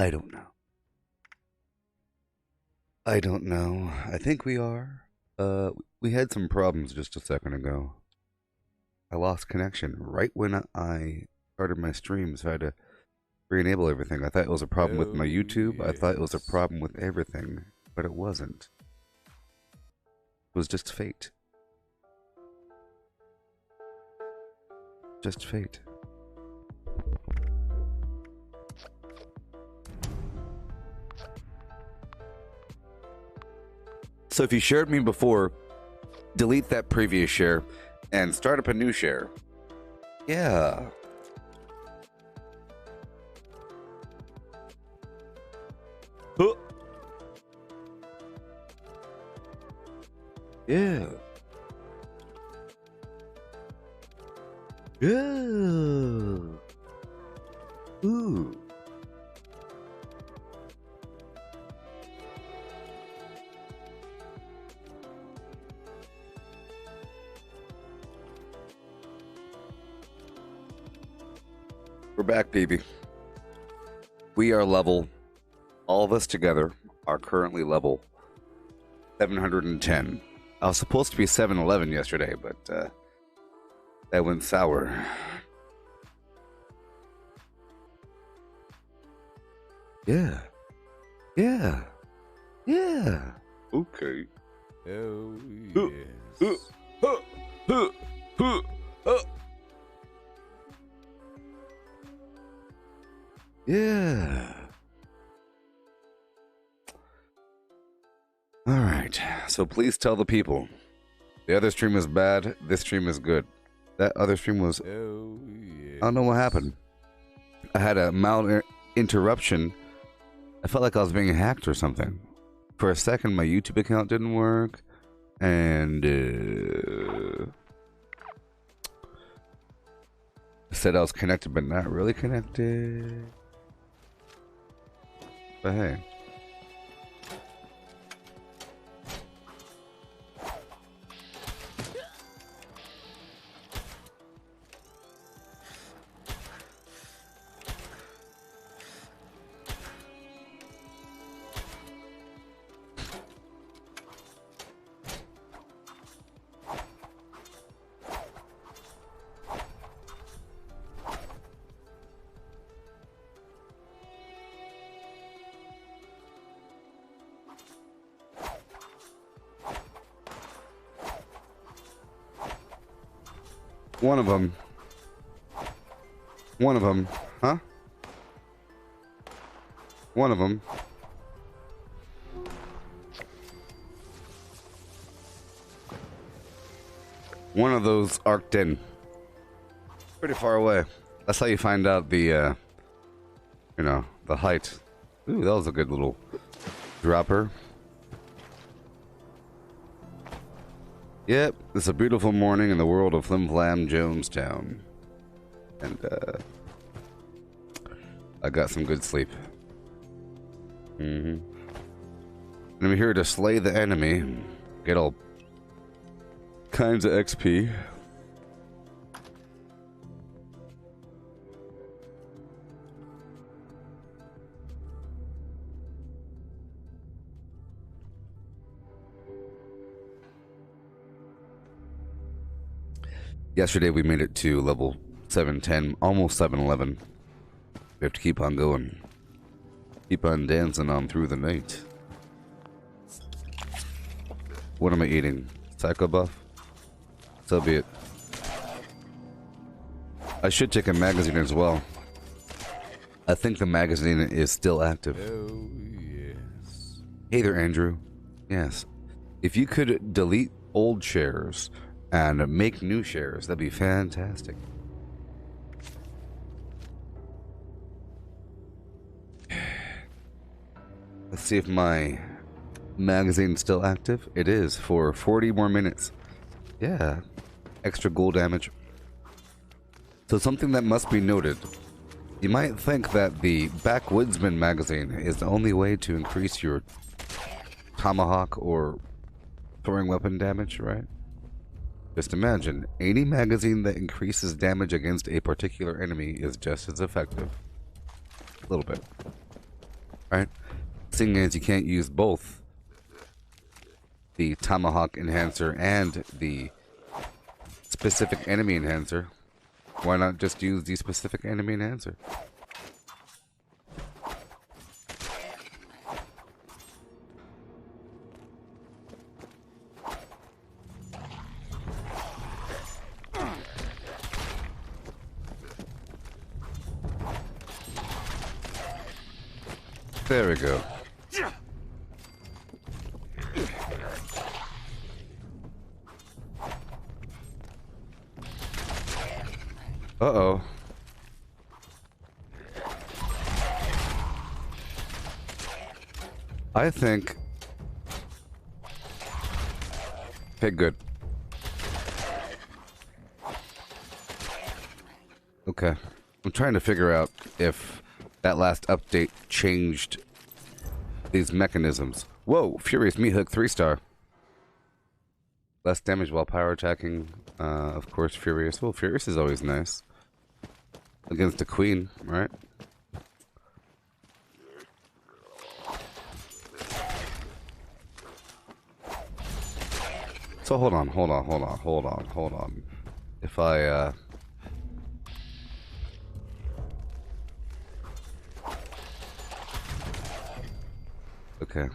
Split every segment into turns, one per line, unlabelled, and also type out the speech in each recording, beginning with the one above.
I don't know. I don't know. I think we are. We had some problems just a second ago. I lost connection right when I started my stream, so I had to re-enable everything. I thought it was a problem with my YouTube. I thought it was a problem with everything, but it wasn't. It was just fate. Just fate. So if you shared me before, delete that previous share and start up a new share. Yeah. Huh. Yeah. Yeah. Ooh. We're back, baby. We are level, all of us together are currently level 710. I was supposed to be 711 yesterday, but that went sour. Yeah. Yeah. Yeah. Okay.
Oh, yes.
Yeah. All right. So please tell the people. The other stream was bad. This stream is good. That other stream was...
Oh, yes.
I don't know what happened. I had a mild interruption. I felt like I was being hacked or something. For a second, my YouTube account didn't work. And... I said I was connected, but not really connected. But hey. One of them. One of them. Huh? One of them. One of those arced in. Pretty far away. That's how you find out the, you know, the height. Ooh, that was a good little dropper. Yep, it's a beautiful morning in the world of Flim Flam Jonestown. And, I got some good sleep. And I'm here to slay the enemy and get all kinds of XP. Yesterday we made it to level 710, almost 711. We have to keep on going. Keep on dancing on through the night. What am I eating? Psycho buff? So be it. I should check a magazine as well. I think the magazine is still active.
Oh, yes.
Hey there, Andrew. Yes. If you could delete old shares and make new shares, that'd be fantastic. Let's see if my magazine's still active. It is for 40 more minutes. Yeah. Extra ghoul damage. So something that must be noted. You might think that the Backwoodsman magazine is the only way to increase your tomahawk or throwing weapon damage, right? Just imagine, any magazine that increases damage against a particular enemy is just as effective. A little bit. right? Seeing as you can't use both the Tomahawk Enhancer and the specific enemy enhancer, why not just use the specific enemy enhancer? There we go. Uh-oh. I think... Okay, good. Okay. I'm trying to figure out if that last update changed these mechanisms. Whoa, Furious Meat Hook 3-star. Less damage while power attacking. Of course, Furious. Well, Furious is always nice. Against the Queen, right? So hold on. If I, Okay.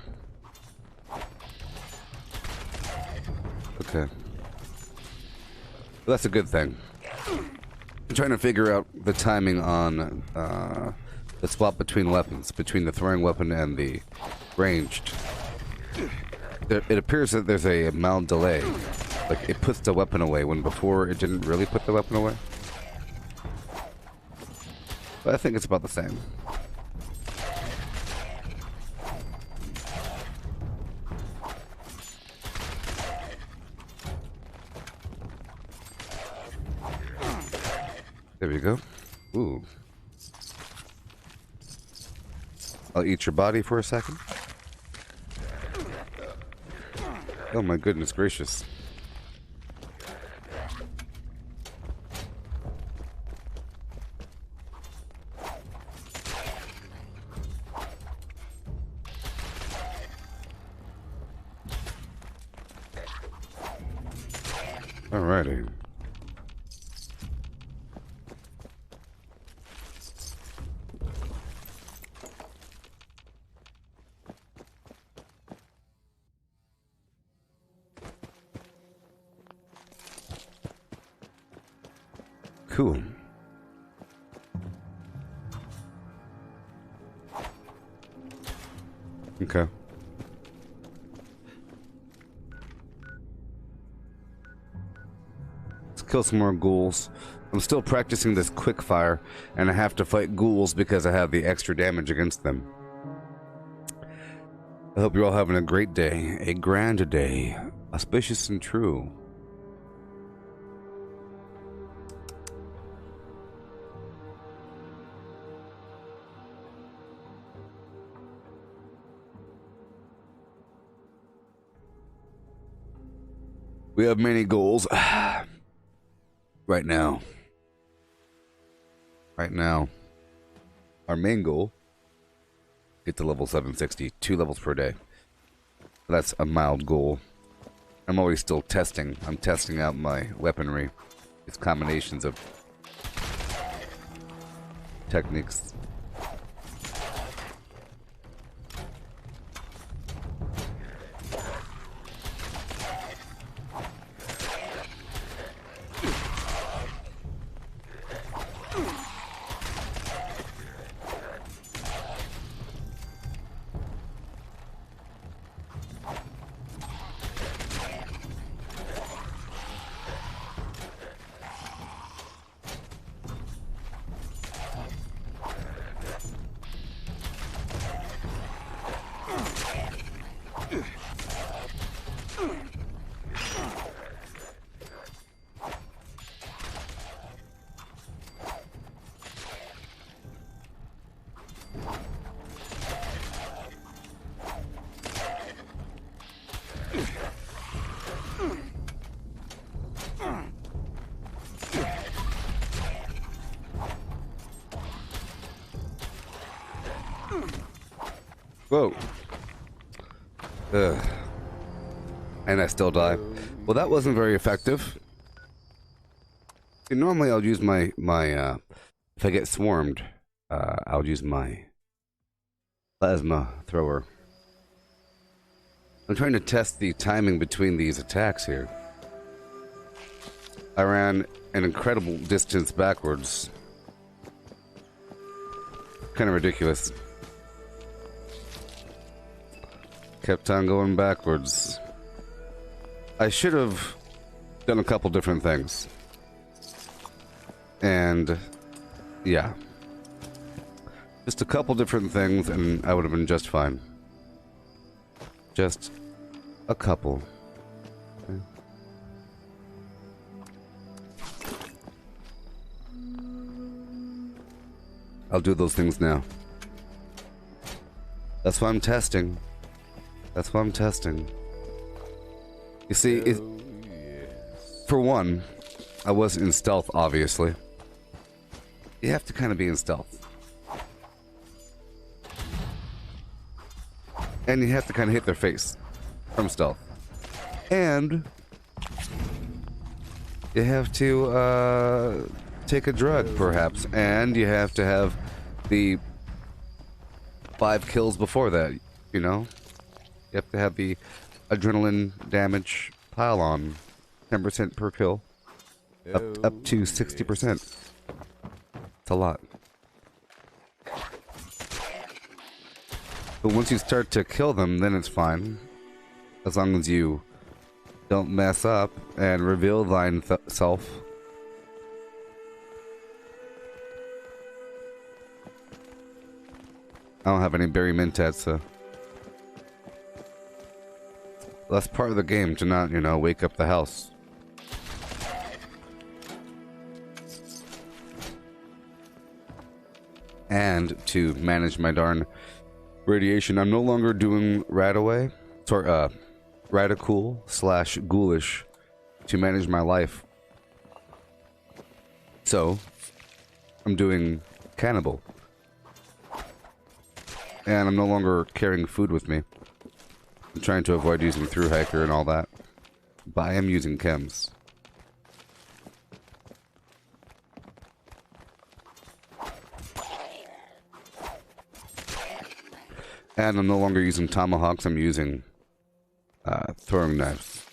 Okay. Well, that's a good thing. I'm trying to figure out the timing on the swap between weapons, between the throwing weapon and the ranged. It appears that there's a mild delay. Like, it puts the weapon away when before it didn't really put the weapon away. But I think it's about the same. There we go. Ooh. I'll eat your body for a second. Oh my goodness gracious. Alrighty. Cool. Okay. Let's kill some more ghouls. I'm still practicing this quick fire, and I have to fight ghouls because I have the extra damage against them. I hope you're all having a great day, a grand day, auspicious and true. We have many goals right now. Our main goal, get to level 760, 2 levels per day. That's a mild goal. I'm always still testing. I'm testing out my weaponry. It's combinations of techniques. Whoa. Ugh. And I still die. Well, that wasn't very effective. See, normally I'll use my if I get swarmed, I'll use my plasma thrower. I'm trying to test the timing between these attacks here. I ran an incredible distance backwards. Kind of ridiculous. Kept on going backwards. I should have done a couple different things. And yeah. Just a couple different things and I would have been just fine. Just a couple. Okay. I'll do those things now. That's why I'm testing. That's why I'm testing. You see, for one, I wasn't in stealth, obviously. You have to kind of be in stealth. And you have to kind of hit their face from stealth. And you have to take a drug, perhaps. And you have to have the 5 kills before that, you know? You have to have the adrenaline damage pile on. 10% per kill. Up to 60%. It's a lot. But once you start to kill them, then it's fine. As long as you don't mess up and reveal thine self. I don't have any berry mentats, so that's part of the game to not, you know, wake up the house. And to manage my darn radiation. I'm no longer doing Radaway, sorry, Radicool / Ghoulish to manage my life. So, I'm doing Cannibal. And I'm no longer carrying food with me. I'm trying to avoid using Through Hiker and all that. But I am using chems. And I'm no longer using tomahawks, I'm using throwing knives.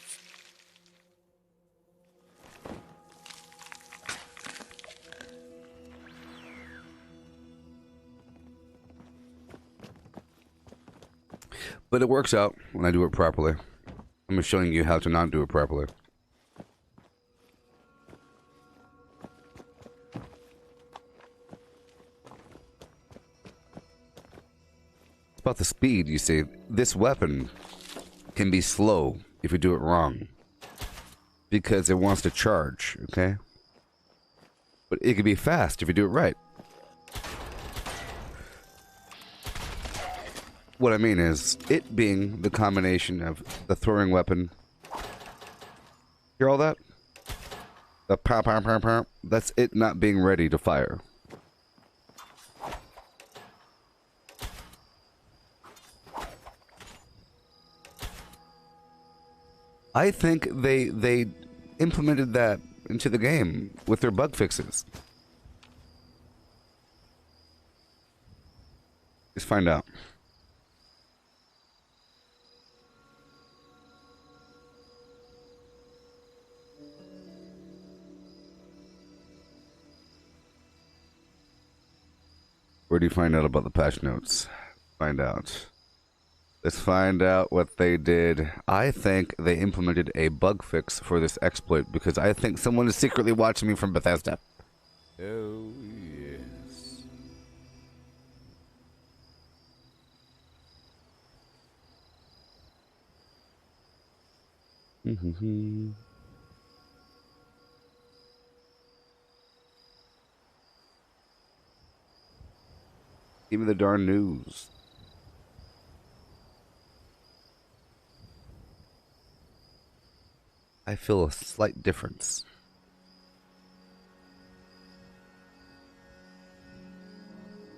But it works out when I do it properly. I'm just showing you how to not do it properly. It's about the speed, you see. This weapon can be slow if you do it wrong. Because it wants to charge, okay? But it can be fast if you do it right. What I mean is, it being the combination of the throwing weapon. Hear all that? The pow pow pow pow. That's it not being ready to fire. I think they implemented that into the game with their bug fixes. Let's find out. Where do you find out about the patch notes? Find out. Let's find out what they did. I think they implemented a bug fix for this exploit because I think someone is secretly watching me from Bethesda.
Oh, yes. Give me the darn news. I feel a slight difference.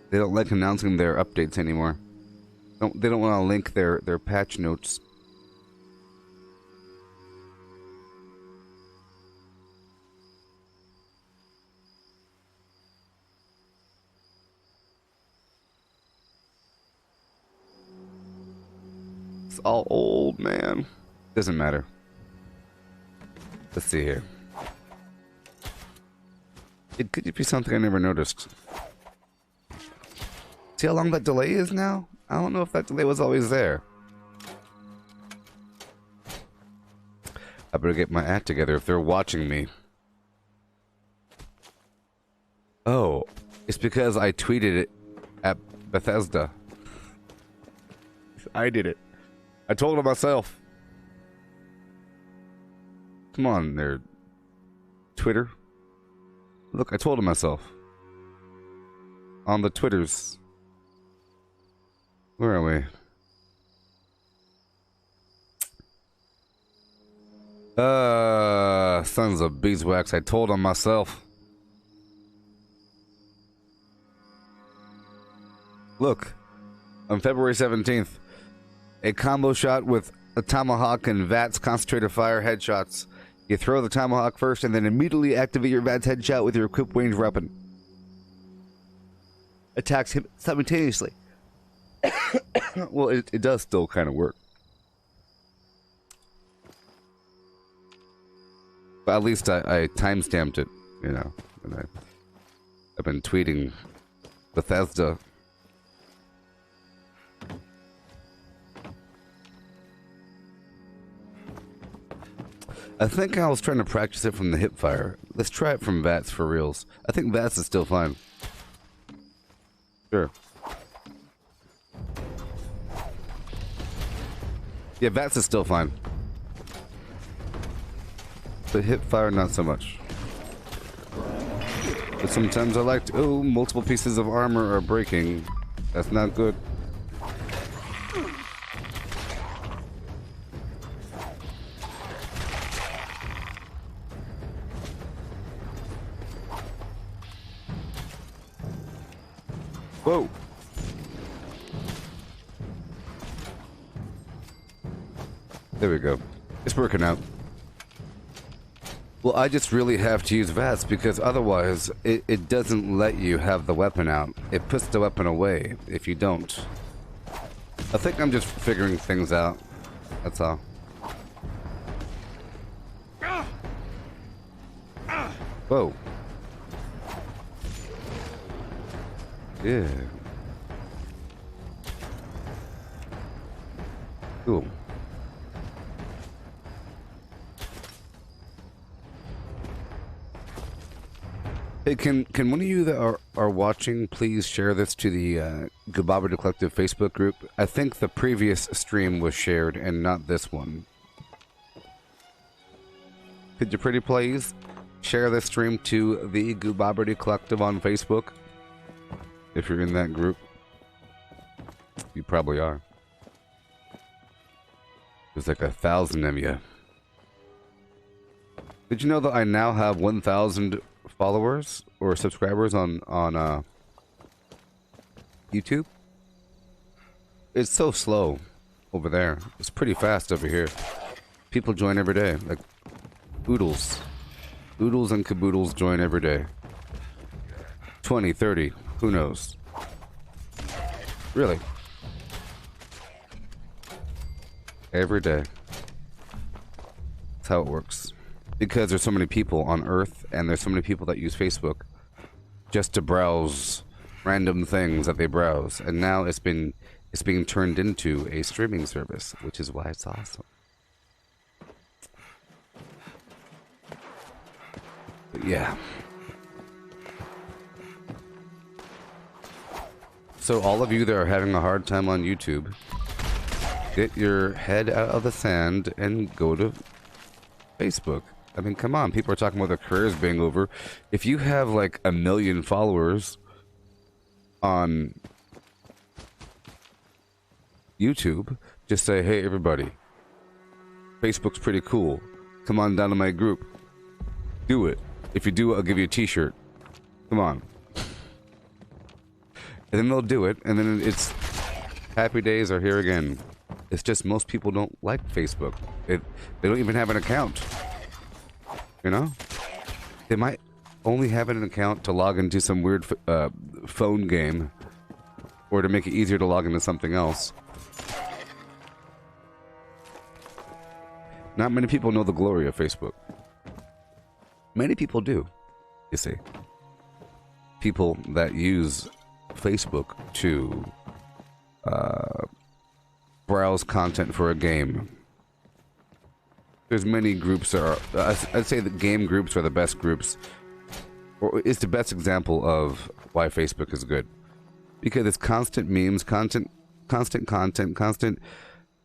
They don't like announcing their updates anymore.
They don't want to link their patch notes. It's all old, man. Doesn't matter. Let's see here. It could be something I never noticed. See how long that delay is now? I don't know if that delay was always there. I better get my act together if they're watching me. Oh, it's because I tweeted it at Bethesda. I did it. I told it myself. Come on there, Twitter. Look, I told it myself. On the Twitters. Where are we? Sons of beeswax, I told on myself. Look, on February 17th, a combo shot with a tomahawk and VATS concentrated fire headshots. You throw the tomahawk first and then immediately activate your VATS headshot with your equipped range weapon. Attacks him simultaneously. Well, it does still kind of work. But at least I timestamped it, you know. And I've been tweeting Bethesda. I think I was trying to practice it from the hip fire. Let's try it from VATS for reals. I think VATS is still fine. Sure. Yeah, VATS is still fine. But hip fire, not so much. But sometimes I like to... Oh, multiple pieces of armor are breaking. That's not good. Whoa. There we go. It's working out. Well, I just really have to use VATS because otherwise it doesn't let you have the weapon out. It puts the weapon away if you don't. I think I'm just figuring things out. That's all. Whoa. Yeah. Cool. Hey, can one of you that are watching please share this to the Gooboberti Collective Facebook group? I think the previous stream was shared and not this one. Could you pretty please share this stream to the Gooboberti Collective on Facebook? If you're in that group. You probably are. There's like 1,000 of you. Did you know that I now have 1,000 followers or subscribers on YouTube? It's so slow over there. It's pretty fast over here. People join every day. Like oodles. Oodles and caboodles join every day. 20, 30. Who knows? Really? Every day. That's how it works. Because there's so many people on Earth, and there's so many people that use Facebook just to browse random things that they browse. And now it's being turned into a streaming service, which is why it's awesome. But yeah. So all of you that are having a hard time on YouTube, get your head out of the sand and go to Facebook. I mean, come on. People are talking about their careers being over. If you have like 1 million followers on YouTube, just say, hey, everybody, Facebook's pretty cool. Come on down to my group. Do it. If you do it, I'll give you a t-shirt. Come on. And then they'll do it, and then Happy days are here again. It's just most people don't like Facebook. They don't even have an account. You know? They might only have an account to log into some weird phone game or to make it easier to log into something else. Not many people know the glory of Facebook. Many people do, you see. People that use Facebook to browse content for a game. There's many groups that are... I'd say that game groups are the best groups. Or it's the best example of why Facebook is good. Because it's constant memes, constant,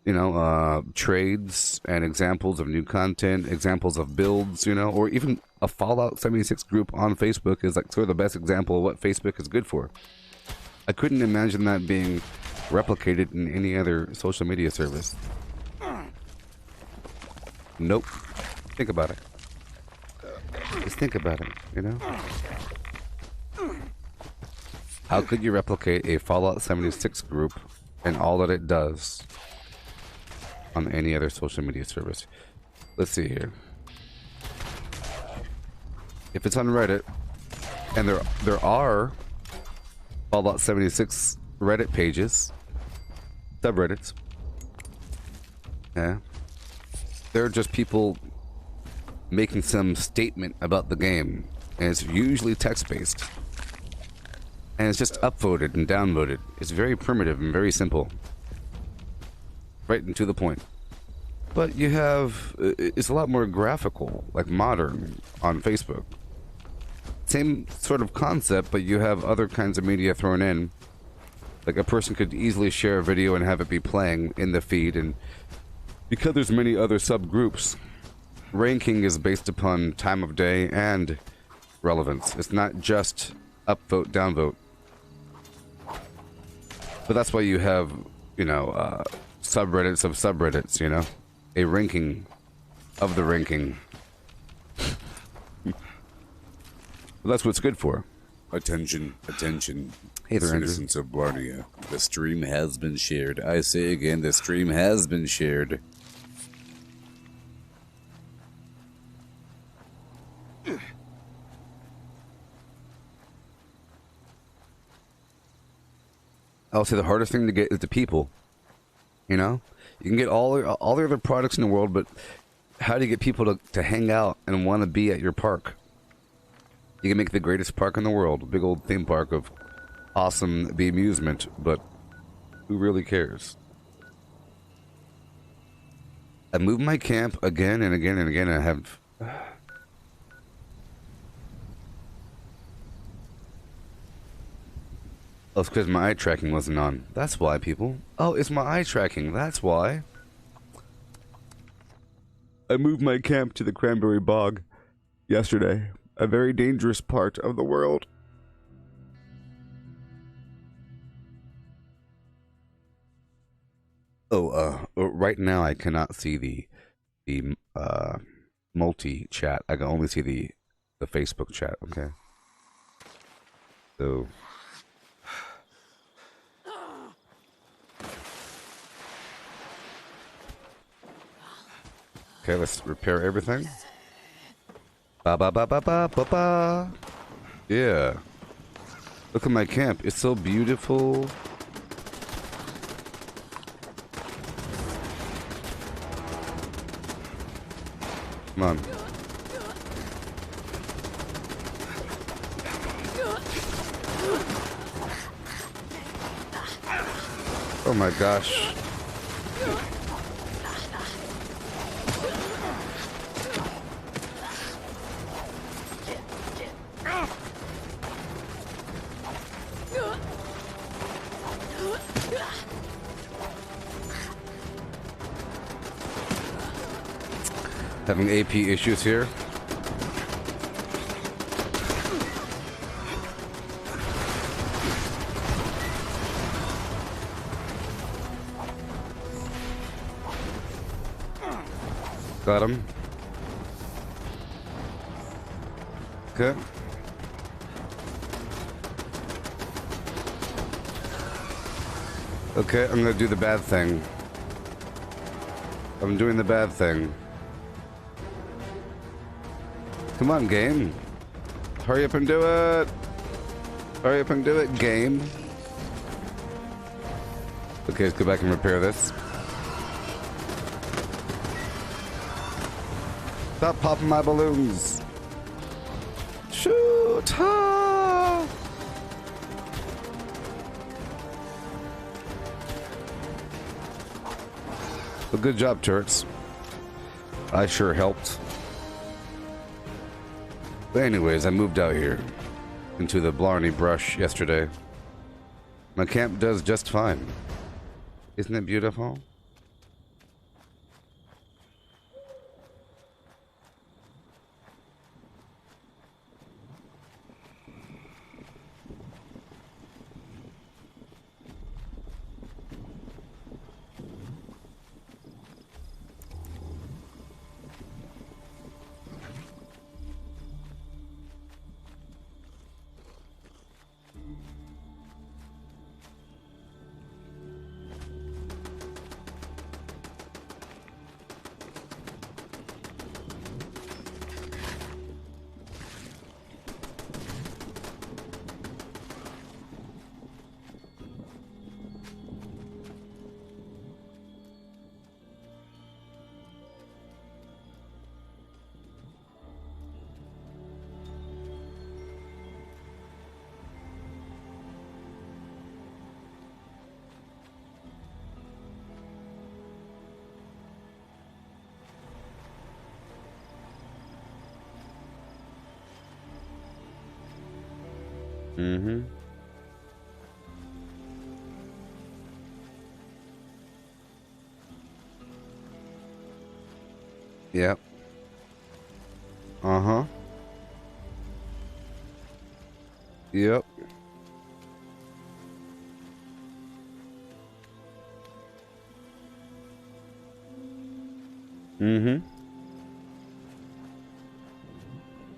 you know, trades and examples of new content, examples of builds, you know, or even a Fallout 76 group on Facebook is like sort of the best example of what Facebook is good for. I couldn't imagine that being replicated in any other social media service. Nope. Think about it. Just think about it, you know? How could you replicate a Fallout 76 group and all that it does on any other social media service? Let's see here. If it's on Reddit, and there are Fallout 76 Reddit pages, subreddits, yeah, they're just people making some statement about the game, and it's usually text-based. And it's just upvoted and downvoted. It's very primitive and very simple. Right and to the point. But you have... it's a lot more graphical, like modern, on Facebook. Same sort of concept, but you have other kinds of media thrown in. Like a person could easily share a video and have it be playing in the feed, and because there's many other subgroups, ranking is based upon time of day and relevance. It's not just upvote, downvote. But that's why you have, you know, subreddits of subreddits, you know? A ranking of the ranking. Well, that's what it's good for.
Attention, attention.
Hey there,
citizens of Bardia. The stream has been shared. I say again, the stream has been shared.
I'll say the hardest thing to get is the people. You know? You can get all the other products in the world, but how do you get people to hang out and want to be at your park? You can make the greatest park in the world, a big old theme park of awesome amusement, but who really cares? I moved my camp again and again and again, and I have... Oh, it's because my eye tracking wasn't on. That's why, people. Oh, it's my eye tracking. That's why. I moved my camp to the Cranberry Bog yesterday. A very dangerous part of the world. Oh, right now I cannot see the multi-chat. I can only see the Facebook chat, okay? So... okay, let's repair everything. Ba ba ba ba ba ba ba. Yeah. Look at my camp. It's so beautiful. Come on. Oh my gosh. Having AP issues here. Got him. Okay. Okay, I'm gonna do the bad thing. I'm doing the bad thing. Come on, game. Hurry up and do it. Hurry up and do it, game. Okay, let's go back and repair this. Stop popping my balloons. Shoot! Ah! Well, good job, turrets. I sure helped. But anyways, I moved out here into the Blarney brush yesterday. My camp does just fine. Isn't it beautiful? Mm-hmm. Yep. Uh-huh. Yep. Mm-hmm.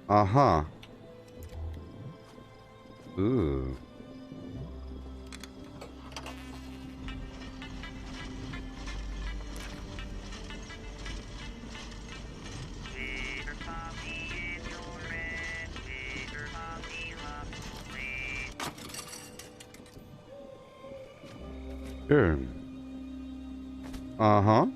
Uh-huh. Ooh. Sure. Uh-huh.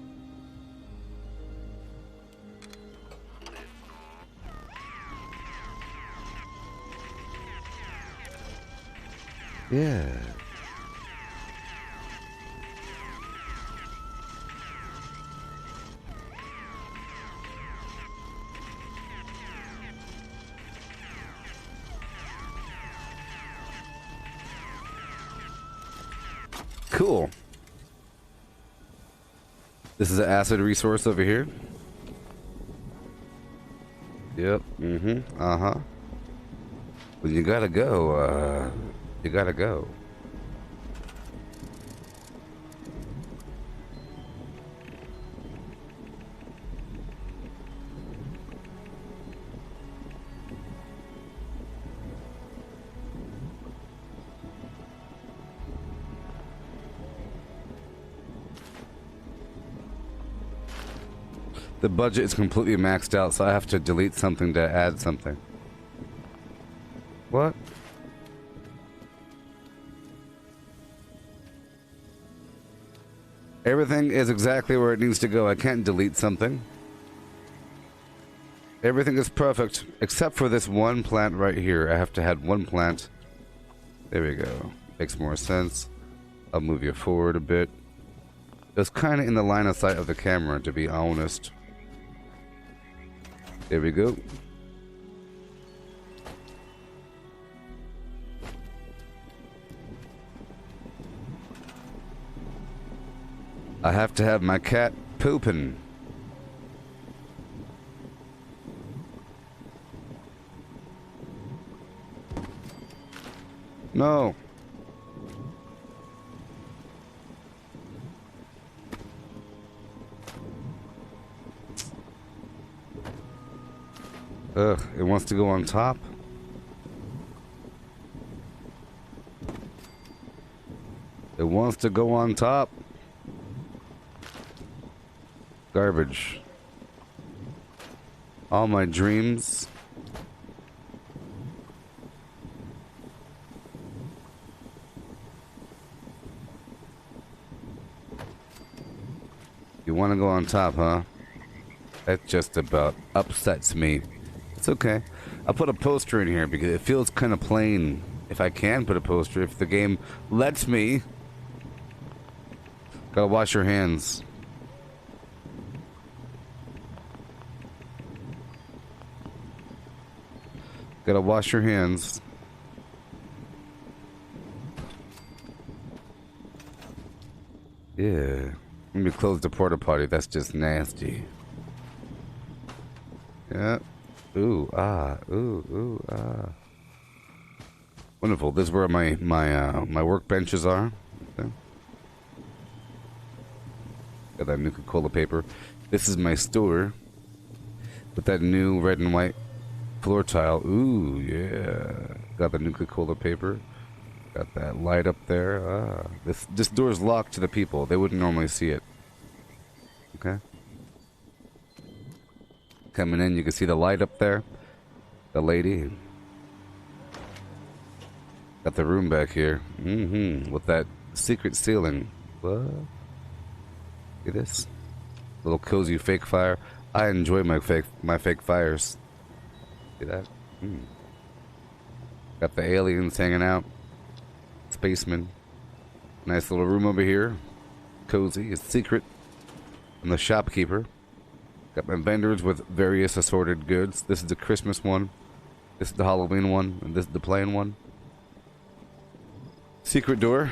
Yeah. Cool. This is an acid resource over here. Yep. Mm-hmm. Uh-huh. Well, you gotta go. You gotta go. The budget is completely maxed out, so I have to delete something to add something. What? Everything is exactly where it needs to go. I can't delete something. Everything is perfect, except for this one plant right here. I have to add one plant. There we go. Makes more sense. I'll move you forward a bit. It was kind of in the line of sight of the camera, to be honest. There we go. I have to have my cat pooping. No. Ugh, it wants to go on top. It wants to go on top. Garbage. All my dreams. You want to go on top, huh? That just about upsets me. It's okay. I'll put a poster in here because it feels kind of plain. If I can put a poster, if the game lets me. Gotta wash your hands. Gotta wash your hands. Yeah. Let me close the porta potty. That's just nasty. Yeah. Ooh, ah. Ooh, ooh, ah. Wonderful. This is where my workbenches are. Okay. Got that Nuka-Cola paper. This is my store. With that new red and white floor tile. Ooh, yeah. Got the Nuka-Cola paper. Got that light up there. Ah. This door's locked to the people. They wouldn't normally see it. Okay. Coming in, you can see the light up there. The lady. Got the room back here. Mm-hmm. With that secret ceiling. What? Look at this. Little cozy fake fire. I enjoy my fake fires. See that? Mm. Got the aliens hanging out. Spaceman. Nice little room over here. Cozy. It's secret. I'm the shopkeeper. Got my vendors with various assorted goods. This is the Christmas one. This is the Halloween one. And this is the plain one. Secret door.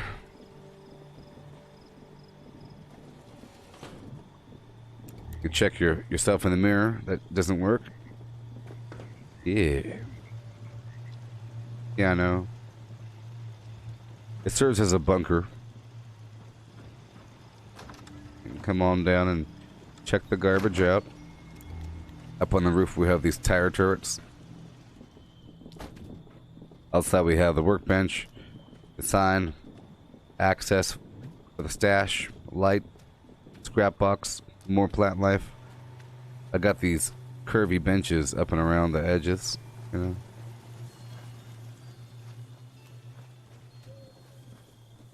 You check yourself in the mirror. That doesn't work. Yeah. Yeah, I know. It serves as a bunker. You can come on down and check the garbage out. Up on the roof we have these tire turrets. Outside we have the workbench, the sign, access for the stash, light, scrap box, more plant life. I got these curvy benches up and around the edges, you know.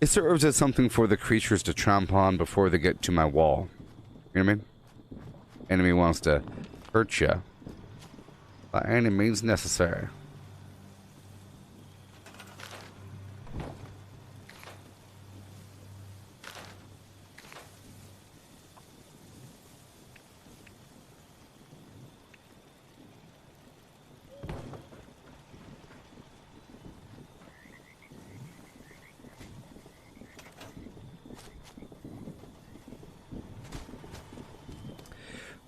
It serves as something for the creatures to tromp on before they get to my wall. You know what I mean? Enemy wants to hurt you by any means necessary.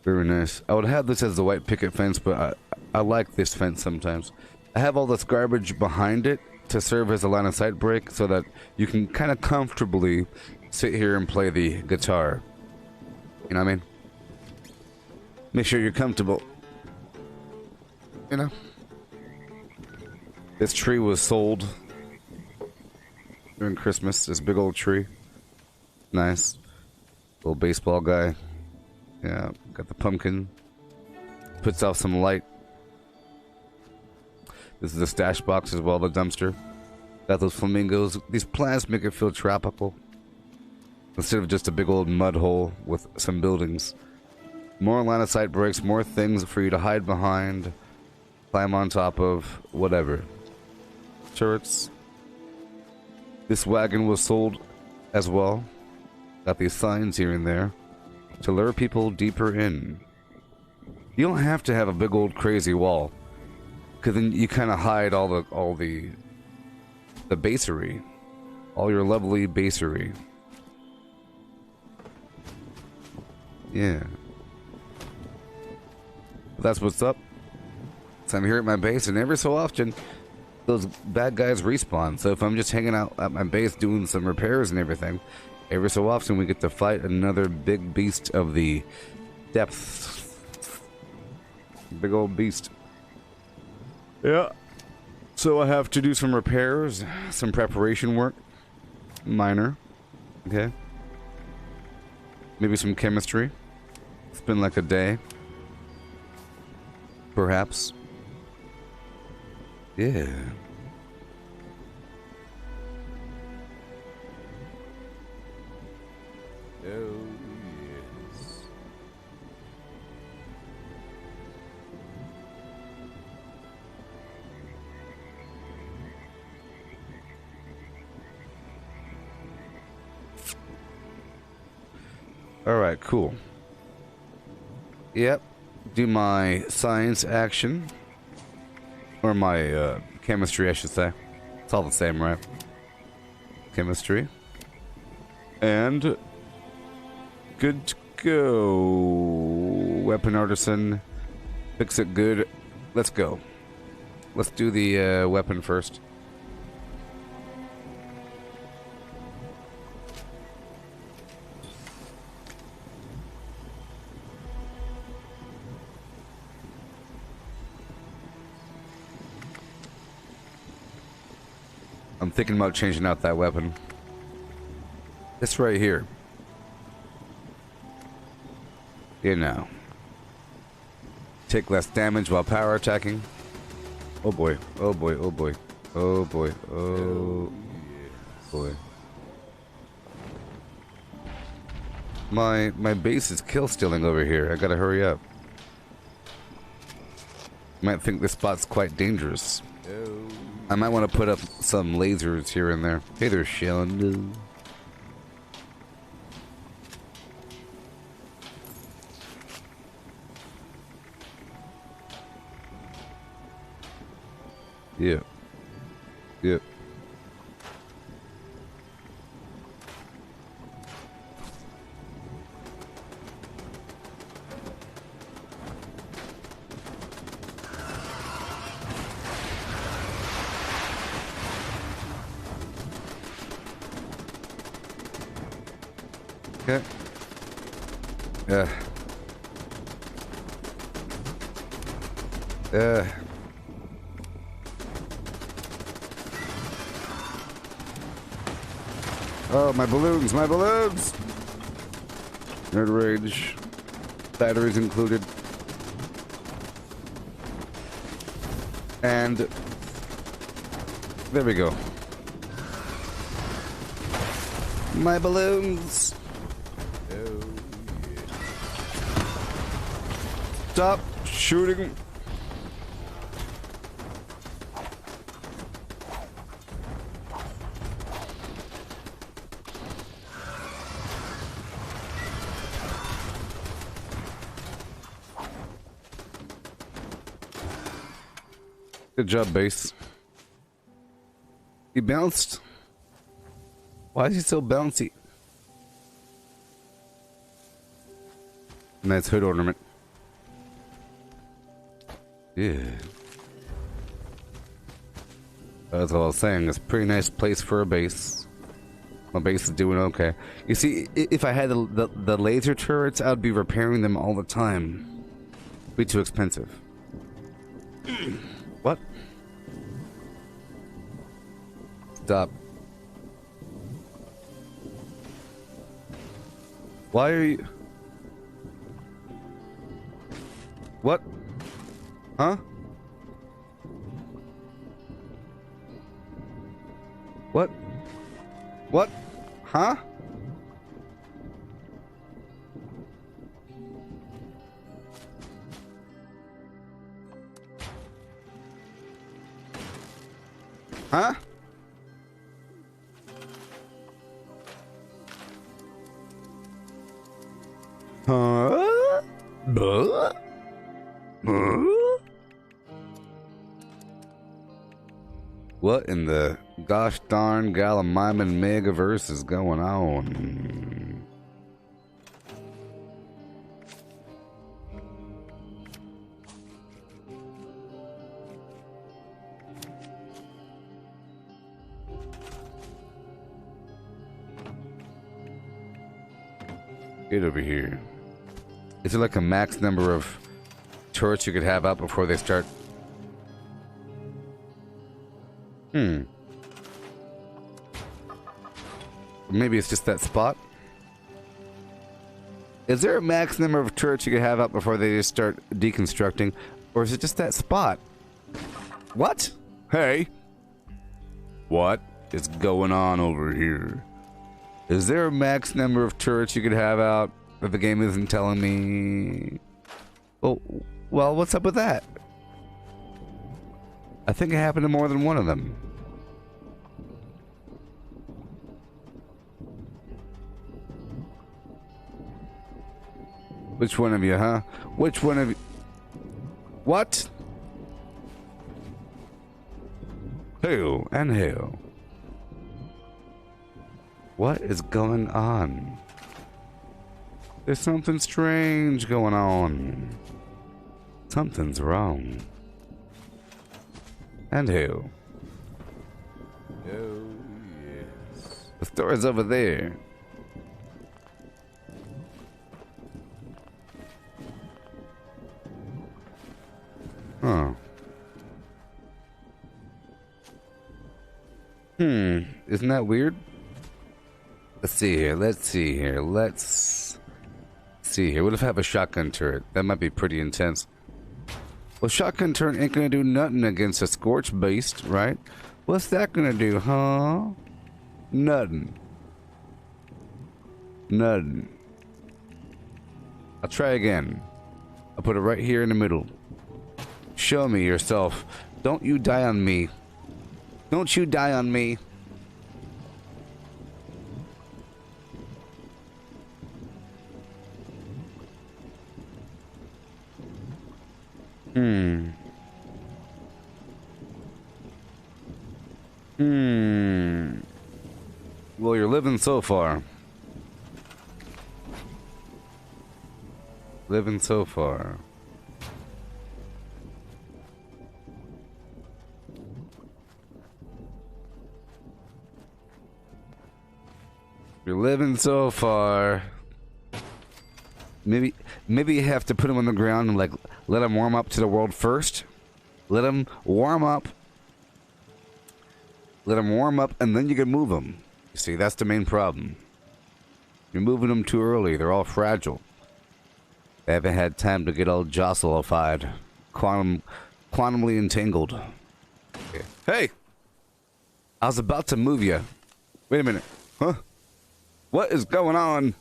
Very nice. I would have this as the white picket fence, but I like this fence sometimes. I have all this garbage behind it to serve as a line of sight break so that you can kind of comfortably sit here and play the guitar. You know what I mean? Make sure you're comfortable. You know? This tree was sold during Christmas. This big old tree. Nice. Little baseball guy. Yeah, got the pumpkin. Puts off some light. This is the stash box as well, the dumpster. Got those flamingos. These plants make it feel tropical. Instead of just a big old mud hole with some buildings. More line of sight breaks, more things for you to hide behind, climb on top of, whatever. Turrets. This wagon was sold as well. Got these signs here and there to lure people deeper in. You don't have to have a big old crazy wall, because then you kind of hide all the basery, all your lovely basery. Yeah, but that's what's up. So I'm here at my base, and every so often those bad guys respawn. So if I'm just hanging out at my base doing some repairs and everything, every so often we get to fight another big beast of the depths. Big old beast. Yeah. So I have to do some repairs, some preparation work. Minor. Okay. Maybe some chemistry. It's been like a day. Perhaps. Yeah.
Oh, yes.
Alright, cool. Yep. Do my science action. Or my chemistry, I should say. It's all the same, right? Chemistry. And good to go. Weapon artisan. Fix it good. Let's go. Let's do the weapon first. I'm thinking about changing out that weapon. This right here. You know. Take less damage while power attacking. Oh boy. Oh boy. Oh boy. Oh boy. Oh boy. My base is kill stealing over here. I gotta hurry up. Might think this spot's quite dangerous. I might want to put up some lasers here and there. Hey there, Sheldon. Yeah. Yep. Okay. Oh, my balloons, my balloons! Nerd rage. Batteries included. And there we go. My balloons. Stop shooting. Good job, base. He bounced. Why is he so bouncy? Nice hood ornament. Yeah. That's all I was saying. It's a pretty nice place for a base. My base is doing okay. You see, if I had the laser turrets, I'd be repairing them all the time. It'd be too expensive. What? Stop. Why are you... What? Huh? What? What? Huh? Huh? Huh? Buh? What in the gosh darn Gallimiman megaverse is going on? Get over here. Is there like a max number of turrets you could have out before they start? Maybe it's just that spot. Is there a max number of turrets you could have up before they just start deconstructing? Or is it just that spot? What? Hey! What is going on over here? Is there a max number of turrets you could have out that the game isn't telling me? Oh, well, what's up with that? I think it happened to more than one of them. Which one of you, huh? Which one of you? What? Hail and hail. What is going on? There's something strange going on. Something's wrong. And hail.
Oh, yes.
The store's over there. Huh. Isn't that weird? Let's see here. Let's see here. Let's see here. What if I have a shotgun turret? That might be pretty intense. Well, shotgun turret ain't gonna do nothing against a scorch beast, right? What's that gonna do, huh? Nothing. Nothing. I'll try again. I'll put it right here in the middle. Show me yourself. Don't you die on me. Don't you die on me. Well, you're living so far. Living so far. You're living so far. Maybe you have to put them on the ground and like let them warm up to the world first. Let them warm up. Let them warm up, and then you can move them. You see, that's the main problem. You're moving them too early. They're all fragile. They haven't had time to get all josselified, quantumly entangled. Okay. Hey, I was about to move you. Wait a minute, huh? What is going on?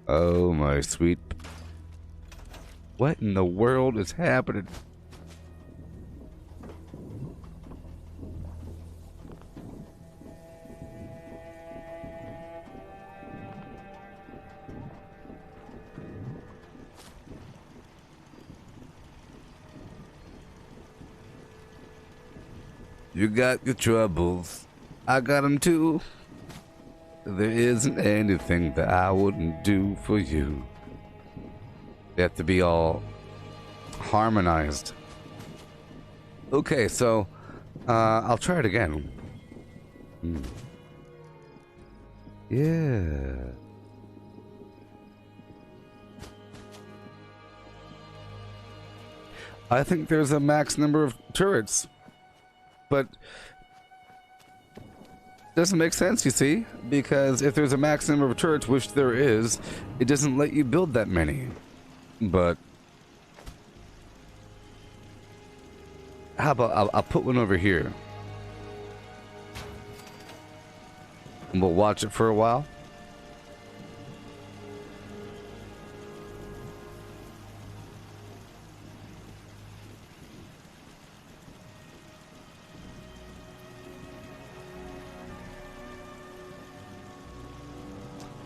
Oh my sweet. What in the world is happening? You got your troubles. I got them too. There isn't anything that I wouldn't do for you. They have to be all harmonized. Okay, so I'll try it again. Yeah. I think there's a max number of turrets, but doesn't make sense, you see, because if there's a max number of turrets, which there is, it doesn't let you build that many. But how about I'll put one over here and we'll watch it for a while.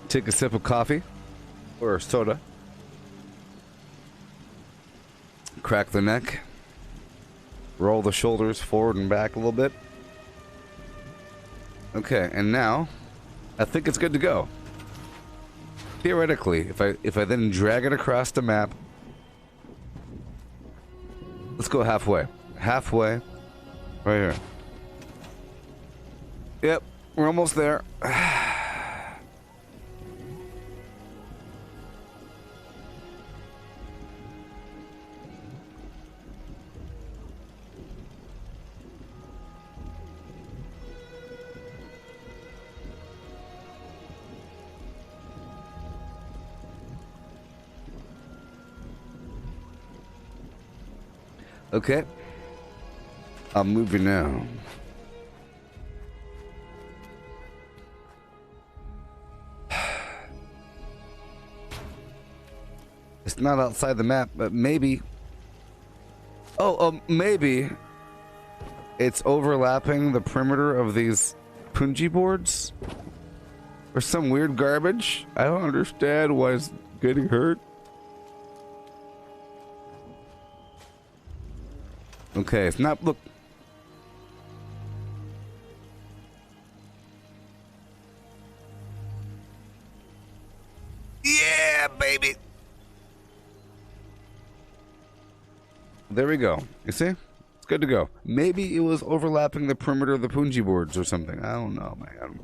Take a sip of coffee or soda. Crack the neck. Roll the shoulders forward and back a little bit. Okay, and now I think it's good to go. Theoretically, if I then drag it across the map, let's go halfway. Halfway. Right here. Yep, we're almost there. Okay. I'll move you now. It's not outside the map, but maybe. Oh, maybe it's overlapping the perimeter of these punji boards or some weird garbage. I don't understand why it's getting hurt. Okay, it's not. Look. Yeah, baby. There we go. You see? It's good to go. Maybe it was overlapping the perimeter of the punji boards or something. I don't know, man.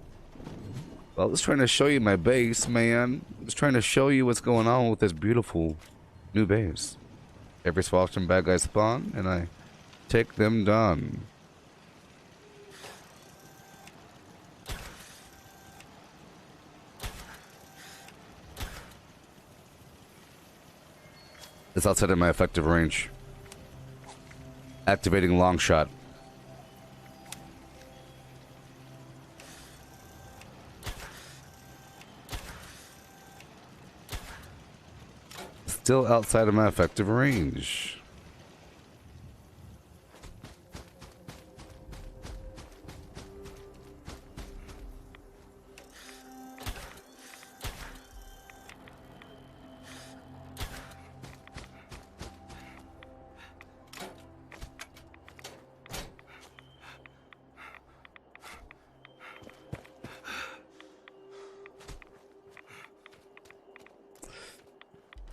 Well, I was trying to show you my base, man. I was trying to show you what's going on with this beautiful new base. Every so often bad guys spawn, and I take them down. It's outside of my effective range. Activating long shot. Still outside of my effective range.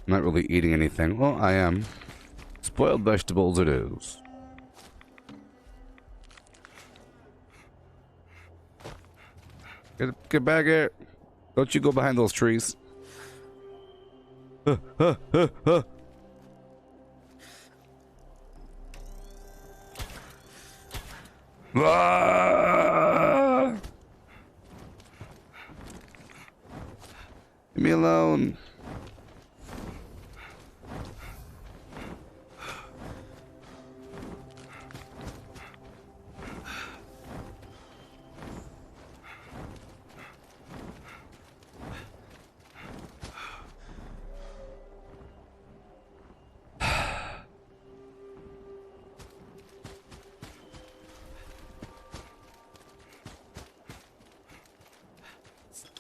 I'm not really eating anything. Well, I am. Spoiled vegetables it is. Get back here. Don't you go behind those trees. Ah! Leave me alone.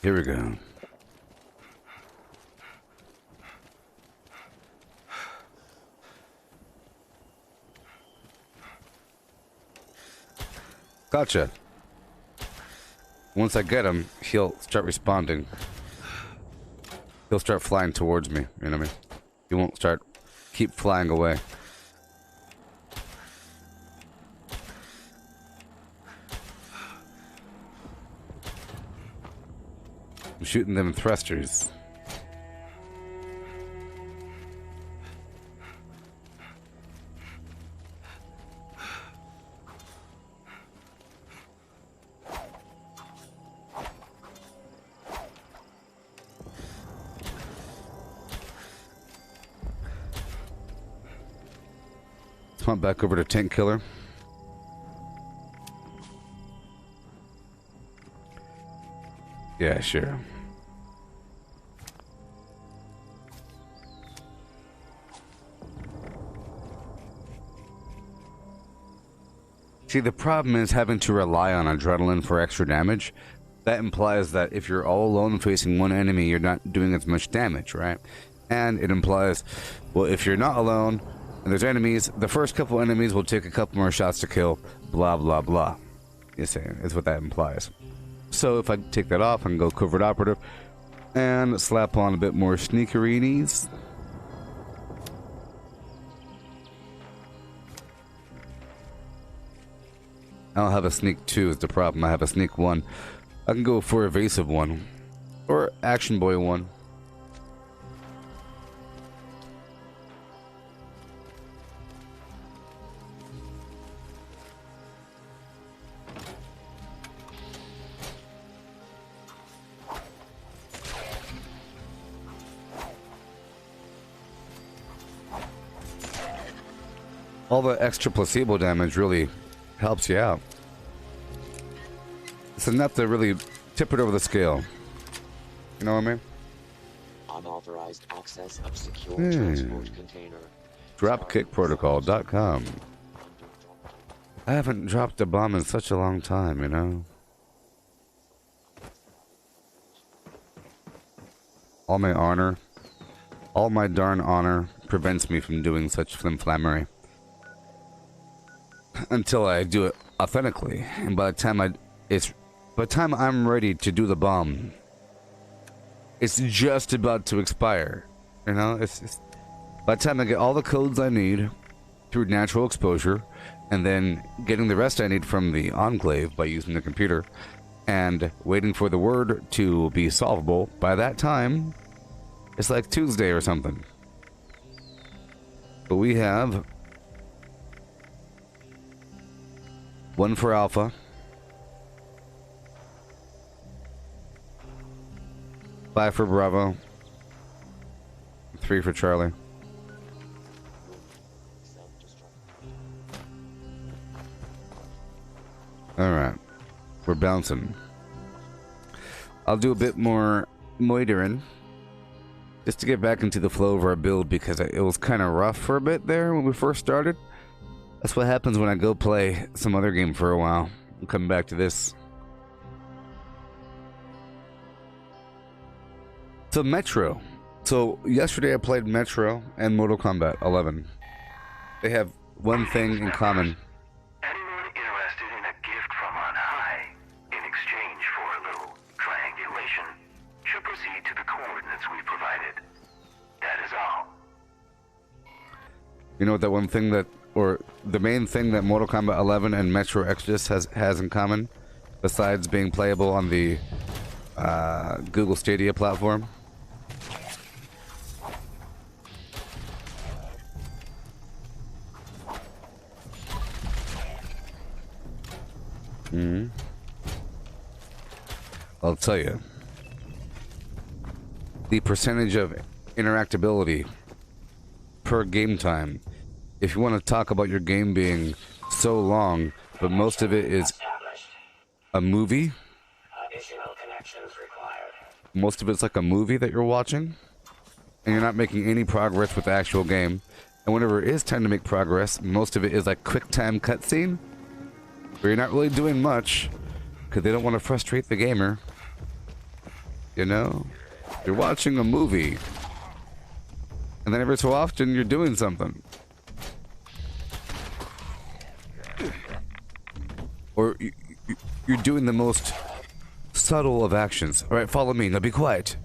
Here we go. Gotcha. Once I get him, he'll start responding. He'll start flying towards me, you know what I mean? He won't keep flying away. I'm shooting them thrusters. Come on back over to Tank Killer. Yeah, sure. See, the problem is having to rely on adrenaline for extra damage. That implies that if you're all alone facing one enemy, you're not doing as much damage, right? And it implies, well, if you're not alone and there's enemies, the first couple enemies will take a couple more shots to kill, blah, blah, blah. You see, is what that implies. So if I take that off, I can go covert operative and slap on a bit more sneakerinis. I don't have a sneak 2 is the problem. I have a sneak 1. I can go for evasive 1 or action boy 1. all the extra placebo damage really helps you out. It's enough to really tip it over the scale. You know what I mean?
Unauthorized access of secure transport container.
Dropkickprotocol.com. I haven't dropped a bomb in such a long time, you know? All my honor, all my darn honor prevents me from doing such flimflammery. Until I do it authentically. And by the time I'm ready to do the bomb, it's just about to expire. You know, by the time I get all the codes I need through natural exposure, and then getting the rest I need from the enclave by using the computer, and waiting for the word to be solvable, by that time, it's like Tuesday or something. But we have 1 for Alpha, 5 for Bravo, 3 for Charlie. Alright, we're bouncing. I'll do a bit more moitering just to get back into the flow of our build, because it was kind of rough for a bit there when we first started. That's what happens when I go play some other game for a while. I'm coming back to this. So Metro. So yesterday I played Metro and Mortal Kombat 11. They have one thing in common.
Anyone interested in a gift from on high in exchange for a little triangulation should proceed to the coordinates we provided. That is all.
You know what that one thing that, or the main thing that Mortal Kombat 11 and Metro Exodus has in common, besides being playable on the Google Stadia platform? I'll tell you. The percentage of interactability per game time. If you want to talk about your game being so long, but most of it is a movie.
Additional connections required.
Most of it's like a movie that you're watching, and you're not making any progress with the actual game. And whenever it is time to make progress, most of it is like quick time cutscene, where you're not really doing much, because they don't want to frustrate the gamer. You know? You're watching a movie, and then every so often you're doing something. Or you're doing the most subtle of actions. Alright, follow me. Now be quiet.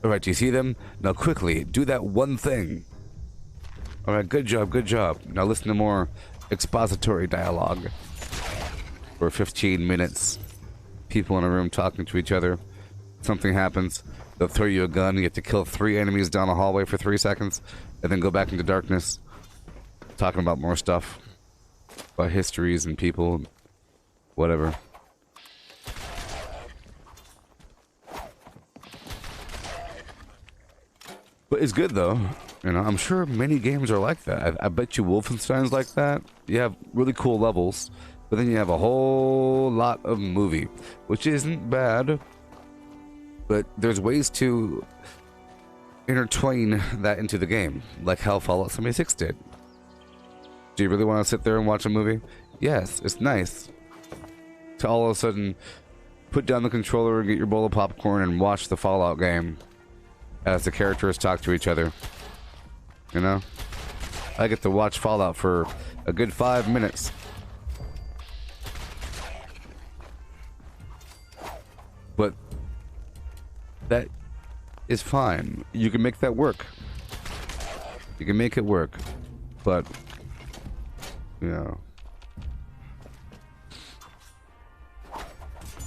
Alright, do you see them? Now quickly, do that one thing. Alright, good job, good job. Now listen to more expository dialogue. For 15 minutes. People in a room talking to each other. Something happens. They'll throw you a gun. You have to kill 3 enemies down a hallway for 3 seconds. And then go back into darkness. Talking about more stuff. About histories and people. Whatever. But it's good though. You know, I'm sure many games are like that. I bet you Wolfenstein's like that. You have really cool levels, but then you have a whole lot of movie, which isn't bad. But there's ways to intertwine that into the game, like how Fallout 76 did. Do you really want to sit there and watch a movie? Yes, it's nice to all of a sudden put down the controller and get your bowl of popcorn and watch the Fallout game as the characters talk to each other. You know? I get to watch Fallout for a good 5 minutes. But that is fine. You can make that work. You can make it work. But, you know.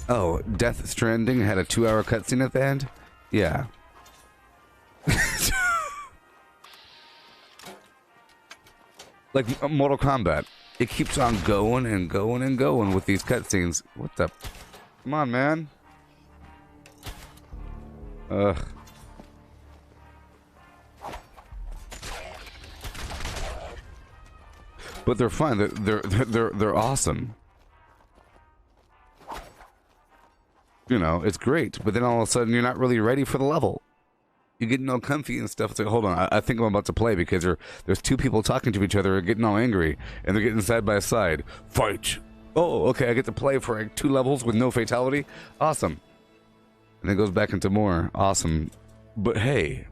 Oh, Death Stranding had a 2-hour cutscene at the end? Yeah. Like Mortal Kombat. It keeps on going and going and going with these cutscenes. What the? Come on, man. Ugh. but they're fun. They're awesome. You know, it's great, but then all of a sudden you're not really ready for the level. You're getting all comfy and stuff. It's like, hold on, I think I'm about to play because there's two people talking to each other and getting all angry, and they're getting side by side. Fight! Oh, okay, I get to play for like 2 levels with no fatality. Awesome. And then it goes back into more. Awesome. But hey,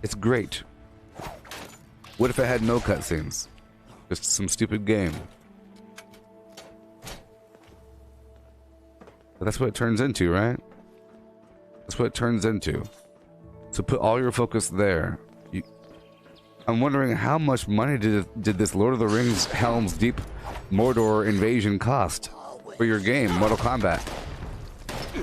it's great. What if it had no cutscenes? Just some stupid game. But that's what it turns into, right? That's what it turns into. So put all your focus there. I'm wondering how much money did this Lord of the Rings Helm's Deep Mordor invasion cost for your game, Mortal Kombat?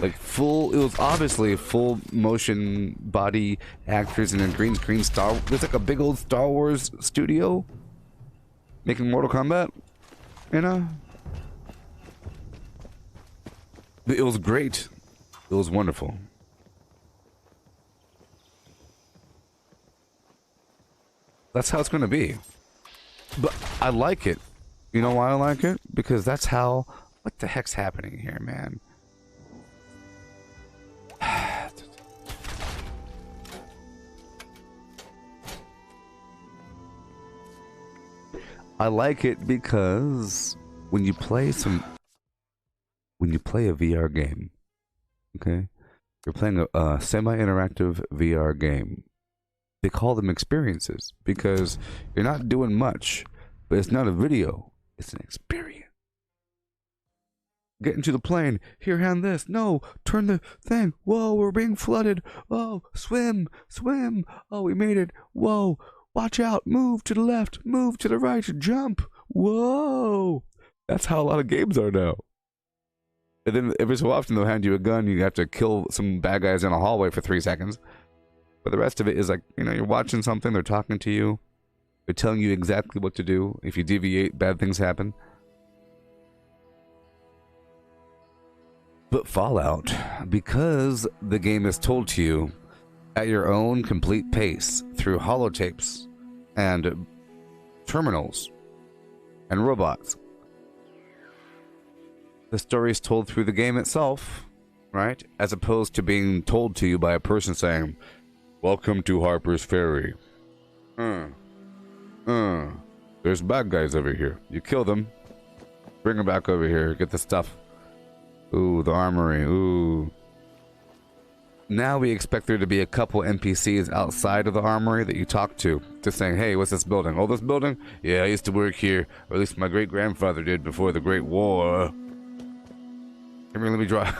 Like it was obviously full motion body actors and a green screen there's like a big old Star Wars studio making Mortal Kombat, you know? It was great. It was wonderful. That's how it's going to be. But I like it. You know why I like it? Because that's how... What the heck's happening here, man? I like it because when you play a VR game, okay, you're playing a semi-interactive VR game. They call them experiences because you're not doing much, but it's not a video, it's an experience. Get into the plane, here, hand this, no, turn the thing, whoa, we're being flooded, oh, swim, oh, we made it, whoa, watch out, move to the left, move to the right, jump, whoa. That's how a lot of games are now. And then every so often they'll hand you a gun, you have to kill some bad guys in a hallway for 3 seconds. But the rest of it is like, you know, you're watching something, they're talking to you, they're telling you exactly what to do. If you deviate, bad things happen. But Fallout, because the game is told to you at your own complete pace through holotapes and terminals and robots, the story is told through the game itself, right? As opposed to being told to you by a person saying, "Welcome to Harper's Ferry. There's bad guys over here. You kill them, bring them back over here, get the stuff. Ooh, the armory, ooh." Now we expect there to be a couple NPCs outside of the armory that you talk to, just saying, "Hey, what's this building? Oh, this building? Yeah, I used to work here, or at least my great-grandfather did before the Great War. Let me draw."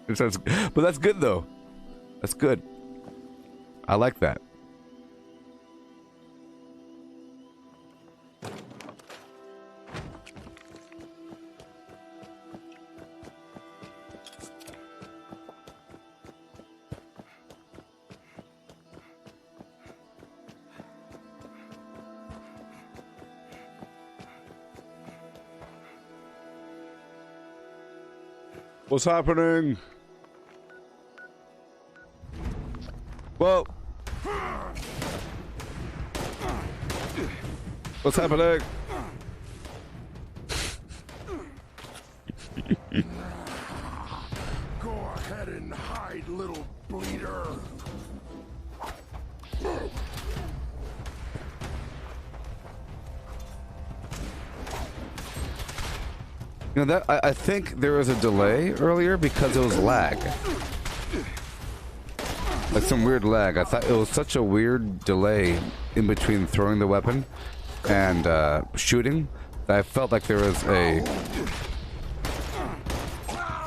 But that's good, though. That's good. I like that. What's happening? Whoa. What's happening?
Go ahead and hide, little bleeder.
You know, that I think there was a delay earlier because it was lag. Like some weird lag. I thought it was such a weird delay in between throwing the weapon and shooting that I felt like there was a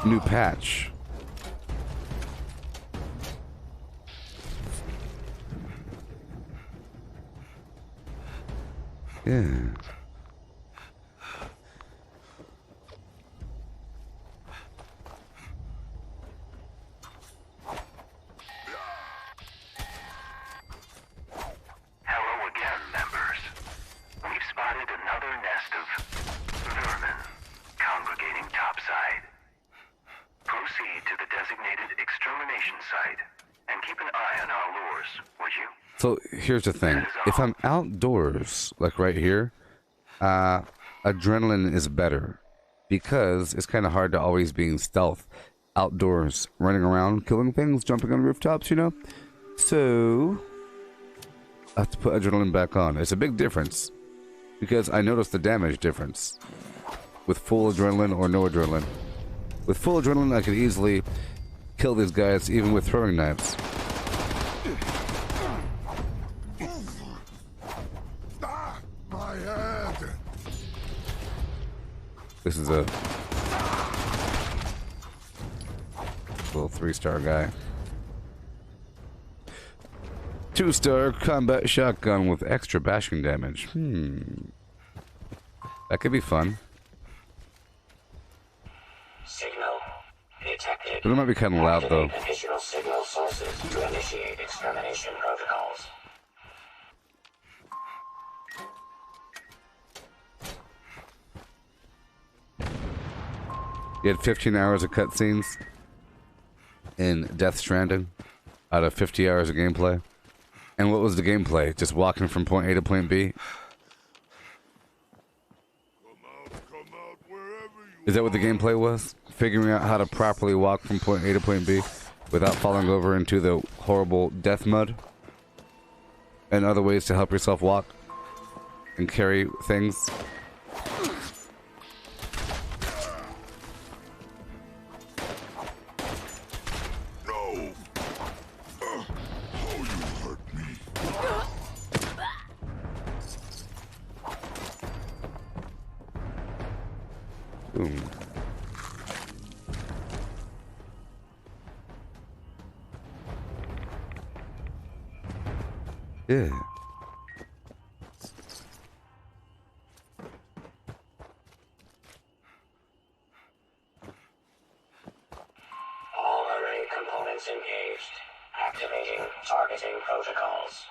new patch. Yeah.
Proceed to the designated extermination site and keep an eye on our lures. would you?
So here's the thing. If I'm outdoors, like right here, adrenaline is better because it's kind of hard to always be in stealth outdoors, running around, killing things, jumping on rooftops, you know? So I have to put adrenaline back on. It's a big difference because I noticed the damage difference with full adrenaline or no adrenaline. With full adrenaline, I could easily kill these guys even with throwing knives.
My head.
This is a little 3-star guy. 2-star combat shotgun with extra bashing damage. That could be fun.
Signal detected.
But it might be kind of loud though.
Activate additional signal sources to initiate extermination protocols.
You had 15 hours of cutscenes in Death Stranding out of 50 hours of gameplay. And what was the gameplay? Just walking from point A to point B?
Come out wherever you
Is that what the gameplay was? Figuring out how to properly walk from point A to point B without falling over into the horrible death mud? And other ways to help yourself walk and carry things?
know. Oh, you hurt me.
Boom. Yeah.
All array components engaged. Activating targeting protocols.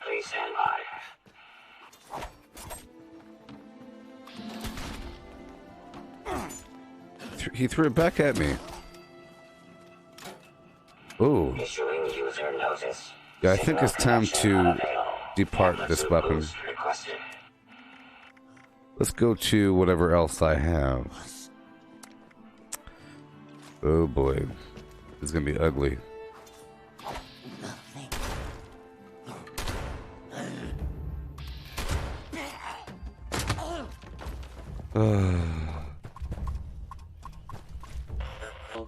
Please stand by.
He threw it back at me. Ooh.
Issuing user notice.
Yeah, I think it's time to depart this weapon.
Requested.
Let's go to whatever else I have. Oh boy. This is gonna be ugly.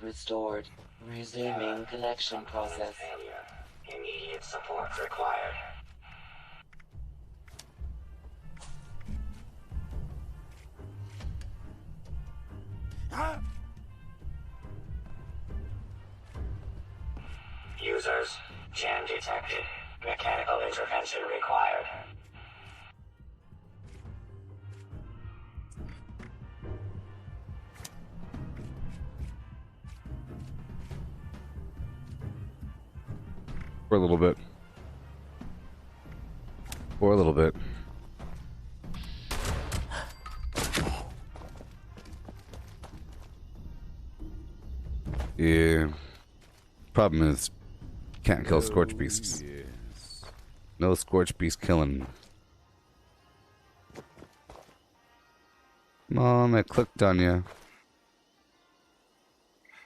Restored. Resuming connection process.
Failure. Immediate support required. Users, jam detected. Mechanical intervention required.
For a little bit. For a little bit. Yeah. Problem is, can't kill Scorch Beasts. No Scorch Beast killing. Come on, I clicked on you.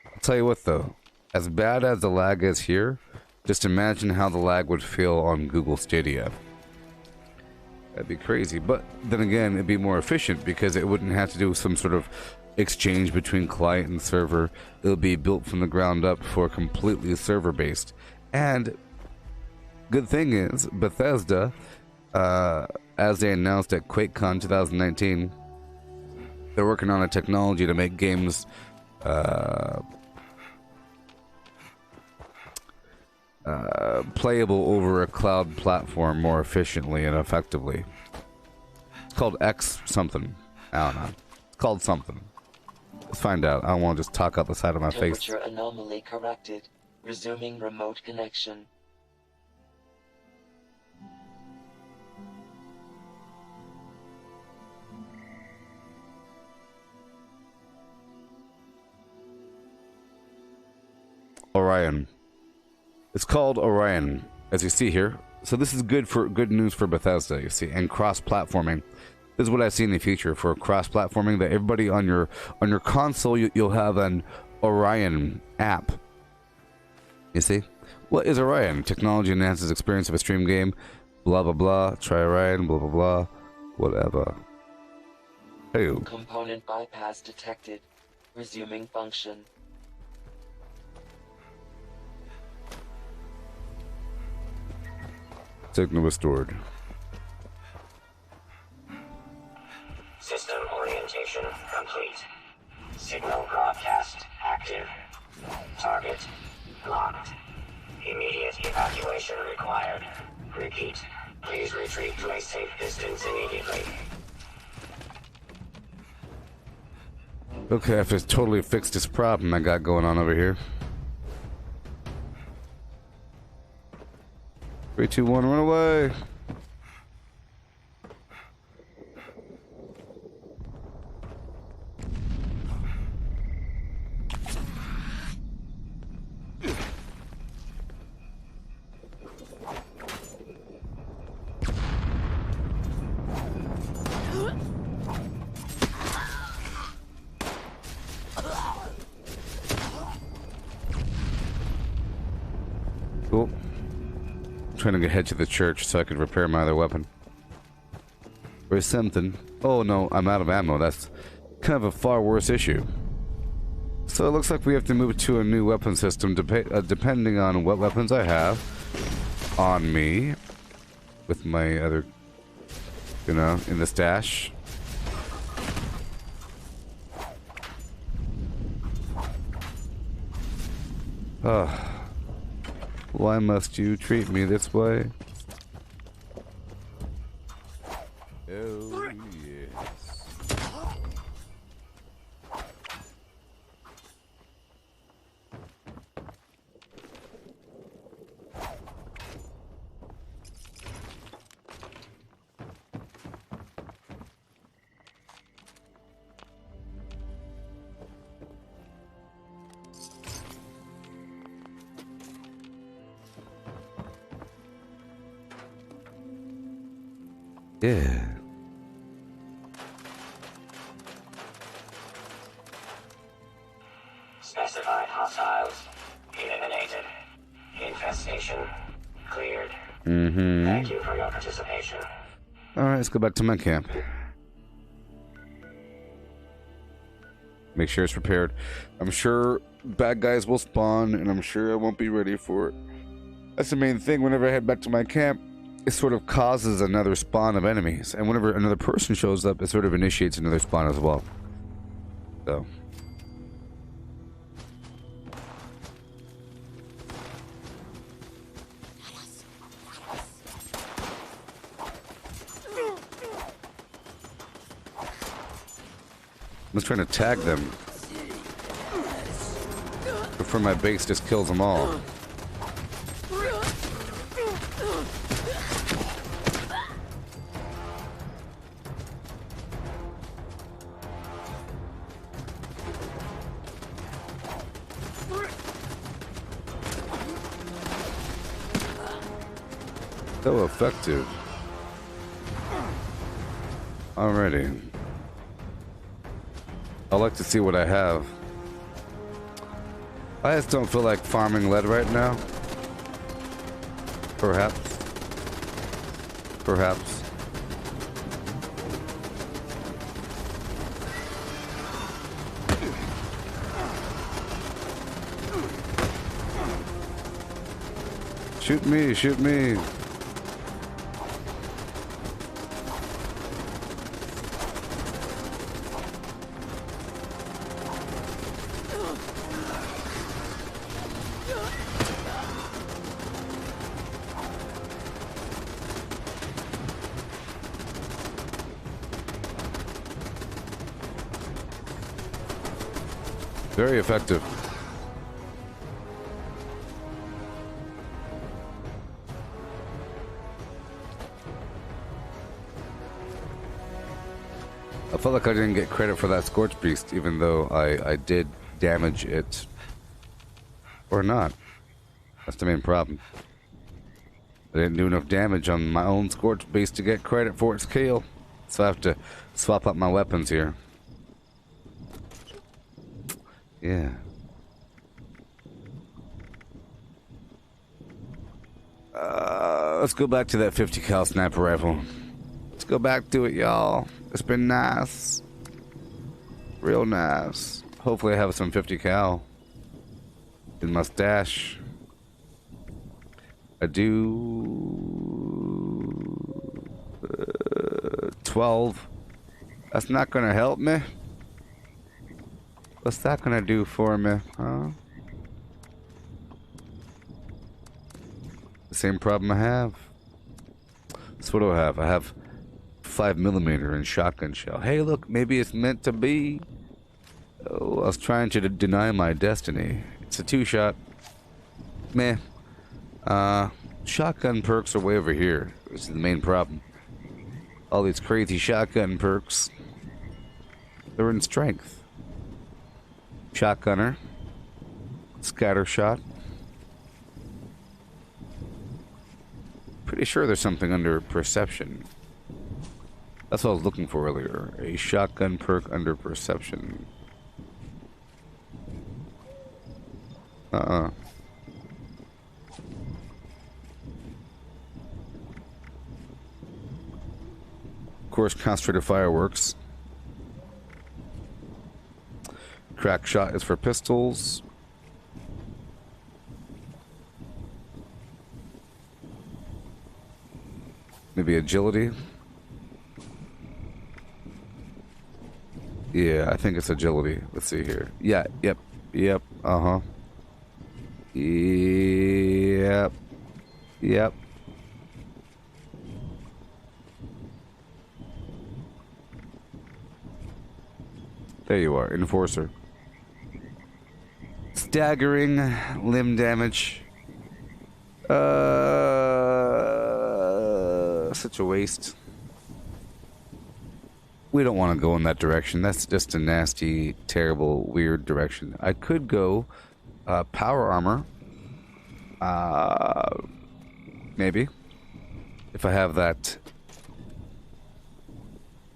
I'll tell you what though, as bad as the lag is here, just imagine how the lag would feel on Google Stadia. That'd be crazy, but then again, it'd be more efficient because it wouldn't have to do some sort of exchange between client and server. It'll be built from the ground up for completely server-based. And good thing is, Bethesda, as they announced at QuakeCon 2019, they're working on a technology to make games playable over a cloud platform more efficiently and effectively. It's called X something. I don't know. It's called something. Let's find out. I don't want to just talk out the side of my face.
Temperature anomaly corrected. Resuming remote connection.
Orion. It's called Orion. as you see here. So this is good news for Bethesda, you see, and cross-platforming. This is what I see in the future for cross-platforming, that everybody on your console, you'll have an Orion app. You see? What is Orion? Technology enhances experience of a stream game. Blah, blah, blah. Try Orion, blah, blah, blah. Whatever. Hey.
Component bypass detected. Resuming function.
Signal restored.
System orientation complete. Signal broadcast active. Target locked. Immediate evacuation required. Repeat. Please retreat to a safe distance immediately.
Okay, I've just totally fixed this problem I got going on over here. 3, 2, 1, run away! Cool. Trying to head to the church so I could repair my other weapon. Or something. Oh no, I'm out of ammo. That's kind of a far worse issue. So it looks like we have to move to a new weapon system depending on what weapons I have on me. With my other, you know, in the stash. Ugh. Why must you treat me this way? Oh, yes. Yeah.
Specified hostiles eliminated. Infestation cleared.
Mm-hmm.
Thank you for your participation.
Alright, let's go back to my camp. Make sure it's prepared. I'm sure bad guys will spawn, and I'm sure I won't be ready for it. That's the main thing. Whenever I head back to my camp, it sort of causes another spawn of enemies. And whenever another person shows up, it sort of initiates another spawn as well. So. I'm just trying to tag them. Before my base just kills them all. So effective. Alrighty. I like to see what I have. I just don't feel like farming lead right now. Perhaps. Perhaps. Shoot me, shoot me. Very effective. I felt like I didn't get credit for that Scorch Beast, even though I did damage it. Or not. That's the main problem. I didn't do enough damage on my own Scorch base to get credit for its kill. So I have to swap up my weapons here. Yeah. Let's go back to that 50 cal sniper rifle. Let's go back to it, y'all. It's been nice. Real nice. Hopefully I have some 50 cal in my stash. I do 12. That's not gonna help me. What's that gonna do for me, huh? The same problem I have. So what do I have? I have 5mm and shotgun shell. Hey, look, maybe it's meant to be. Oh, I was trying to deny my destiny. It's a 2-shot. Meh. Shotgun perks are way over here, which is the main problem. All these crazy shotgun perks, they're in strength. Shotgunner, scatter shot. Pretty sure there's something under perception. That's what I was looking for earlier. A shotgun perk under perception. Of course, concentrated fireworks. Crack shot is for pistols. Maybe agility. Yeah, I think it's agility. Let's see here. Yeah, yep, uh-huh. Yep. There you are, Enforcer. Staggering limb damage. Such a waste. We don't want to go in that direction. That's just a nasty, terrible, weird direction. I could go power armor. Maybe. If I have that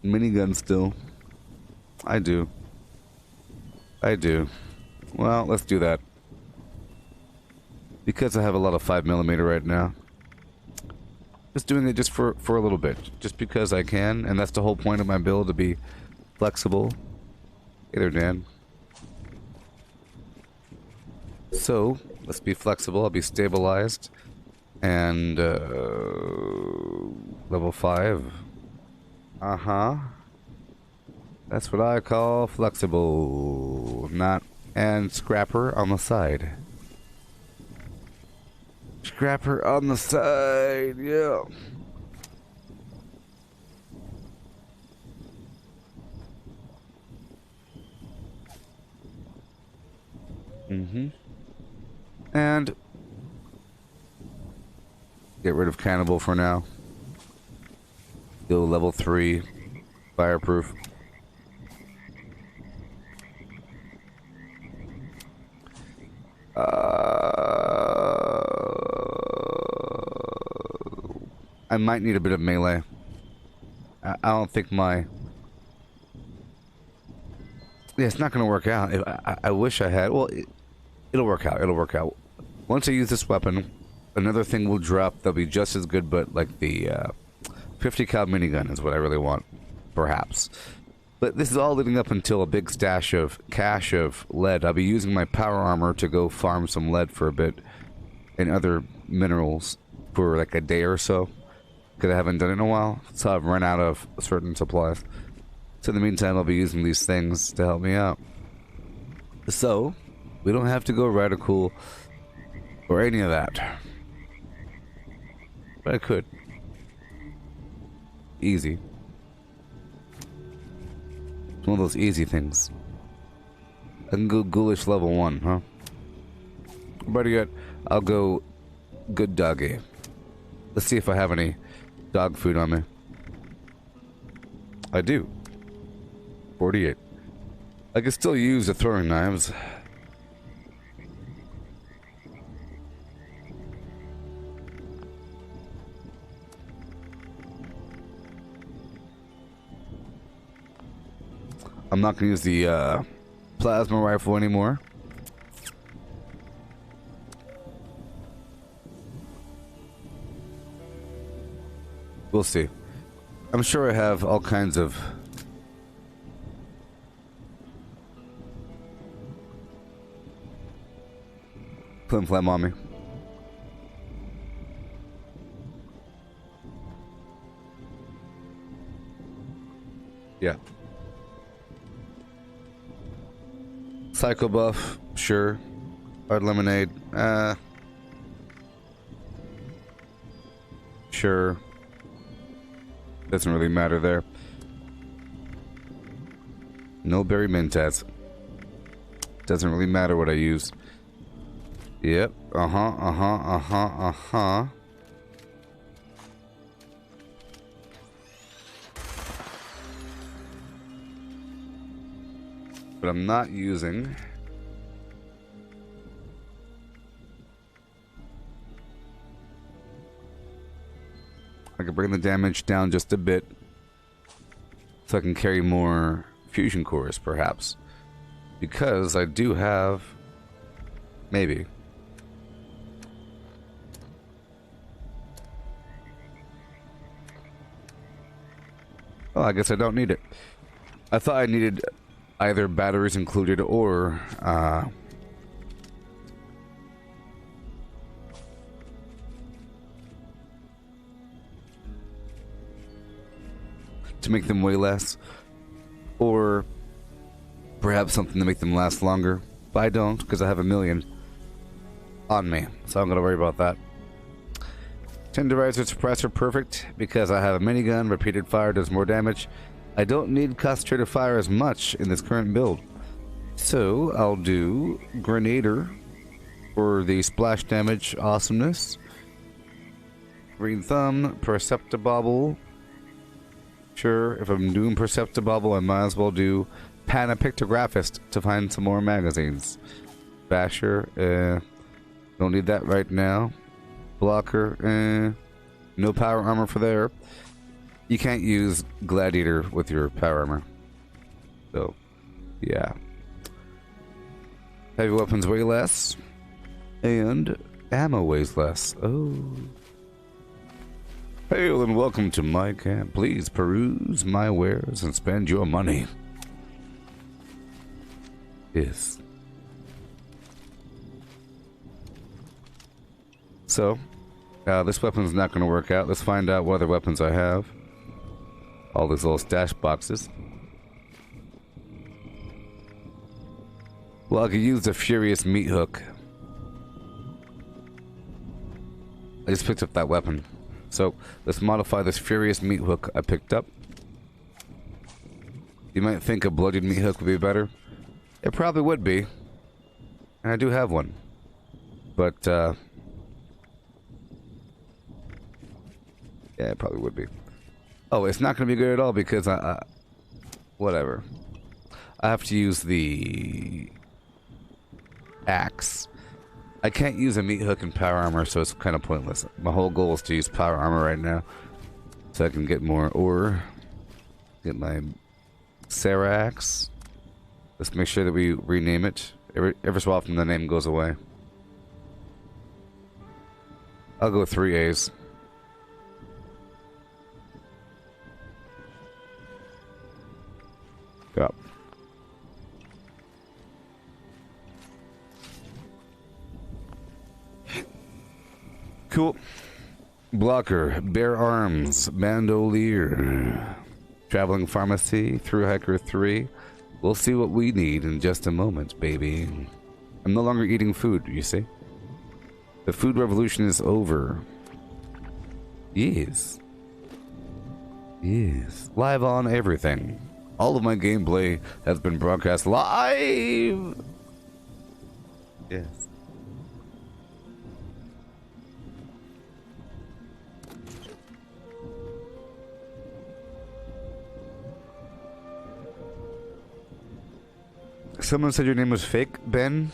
minigun still. I do. Well, let's do that. Because I have a lot of 5mm right now. Just doing it just for a little bit. Just because I can, and that's the whole point of my build, to be flexible. Hey there, Dan. So, let's be flexible. I'll be stabilized. And, level 5. Uh-huh. That's what I call flexible. Not... And scrapper on the side. Scrapper on the side, yeah. And get rid of cannibal for now. Go level 3 fireproof. I might need a bit of melee. I don't think my... Yeah, it's not going to work out. I wish I had... Well, it'll work out. It'll work out. Once I use this weapon, another thing will drop that'll be just as good, but like the 50 cal minigun is what I really want. Perhaps. But this is all leading up until a big stash of cache of lead. I'll be using my power armor to go farm some lead for a bit. And other minerals for like a day or so. Because I haven't done it in a while. So I've run out of certain supplies. So in the meantime, I'll be using these things to help me out. So, we don't have to go radical or any of that. But I could. Easy. It's one of those easy things. I can go ghoulish level 1, huh? Better yet, I'll go good doggy. Let's see if I have any dog food on me. I do. 48. I can still use the throwing knives. I'm not gonna use the plasma rifle anymore. We'll see. I'm sure I have all kinds of flim flam on me. Yeah. Psycho buff, sure. Hard lemonade, sure. Doesn't really matter there. No berry mentats. Doesn't really matter what I use. Yep. But I'm not using. I can bring the damage down just a bit so I can carry more fusion cores, perhaps. Because I do have... maybe. Oh, I guess I don't need it. I thought I needed either batteries included or... to make them weigh less, or perhaps something to make them last longer, but I don't because I have 1,000,000 on me, so I'm gonna worry about that. Tenderizer suppressor, perfect, because I have a minigun. Repeated fire does more damage. I don't need concentrated fire as much in this current build, so I'll do Grenader for the splash damage awesomeness. Green Thumb, Perceptibobble. Sure, if I'm doing Perceptibobble, I might as well do Panapictographist to find some more magazines. Basher, don't need that right now. Blocker, no power armor for there. You can't use Gladiator with your power armor. So, yeah. Heavy weapons weigh less. And ammo weighs less. Oh. Hail and welcome to my camp. Please peruse my wares and spend your money. Yes. So, this weapon's not going to work out. Let's find out what other weapons I have. All these little stash boxes. Well, I could use the Furious Meat Hook. I just picked up that weapon. So, let's modify this Furious Meat Hook I picked up. You might think a Bloodied Meat Hook would be better. It probably would be. And I do have one. But, yeah, it probably would be. Oh, it's not going to be good at all because whatever. I have to use the axe. I can't use a meat hook and power armor, so it's kind of pointless. My whole goal is to use power armor right now, so I can get more ore. Get my Sarah axe. Let's make sure that we rename it. Every so often the name goes away. I'll go 3 A's. Yep. Cool. Blocker, Bare Arms, Bandolier, Traveling Pharmacy, Through Hiker 3. We'll see what we need in just a moment, baby. I'm no longer eating food, you see? The food revolution is over. Yes. Yes. Live on everything. All of my gameplay has been broadcast live! Yes. Someone said your name was fake, Ben?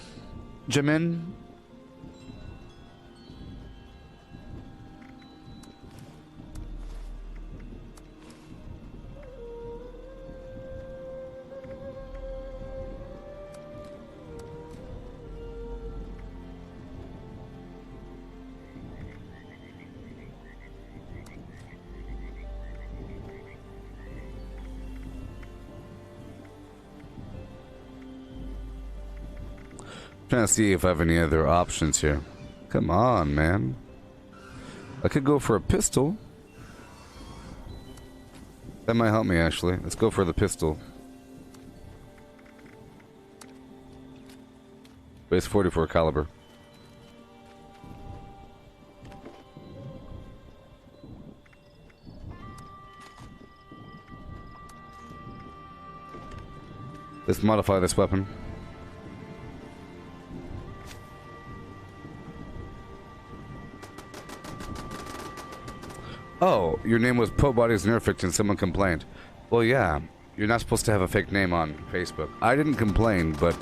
Jamin? Trying to see if I have any other options here. Come on, man. I could go for a pistol. That might help me, actually. Let's go for the pistol. Base 44 caliber. Let's modify this weapon. Oh, your name was Po Body's Nerf Fiction. Someone complained. Well, yeah, you're not supposed to have a fake name on Facebook. I didn't complain, but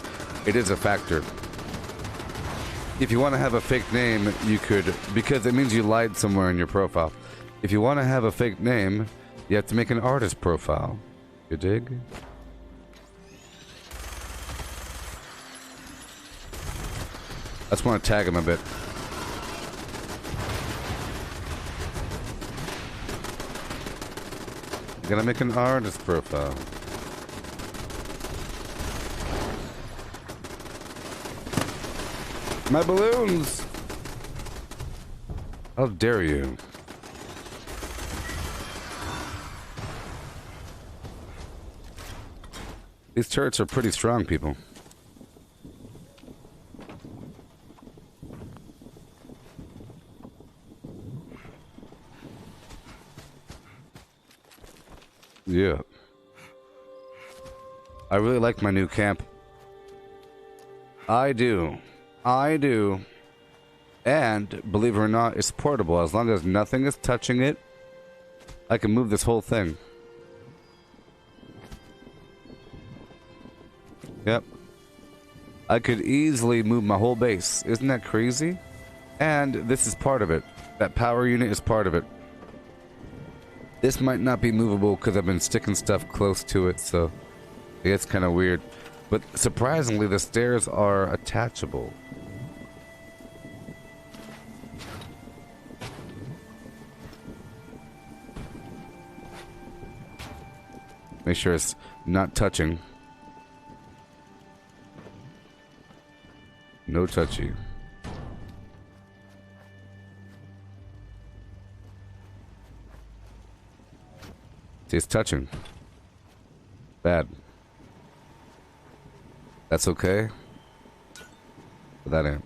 it is a factor. If you want to have a fake name, you could, because it means you lied somewhere in your profile. If you want to have a fake name, you have to make an artist profile. You dig? I just want to tag him a bit. Gotta make an artist profile. My balloons! How dare you? These turrets are pretty strong, people. Yeah. I really like my new camp. I do. I do. And, believe it or not, it's portable. As long as nothing is touching it, I can move this whole thing. Yep. I could easily move my whole base. Isn't that crazy? And this is part of it. That power unit is part of it. This might not be movable because I've been sticking stuff close to it, so it's kind of weird. But surprisingly, the stairs are attachable. Make sure it's not touching. No touchy. See, it's touching. Bad. That's okay. But that ain't.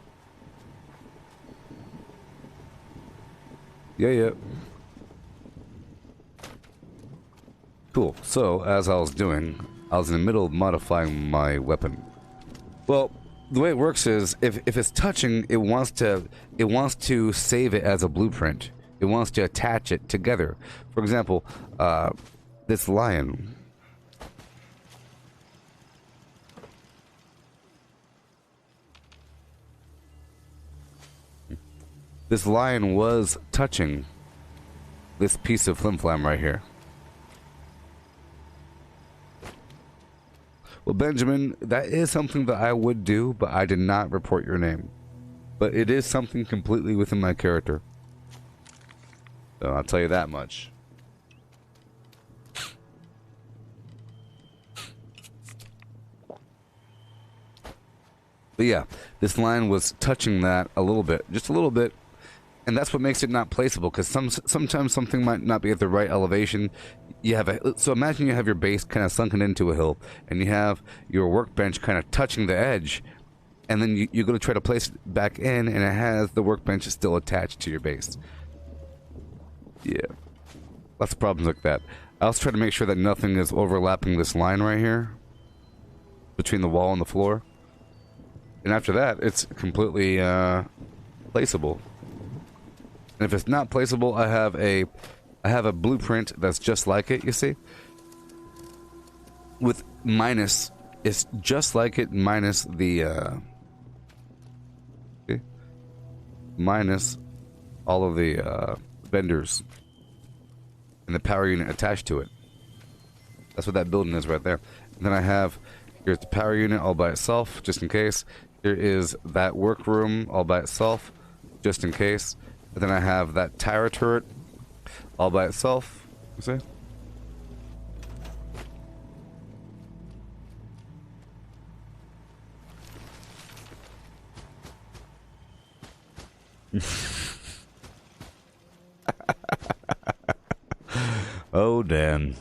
Yeah. Cool. So, as I was doing, I was in the middle of modifying my weapon. Well, the way it works is, if it's touching, it wants to save it as a blueprint. It wants to attach it together. For example, this lion. This lion was touching this piece of flimflam right here. Well, Benjamin, that is something that I would do, but I did not report your name. But it is something completely within my character. So I'll tell you that much. But yeah, this line was touching that a little bit, just a little bit, and that's what makes it not placeable. Because sometimes something might not be at the right elevation. You have so imagine you have your base kind of sunken into a hill, and you have your workbench kind of touching the edge, and then you're going to try to place it back in, and it has the workbench is still attached to your base. Yeah, lots of problems like that. I also try to make sure that nothing is overlapping this line right here between the wall and the floor. And after that, it's completely placeable. And if it's not placeable, I have a blueprint that's just like it, you see? With minus, it's just like it minus the okay? Minus all of the vendors and the power unit attached to it. That's what that building is right there. And then I have, here's the power unit all by itself, just in case. Here is that workroom all by itself, just in case. And then I have that tower turret all by itself. You see? Oh, Dan.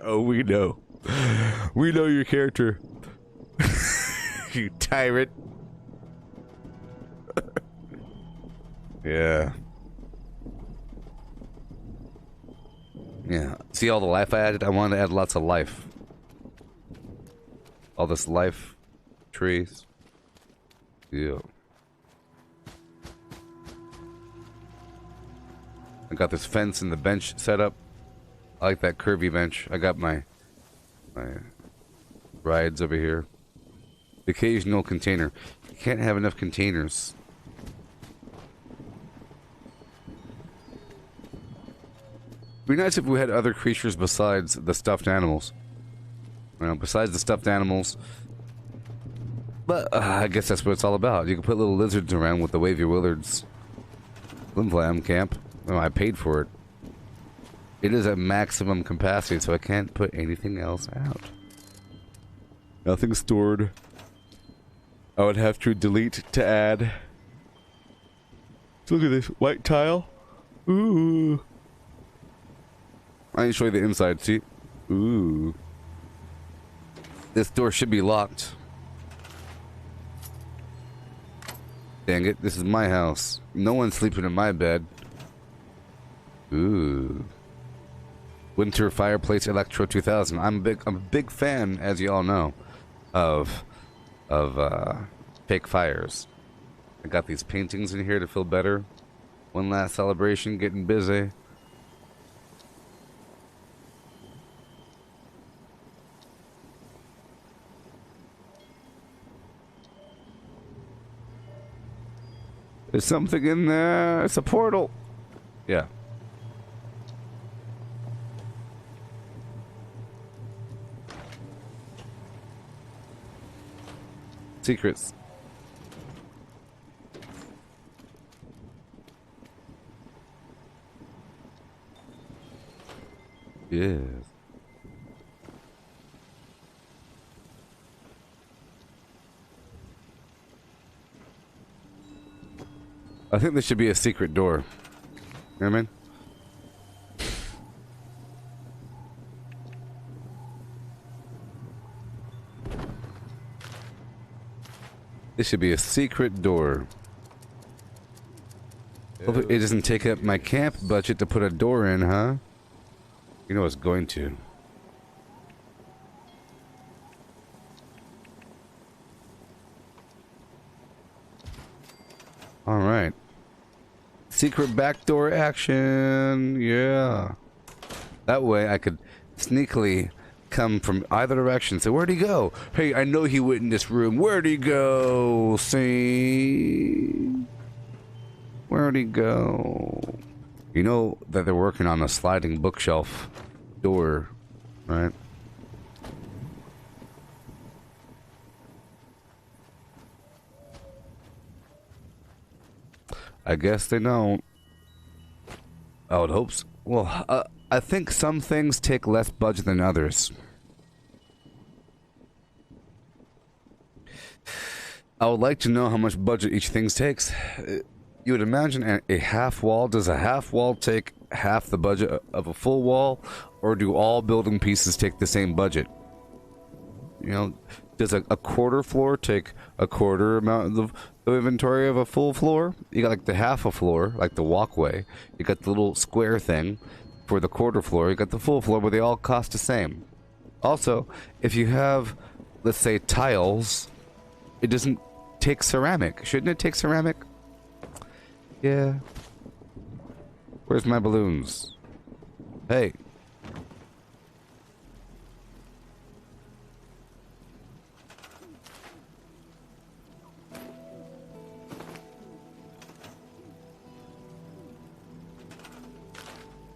Oh, we know. We know your character. You tyrant. Yeah. Yeah. See all the life I added? I wanted to add lots of life. All this life. Trees. Yeah. I got this fence and the bench set up. I like that curvy bench. I got my rides over here. The occasional container. You can't have enough containers. It'd be nice if we had other creatures besides the stuffed animals. You know, besides the stuffed animals. But I guess that's what it's all about. You can put little lizards around with the Wavy Willards Flim Flam camp. Oh, I paid for it. It is at maximum capacity, so I can't put anything else out. Nothing stored. I would have to delete to add. So look at this white tile. Ooh. I didn't show you the inside, see? Ooh. This door should be locked. Dang it, this is my house. No one's sleeping in my bed. Ooh. Winter Fireplace Electro 2000. I'm a big fan, as you all know, of fake fires. I got these paintings in here to feel better. One last celebration, getting busy. There's something in there. It's a portal. Yeah. Secrets. Yes. I think there should be a secret door. You know what I mean? This should be a secret door. Hopefully it doesn't take up my camp budget to put a door in, huh? You know it's going to. Alright. Secret backdoor action. Yeah. That way I could sneakily come from either direction. So where'd he go? Hey, I know he went in this room. Where'd he go? See? Where'd he go? You know that they're working on a sliding bookshelf door, right? I guess they don't. I would hope so. Well, I think some things take less budget than others. I would like to know how much budget each thing takes. You would imagine a half wall. Does a half wall take half the budget of a full wall? Or do all building pieces take the same budget? You know, does a quarter floor take a quarter amount of the inventory of a full floor? You got like the half a floor, like the walkway. You got the little square thing for the quarter floor. You got the full floor, but they all cost the same. Also, if you have, let's say, tiles, it doesn't take ceramic. Shouldn't it take ceramic? Yeah. Where's my balloons? Hey.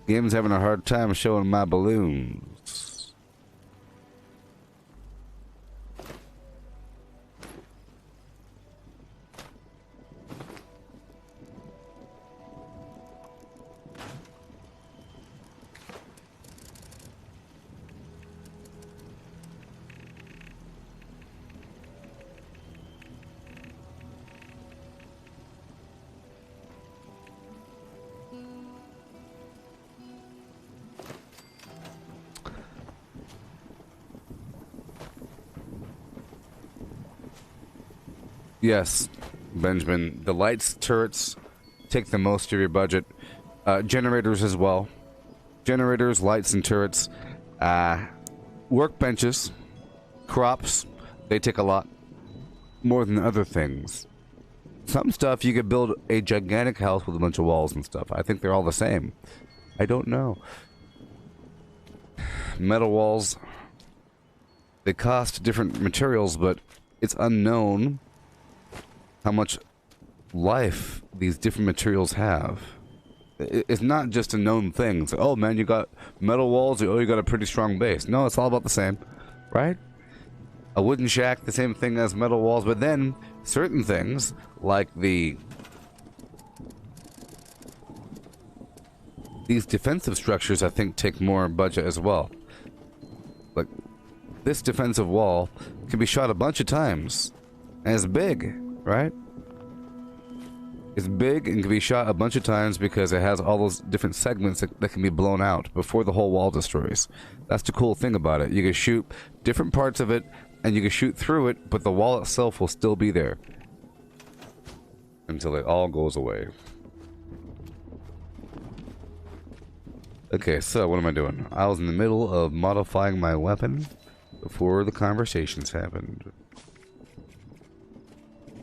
Game's having a hard time showing my balloons. Yes, Benjamin. The lights, turrets take the most of your budget. Generators as well. Generators, lights, and turrets. Workbenches, crops, they take a lot more than other things. Some stuff you could build a gigantic house with a bunch of walls and stuff. I think they're all the same. I don't know. Metal walls, they cost different materials, but it's unknown how much life these different materials have. It's not just a known thing. So, oh man, you got metal walls, oh, you got a pretty strong base. No, it's all about the same, right? A wooden shack, the same thing as metal walls, but then certain things, like these defensive structures, I think, take more budget as well. Like, this defensive wall can be shot a bunch of times, and it's big, right? It's big and can be shot a bunch of times because it has all those different segments that can be blown out before the whole wall destroys. That's the cool thing about it. You can shoot different parts of it, and you can shoot through it, but the wall itself will still be there until it all goes away. Okay, so what am I doing? I was in the middle of modifying my weapon before the conversations happened.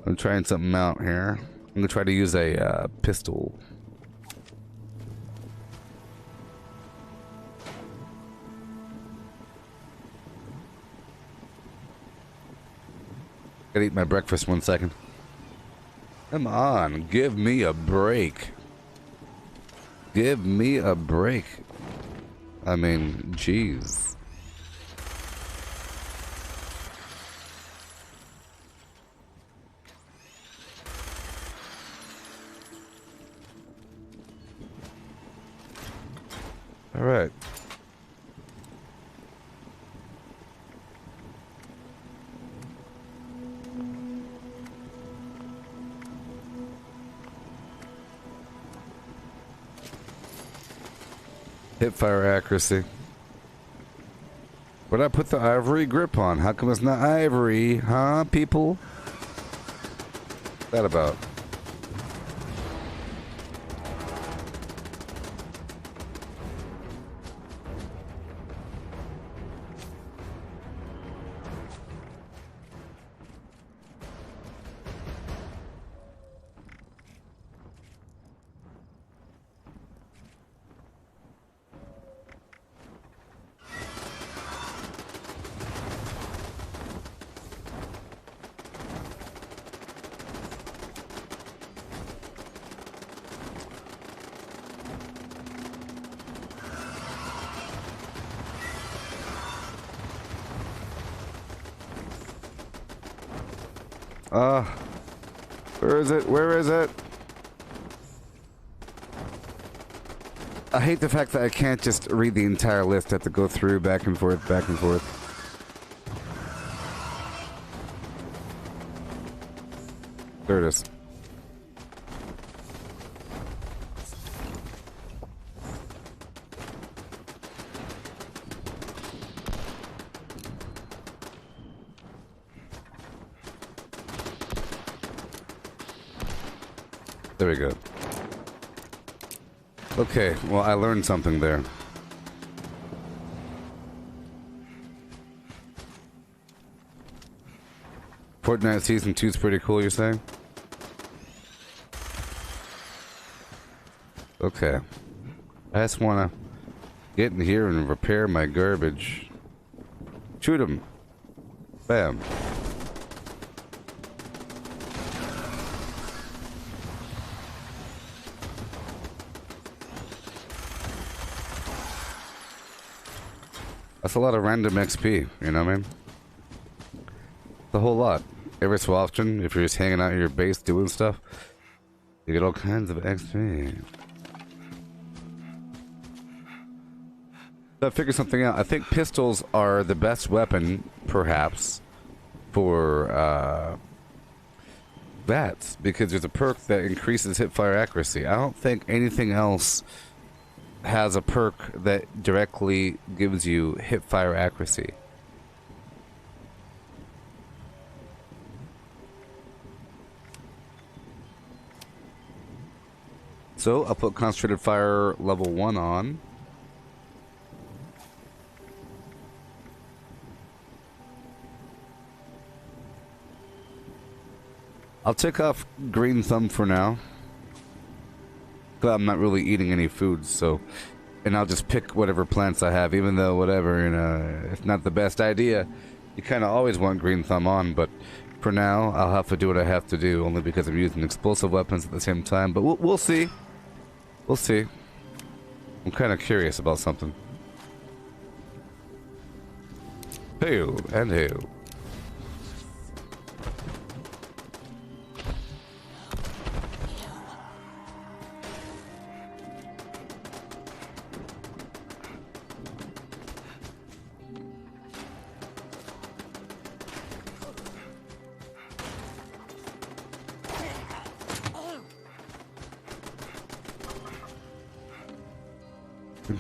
I'm trying something out here. I'm gonna try to use a pistol. Gotta eat my breakfast 1 second. Come on, give me a break. Give me a break. I mean, jeez. All right. Hip fire accuracy. But I put the ivory grip on. How come it's not ivory, huh, people? What's that about? Where is it? Where is it? I hate the fact that I can't just read the entire list. I have to go through back and forth, back and forth. There it is. There we go. Okay, well, I learned something there. Fortnite Season 2 is pretty cool, you're saying? Okay. I just want to get in here and repair my garbage. Shoot him. Bam. That's a lot of random XP, you know what I mean? It's a whole lot. Every so often, if you're just hanging out at your base doing stuff, you get all kinds of XP. So I figured something out. I think pistols are the best weapon, perhaps, for VATS, because there's a perk that increases hipfire accuracy. I don't think anything else has a perk that directly gives you hipfire accuracy. So I'll put concentrated fire level 1 on. I'll take off green thumb for now. But I'm not really eating any food, so... And I'll just pick whatever plants I have, even though whatever, you know, it's not the best idea. You kind of always want green thumb on, but for now, I'll have to do what I have to do, only because I'm using explosive weapons at the same time. But we'll see. We'll see. I'm kind of curious about something. Hail and hail.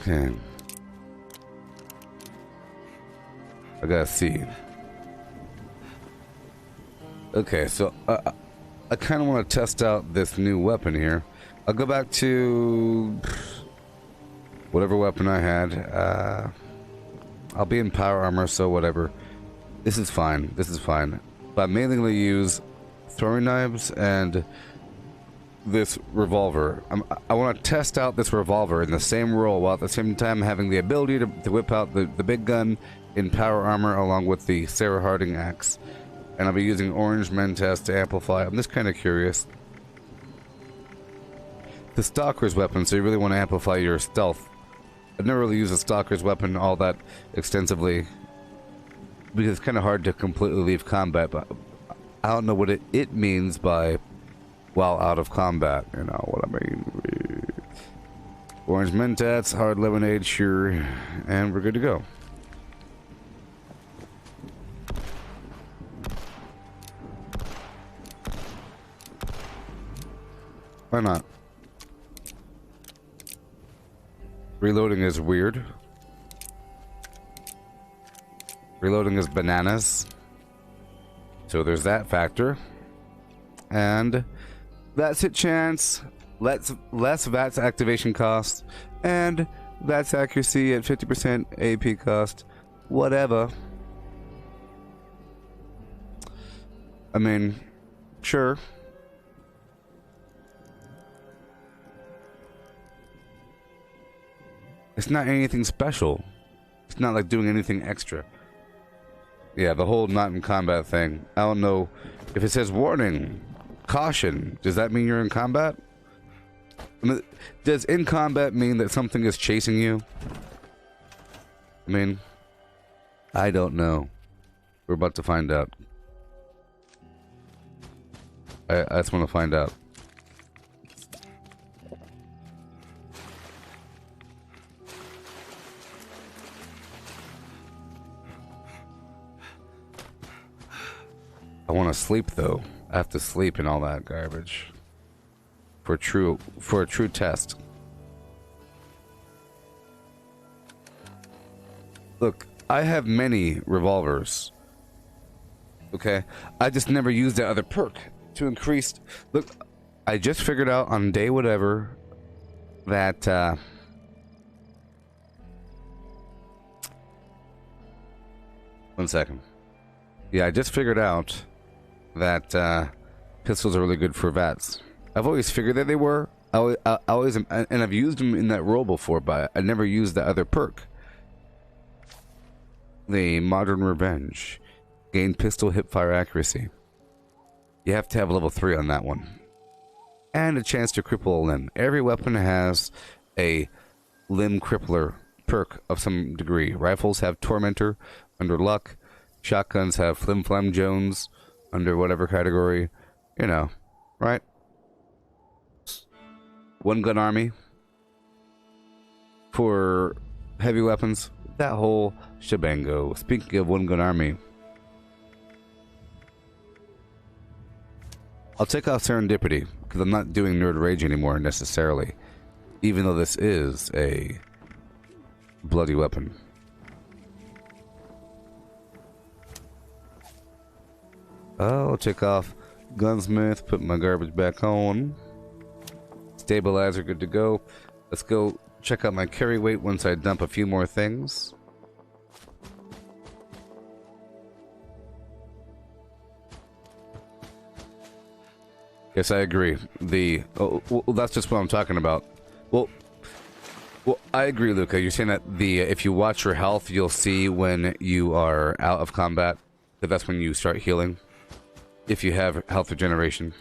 Okay. I gotta see. Okay, so I kind of want to test out this new weapon here. I'll go back to whatever weapon I had. I'll be in power armor, so whatever. This is fine. This is fine. But I mainly going to use throwing knives and this revolver. I want to test out this revolver in the same role while at the same time having the ability to whip out the big gun in power armor along with the Sarah Harding axe. And I'll be using orange Mentas to amplify. I'm just kind of curious. The Stalker's weapon, so you really want to amplify your stealth. I've never really used a Stalker's weapon all that extensively because it's kind of hard to completely leave combat, but I don't know what it means by while out of combat, you know what I mean. Orange Mentats, hard lemonade, sure, and we're good to go. Why not? Reloading is weird. Reloading is bananas. So there's that factor. And that's hit chance, less VATS activation cost, and VATS accuracy at 50% AP cost. Whatever. I mean, sure. It's not anything special. It's not like doing anything extra. Yeah, the whole not in combat thing. I don't know if it says warning, caution. Does that mean you're in combat? I mean, does in combat mean that something is chasing you? I mean, I don't know. We're about to find out. I just want to find out. I want to sleep though. I have to sleep and all that garbage for a true test. Look, I have many revolvers. Okay, I just never used that other perk to increase. Look, I just figured out on day whatever that one second. Yeah, I just figured out that pistols are really good for VATS. I've always figured that they were. I always, and I've used them in that role before, but I never used the other perk. The Modern Revenge. Gain pistol hipfire accuracy. You have to have level 3 on that one. And a chance to cripple a limb. Every weapon has a limb crippler perk of some degree. Rifles have Tormentor under luck. Shotguns have Flim Flam Jones under whatever category, you know, right? One gun army for heavy weapons. That whole shebango. Speaking of one gun army, I'll take off Serendipity because I'm not doing Nerd Rage anymore necessarily, even though this is a bloody weapon. I'll take off Gunsmith, put my garbage back on. stabilizer, good to go. Let's go check out my carry weight once I dump a few more things. Yes, I agree. Well, that's just what I'm talking about. Well, I agree, Luca. You're saying that if you watch your health, you'll see when you are out of combat. That's when you start healing. If you have health regeneration.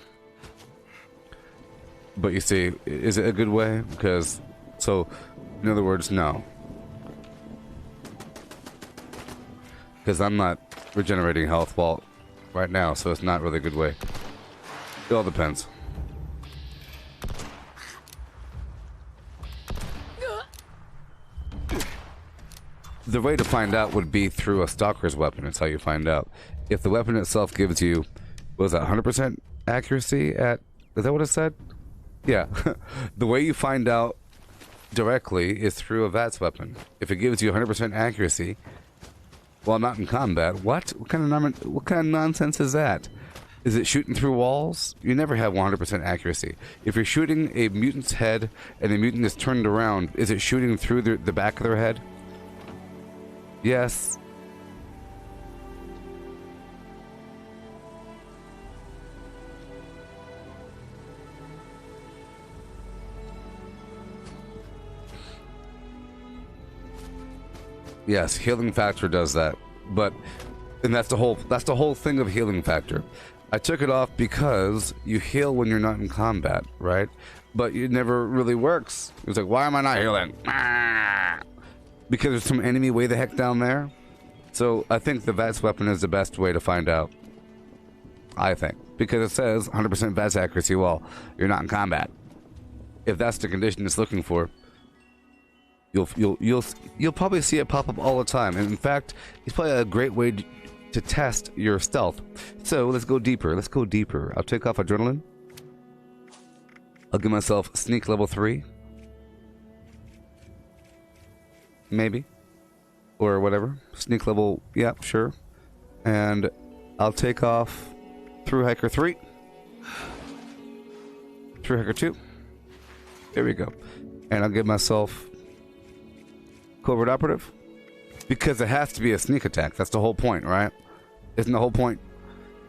But you see, is it a good way? Because, so, in other words, no. Because I'm not regenerating health right now, so it's not really a good way. It all depends. The way to find out would be through a stalker's weapon. It's how you find out. If the weapon itself gives you, what was that, 100% accuracy at, is that what it said? Yeah. The way you find out directly is through a VATS weapon. If it gives you 100% accuracy while not in combat, what kind of nonsense is that? Is it shooting through walls? You never have 100% accuracy. If you're shooting a mutant's head and the mutant is turned around, is it shooting through the back of their head? Yes. Yes, healing factor does that. And that's the whole thing of healing factor. I took it off because you heal when you're not in combat, right? But it never really works. It's like, why am I not healing? Because there's some enemy way the heck down there. So I think the VATS weapon is the best way to find out. I think. Because it says 100% VATS accuracy while you're not in combat. If that's the condition it's looking for, you'll probably see it pop up all the time. And in fact, it's probably a great way to test your stealth. So let's go deeper. Let's go deeper. I'll take off adrenaline. I'll give myself sneak level 3. Maybe. Or whatever. Sneak level, yeah, sure. And I'll take off through hiker 3. Through hiker 2. There we go. And I'll give myself covert operative. Because it has to be a sneak attack. That's the whole point, right? Isn't the whole point?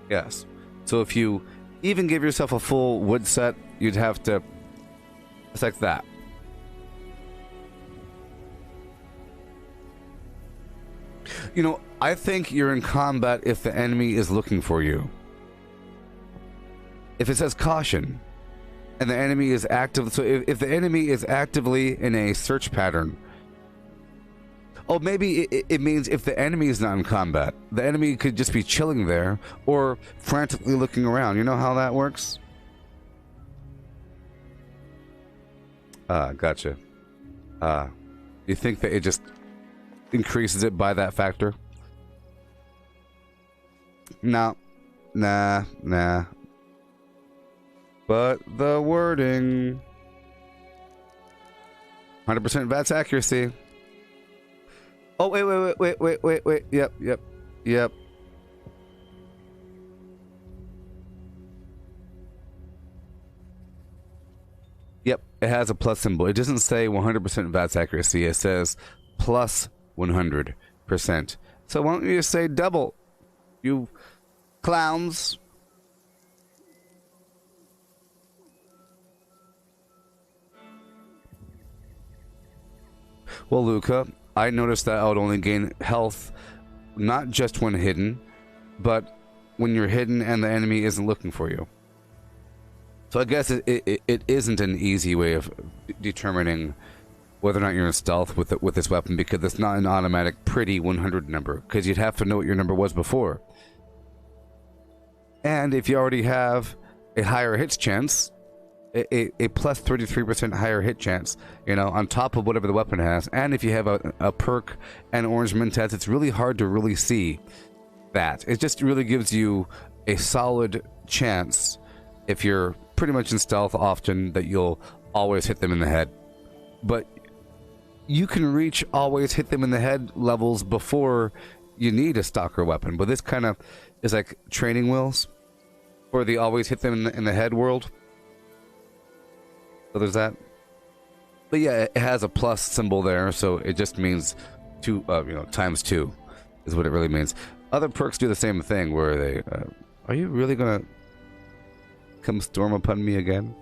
Yes. So if you even give yourself a full wood set, you'd have to... It's like that. You know, I think you're in combat if the enemy is looking for you. If it says caution, and the enemy is active... So if the enemy is actively in a search pattern... Oh, maybe it means if the enemy is not in combat, the enemy could just be chilling there or frantically looking around. You know how that works? Gotcha. You think that it just increases it by that factor? No. Nah. But the wording... 100% VATS accuracy. Oh, wait. Yep. Yep, it has a plus symbol. It doesn't say 100% VATS accuracy. It says plus 100%. So why don't you just say double, you clowns? Well, Luca, I noticed that I would only gain health not just when hidden, but when you're hidden and the enemy isn't looking for you. So I guess it isn't an easy way of determining whether or not you're in stealth with this weapon, because it's not an automatic pretty 100 number, because you'd have to know what your number was before. And if you already have a higher hit chance, a plus 33% higher hit chance, you know, on top of whatever the weapon has, and if you have a perk and orange mentats, it's really hard to really see that. It just really gives you a solid chance, if you're pretty much in stealth often, that you'll always hit them in the head. But you can reach always hit them in the head levels before you need a stalker weapon. But this kind of is like training wheels for the always hit them in the head world. So there's that. But yeah, it has a plus symbol there, so it just means two, times 2 is what it really means. Other perks do the same thing, where they, are you really gonna come storm upon me again?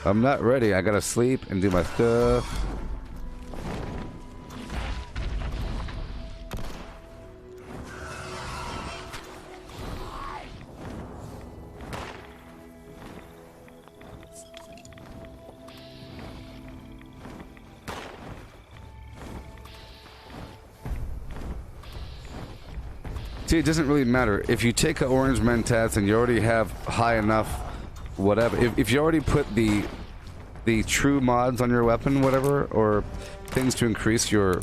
I'm not ready. I gotta sleep and do my stuff. See, it doesn't really matter. If you take an orange mentats and you already have high enough, whatever. If you already put the true mods on your weapon, whatever, or things to increase your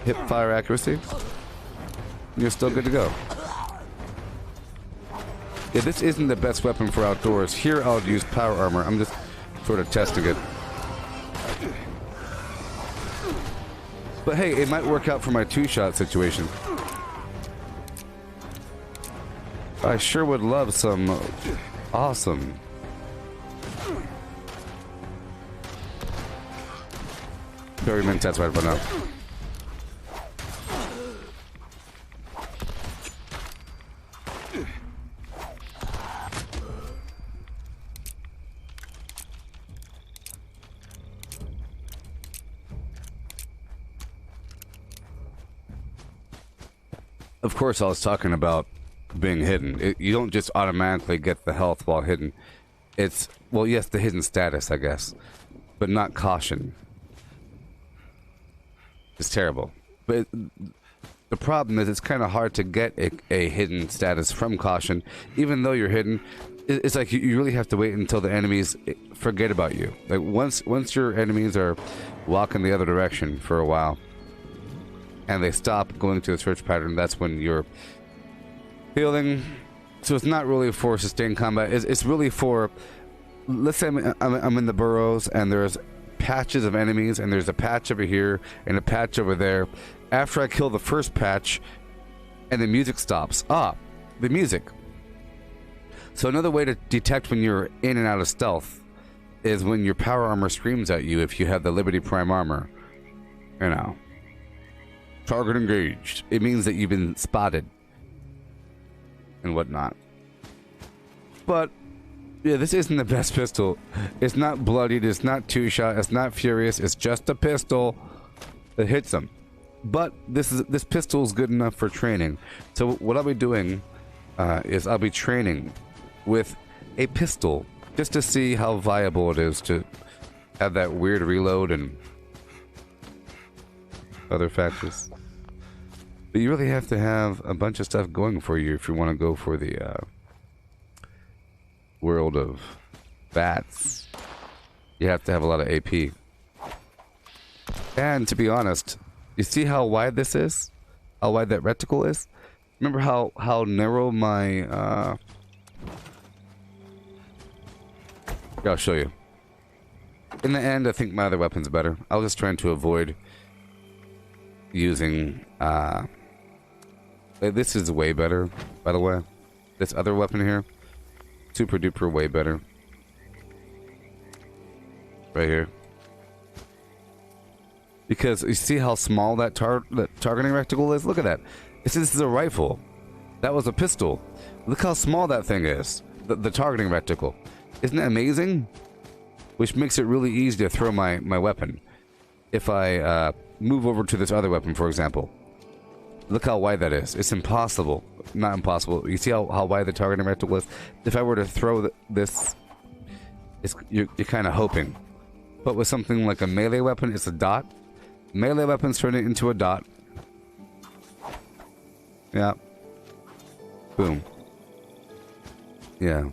hip fire accuracy, you're still good to go. Yeah, this isn't the best weapon for outdoors. Here I'll use power armor. I'm just sort of testing it. But hey, it might work out for my 2-shot situation. I sure would love some awesome. Very mentats right about now. Of course, I was talking about being hidden. You don't just automatically get the health while hidden. It's, well, yes, the hidden status, I guess, but not caution. It's terrible. But the problem is it's kind of hard to get a hidden status from caution, even though you're hidden. It's like you really have to wait until the enemies forget about you. Like once your enemies are walking the other direction for a while, and they stop going to the search pattern, that's when you're healing. So it's not really for sustained combat. It's really for, let's say I'm in the burrows and there's patches of enemies and there's a patch over here and a patch over there. After I kill the first patch and the music stops. The music. So another way to detect when you're in and out of stealth is when your power armor screams at you if you have the Liberty Prime armor. You know. Target engaged. It means that you've been spotted and whatnot. But yeah, this isn't the best pistol. It's not bloodied. It's not 2-shot. It's not furious. It's just a pistol that hits them. But this pistol is good enough for training. So what I'll be doing is I'll be training with a pistol just to see how viable it is to have that weird reload and other factors. But you really have to have a bunch of stuff going for you if you want to go for the world of bats. You have to have a lot of AP. And to be honest, you see how wide this is? How wide that reticle is? Remember how narrow my yeah, I'll show you. In the end, I think my other weapon's better. I was just trying to avoid using this is way better, by the way. This other weapon here, super duper way better. Right here. Because you see how small that targeting reticle is? Look at that. This is a rifle. That was a pistol. Look how small that thing is. The targeting reticle. Isn't that amazing? Which makes it really easy to throw my weapon. If I move over to this other weapon, for example. Look how wide that is. It's impossible. Not impossible. You see how wide the targeting reticle is? If I were to throw this, you're kind of hoping. But with something like a melee weapon, it's a dot. Melee weapons turn it into a dot. Yeah. Boom. Yeah.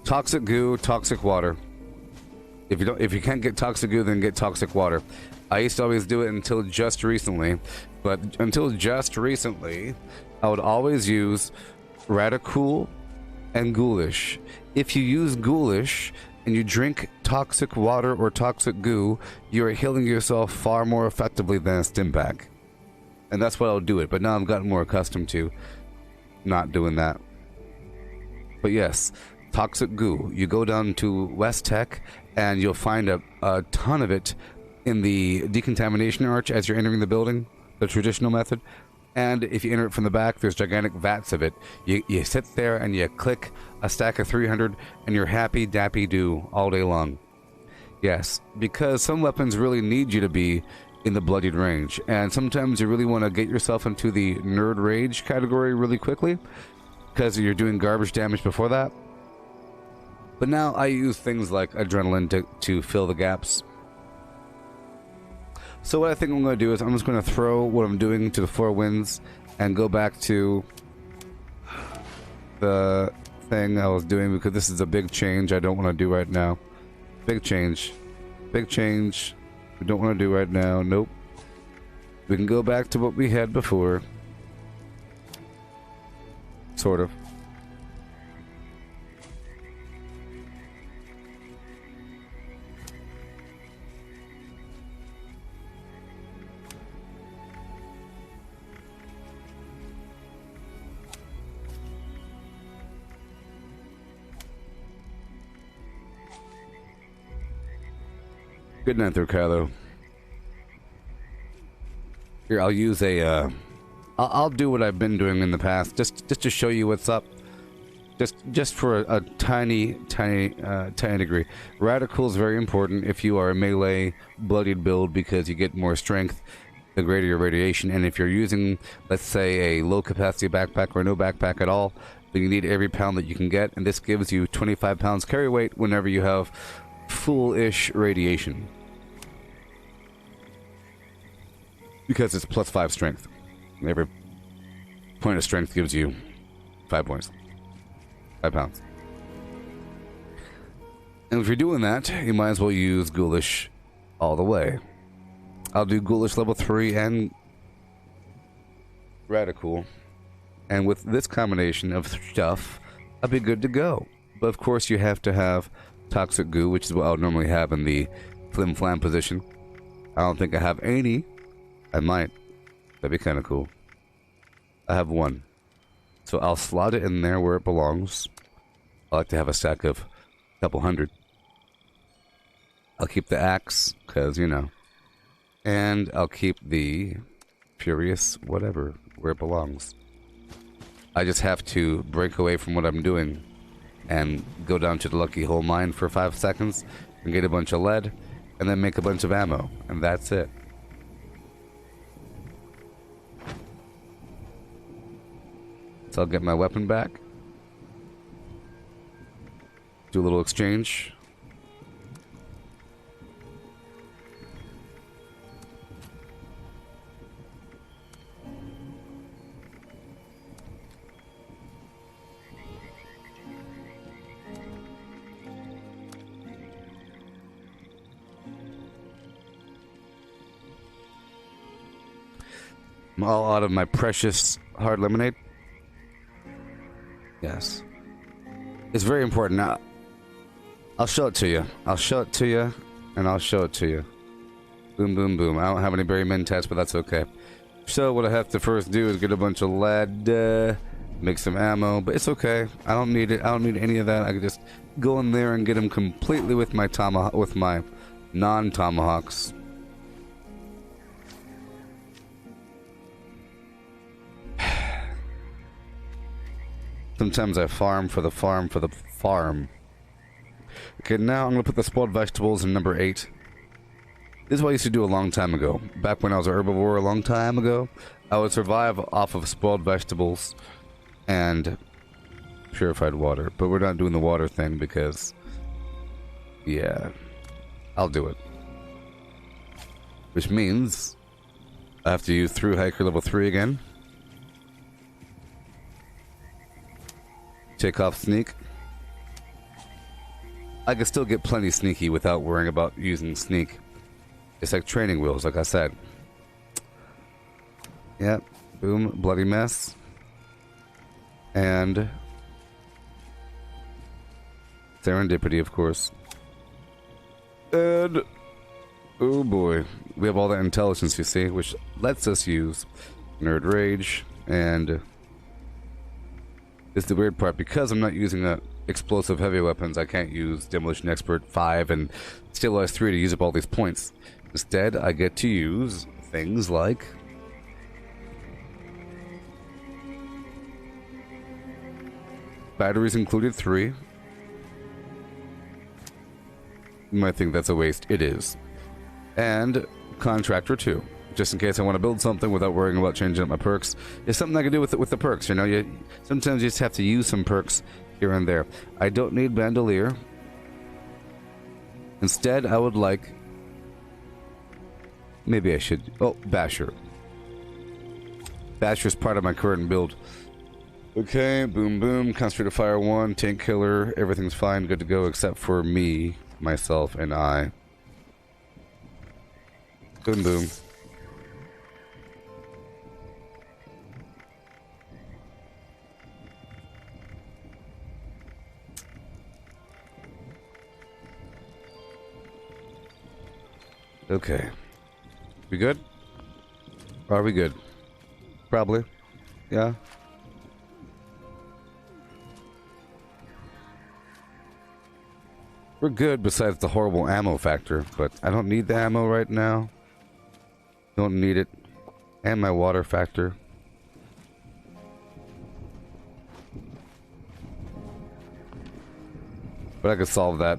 Toxic goo, toxic water. If you can't get toxic goo, then get toxic water. I used to always do it until just recently, but until just recently, I would always use Radicool and Ghoulish. If you use Ghoulish and you drink toxic water or toxic goo, you're healing yourself far more effectively than a stim pack. And that's what I'll do it, but now I've gotten more accustomed to not doing that. But yes, toxic goo. You go down to West Tech and you'll find a ton of it in the decontamination arch as you're entering the building, the traditional method. And if you enter it from the back, there's gigantic vats of it. You sit there and you click a stack of 300 and you're happy dappy do all day long. Yes, because some weapons really need you to be in the bloodied range, and sometimes you really want to get yourself into the nerd rage category really quickly because you're doing garbage damage before that. But now I use things like adrenaline to fill the gaps. So what I think I'm going to do is I'm just going to throw what I'm doing to the four winds and go back to the thing I was doing, because this is a big change I don't want to do right now. Big change. Big change. We don't want to do right now. Nope. We can go back to what we had before. Sort of. Good night there, Kylo. Here, I'll use a, I'll do what I've been doing in the past, just to show you what's up. Just for a tiny degree. Radical is very important if you are a melee bloodied build, because you get more strength the greater your radiation. And if you're using, let's say, a low capacity backpack or no backpack at all, then you need every pound that you can get, and this gives you 25 pounds carry weight whenever you have full-ish radiation, because it's plus 5 strength. Every point of strength gives you 5 points, 5 pounds. And if you're doing that, you might as well use Ghoulish all the way. I'll do Ghoulish level 3 and Radical, and with this combination of stuff, I'll be good to go. But of course you have to have toxic goo, which is what I'll normally have in the flim flam position. I don't think I have any. I might. That'd be kind of cool. I have one, so I'll slot it in there where it belongs. I like to have a stack of a couple hundred. I'll keep the axe, because, you know. And I'll keep the Furious whatever where it belongs. I just have to break away from what I'm doing and go down to the Lucky Hole mine for 5 seconds and get a bunch of lead and then make a bunch of ammo, and that's it. So I'll get my weapon back, do a little exchange. I'm all out of my precious hard lemonade. Yes. It's very important. Now, I'll show it to you. I'll show it to you, and I'll show it to you. Boom, boom, boom. I don't have any berry men tests, but that's okay. So what I have to first do is get a bunch of lead, make some ammo, but it's okay. I don't need it. I don't need any of that. I can just go in there and get them completely with my non-tomahawks. Sometimes I farm for the farm for the farm. Okay, now I'm going to put the spoiled vegetables in number 8. This is what I used to do a long time ago. Back when I was a herbivore a long time ago, I would survive off of spoiled vegetables and purified water. But we're not doing the water thing because, yeah, I'll do it. Which means I have to use Through Hiker level 3 again. Take off sneak. I can still get plenty sneaky without worrying about using sneak. It's like training wheels, like I said. Yep. Boom. Bloody mess. And serendipity, of course. And oh boy, we have all that intelligence, you see, which lets us use Nerd Rage. And it's the weird part, because I'm not using explosive heavy weapons, I can't use Demolition Expert 5 and Stabilize 3 to use up all these points. Instead, I get to use things like batteries included 3. You might think that's a waste. It is. And Contractor 2. Just in case I want to build something without worrying about changing up my perks. It's something I can do with the perks, you know. Sometimes you just have to use some perks here and there. I don't need Bandolier. Instead, I would like... Maybe I should... Oh, Basher. Basher's part of my current build. Okay, boom boom, Concentrated Fire 1, Tank Killer, everything's fine, good to go, except for me, myself, and I. Boom boom. Okay. We good? Are we good? Probably. Yeah. We're good besides the horrible ammo factor, but I don't need the ammo right now. Don't need it. And my water factor. But I could solve that.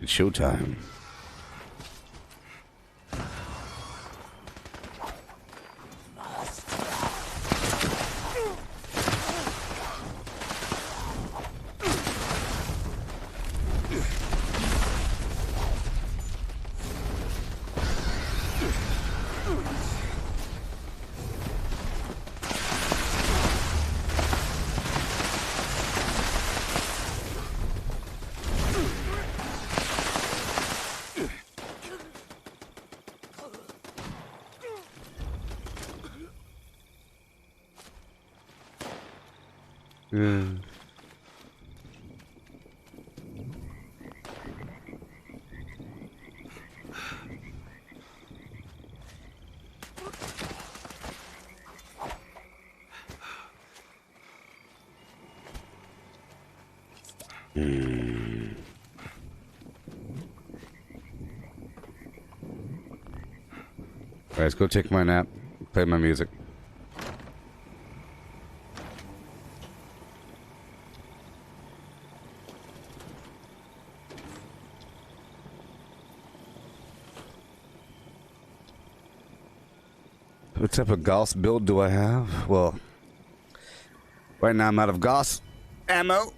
It's showtime. Alright, let's go take my nap, play my music. What type of Gauss build do I have? Well, right now I'm out of Gauss ammo.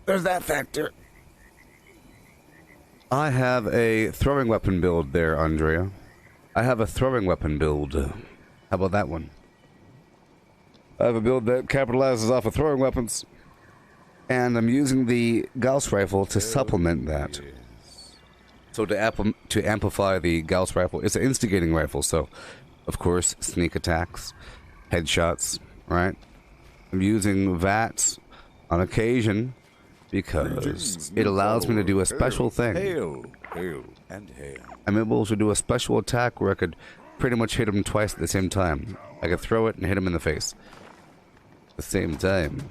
There's that factor. I have a throwing weapon build there, Andrea. I have a throwing weapon build. How about that one? I have a build that capitalizes off of throwing weapons. And I'm using the Gauss rifle to supplement that. So to amplify the Gauss rifle, it's an instigating rifle, so of course, sneak attacks, headshots, right? I'm using VATS on occasion because it allows me to do a special thing.
Hail, hail, and hail.
I'm able to do a special attack where I could pretty much hit him twice at the same time. I could throw it and hit him in the face at the same time.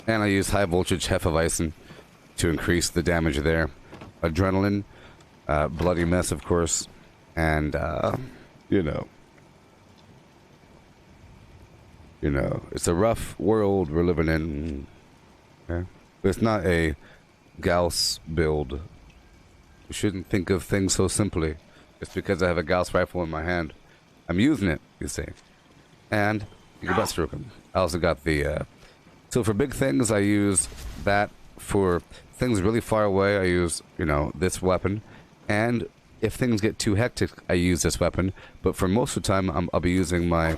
And I use high voltage Hefeweizen to increase the damage there. Adrenaline, bloody mess, of course, and you know, it's a rough world we're living in. Okay? But it's not a Gauss build. You shouldn't think of things so simply. Just because I have a Gauss rifle in my hand, I'm using it. You see, and you can butt stroke him. I also got the So for big things, I use that. For things really far away, I use, you know, this weapon. And if things get too hectic, I use this weapon. But for most of the time, I'll be using my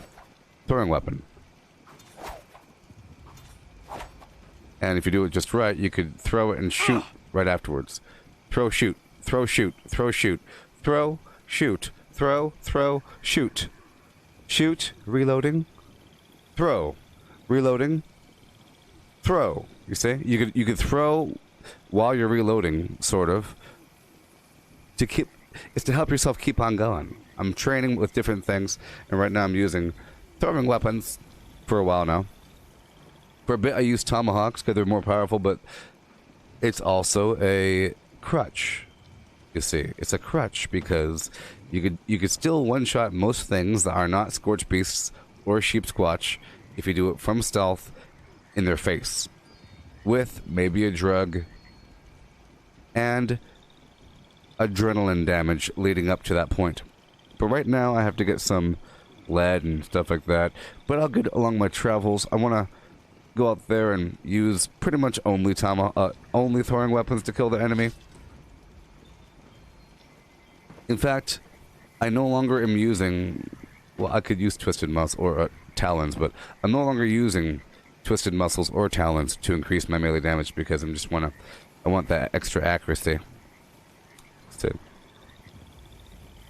throwing weapon. And if you do it just right, you could throw it and shoot right afterwards. Throw, shoot, throw, shoot, throw, shoot, throw, shoot, throw, shoot. Shoot, reloading, throw, reloading, throw. You see? You could throw while you're reloading, sort of. It's to help yourself keep on going. I'm training with different things, and right now I'm using throwing weapons for a while now. For a bit, I use tomahawks because they're more powerful, but it's also a crutch. You see, it's a crutch because you could still one-shot most things that are not scorch beasts or sheep squatch if you do it from stealth in their face, with maybe a drug and adrenaline damage leading up to that point. But right now, I have to get some lead and stuff like that. But I'll get along my travels. I want to go out there and use pretty much only throwing weapons to kill the enemy. In fact, I no longer am using... Well, I could use twisted muscles or talons, but I'm no longer using twisted muscles or talons to increase my melee damage because I want that extra accuracy. So,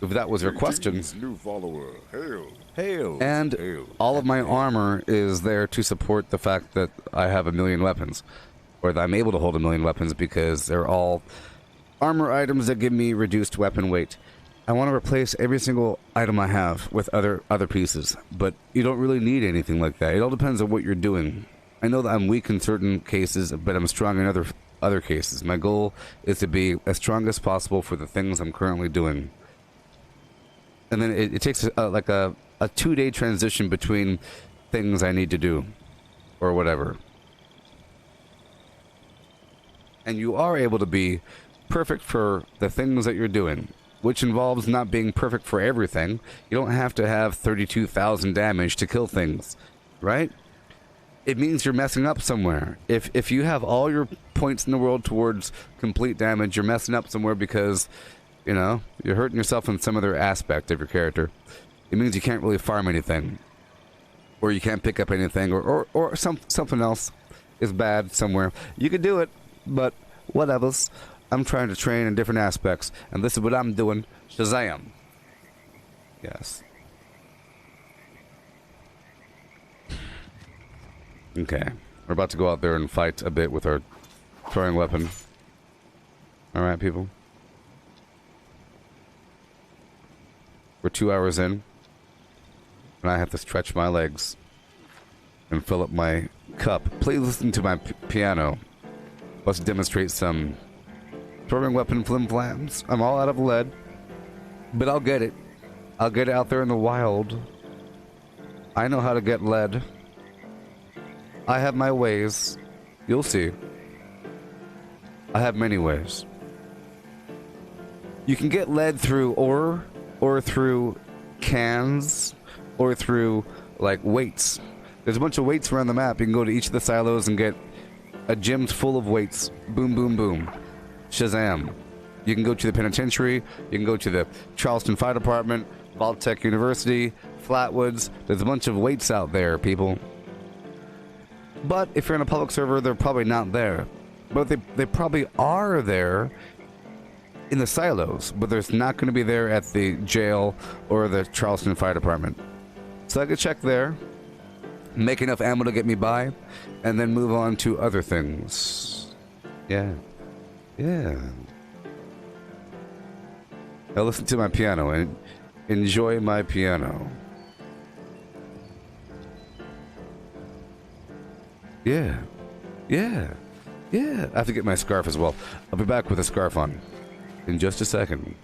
if that was your question.
New follower, hail.
Hail.
And
Hail.
all of my armor is there to support the fact that I have 1,000,000 weapons. Or that I'm able to hold 1,000,000 weapons because they're all armor items that give me reduced weapon weight. I want to replace every single item I have with other pieces, but you don't really need anything like that. It all depends on what you're doing. I know that I'm weak in certain cases, but I'm strong in other cases. My goal is to be as strong as possible for the things I'm currently doing. And then it takes like a 2-day transition between things I need to do, or whatever. And you are able to be perfect for the things that you're doing, which involves not being perfect for everything. You don't have to have 32,000 damage to kill things, right? It means you're messing up somewhere. If you have all your points in the world towards complete damage, you're messing up somewhere because, you know, you're hurting yourself in some other aspect of your character. It means you can't really farm anything, or you can't pick up anything, or something else is bad somewhere. You could do it, but whatevers. I'm trying to train in different aspects, and this is what I'm doing. Shazam. Yes. Okay. We're about to go out there and fight a bit with our throwing weapon. Alright, people. We're 2 hours in, and I have to stretch my legs and fill up my cup. Please listen to my piano. Let's demonstrate some throwing weapon flim-flams. I'm all out of lead, but I'll get it. I'll get it out there in the wild. I know how to get lead. I have my ways. You'll see. I have many ways. You can get lead through ore, or through cans, or through, like, weights. There's a bunch of weights around the map. You can go to each of the silos and get a gym full of weights. Boom, boom, boom. Shazam. You can go to the penitentiary. You can go to the Charleston Fire Department, Valtech University, Flatwoods. There's a bunch of weights out there, people. But if you're in a public server, they're probably not there. But they probably are there in the silos, but there's not going to be there at the jail or the Charleston Fire Department. So I could check there, make enough ammo to get me by, and then move on to other things. Yeah. Yeah. Now listen to my piano and enjoy my piano. Yeah. Yeah. Yeah. I have to get my scarf as well. I'll be back with a scarf on in just a second.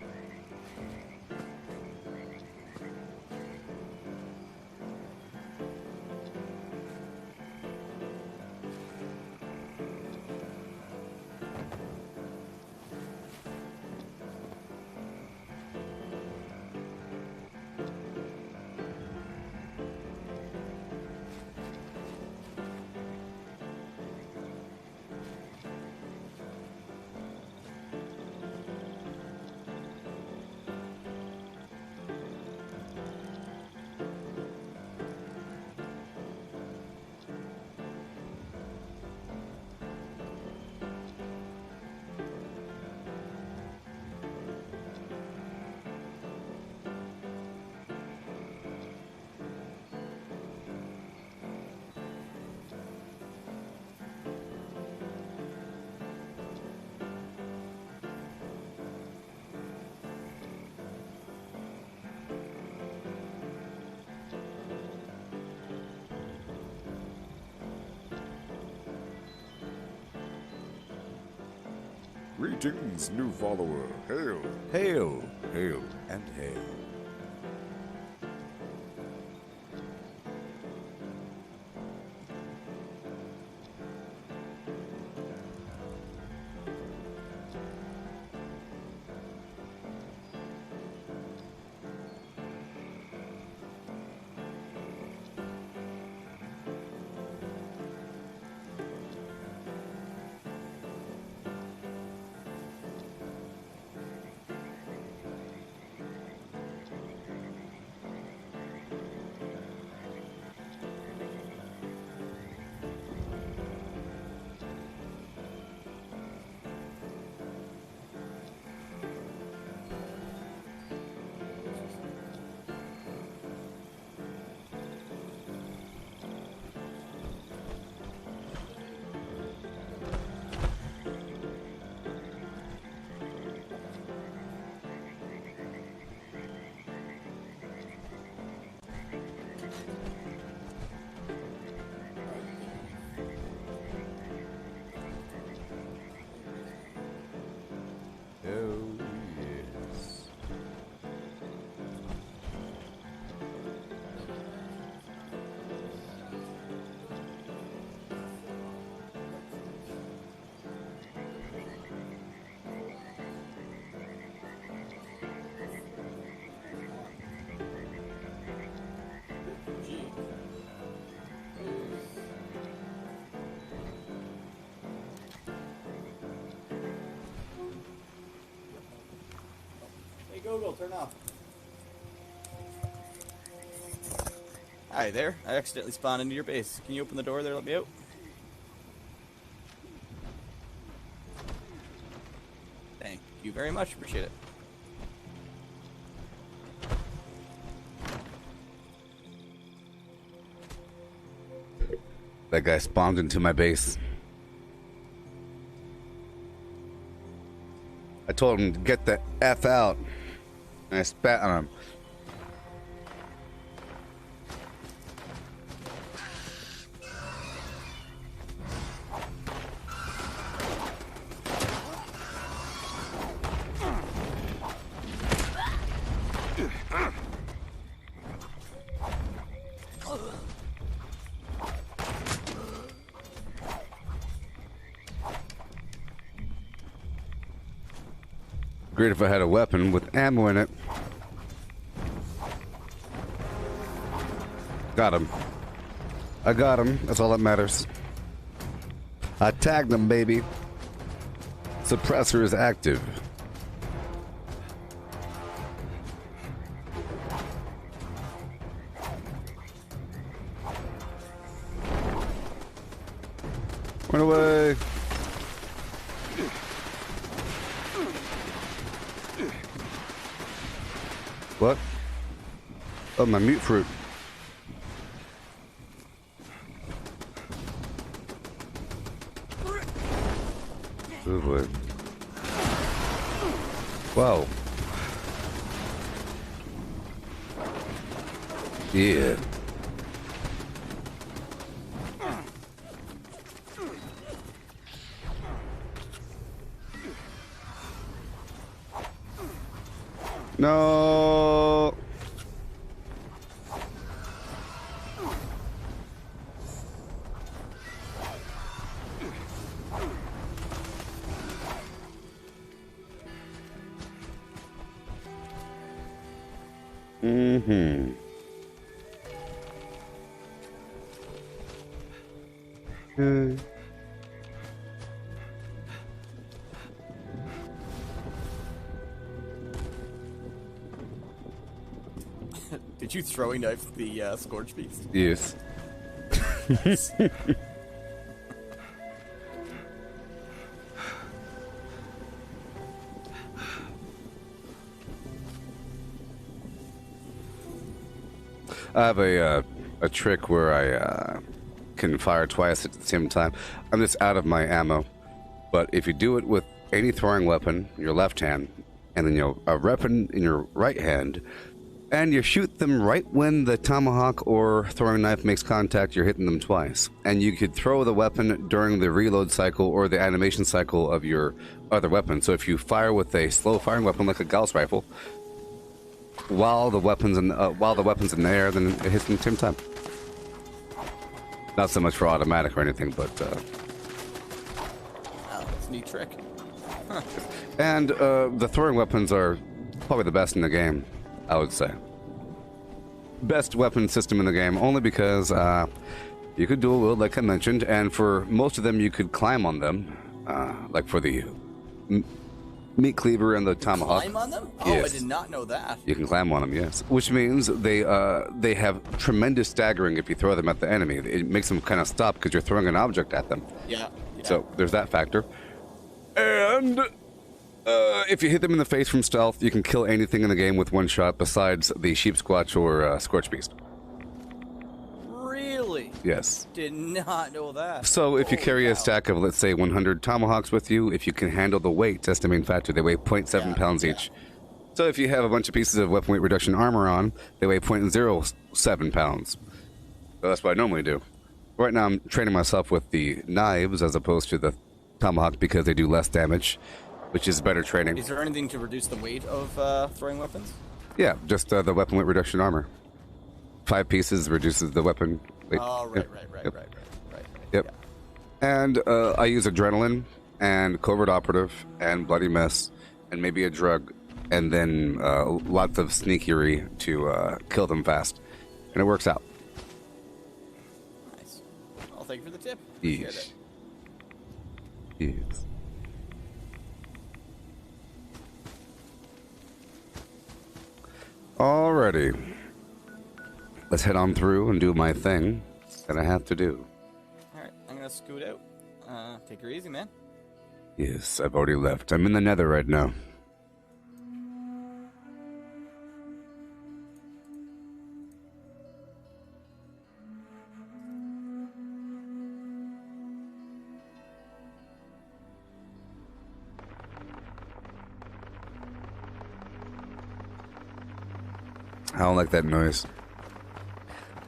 Greetings, new follower. Hail, hail, hail, and hail. Oh, yes.
Hey Google, turn off. Hi there. I accidentally spawned into your base. Can you open the door there? Let me out. Thank you very much. Appreciate it.
That guy spawned into my base. I told him to get the F out. And I spat on him. Great if I had a weapon with ammo in it. Got him. I got him. That's all that matters. I tagged him, baby. Suppressor is active. Run away. What? Oh, my mute fruit. Oh boy. Wow. Yeah. No. Mm-hmm.
Did you throwing knife the Scourge Beast?
Yes. I have a trick where I can fire twice at the same time. I'm just out of my ammo. But if you do it with any throwing weapon, your left hand, and then a weapon in your right hand, And you shoot them right when the tomahawk or throwing knife makes contact, you're hitting them twice. And you could throw the weapon during the reload cycle or the animation cycle of your other weapon. So if you fire with a slow firing weapon like a Gauss rifle, while the weapon's in the air, then it hits them at the same time. Not so much for automatic or anything, but
Oh, that's a neat trick.
and the throwing weapons are probably the best in the game, I would say. Best weapon system in the game, only because you could dual wield, like I mentioned, and for most of them you could climb on them, like for the meat cleaver and the tomahawk.
Climb on them? Oh,
Yes.
I did not know that.
You can climb on them, yes. Which means they have tremendous staggering if you throw them at the enemy. It makes them kind of stop because you're throwing an object at them.
Yeah.
So there's that factor. And if you hit them in the face from stealth, you can kill anything in the game with one shot besides the sheep squatch or scorch beast.
Really?
Yes.
Did not know that.
So if you
Holy
carry a
cow.
stack of, let's say, 100 tomahawks with you, if you can handle the weight, that's the main factor. They weigh 0.7 pounds each. So if you have a bunch of pieces of weapon weight reduction armor on, they weigh 0.07 pounds. So that's what I normally do. Right now I'm training myself with the knives as opposed to the tomahawk because they do less damage, which is better training.
Is there anything to reduce the weight of throwing weapons?
Yeah, just the weapon weight reduction armor. 5 pieces reduces the weapon weight.
Oh,
Yep.
right.
Yep. And I use adrenaline and covert operative and bloody mess and maybe a drug and then lots of sneakery to kill them fast. And it works out.
Nice. Well, thank you for the tip. Appreciate
Yes.
it.
Yes. Alrighty. Let's head on through and do my thing that I have to do.
Alright, I'm gonna scoot out. Take her easy, man.
Yes, I've already left. I'm in the nether right now. I don't like that noise.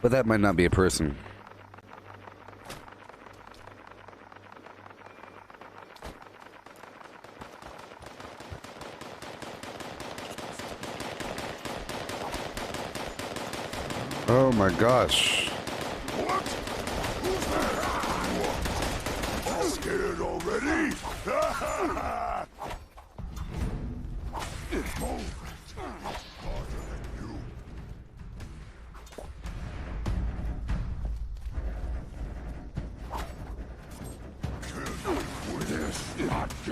But that might not be a person. Oh my gosh.
What? Who's there? All scared already? Move. Harder than you.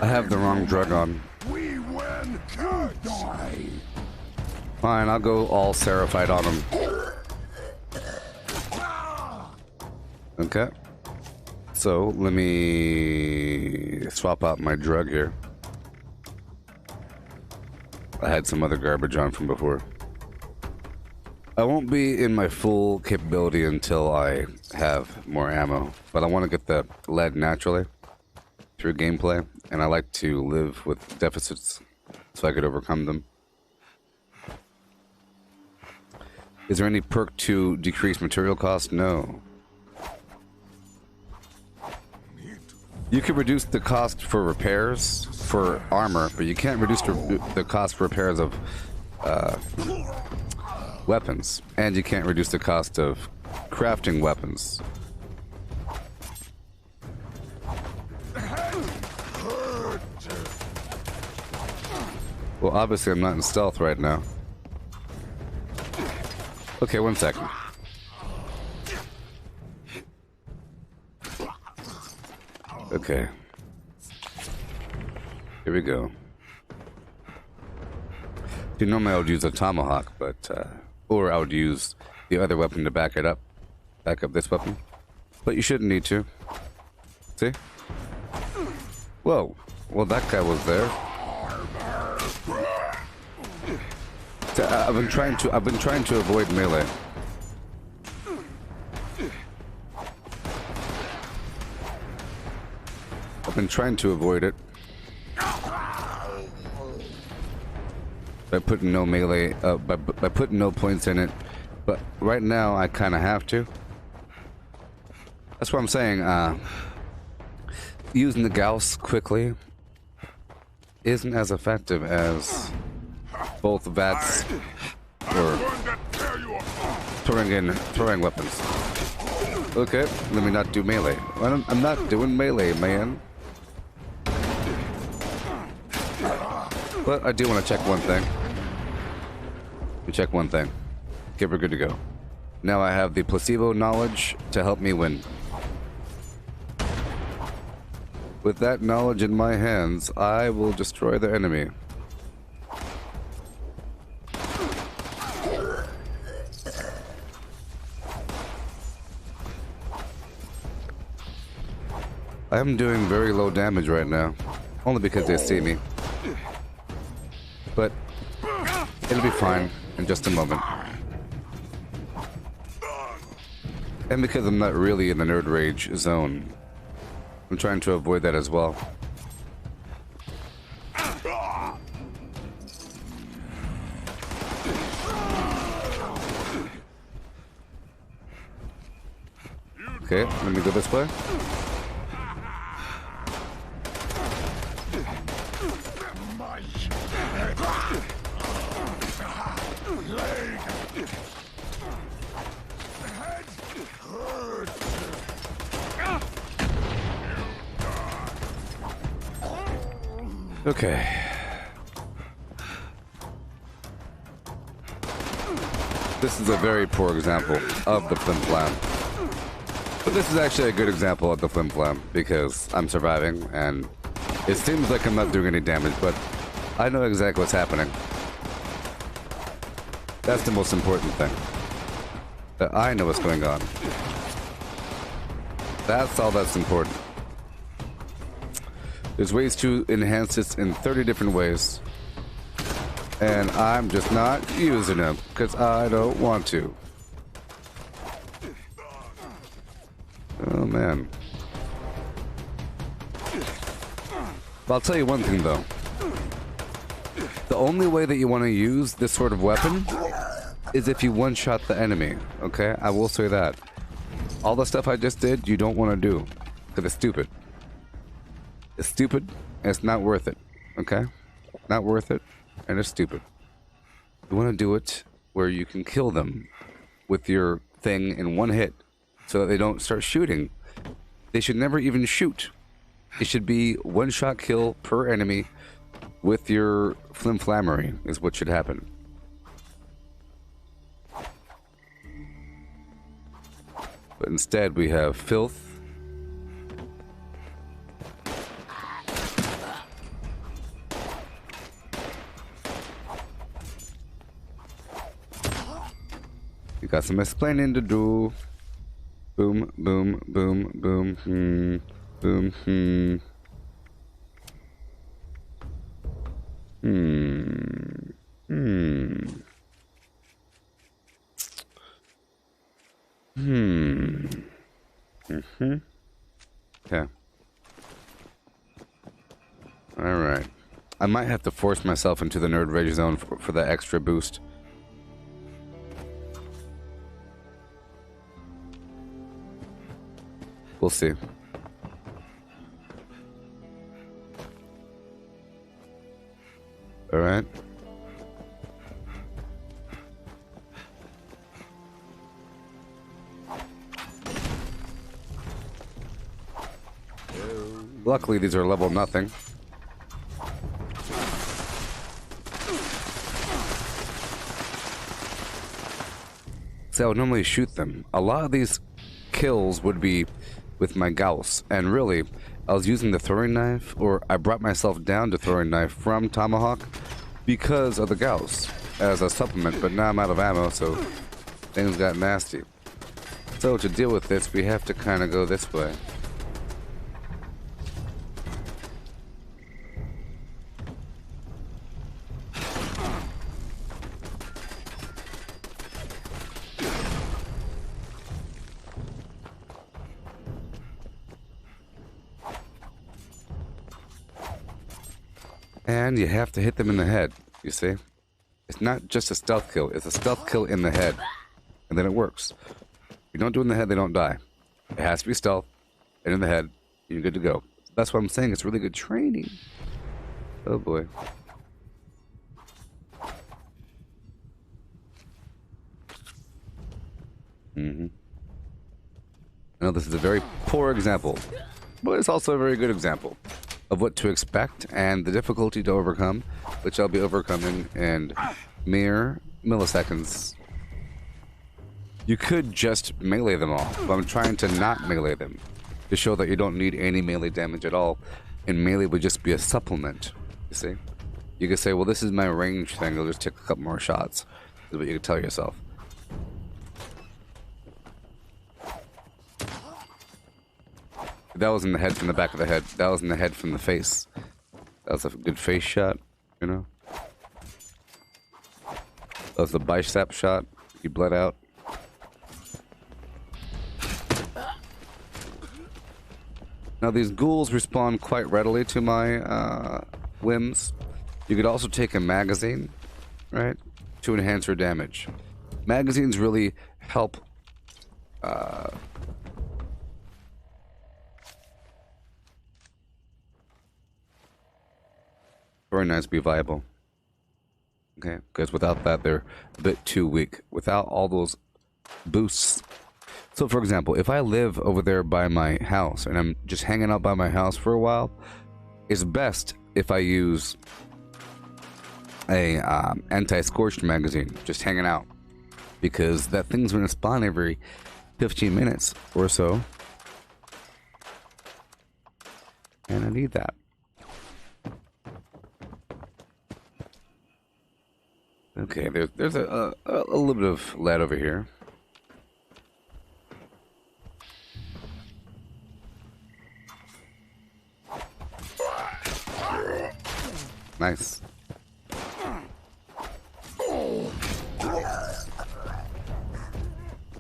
I have the wrong drug on.
We win. Die.
Fine, I'll go all Seraphite on him. Okay. So, let me swap out my drug here. I had some other garbage on from before. I won't be in my full capability until I have more ammo, but I want to get the lead naturally through gameplay, and I like to live with deficits so I could overcome them. Is there any perk to decrease material cost? No. You can reduce the cost for repairs for armor, but you can't reduce the cost for repairs of weapons, and you can't reduce the cost of crafting weapons. Well, obviously I'm not in stealth right now. Okay, 1 second. Okay. Here we go. See, normally I would use a tomahawk, but or I would use the other weapon to back it up. Back up this weapon. But you shouldn't need to. See? Whoa. Well, that guy was there. I've been trying to avoid melee. I've been trying to avoid it. But by putting no melee, by putting no points in it. But right now, I kind of have to. That's what I'm saying. Using the Gauss quickly isn't as effective as both VATs or throwing weapons. Okay, let me not do melee. I'm not doing melee, man. But I do want to check one thing. Check one thing. Okay, we're good to go. Now I have the placebo knowledge to help me win. With that knowledge in my hands, I will destroy the enemy. I am doing very low damage right now, only because they see me. But it'll be fine in just a moment. And because I'm not really in the nerd rage zone, I'm trying to avoid that as well. Okay, let me go this way. Okay. This is a very poor example of the flim flam. But this is actually a good example of the flim flam because I'm surviving and it seems like I'm not doing any damage, but I know exactly what's happening. That's the most important thing. That I know what's going on. That's all that's important. There's ways to enhance this in 30 different ways. And I'm just not using them because I don't want to. Oh man. But I'll tell you one thing though. The only way that you want to use this sort of weapon is if you one-shot the enemy, okay? I will say that. All the stuff I just did, you don't want to do because it's stupid. It's stupid, and it's not worth it, okay? Not worth it, and it's stupid. You want to do it where you can kill them with your thing in one hit so that they don't start shooting. They should never even shoot. It should be one-shot kill per enemy with your flim-flammery is what should happen. But instead we have filth. You got some explaining to do. Boom, boom, boom, boom, boom, Okay. Alright. I might have to force myself into the nerd rage zone for that extra boost. We'll see. Alright. Luckily, these are level nothing. So I would normally shoot them. A lot of these kills would be with my Gauss, and really, I was using the throwing knife, or I brought myself down to throwing knife from Tomahawk because of the Gauss as a supplement, but now I'm out of ammo, so things got nasty. So to deal with this, we have to kind of go this way. And you have to hit them in the head, you see? It's not just a stealth kill. It's a stealth kill in the head. And then it works. If you don't do it in the head, they don't die. It has to be stealth and in the head. You're good to go. That's what I'm saying. It's really good training. Oh boy. I know this is a very poor example, but it's also a very good example of what to expect and the difficulty to overcome, which I'll be overcoming in mere milliseconds. You could just melee them all, but I'm trying to not melee them to show that you don't need any melee damage at all, and melee would just be a supplement, you see? You could say, well, this is my range thing, I'll just take a couple more shots, is what you could tell yourself. That was in the head from the back of the head. That was in the head from the face. That was a good face shot, you know? That was the bicep shot. He bled out. Now these ghouls respond quite readily to my whims. You could also take a magazine, right? To enhance your damage. Magazines really help throwing knives be viable. Okay, because without that, they're a bit too weak. Without all those boosts. So, for example, if I live over there by my house and I'm just hanging out by my house for a while, it's best if I use a anti-scorched magazine, just hanging out, because that thing's going to spawn every 15 minutes or so, and I need that. Okay, there's a little bit of lead over here. Nice. Well,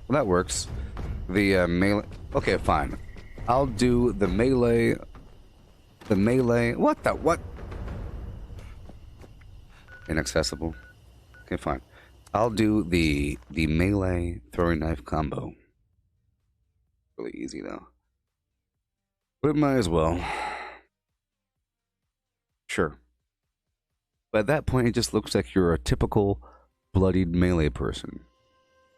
that works. The melee. Okay, fine. I'll do the melee. The melee. What the what? Inaccessible. Okay, fine. I'll do the melee throwing knife combo. Really easy though. But it might as well. Sure. But at that point, it just looks like you're a typical bloodied melee person.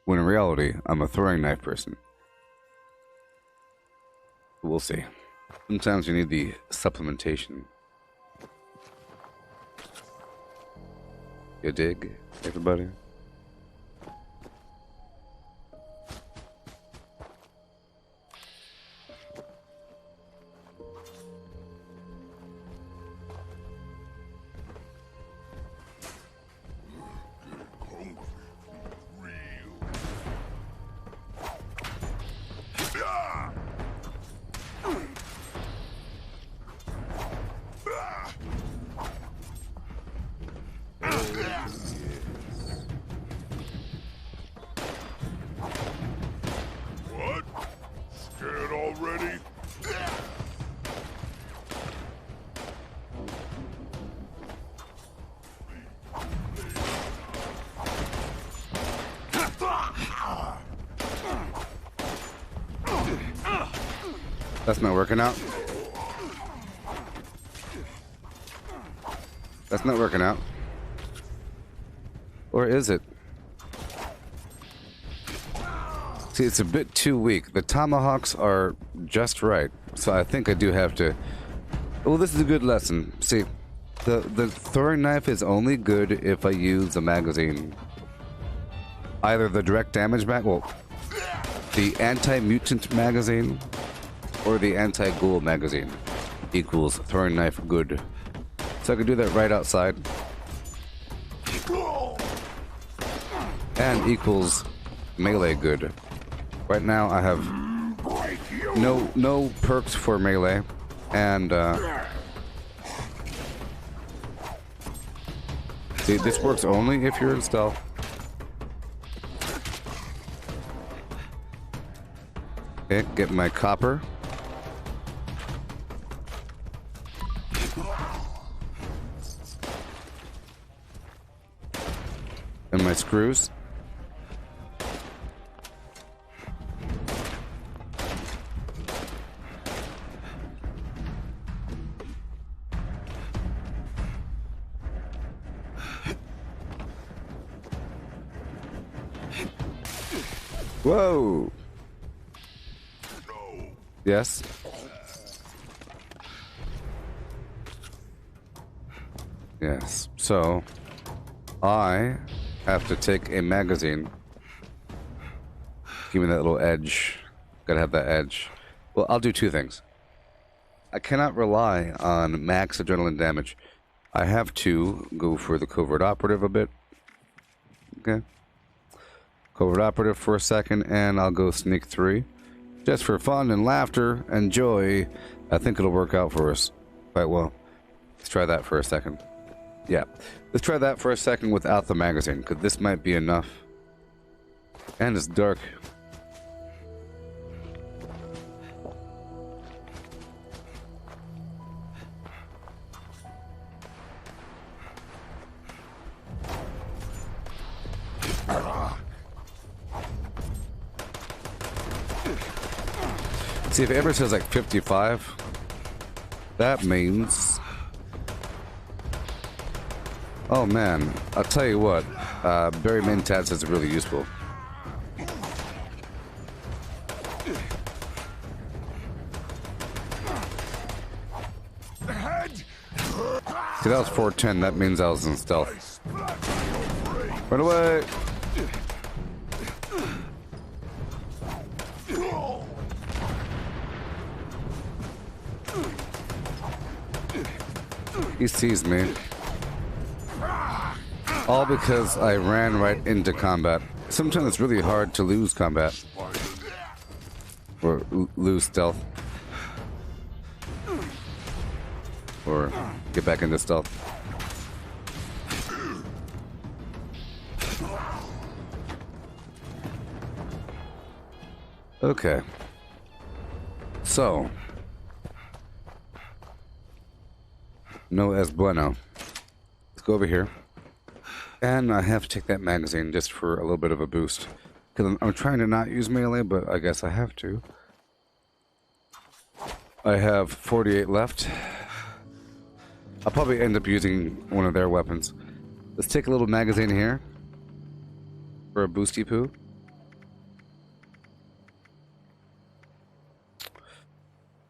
When in reality, I'm a throwing knife person. We'll see. Sometimes you need the supplementation. You dig, everybody?
What? Scared already?
That's not working out. That's not working out. Or is it? See, it's a bit too weak. The tomahawks are just right. So I think I do have to... Well, this is a good lesson. See, the throwing knife is only good if I use a magazine. Either the direct damage well, the anti-mutant magazine or the anti-ghoul magazine equals throwing knife good. So I can do that right outside. And equals melee good. Right now I have no perks for melee, and see, this works only if you're in stealth. Okay, get my copper. And my screws. Whoa! Yes? Yes. So, I have to take a magazine. Give me that little edge. Gotta have that edge. Well, I'll do two things. I cannot rely on max adrenaline damage. I have to go for the covert operative a bit. Okay. Covert operative for a second, and I'll go sneak 3. Just for fun and laughter and joy. I think it'll work out for us quite well. Let's try that for a second. Yeah. Let's try that for a second without the magazine, because this might be enough. And it's dark. See, if it ever says like 55, that means... Oh man, I'll tell you what, Barry Mentats is really useful. See, that was 410, that means I was in stealth. Run away! He sees me. All because I ran right into combat. Sometimes it's really hard to lose combat. Or lose stealth. Or get back into stealth. Okay. So. No es bueno. Let's go over here. And I have to take that magazine just for a little bit of a boost. Because I'm trying to not use melee, but I guess I have to. I have 48 left. I'll probably end up using one of their weapons. Let's take a little magazine here. For a boosty poo.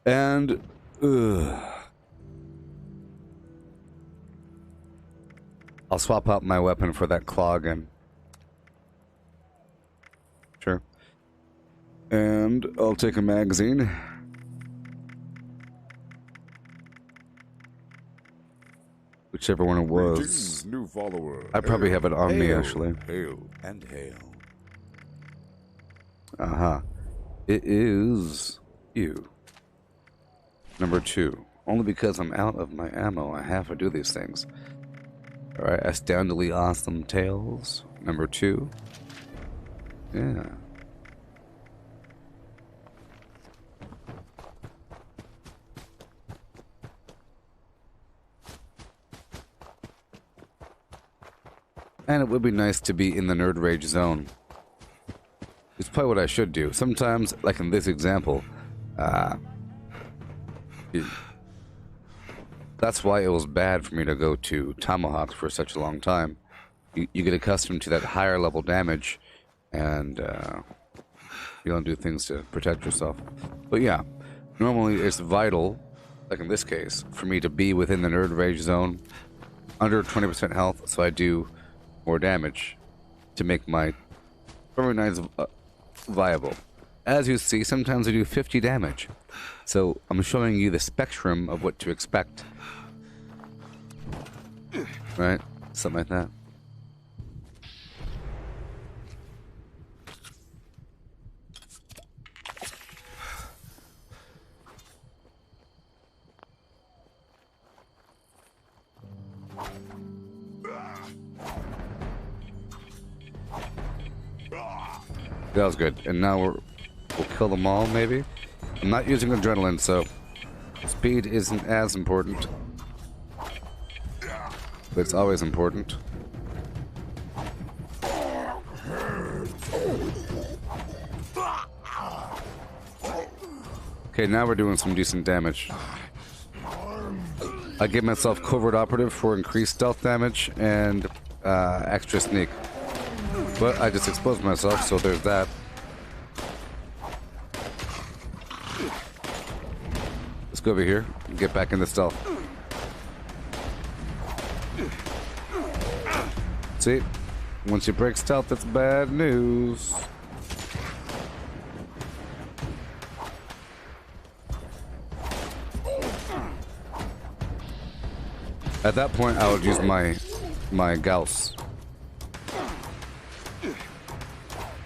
And... I'll swap out my weapon for that claw again. Sure. And I'll take a magazine. Whichever one it was.
Greetings, new follower.
I probably have it on me, actually.
Hail and hail.
Uh-huh. It is you. Number 2. Only because I'm out of my ammo, I have to do these things. Alright, astoundingly awesome tails. Number 2. Yeah. And it would be nice to be in the nerd rage zone. It's probably what I should do. Sometimes, like in this example, that's why it was bad for me to go to Tomahawks for such a long time. You get accustomed to that higher level damage, and you don't do things to protect yourself. But yeah, normally it's vital, like in this case, for me to be within the nerd rage zone, under 20% health, so I do more damage to make my permanent viable. As you see, sometimes I do 50 damage. So I'm showing you the spectrum of what to expect. Right? Something like that. That was good. And now we'll kill them all, maybe? I'm not using adrenaline, so speed isn't as important. But it's always important. Okay, now we're doing some decent damage. I give myself covert operative for increased stealth damage and extra sneak. But I just exposed myself, so there's that. Let's go over here and get back into stealth. See? Once you break stealth, that's bad news. At that point, I would use my Gauss.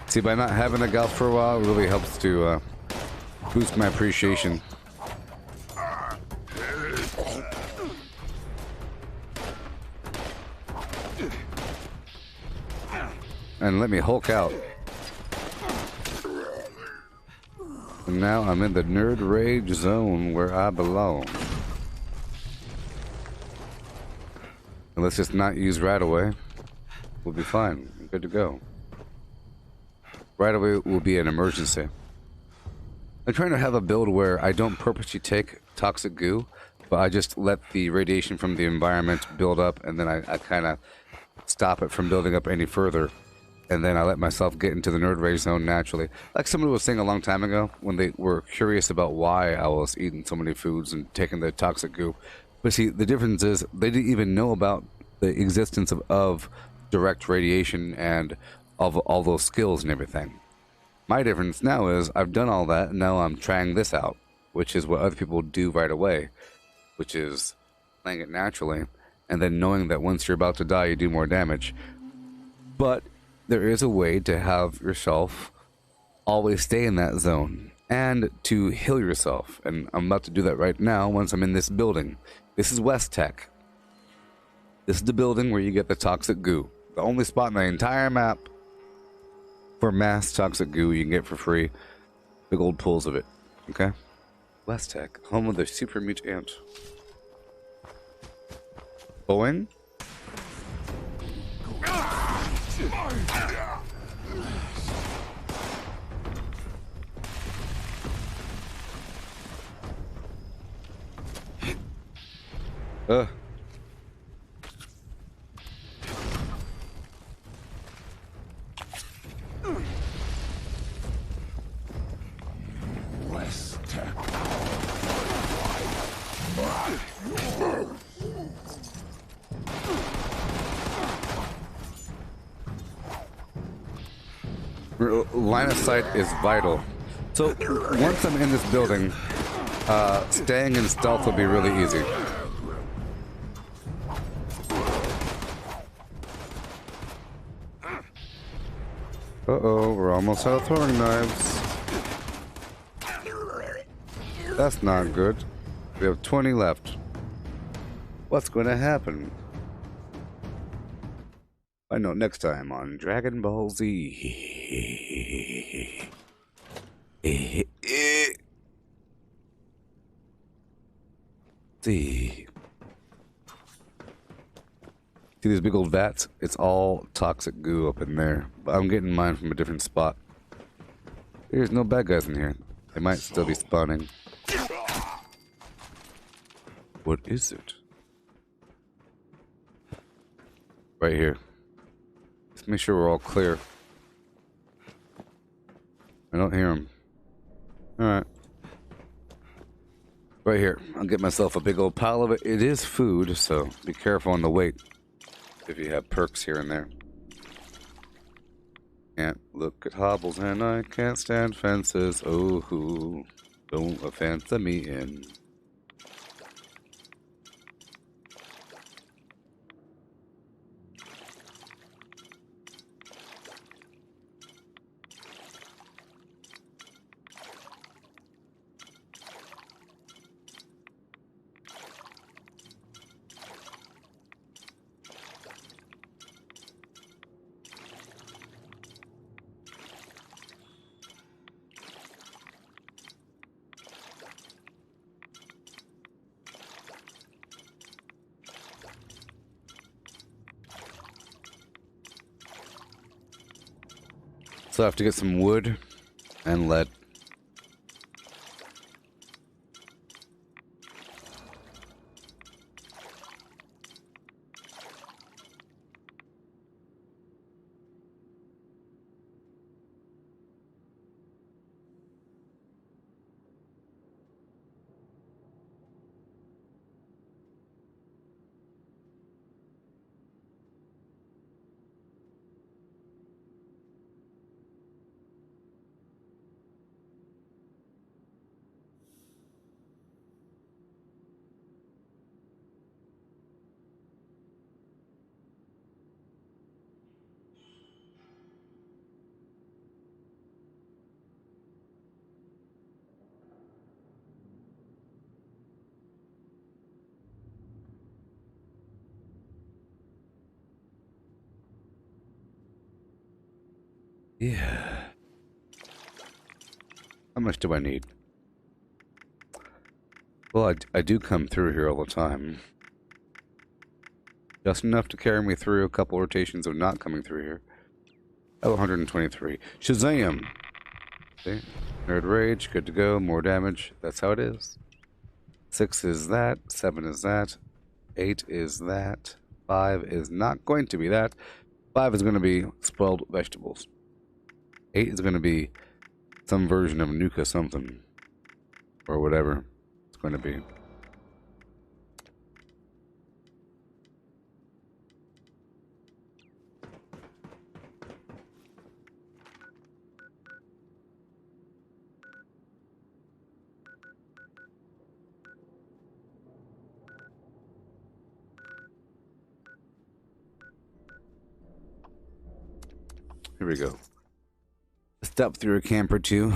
See, by not having a Gauss for a while, it really helps to boost my appreciation. And let me Hulk out. And now I'm in the nerd rage zone where I belong. And let's just not use right away. We'll be fine. We're good to go. Right away will be an emergency. I'm trying to have a build where I don't purposely take toxic goo, but I just let the radiation from the environment build up, and then I kind of stop it from building up any further. And then I let myself get into the nerd rage zone naturally. Like somebody was saying a long time ago when they were curious about why I was eating so many foods and taking the toxic goo. But see, the difference is they didn't even know about the existence of direct radiation and of all those skills and everything. My difference now is I've done all that, and now I'm trying this out, which is what other people do right away, which is playing it naturally, and then knowing that once you're about to die, you do more damage. But there is a way to have yourself always stay in that zone and to heal yourself. And I'm about to do that right now once I'm in this building. This is West Tech. This is the building where you get the toxic goo. The only spot in the entire map for mass toxic goo you can get for free. Big old pools of it. Okay? West Tech, home of the super mutant. Boeing?
West Tech.
Line of sight is vital. So once I'm in this building, staying in stealth will be really easy. Uh-oh, we're almost out of throwing knives. That's not good. We have 20 left. What's going to happen? I know next time on Dragon Ball Z. See these big old vats? It's all toxic goo up in there. But I'm getting mine from a different spot. There's no bad guys in here. They might still be spawning. What is it? Right here. Let's make sure we're all clear. I don't hear them. Alright. Right here. I'll get myself a big old pile of it. It is food, so be careful on the weight. If you have perks here and there. Can't look at hobbles and I can't stand fences. Oh, who don't offense me in. So I have to get some wood and lead. Yeah. How much do I need? Well, I do come through here all the time. Just enough to carry me through a couple rotations of not coming through here. Oh, 123. Shazam! See? Nerd Rage, good to go, more damage. That's how it is. 6 is that, 7 is that, 8 is that, 5 is not going to be that. 5 is going to be spoiled vegetables. 8 is going to be some version of Nuka something. Or whatever it's going to be. Here we go. Stop through a camp or two,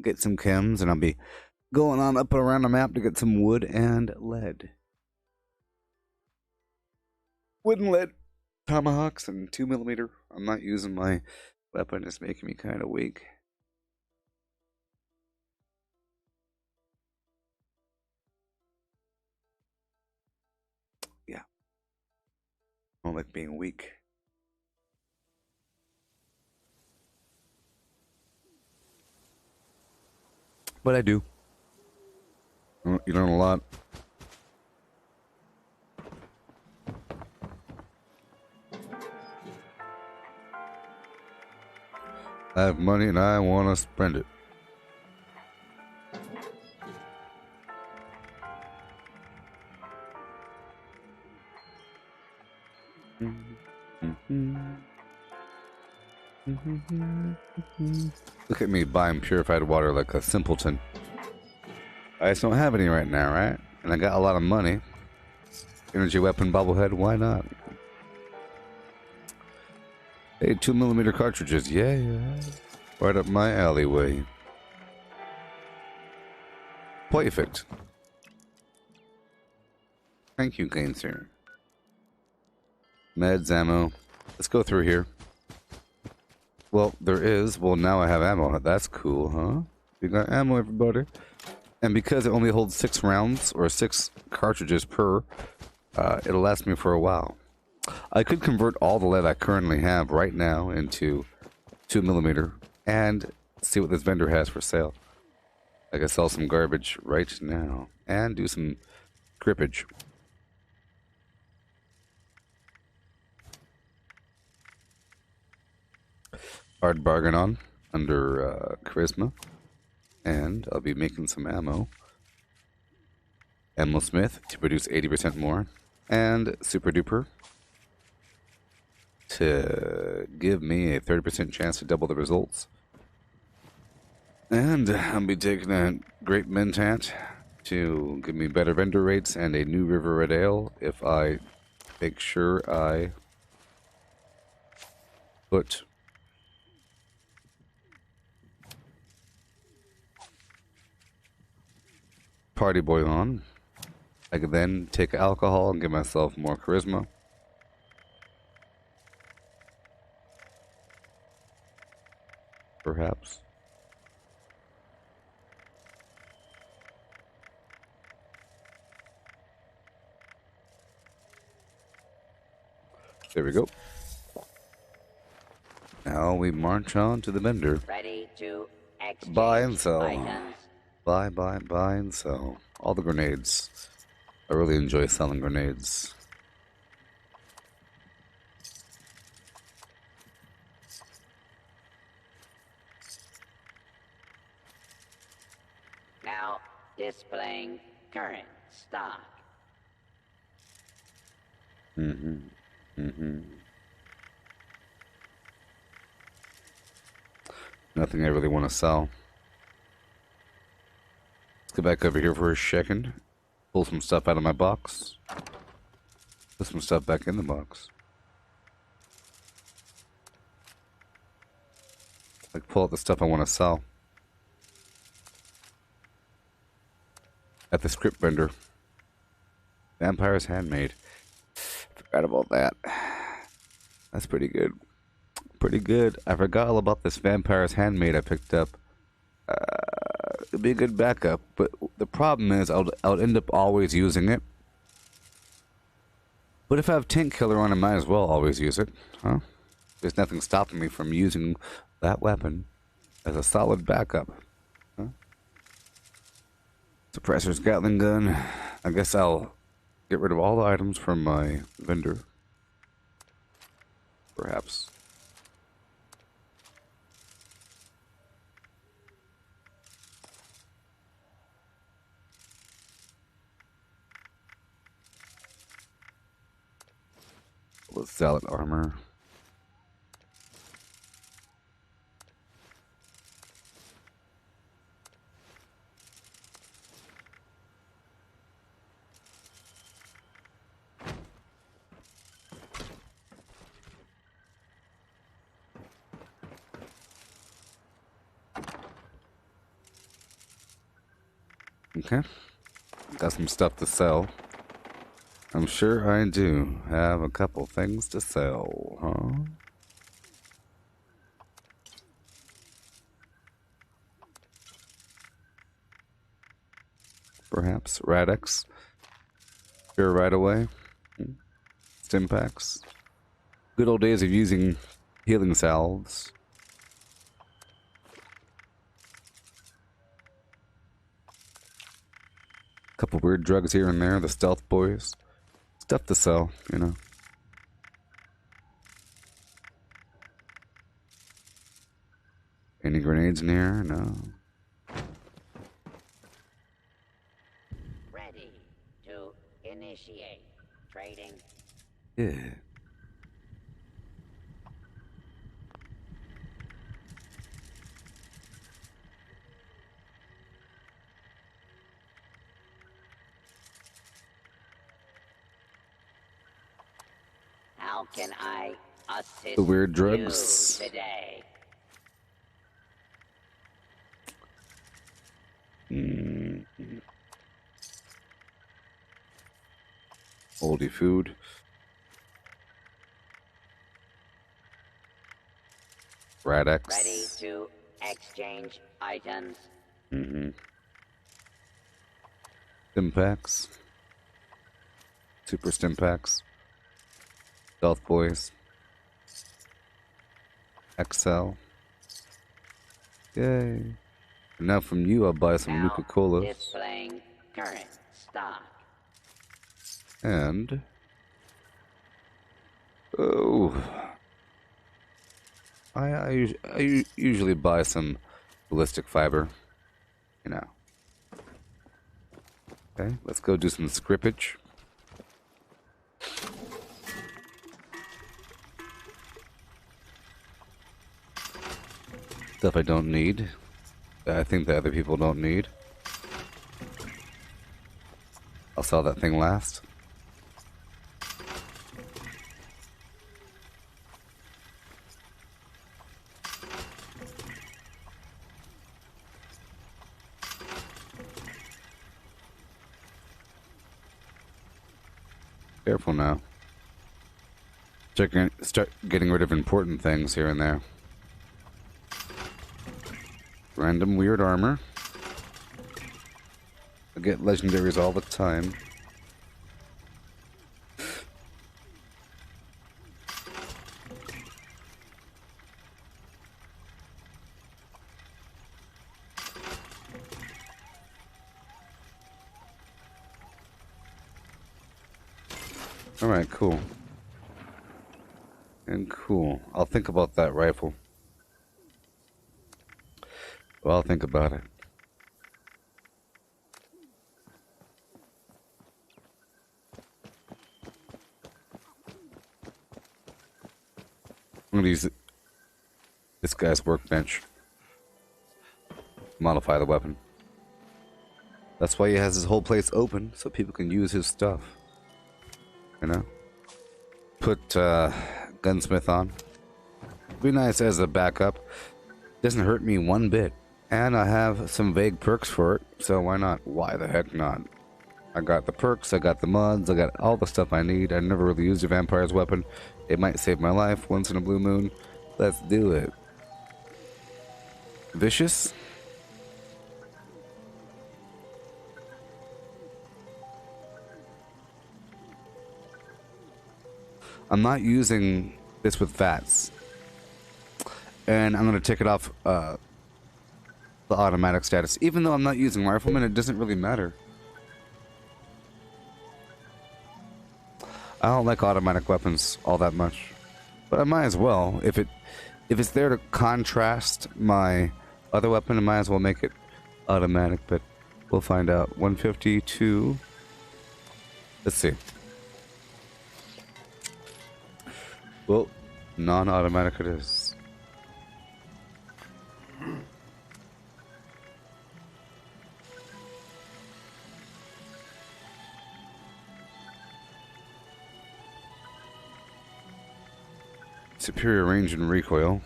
get some chems, and I'll be going on up and around the map to get some wood and lead. Wood and lead. Tomahawks and 2mm. I'm not using my weapon, it's making me kind of weak. Yeah. I don't like being weak. But I do. You learn a lot. I have money and I want to spend it. Look at me buying purified water like a simpleton. I just don't have any right now, right? And I got a lot of money. Energy weapon bobblehead, why not? Hey, 2mm cartridges, yeah. Right up my alleyway. Perfect. Thank you, kind sir. Meds, ammo. Let's go through here. Well, there is. Well, now I have ammo. That's cool, huh? You got ammo, everybody. And because it only holds 6 rounds, or 6 cartridges per, it'll last me for a while. I could convert all the lead I currently have right now into 2mm and see what this vendor has for sale. I could sell some garbage right now and do some crippage. Hard bargain on under charisma, and I'll be making some ammo. Ammo Smith to produce 80% more, and Super Duper to give me a 30% chance to double the results. And I'll be taking a Great Mentat to give me better vendor rates and a new River Red Ale if I make sure I put Party Boy on. I could then take alcohol and give myself more charisma. Perhaps. There we go. Now we march on to the vendor.
Ready to exchange
Buy and sell.
items.
Buy and sell. All the grenades. I really enjoy selling grenades.
Now displaying current stock.
Nothing I really want to sell. Let's go back over here for a second. Pull some stuff out of my box. Put some stuff back in the box. Like pull out the stuff I want to sell. At the script vendor. Vampire's Handmade. Forgot about that. That's pretty good. pretty good. I forgot all about this vampire's handmaid I picked up. It'd be a good backup, but the problem is I'll end up always using it. But if I have tank killer on, I might as well always use it, huh? There's nothing stopping me from using that weapon as a solid backup, huh? Suppressor's Gatling gun. I guess I'll get rid of all the items from my vendor. Perhaps. With salad armor. Okay. Got some stuff to sell. I'm sure I do have a couple things to sell, huh? Perhaps Radix. Sure, right away. Stim packs. Good old days of using healing salves. Couple weird drugs here and there, the stealth boys. Stuff to sell, you know. Any grenades in here? No.
Ready to initiate trading.
Yeah.
How can I assist
The weird
you
drugs.
today?
Oldie food. Radix.
Ready to exchange items.
Stim packs. Super stim packs. Stealth boys. XL. Yay. And now from you I'll buy some
Now
Nuka-Colas.
displaying current stock.
And... oh... I usually buy some ballistic fiber. You know. Okay, let's go do some scrippage. Stuff I don't need. That I think that other people don't need. I'll sell that thing last. Careful now. Start getting rid of important things here and there. Random weird armor. I get legendaries all the time. Alright, cool. And cool. I'll think about that rifle. Well, I'll think about it. I'm gonna use this guy's workbench. Modify the weapon. That's why he has his whole place open, so people can use his stuff. You know? Put gunsmith on. Be nice as a backup. Doesn't hurt me one bit. And I have some vague perks for it, so why not? Why the heck not? I got the perks, I got the mods, I got all the stuff I need. I never really used a vampire's weapon. It might save my life once in a blue moon. Let's do it. Vicious? I'm not using this with VATS. And I'm going to take it off the automatic status. Even though I'm not using Rifleman, it doesn't really matter. I don't like automatic weapons all that much. But I might as well. If it's there to contrast my other weapon, I might as well make it automatic. But we'll find out. 152. Let's see. Well, non-automatic it is. Superior range and recoil.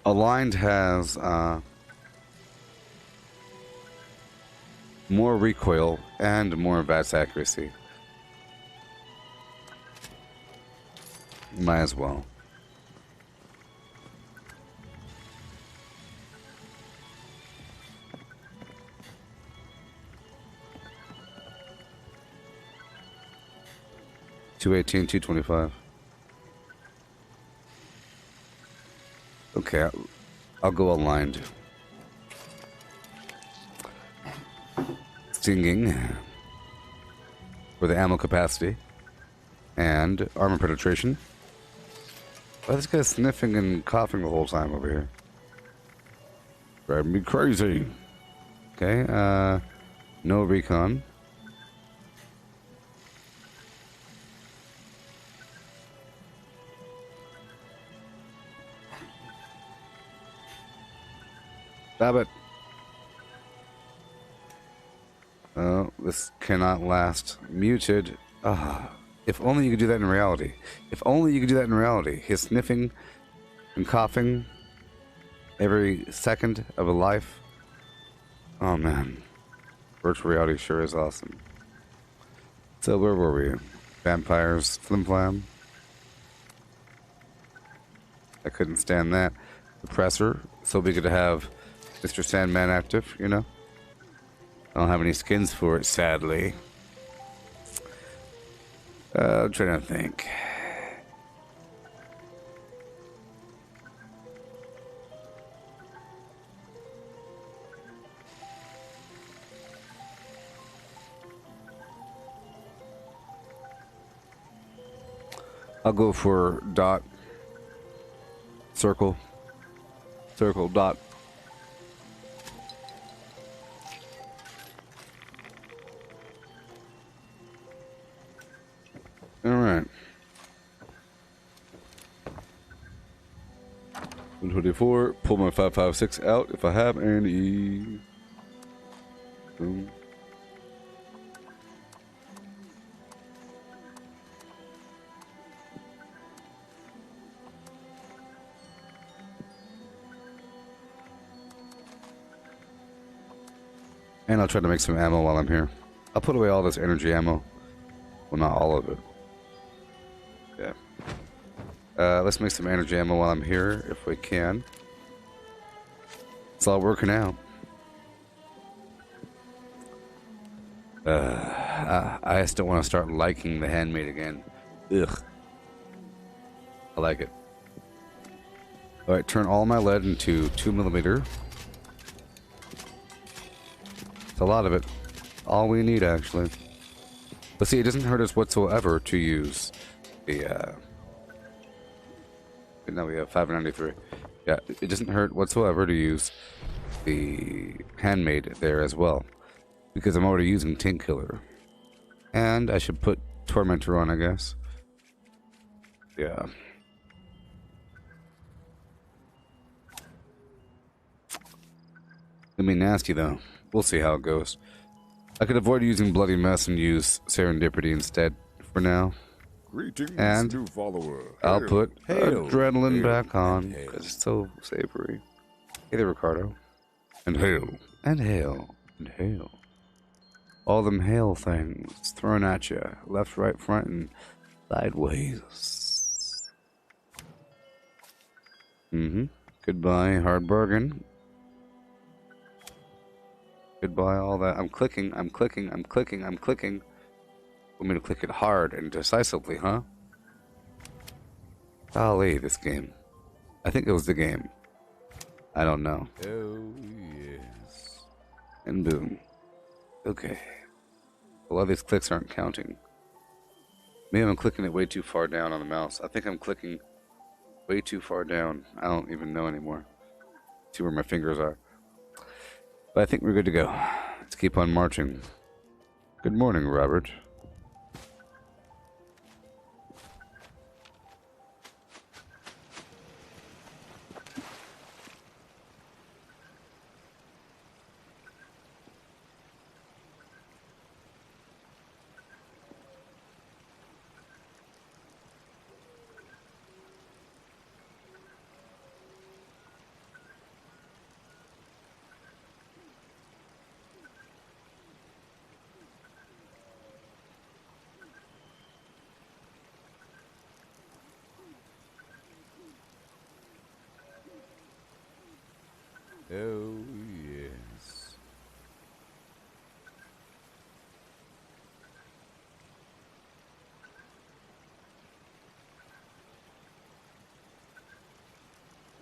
Aligned has more recoil and more VATS accuracy. Might as well. $218, $225. Okay, I'll go aligned. Stinging for the ammo capacity and armor penetration. Why this guy's sniffing and coughing the whole time over here? Driving me crazy. Okay, no recon. Stop it. Oh, this cannot last. Muted. Ah, if only you could do that in reality. If only you could do that in reality. His sniffing and coughing every second of a life. Oh man. Virtual reality sure is awesome. So where were we? Vampires, flim flam. I couldn't stand that. Suppressor. So we could have Mr. Sandman active, you know? I don't have any skins for it, sadly. I'm trying to think. I'll go for dot, circle, circle, dot. All right. 124. Pull my 556 out if I have any. Boom. And I'll try to make some ammo while I'm here. I'll put away all this energy ammo. Well, not all of it. Yeah. Let's make some energy ammo while I'm here, if we can. It's all working out. I still want to start liking the handmade again. Ugh. I like it. Alright, turn all my lead into 2mm. It's a lot of it. All we need, actually. But see, it doesn't hurt us whatsoever to use the, now we have 593. Yeah, it doesn't hurt whatsoever to use the handmade there as well. Because I'm already using Tint Killer. And I should put Tormentor on, I guess. Yeah. Gonna be nasty, though. We'll see how it goes. I could avoid using Bloody Mess and use Serendipity instead for now.
Greetings,
And
new follower.
I'll
Hail.
put
Hail.
Adrenaline
Hail.
back on
Hail.
because it's so savory. Hey there, Ricardo. And hail. And hail. And hail. All them hail things thrown at you. Left, right, front, and sideways. Goodbye, hard bargain. Goodbye, all that. I'm clicking. Want me to click it hard and decisively, huh? Golly, this game. I think it was the game. I don't know.
Oh, yes.
And boom. Okay. A lot of these clicks aren't counting. Maybe I'm clicking it way too far down on the mouse. I think I'm clicking way too far down. I don't even know anymore. See where my fingers are. But I think we're good to go. Let's keep on marching. Good morning, Robert.
Oh, yes.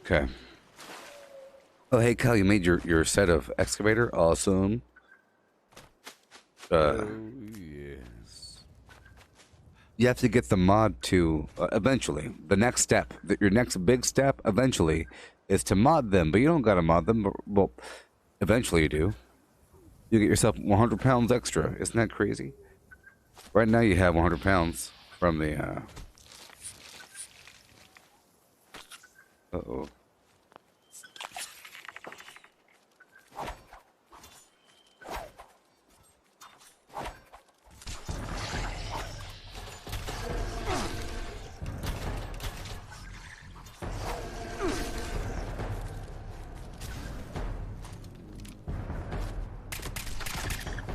Okay. Oh, hey, Cal, you made your set of excavator? Awesome.
Oh, yes.
You have to get the mod to, eventually, the next step, your next big step, eventually, is to mod them, but you don't gotta mod them, well, eventually you do. You get yourself 100 pounds extra. Isn't that crazy? Right now you have 100 pounds from the, uh-oh.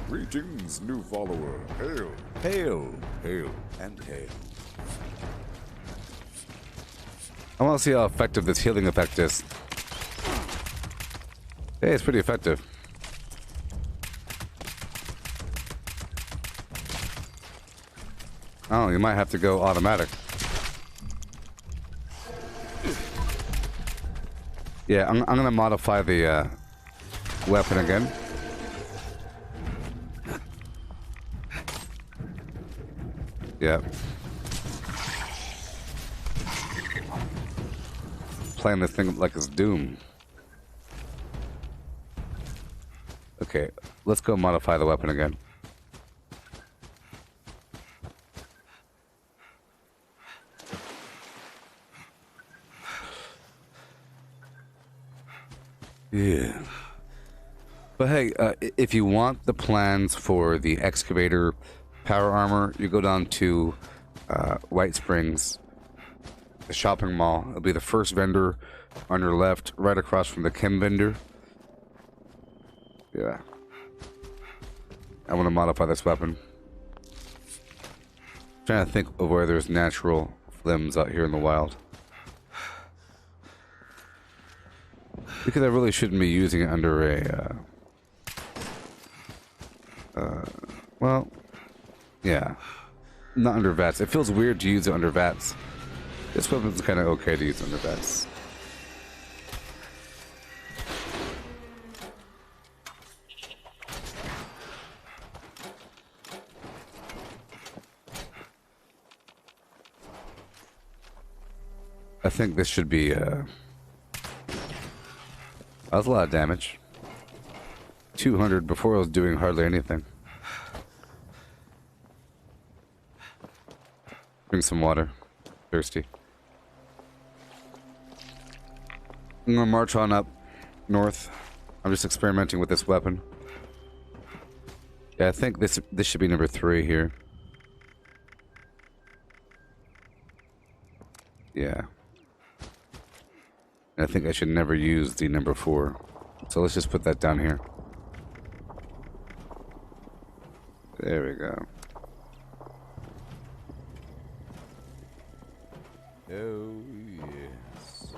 Greetings, new follower. Hail.
Hail, hail, and hail.
I want to see how effective this healing effect is. Hey, it's pretty effective. Oh, you might have to go automatic. Yeah, I'm gonna modify the weapon again. Yeah. Playing this thing like it's Doom. Okay, let's go modify the weapon again. Yeah. But hey, if you want the plans for the excavator power armor, you go down to White Springs, the shopping mall. It'll be the first vendor on your left, right across from the chem vendor. Yeah. I want to modify this weapon. Trying to think of where there's natural limbs out here in the wild. Because I really shouldn't be using it under a, well, yeah. Not under VATS. It feels weird to use it under VATS. This weapon's kind of okay to use under VATS. I think this should be, that was a lot of damage. 200 before I was doing hardly anything. Drink some water. Thirsty. I'm gonna march on up north. I'm just experimenting with this weapon. Yeah, I think this should be number 3 here. Yeah. I think I should never use the number 4. So let's just put that down here. There we go.
Oh, yes.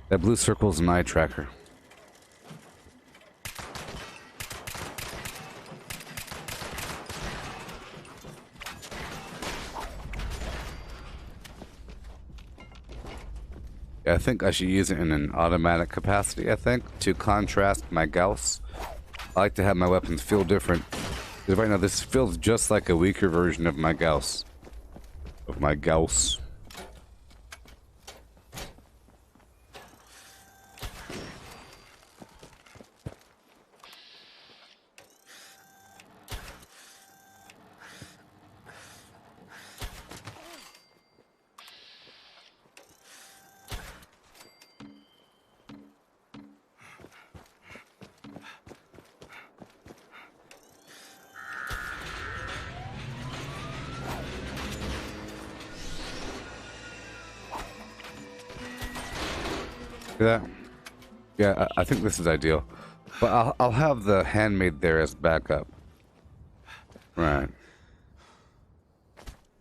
That blue circle's an eye tracker. I think I should use it in an automatic capacity, I think, to contrast my Gauss. I like to have my weapons feel different. Because right now this feels just like a weaker version of my Gauss. See that? Yeah, I think this is ideal. But I'll have the handmade there as backup. Right.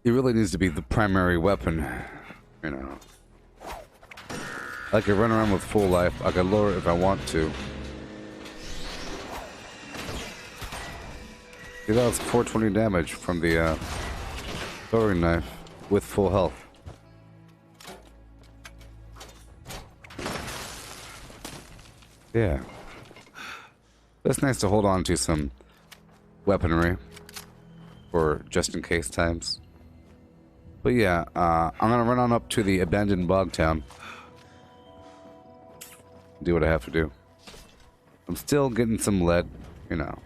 It really needs to be the primary weapon, you know. I could run around with full life. I could lower it if I want to. See, that was 420 damage from the throwing knife with full health. Yeah. It's nice to hold on to some weaponry for just in case times. But yeah, I'm gonna run on up to the abandoned bog town. Do what I have to do. I'm still getting some lead, you know.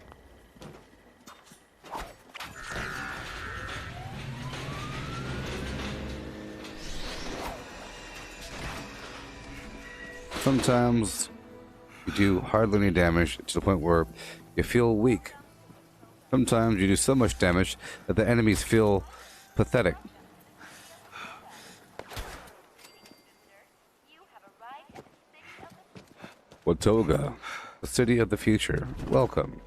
Sometimes you do hardly any damage to the point where you feel weak. Sometimes you do so much damage that the enemies feel pathetic. Watoga, the city of the future. Welcome.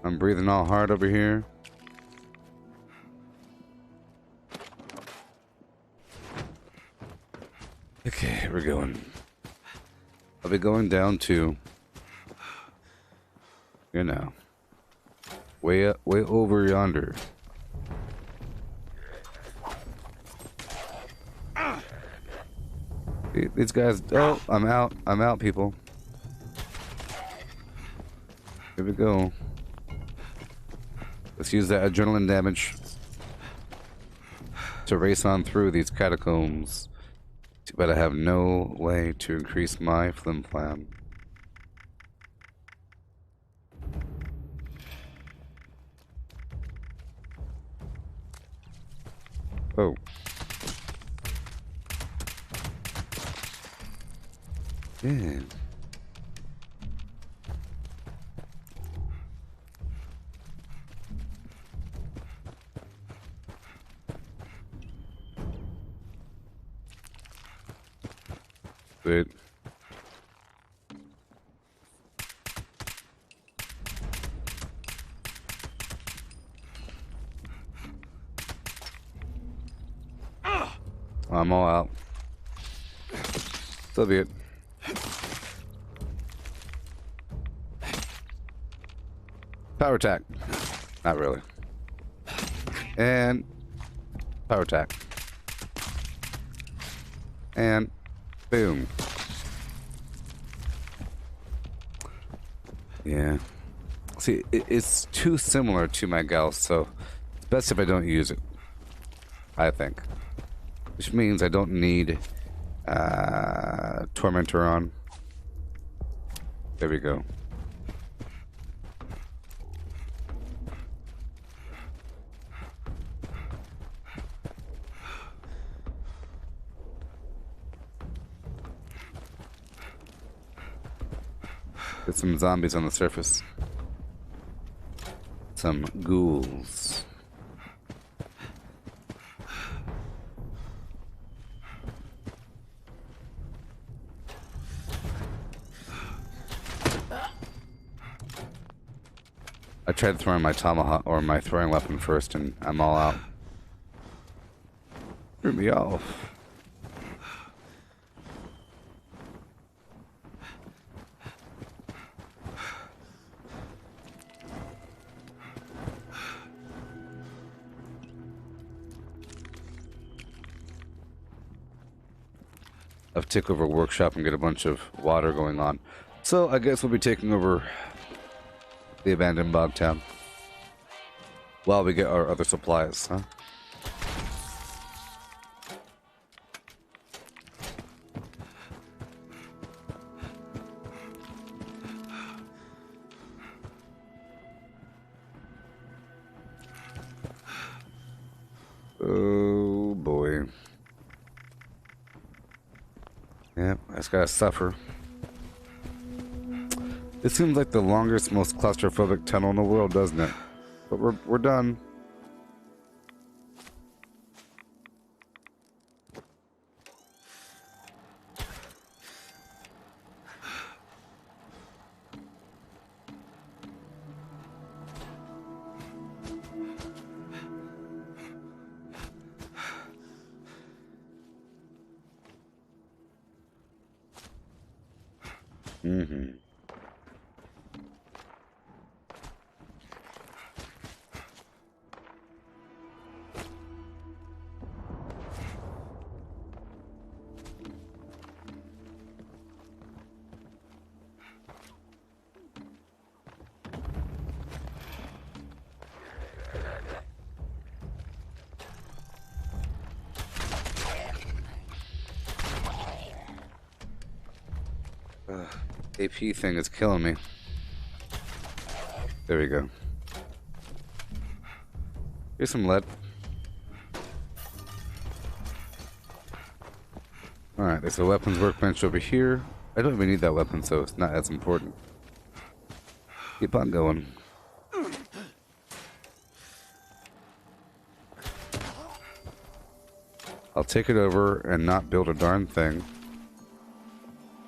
I'm breathing all hard over here. Okay, we're going. I'll be going down to, you know, way up, way over yonder. These guys. Oh, I'm out. I'm out, people. Here we go. Let's use that adrenaline damage to race on through these catacombs. Too bad I have no way to increase my flim flam. Oh. Yeah. Sweet. I'm all out. So be it. Power attack. Not really. And power attack. And boom. Yeah. See, it's too similar to my Gauss, so it's best if I don't use it. I think. Which means I don't need Tormentor on. There we go. Get some zombies on the surface. some ghouls. I tried throwing my tomahawk or my throwing weapon first, and I'm all out. Threw me off. I've taken over a workshop and get a bunch of water going on. So I guess we'll be taking over the abandoned bog town while we get our other supplies, huh? Oh boy. Yep, I just gotta suffer. This seems like the longest, most claustrophobic tunnel in the world, doesn't it? But we're done. Mm-hmm. AP thing is killing me. There we go. Here's some lead. Alright, there's a weapons workbench over here. I don't even need that weapon, so it's not as important. Keep on going. I'll take it over and not build a darn thing.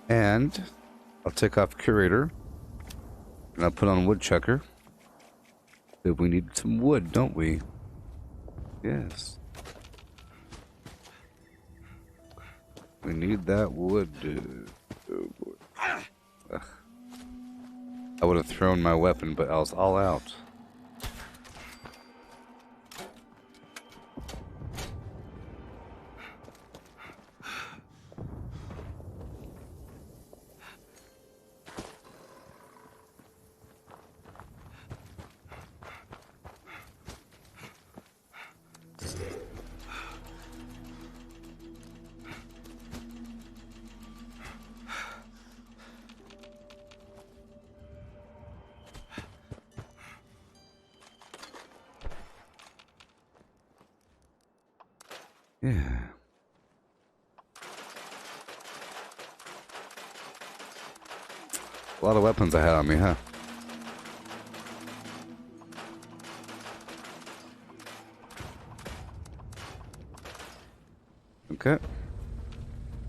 And I'll take off Curator. And I'll put on Woodchucker. If we need some wood, don't we? Yes. We need that wood. Oh boy. Ugh. I would have thrown my weapon, but I was all out. Yeah. A lot of weapons I had on me, huh? Okay.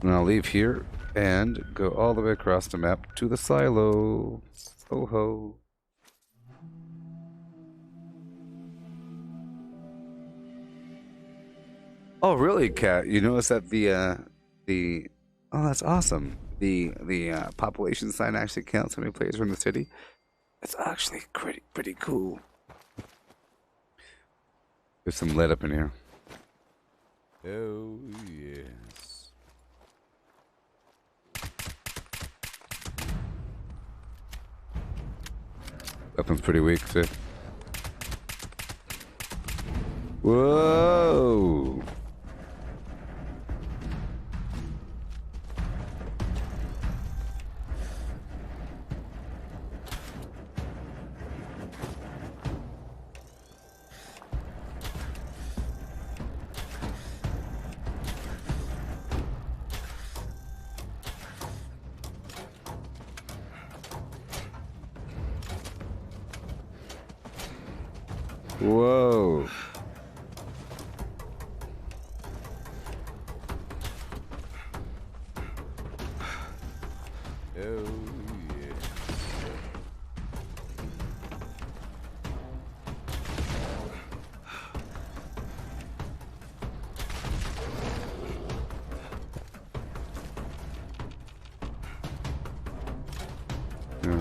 And I'll leave here and go all the way across the map to the silo. Ho ho. Oh, really, Kat? You notice that the oh, that's awesome. The population sign actually counts how many players are in the city. It's actually pretty cool. There's some lead up in here. Oh yes. Weapon's pretty weak too. Whoa. Whoa.
Oh, yeah.
Yeah.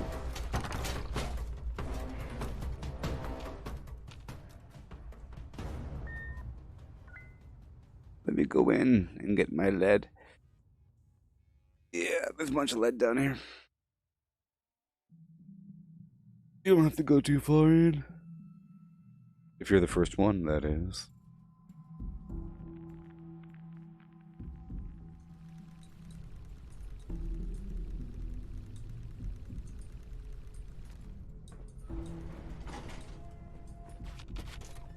Let me go in and get my lead. Yeah, there's a bunch of lead down here. You don't have to go too far in. If you're the first one, that is.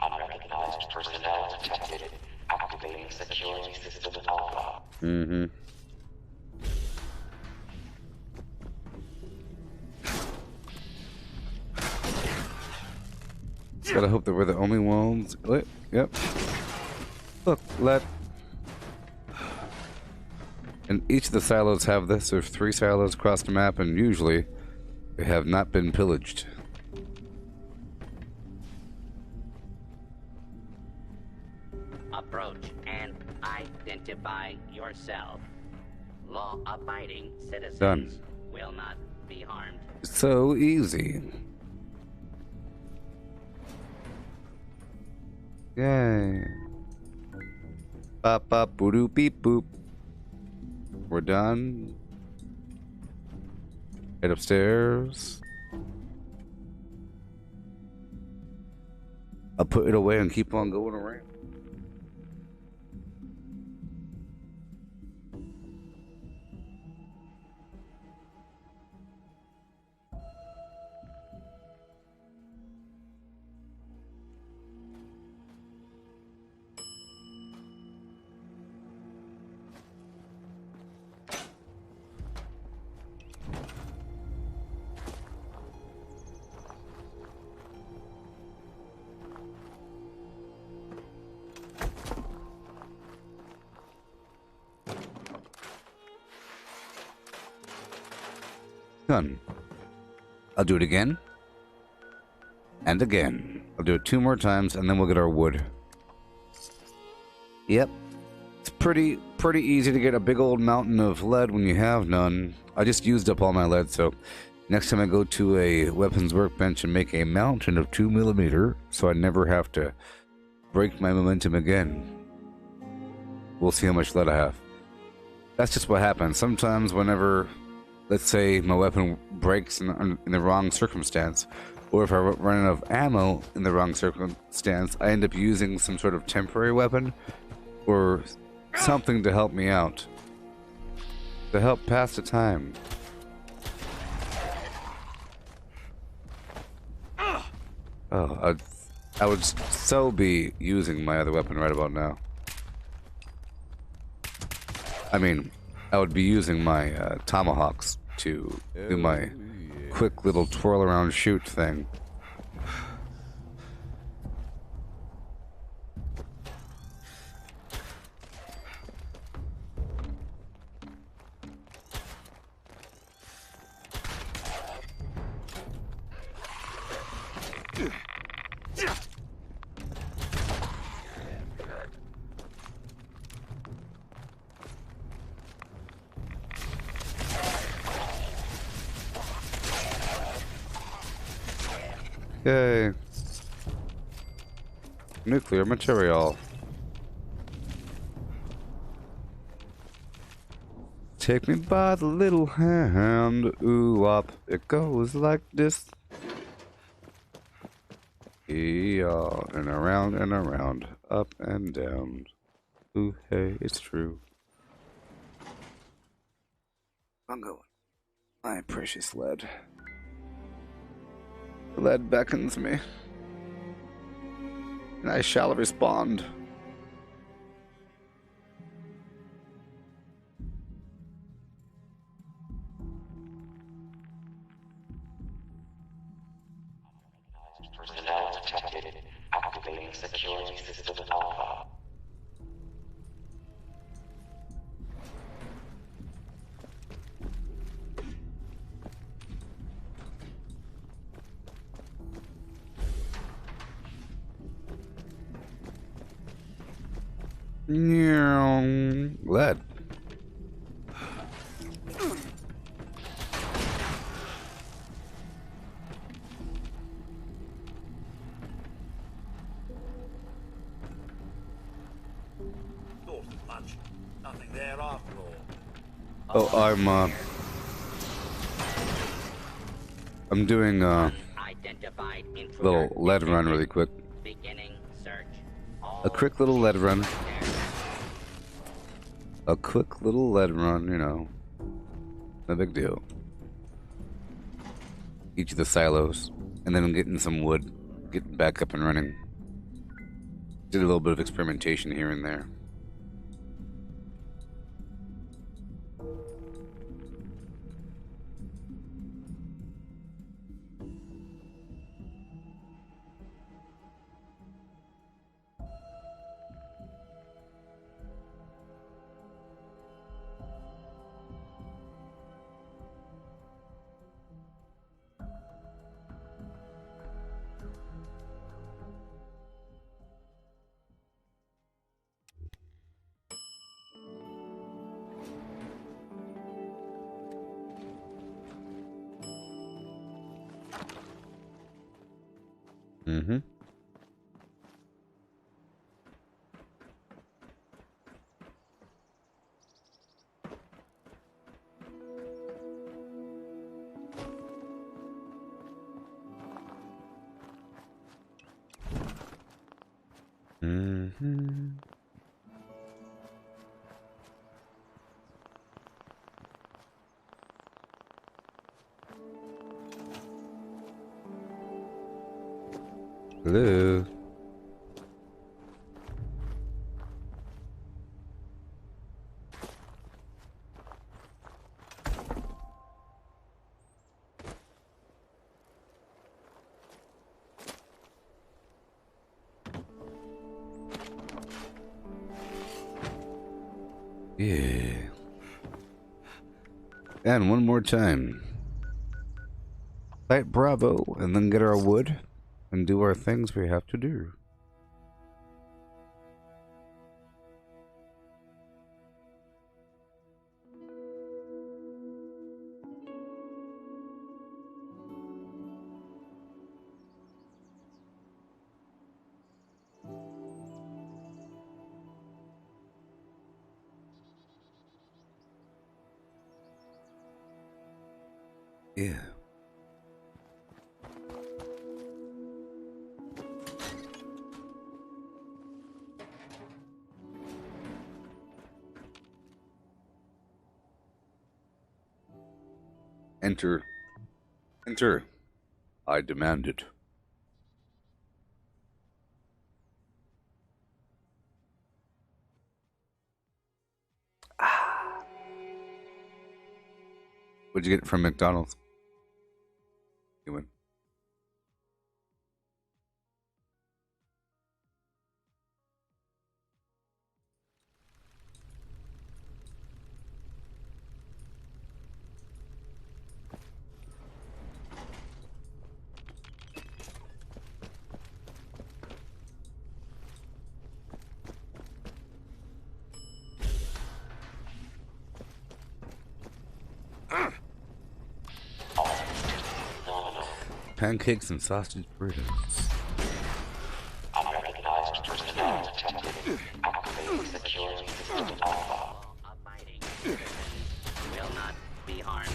Unrecognized personnel detected. Activating security system alpha.
Mm-hmm. Gotta hope that we're the only ones. Wait, yep. Look, lead. And each of the silos have this. There's 3 silos across the map, and usually they have not been pillaged.
Approach and identify yourself. Law-abiding citizens
Done.
will not be harmed.
So easy. Yay. Bop bop boo doo beep boop. We're done. Head upstairs. I'll put it away and keep on going around. Done. I'll do it again. And again. I'll do it 2 more times and then we'll get our wood. Yep. It's pretty easy to get a big old mountain of lead when you have none. I just used up all my lead, so next time I go to a weapons workbench and make a mountain of 2mm, so I never have to break my momentum again. We'll see how much lead I have. That's just what happens. Sometimes whenever, let's say, my weapon breaks in the wrong circumstance, or if I run out of ammo in the wrong circumstance, I end up using some sort of temporary weapon or something to help me out, to help pass the time. Oh, I would so be using my other weapon right about now. I mean, I would be using my tomahawks to do my quick little twirl around shoot thing. Yay. Nuclear material. Take me by the little hand, ooh up, it goes like this. Yeah, and around, up and down. Ooh, hey, it's true. I'm going. My precious lead. The lead beckons me. And I shall respond.
Personnel detected. Security System Alpha.
Lead.
Not much. Nothing there after all.
Oh, I'm doing
Identified intruder
little lead run
detected.
really quick.
Beginning search.
A quick little lead run. A quick little lead run, you know. No big deal. Each of the silos. And then getting some wood. Getting back up and running. Did a little bit of experimentation here and there. Mm-hmm. Mm-hmm. Hello. Yeah. And one more time. Site Bravo, and then get our wood and do our things we have to do. Yeah. Enter. Enter. I demand it. What'd you get from McDonald's? You win. Pancakes and sausage burritos.
Unrecognized personnel detected. Activating Security System Alpha.
Abiding. Will not be harmed.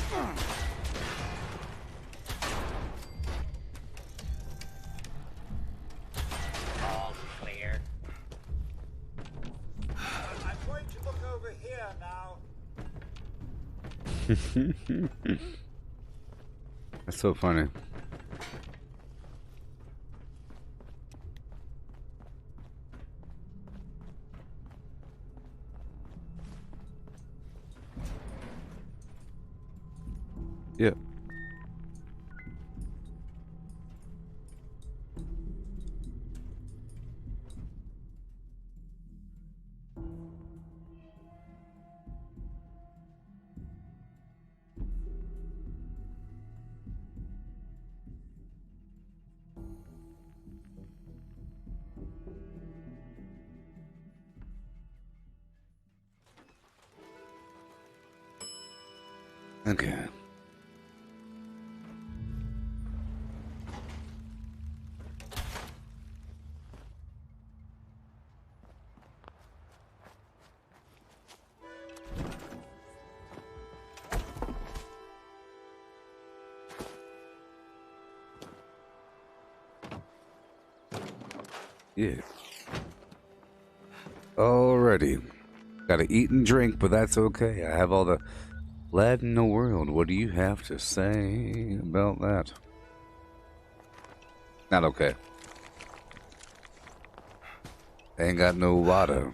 All clear.
I'm going to look over here now.
That's so funny. Yeah. Okay. Yeah. Alrighty. Gotta eat and drink, but that's okay. I have all the lead in the world. What do you have to say about that? Not okay. I ain't got no water.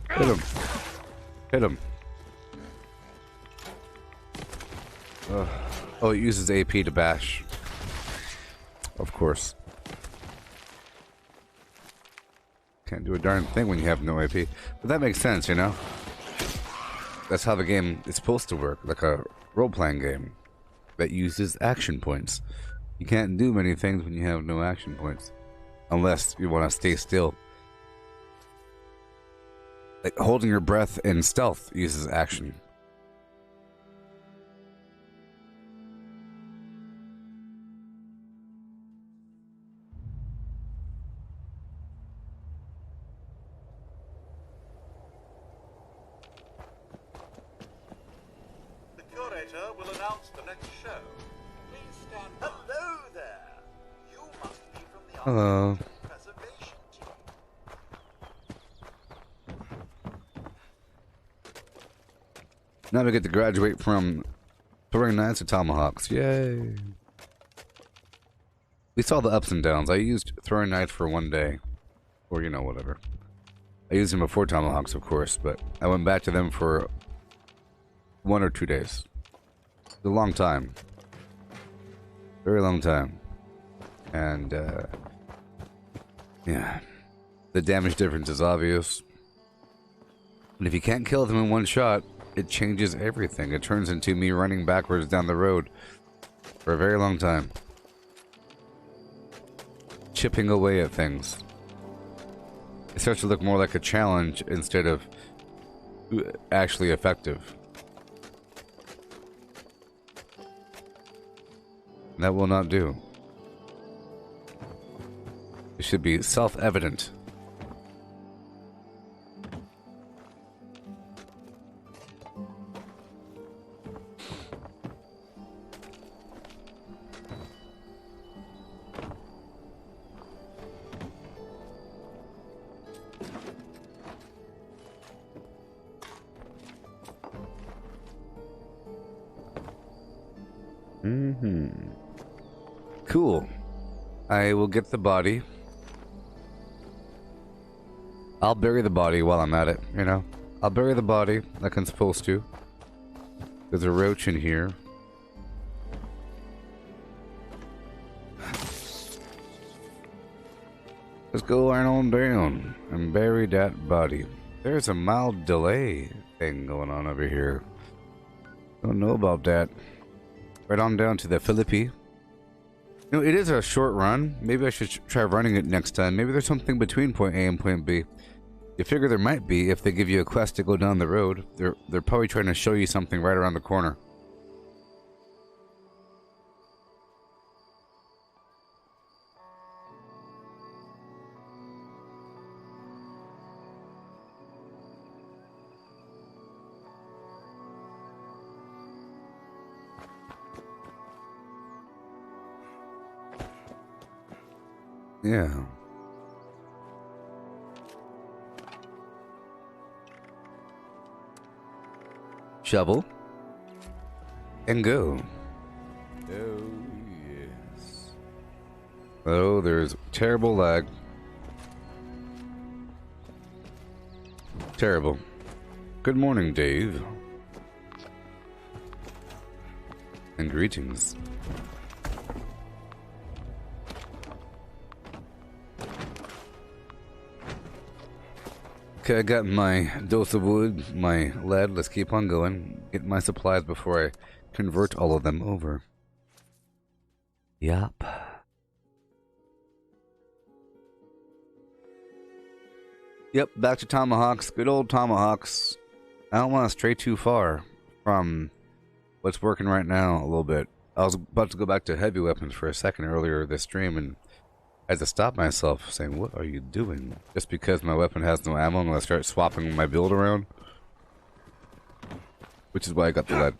Hit him. Hit him. Oh, it uses AP to bash. Of course. Can't do a darn thing when you have no AP. But that makes sense, you know? That's how the game is supposed to work, like a role-playing game that uses action points. You can't do many things when you have no action points. Unless you want to stay still. Like holding your breath in stealth uses action.
The curator will announce the next show. Please stand by. Hello there. You must be from the
Hello.
preservation team.
Now we get to graduate from throwing knives to tomahawks. Yay. We saw the ups and downs. I used throwing knives for one day. Or, you know, whatever. I used them before tomahawks, of course, but I went back to them for 1 or 2 days. It's a long time. Very long time. And, yeah. The damage difference is obvious. And if you can't kill them in one shot, it changes everything. It turns into me running backwards down the road for a very long time. Chipping away at things. It starts to look more like a challenge instead of actually effective. That will not do. It should be self-evident. Cool. I will get the body. I'll bury the body while I'm at it, you know? I'll bury the body like I'm supposed to. There's a roach in here. Let's go right on down and bury that body. There's a mild delay thing going on over here. Don't know about that. Right on down to the Philippi. You know, it is a short run. Maybe I should try running it next time. Maybe there's something between point A and point B. You figure there might be if they give you a quest to go down the road. They're probably trying to show you something right around the corner. Yeah. Shovel. And go. Oh, yes. Oh, there's terrible lag. Terrible. Good morning, Dave. And greetings. Okay, I got my dose of wood, my lead. Let's keep on going. Get my supplies before I convert all of them over. Yup. Yep, back to tomahawks. Good old tomahawks. I don't want to stray too far from what's working right now a little bit. I was about to go back to heavy weapons for a second earlier this stream, and I had to stop myself saying, what are you doing? Just because my weapon has no ammo, I'm going to start swapping my build around. Which is why I got the lead.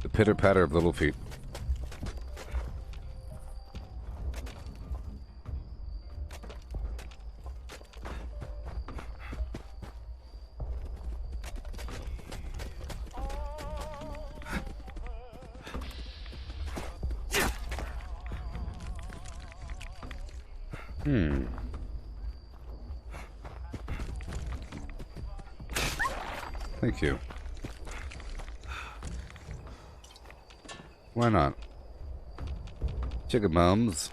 The pitter-patter of little feet. Thank you. Why not? Chicken mums.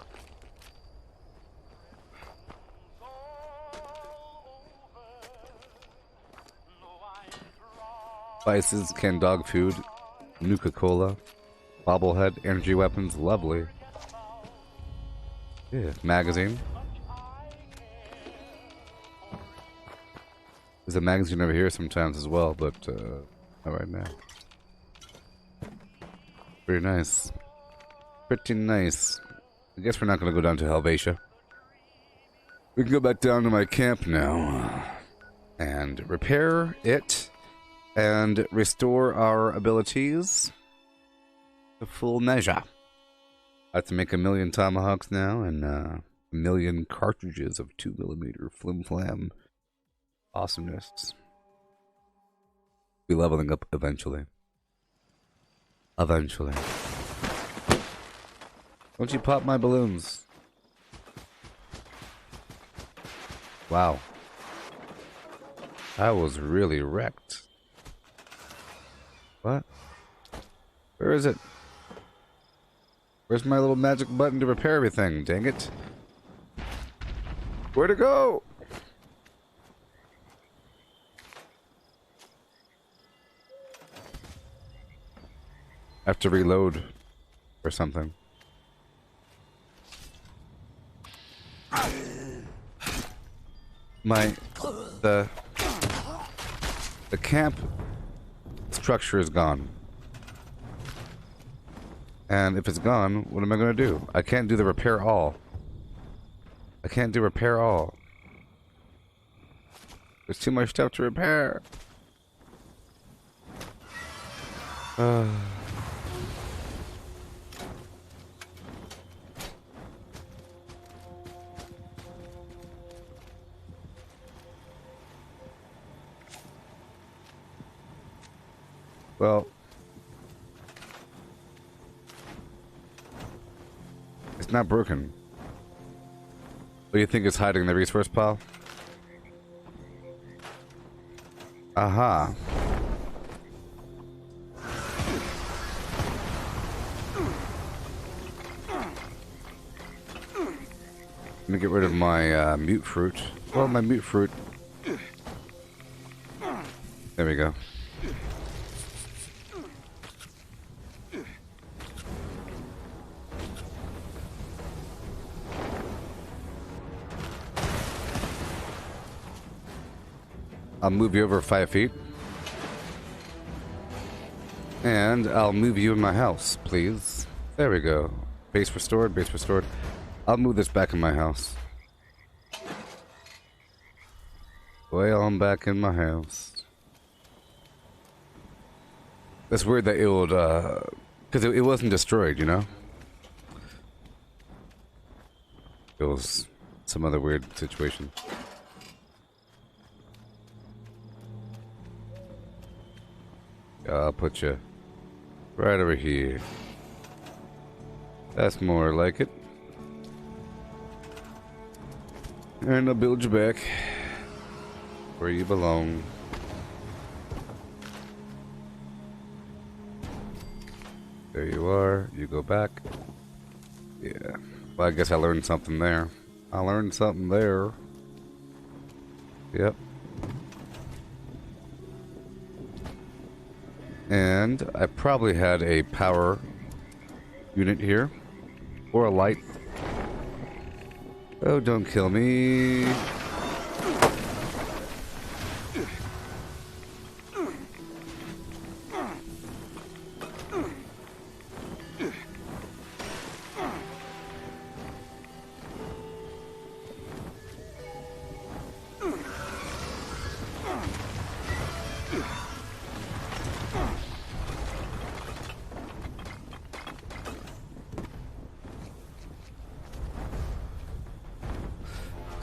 Spices, canned dog food, Nuka-Cola, bobblehead, energy weapons, lovely. Yeah, magazine. There's a magazine over here sometimes as well, but not right now. Pretty nice. Pretty nice. I guess we're not going to go down to Helvetia. We can go back down to my camp now and repair it and restore our abilities to full measure. I have to make 1,000,000 tomahawks now and 1,000,000 cartridges of 2mm flim flam awesomeness. Be leveling up eventually. Eventually. Don't you pop my balloons? Wow. I was really wrecked. What? Where is it? Where's my little magic button to repair everything? Dang it. Where'd it go? I have to reload or something. The camp structure is gone. And if it's gone, what am I going to do? I can't do the repair all. I can't do repair all. There's too much stuff to repair. Well, it's not broken. What do you think is hiding in the resource pile? Aha. Let me get rid of my mute fruit. Well, my mute fruit. There we go. I'll move you over 5 feet. And I'll move you in my house, please. There we go. Base restored, base restored. I'll move this back in my house. Well, I'm back in my house. That's weird that it would, because it wasn't destroyed, you know? It was some other weird situation. I'll put you right over here. That's more like it. And I'll build you back where you belong. There you are. You go back. Yeah. Well, I guess I learned something there. I learned something there. Yep. And I probably had a power unit here. Or a light. Oh, don't kill me.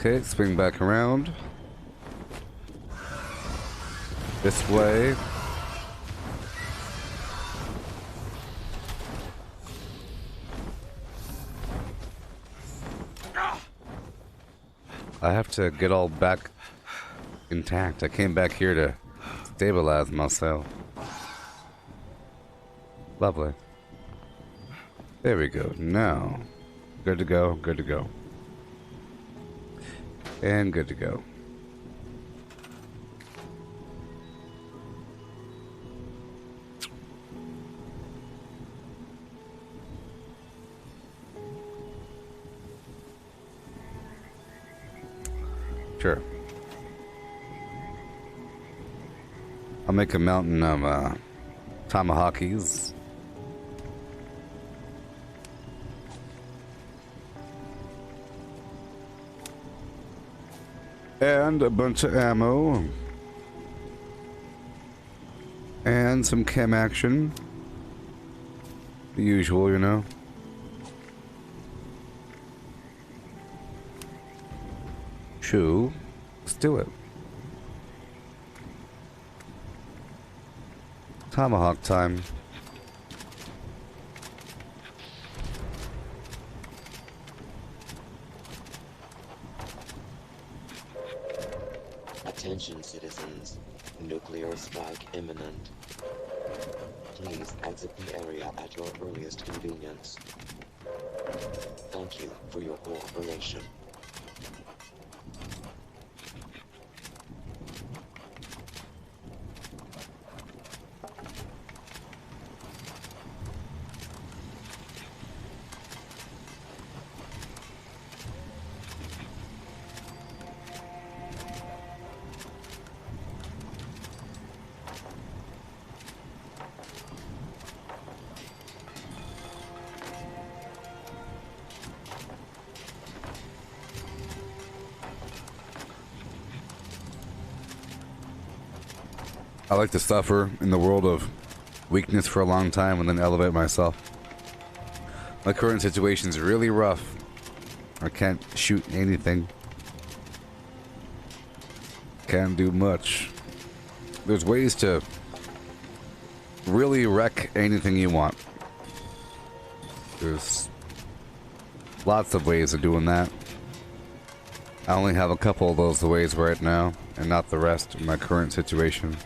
Okay, swing back around. This way. I have to get all back intact. I came back here to stabilize myself. Lovely. There we go. Now, good to go, good to go. And good to go. Sure. I'll make a mountain of tomahawkies. And a bunch of ammo. And some chem action. The usual, you know. Shoo. Let's do it. Tomahawk time.
Attention citizens, nuclear strike imminent. Please exit the area at your earliest convenience. Thank you for your cooperation.
I like to suffer in the world of weakness for a long time and then elevate myself. My current situation is really rough. I can't shoot anything. Can't do much. There's ways to really wreck anything you want. There's lots of ways of doing that. I only have a couple of those ways right now, and not the rest in my current situation.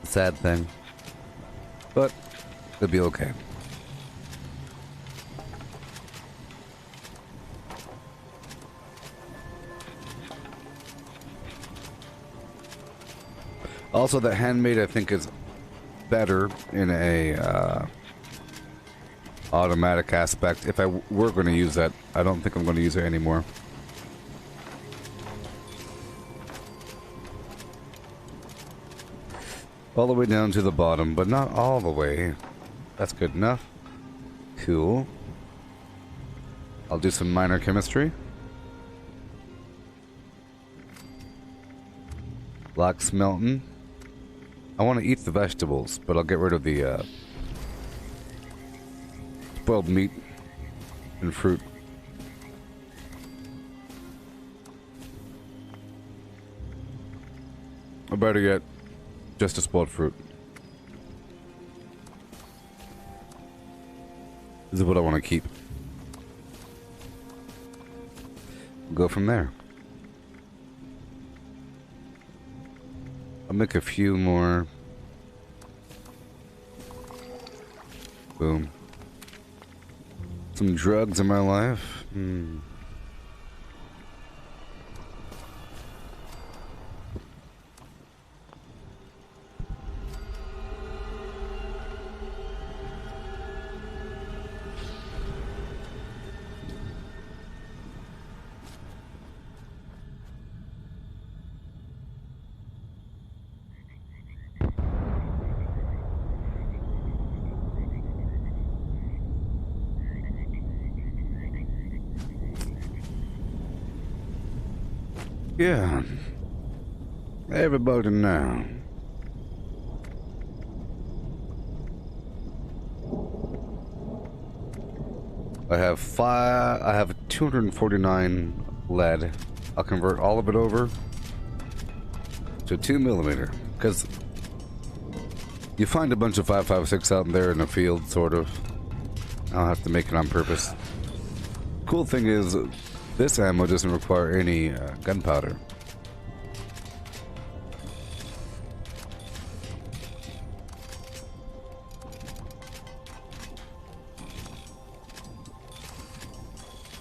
Sad thing, but it'll be okay. Also, the handmade I think is better in a automatic aspect. If I were going to use that, I don't think I'm going to use it anymore. All the way down to the bottom, but not all the way. That's good enough. Cool. I'll do some minor chemistry. Black smelting. I want to eat the vegetables, but I'll get rid of the spoiled meat and fruit. Or better yet, just a spoiled fruit. This is what I want to keep. Go from there. I'll make a few more Boom. Some drugs in my life. Yeah. Everybody now. I have 249 lead. I'll convert all of it over to 2mm, because you find a bunch of 5.56 out there in the field, sort of. I'll have to make it on purpose. Cool thing is, this ammo doesn't require any gunpowder.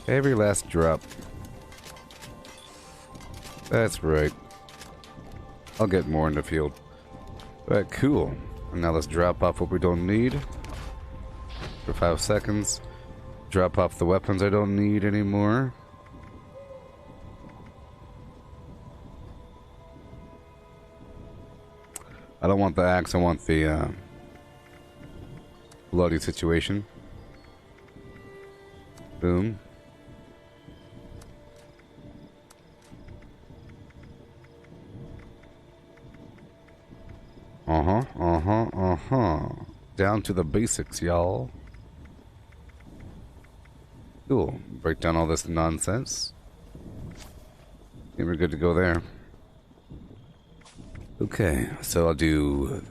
Every last drop. That's right. I'll get more in the field. Alright, cool. And now let's drop off what we don't need. For 5 seconds. Drop off the weapons I don't need anymore. I don't want the axe, I want the bloody situation. Boom. Down to the basics, y'all. Cool. Break down all this nonsense. think we're good to go there. Okay, so I'll do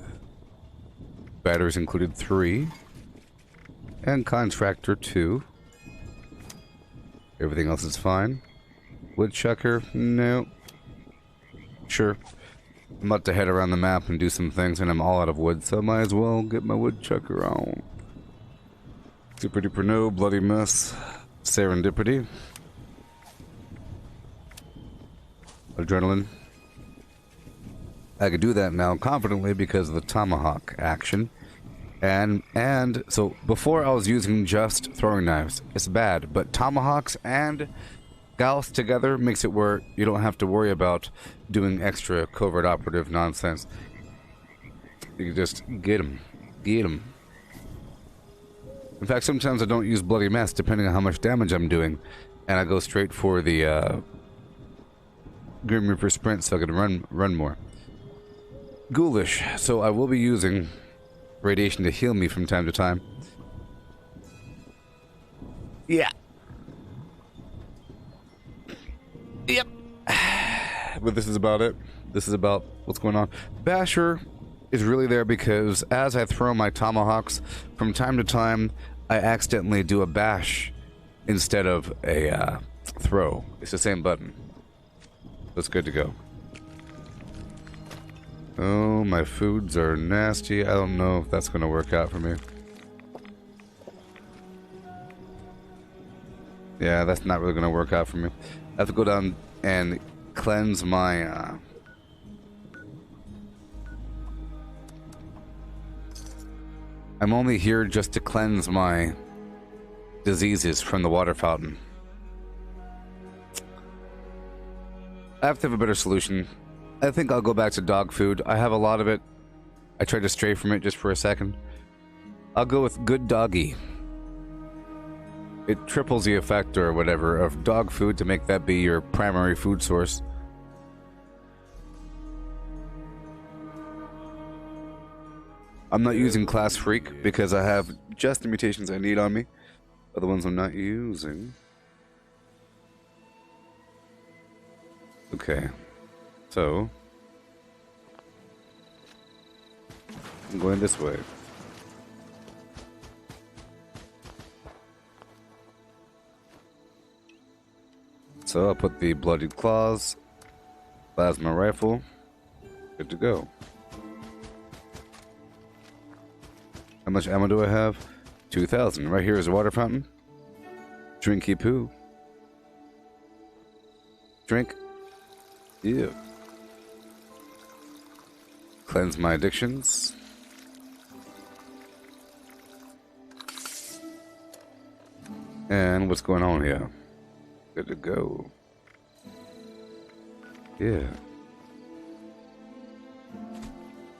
batteries included 3 and contractor 2. Everything else is fine. Woodchucker, no. Sure. I'm about to head around the map and do some things, and I'm all out of wood, so I might as well get my woodchucker on. Super duper no, bloody mess. Serendipity. Adrenaline. I could do that now confidently because of the tomahawk action. And so before I was using just throwing knives. It's bad, but tomahawks and gauss together makes it where you don't have to worry about doing extra covert operative nonsense. You can just get them. Get them. In fact, sometimes I don't use bloody mess depending on how much damage I'm doing, and I go straight for the Grim Reaper sprint so I can run more. Ghoulish, so I will be using radiation to heal me from time to time. Yeah. Yep. But this is about it. This is about what's going on. Basher is really there because as I throw my tomahawks, from time to time, I accidentally do a bash instead of a throw. It's the same button. That's good to go. Oh, my foods are nasty. I don't know if that's going to work out for me. Yeah, that's not really going to work out for me. I have to go down and cleanse my... I'm only here just to cleanse my diseases from the water fountain. I have to have a better solution. I think I'll go back to dog food. I have a lot of it. I tried to stray from it just for a second. I'll go with Good Doggy. It triples the effect or whatever of dog food to make that be your primary food source. I'm not using Class Freak because I have just the mutations I need on me. Other ones I'm not using. Okay. So, I'm going this way. So I'll put the bloodied claws, plasma rifle, good to go. How much ammo do I have? 2,000. Right here is a water fountain. Drinky poo. Drink. Ew. Cleanse my addictions. And what's going on here? Good to go. Yeah.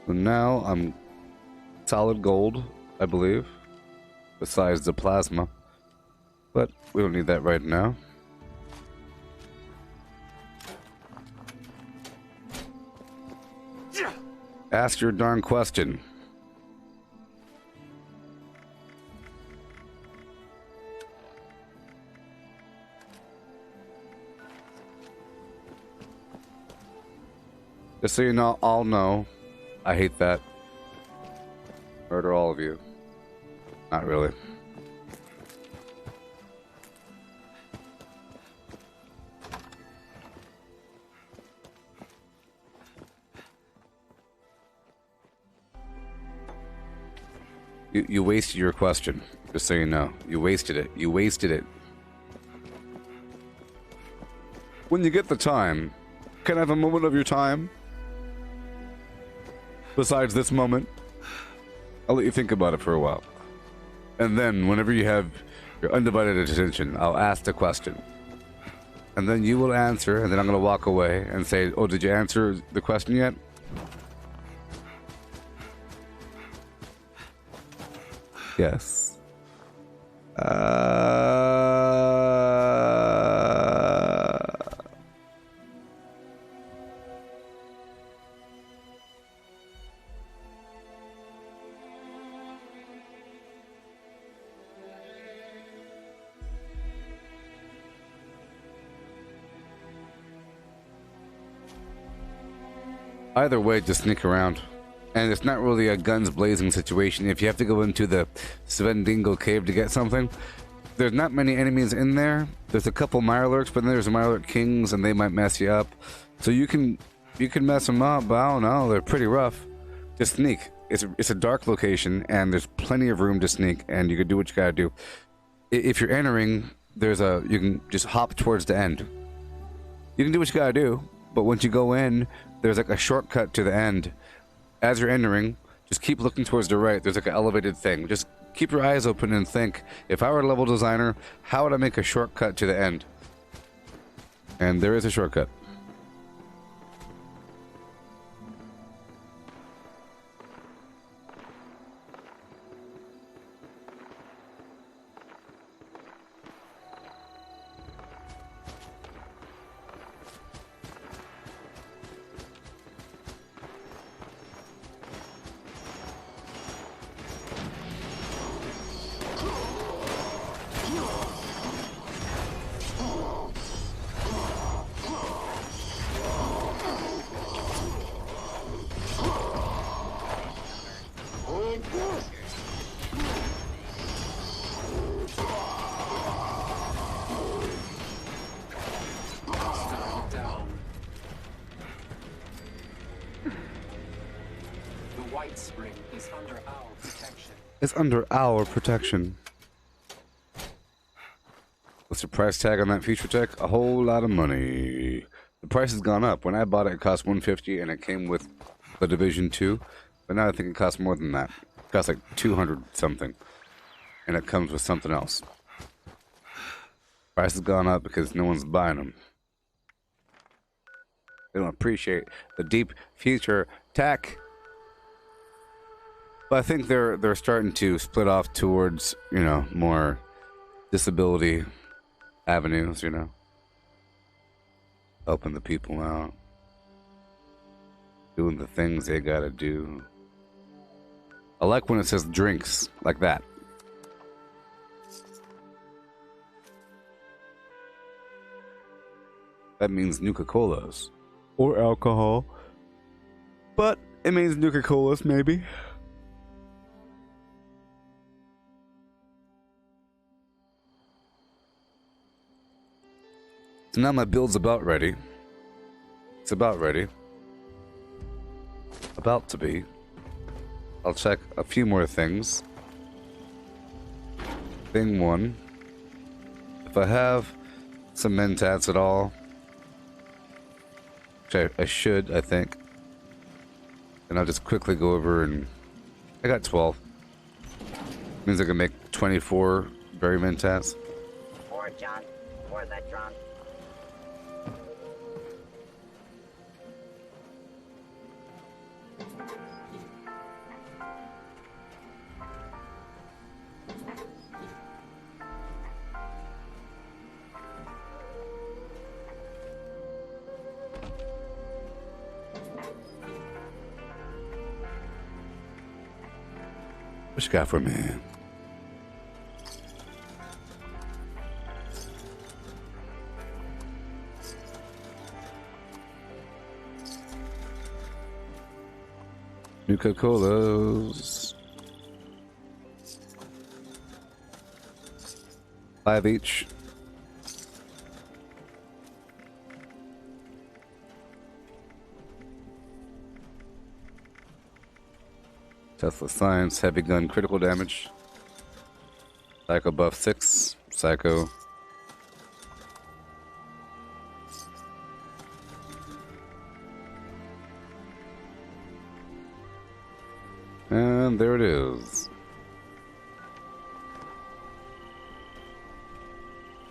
So now I'm solid gold, I believe. Besides the plasma. But we don't need that right now. Ask your darn question. Just so you know, all know, I hate that. Murder all of you. Not really. You wasted your question, just so you know. You wasted it. You wasted it. When you get the time, can I have a moment of your time? Besides this moment, I'll let you think about it for a while. And then, whenever you have your undivided attention, I'll ask the question. And then you will answer, and then I'm going to walk away and say, oh, did you answer the question yet? Yes. Either way, just sneak around. And it's not really a guns blazing situation. If you have to go into the Svendingo cave to get something, there's not many enemies in there. There's a couple Mirelurks, but then there's Mirelurk Kings, and they might mess you up. So you can mess them up, but I don't know, they're pretty rough. Just sneak. It's a dark location, and there's plenty of room to sneak, and you can do what you gotta do. If you're entering, you can just hop towards the end. You can do what you gotta do, but once you go in, there's like a shortcut to the end. As you're entering, just keep looking towards the right. There's like an elevated thing. Just keep your eyes open and think, if I were a level designer, how would I make a shortcut to the end? And there is a shortcut. It's under our protection. What's the price tag on that feature tech? A whole lot of money. The price has gone up. When I bought it, it cost $150 and it came with the Division 2. But now I think it costs more than that. It costs like 200 something. And it comes with something else. Price has gone up because no one's buying them. They don't appreciate the deep future tech. But I think they're starting to split off towards, you know, more disability avenues, you know. Helping the people out. Doing the things they gotta do. I like when it says drinks, like that. That means Nuka-Colas. Or alcohol. But it means Nuka-Colas, maybe. So now my build's about ready. It's about ready. About to be. I'll check a few more things. thing one. If I have some mentats at all, which I should, I think, and I'll just quickly go over and I got 12. Means I can make 24 berry mentats.
Or John, or the drunk.
What you got for me? Nuka Colas. 5 each. Tesla Science, heavy gun, critical damage. Psycho buff 6, Psycho. And there it is.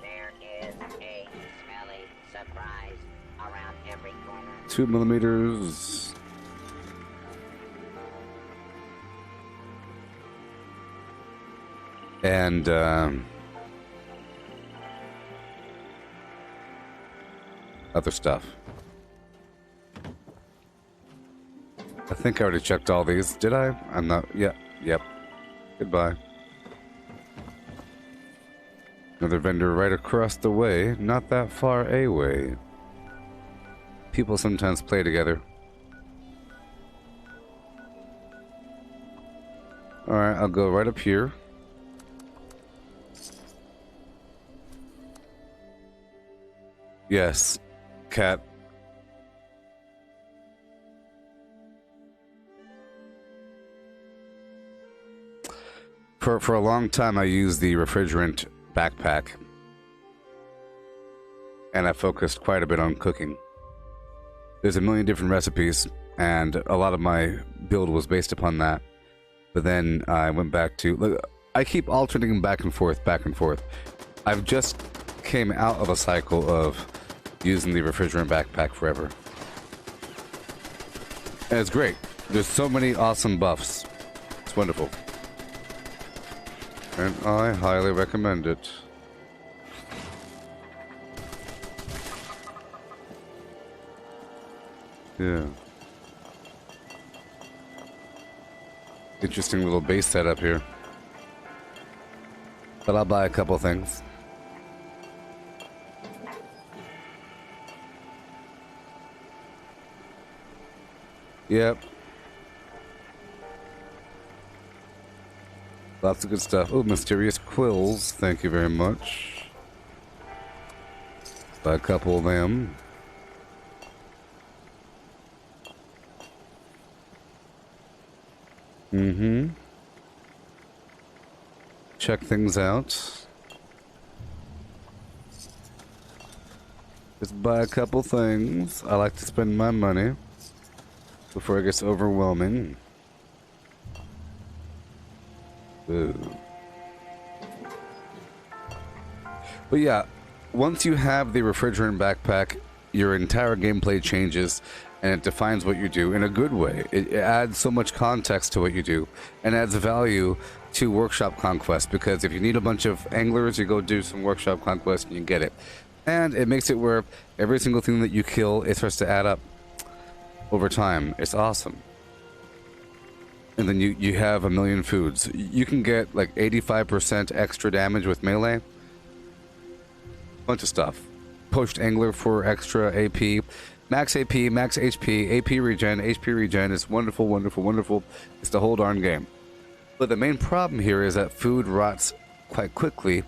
There is a smelly surprise around every corner.
2 millimeters. And other stuff. I think I already checked all these. Did I? I'm not. Yeah. Yep. Goodbye. Another vendor right across the way. Not that far away. People sometimes play together. Alright, I'll go right up here. Yes, cat. For a long time, I used the refrigerant backpack, and I focused quite a bit on cooking. There's a million different recipes, and a lot of my build was based upon that. But then I went back to... Look, I keep alternating back and forth, back and forth. I've just came out of a cycle of using the refrigerant backpack forever. And it's great. There's so many awesome buffs. It's wonderful. And I highly recommend it. Yeah. Interesting little base setup here. But I'll buy a couple things. Yep. Lots of good stuff. Oh, mysterious quills. Thank you very much. Buy a couple of them. Mm-hmm. Check things out. Just buy a couple things. I like to spend my money before it gets overwhelming. Ooh. But yeah, once you have the refrigerant backpack, your entire gameplay changes and it defines what you do in a good way. It adds so much context to what you do and adds value to Workshop Conquest, because if you need a bunch of anglers, you go do some Workshop Conquest and you get it. And it makes it where every single thing that you kill, it starts to add up over time. It's awesome. And then you have a million foods. You can get like 85% extra damage with melee. Bunch of stuff. Poached angler for extra AP. Max AP, max HP, AP regen, HP regen. It's wonderful, wonderful, wonderful. It's the whole darn game. But the main problem here is that food rots quite quickly,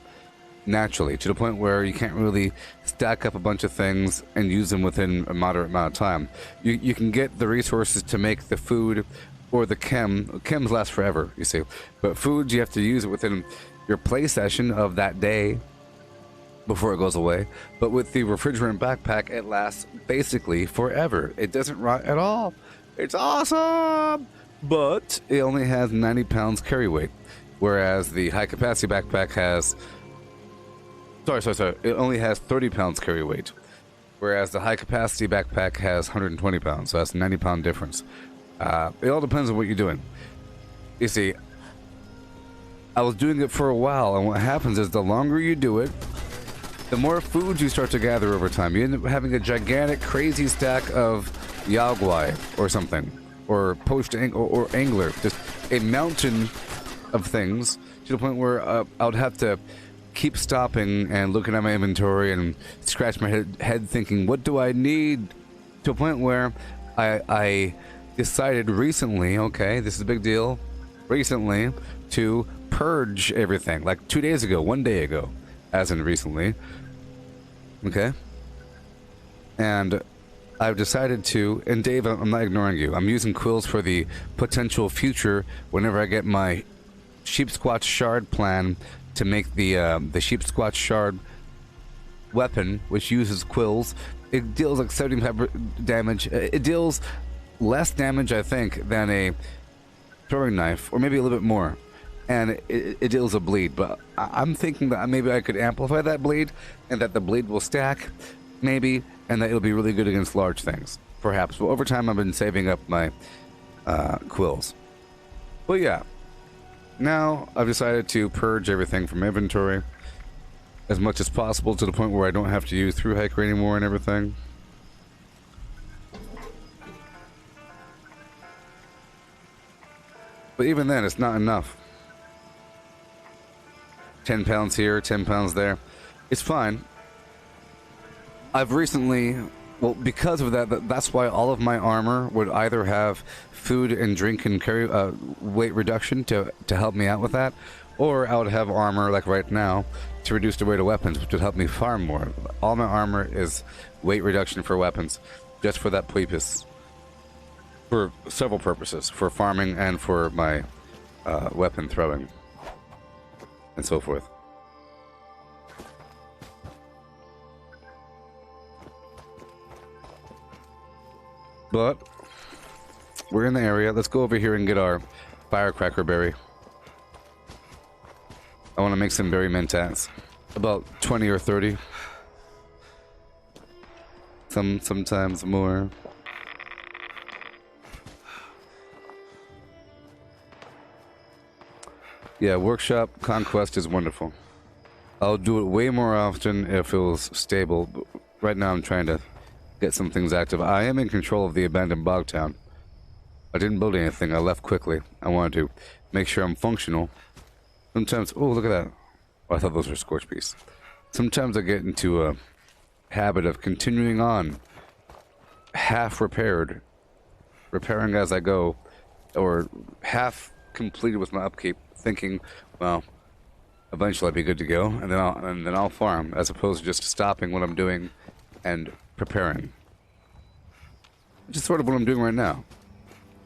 naturally, to the point where you can't really stack up a bunch of things and use them within a moderate amount of time. You can get the resources to make the food or the chems last forever, you see. But foods, you have to use it within your play session of that day before it goes away. But with the refrigerant backpack, it lasts basically forever. It doesn't rot at all. It's awesome! But it only has 90 pounds carry weight, whereas the high capacity backpack has... Sorry. It only has 30 pounds carry weight, whereas the high capacity backpack has 120 pounds, so that's a 90 pound difference. It all depends on what you're doing. You see, I was doing it for a while, and what happens is the longer you do it, the more foods you start to gather over time. You end up having a gigantic, crazy stack of yaguai or something, or or angler, just a mountain of things to the point where I would have to keep stopping and looking at my inventory and scratch my head thinking, what do I need? To a point where I decided recently, okay, this is a big deal, recently, to purge everything. Like 2 days ago, 1 day ago, as in recently. Okay? And I've decided to, and Dave, I'm not ignoring you, I'm using quills for the potential future whenever I get my sheep squatch shard plan to make the sheep squatch shard weapon, which uses quills. It deals like 75 damage. It deals less damage, I think, than a throwing knife, or maybe a little bit more. And it deals a bleed, but I'm thinking that maybe I could amplify that bleed, and that the bleed will stack, maybe, and that it'll be really good against large things, perhaps. But over time, I've been saving up my quills. But yeah, now I've decided to purge everything from inventory as much as possible, to the point where I don't have to use through hiker anymore and everything. But even then, it's not enough. 10 pounds here, 10 pounds there. It's fine. I've recently, well, because of that, that's why all of my armor would either have food and drink and carry weight reduction to help me out with that, or I would have armor, like right now, to reduce the weight of weapons, which would help me farm more. All my armor is weight reduction for weapons, just for that purpose. For several purposes, for farming and for my weapon throwing. And so forth. But we're in the area. Let's go over here and get our firecracker berry. I want to make some berry mentats. About 20 or 30. Sometimes more. Yeah, Workshop Conquest is wonderful. I'll do it way more often if it was stable. But right now I'm trying to get some things active. I am in control of the abandoned bog town. I didn't build anything. I left quickly. I wanted to make sure I'm functional. Sometimes... Oh, look at that. Oh, I thought those were scorch beasts. Sometimes I get into a habit of continuing on. Half repaired. Repairing as I go. Or half completed with my upkeep. Thinking, well, eventually I'll be good to go, and then I'll farm, as opposed to just stopping what I'm doing and preparing. Which is sort of what I'm doing right now.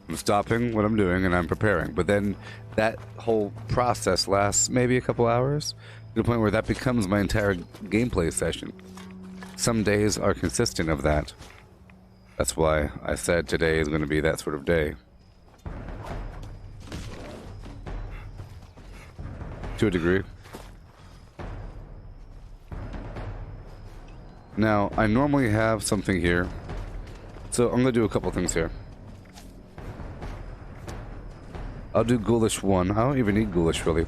I'm stopping what I'm doing and I'm preparing, but then that whole process lasts maybe a couple hours, to the point where that becomes my entire gameplay session. Some days are consistent of that. That's why I said today is going to be that sort of day. To a degree. Now, I normally have something here, so I'm going to do a couple things here. I'll do Ghoulish 1. I don't even need Ghoulish, really.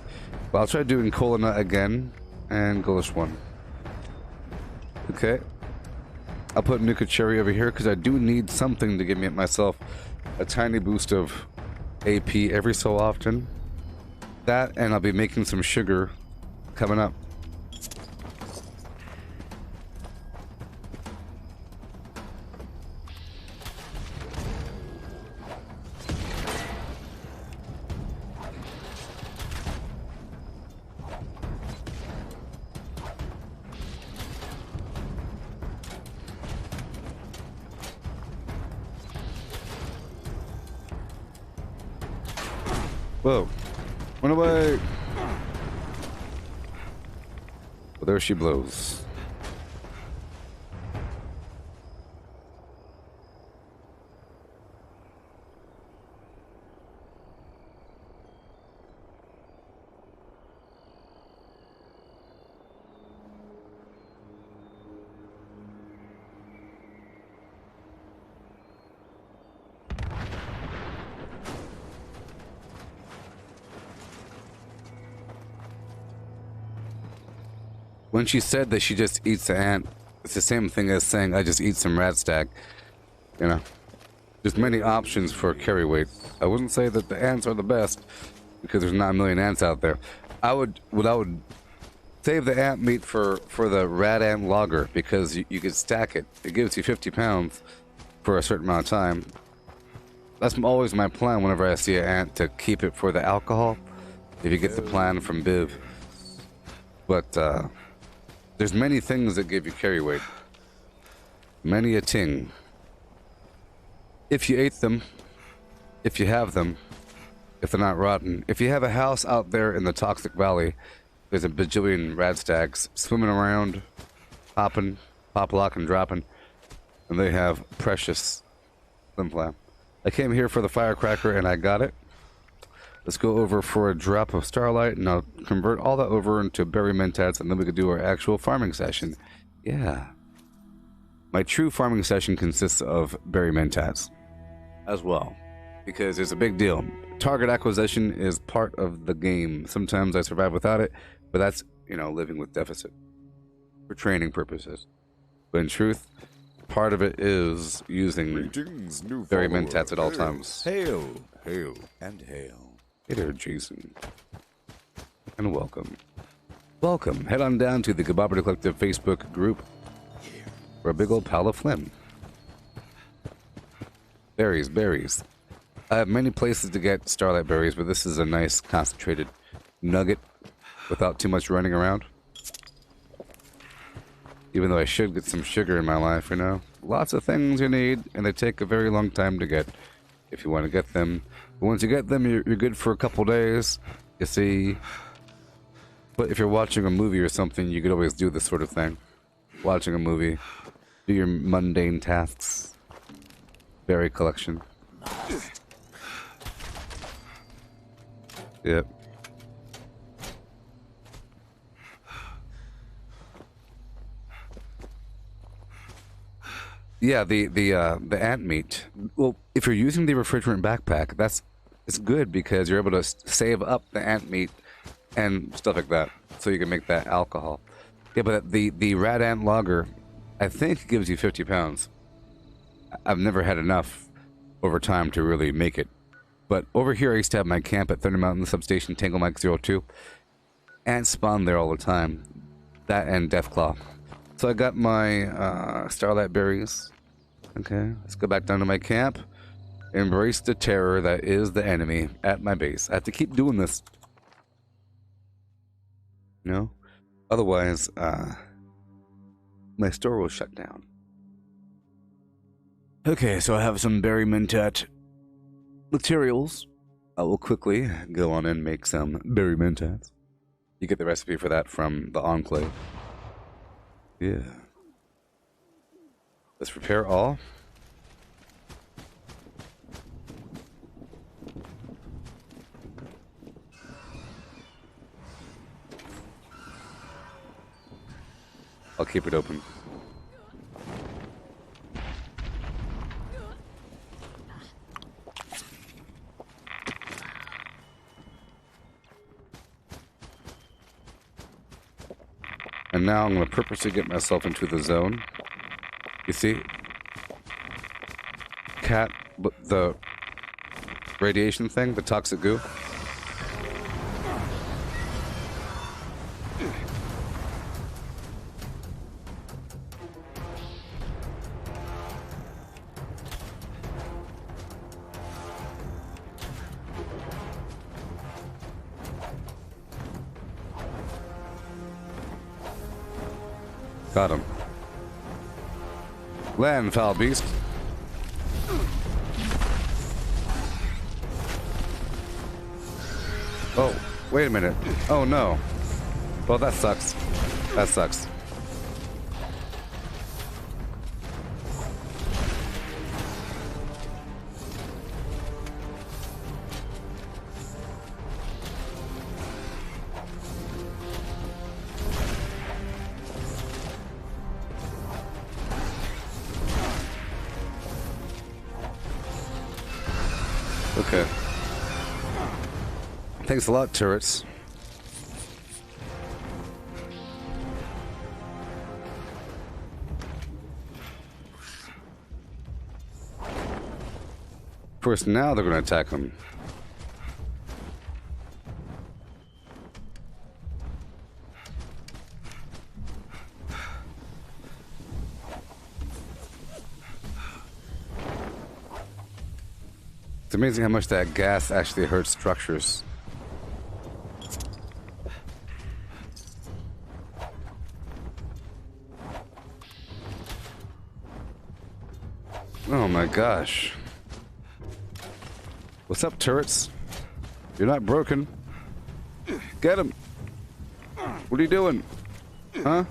But I'll try doing Colonna again, and Ghoulish 1. Okay. I'll put Nuka Cherry over here, because I do need something to give me myself a tiny boost of AP every so often. That, and I'll be making some sugar coming up. Whoa. Run away! there she blows. When she said that she just eats the ant, it's the same thing as saying I just eat some rat stack. You know, there's many options for carry weight. I wouldn't say that the ants are the best because there's not a million ants out there. I would save the ant meat for the rat ant logger because you could stack it. It gives you 50 pounds for a certain amount of time. That's always my plan whenever I see an ant, to keep it for the alcohol. If you get the plan from Biv. But there's many things that give you carry weight. Many a ting. If you ate them, if you have them, if they're not rotten. If you have a house out there in the Toxic Valley, there's a bajillion rad stags swimming around, hopping, pop, lock, and dropping, and they have precious slim flam. I came here for the firecracker and I got it. Let's go over for a drop of starlight, and I'll convert all that over into berry mentats, and then we could do our actual farming session. Yeah. My true farming session consists of berry mentats as well, because it's a big deal. Target acquisition is part of the game. Sometimes I survive without it, but that's, living with deficit for training purposes. But in truth, part of it is using
Greetings, new
berry
follower.
mentats at all
Hail,
times.
Hail, hail, and hail.
Hey there, Jason. And welcome. Welcome. Head on down to the Gooboberti Collective Facebook group for a big old pile of phlegm. Berries, berries. I have many places to get starlight berries, but this is a nice concentrated nugget without too much running around. Even though I should get some sugar in my life, Lots of things you need, and they take a very long time to get if you want to get them. But once you get them, you're good for a couple days, you see. But if you're watching a movie or something, you could always do this sort of thing. Watching a movie, do your mundane tasks. Berry collection. Yep. Yeah, the ant meat. Well, if you're using the refrigerant backpack, it's good because you're able to save up the ant meat and stuff like that, so you can make that alcohol. Yeah, but the rat ant lager, I think, gives you 50 pounds. I've never had enough over time to really make it. But over here, I used to have my camp at Thunder Mountain Substation, Tangle Mike 02. Ants spawn there all the time. That and Deathclaw. So I got my starlight berries. Okay, let's go back down to my camp. Embrace the terror that is the enemy at my base. I have to keep doing this. Otherwise, my store will shut down. Okay, so I have some berry mentat materials. I will quickly go on and make some berry mentats. You get the recipe for that from the Enclave. Yeah. Let's prepare all. I'll keep it open. And now I'm going to purposely get myself into the zone. You see? The radiation thing, the toxic goo. Got him. Land, foul beast. Oh, wait a minute. Oh no. Well, that sucks. That sucks. Okay. Thanks a lot, turrets. Of course, now they're going to attack him. It's amazing how much that gas actually hurts structures. Oh my gosh. What's up, turrets? You're not broken. Get him. What are you doing? Huh?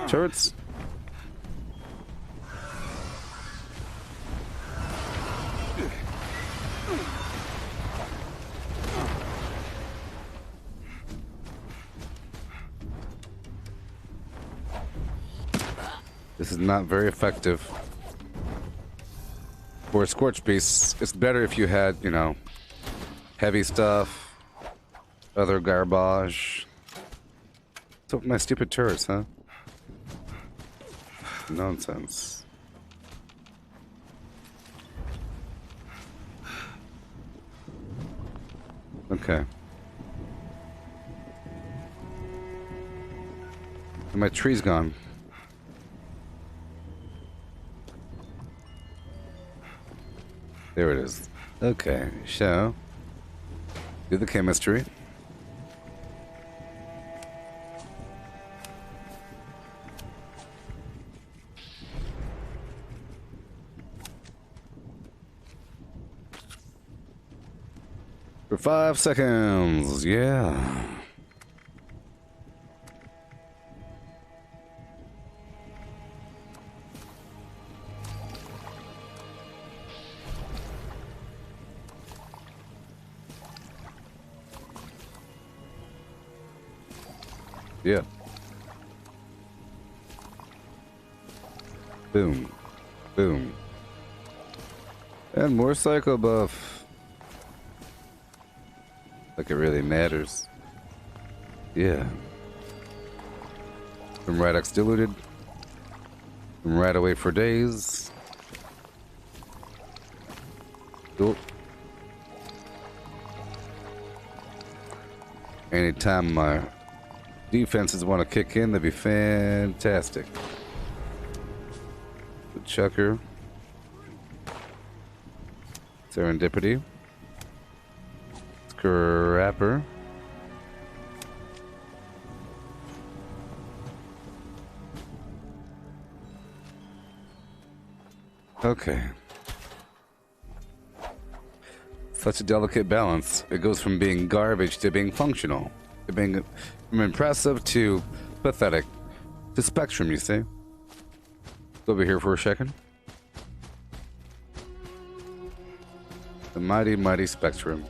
Turrets? This is not very effective. For a Scorch Beast, it's better if you had, you know, heavy stuff, other garbage. What's up with my stupid turrets, huh? Nonsense. Okay. And my tree's gone. There it is. Okay, so do the chemistry. For 5 seconds, yeah. Yeah. Boom. Boom. And more Psycho Buff. Like it really matters. Yeah. From Radix diluted. From right away for days. Cool. Anytime my defenses want to kick in, that'd be fantastic. The Chucker. Serendipity. Scrapper. Okay. Such a delicate balance. It goes from being garbage to being functional. To being from impressive to pathetic. To spectrum, you see. Over here for a second. The mighty, mighty spectrum.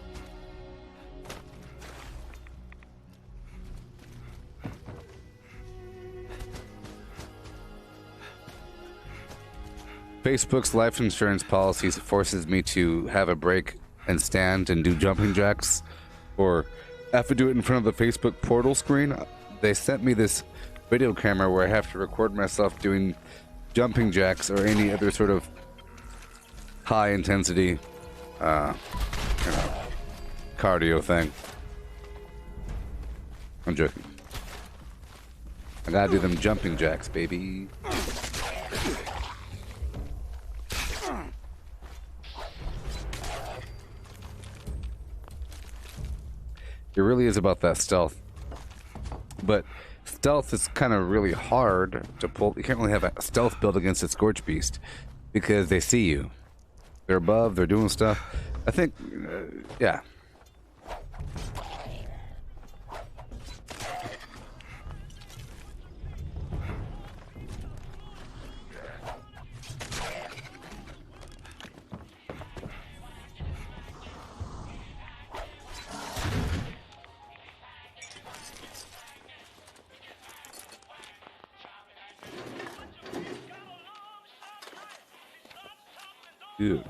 Facebook's life insurance policies forces me to have a break and stand and do jumping jacks, or I have to do it in front of the Facebook portal screen. They sent me this video camera where I have to record myself doing jumping jacks or any other sort of high intensity cardio thing. I'm joking. I gotta do them jumping jacks, baby. It really is about that stealth. But stealth is kind of really hard to pull. You can't really have a stealth build against a Scorch Beast because they see you. They're above, they're doing stuff. I think, yeah. Yeah.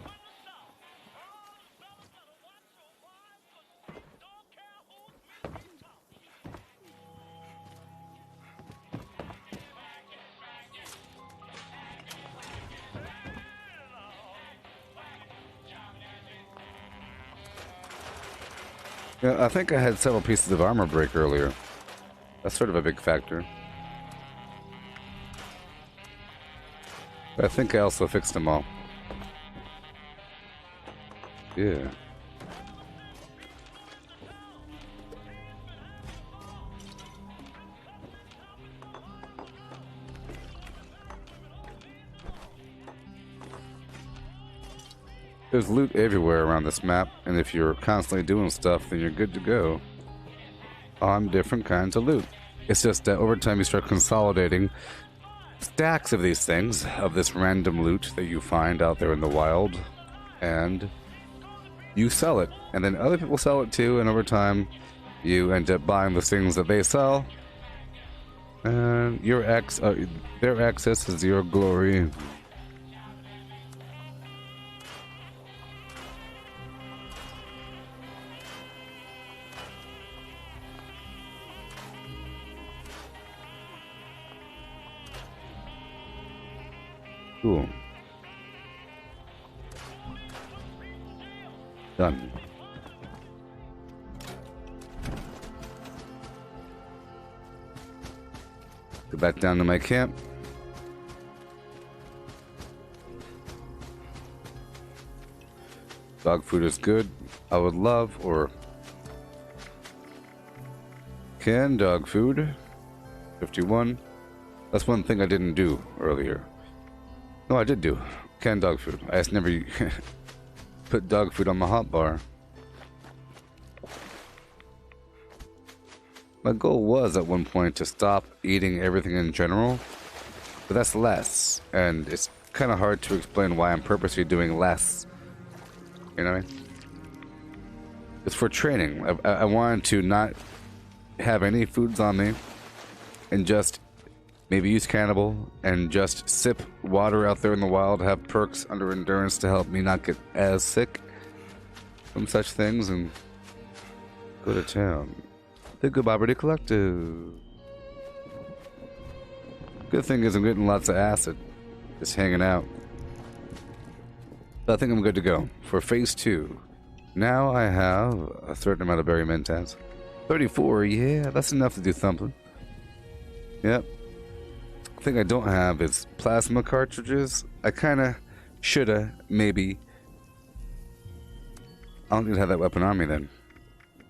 Yeah, I think I had several pieces of armor break earlier. That's sort of a big factor. But I think I also fixed them all. Yeah. There's loot everywhere around this map, and if you're constantly doing stuff, then you're good to go on different kinds of loot. It's just that over time you start consolidating stacks of these things, of this random loot that you find out there in the wild, and you sell it. And then other people sell it too, and over time you end up buying the things that they sell, and their access is your glory. Cool. Done. Go back down to my camp. Dog food is good. I would love or canned dog food. 51. That's one thing I didn't do earlier. No, I did do canned dog food. I just never put dog food on my hotbar. My goal was at one point to stop eating everything in general, but that's less, and it's kind of hard to explain why I'm purposely doing less. You know what I mean? It's for training. I wanted to not have any foods on me and just maybe use cannibal and just sip water out there in the wild, have perks under endurance to help me not get as sick from such things, and go to town. The Gooboberti Collective. Good thing is I'm getting lots of acid just hanging out. I think I'm good to go for phase 2. Now I have a certain amount of berry mentats. 34, yeah, that's enough to do thumping. Yep. Thing I don't have is plasma cartridges. I kind of shoulda, maybe. I don't need to have that weapon on me then.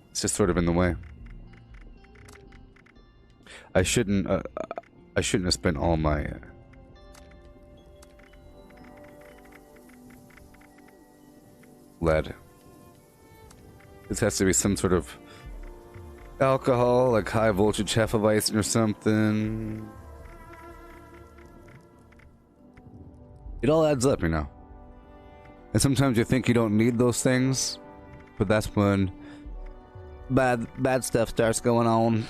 It's just sort of in the way. I shouldn't have spent all my lead. This has to be some sort of alcohol, like high voltage Hefeweizen or something. It all adds up, you know. And sometimes you think you don't need those things, but that's when bad stuff starts going on.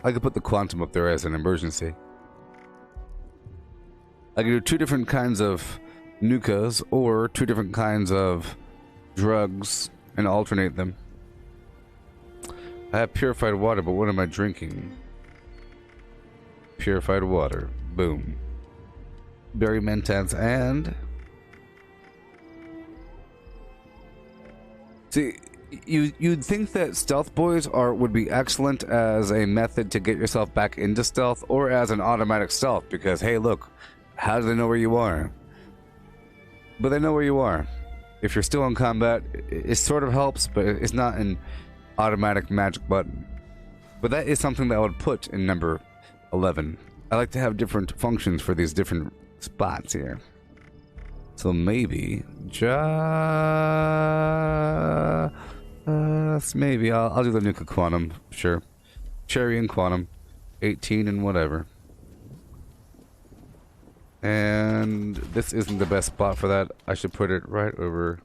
I could put the quantum up there as an emergency. I could do 2 different kinds of nukas or 2 different kinds of drugs and alternate them. I have purified water, but what am I drinking? Purified water. Boom. Berry mentats and... See, you'd think that stealth boys would be excellent as a method to get yourself back into stealth, or as an automatic stealth, because hey look, how do they know where you are? But they know where you are. If you're still in combat, it sort of helps, but it's not an automatic magic button. But that is something that I would put in number 11. I like to have different functions for these different spots here. So maybe maybe I'll do the Nuka Quantum, sure. Cherry and Quantum, 18 and whatever. And this isn't the best spot for that. I should put it right over.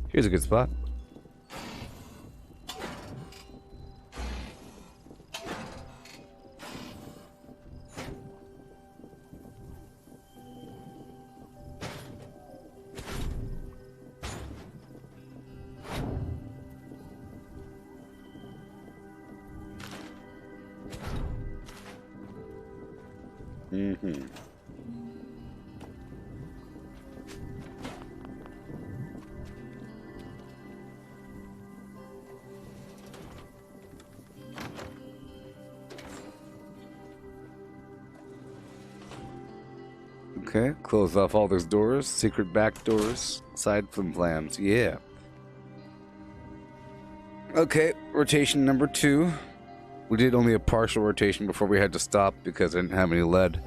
Here's a good spot.
Mm-hmm. Okay, close off all those doors, secret back doors, side flim-flams, yeah. Okay, rotation number 2. We did only a partial rotation before we had to stop because I didn't have any lead.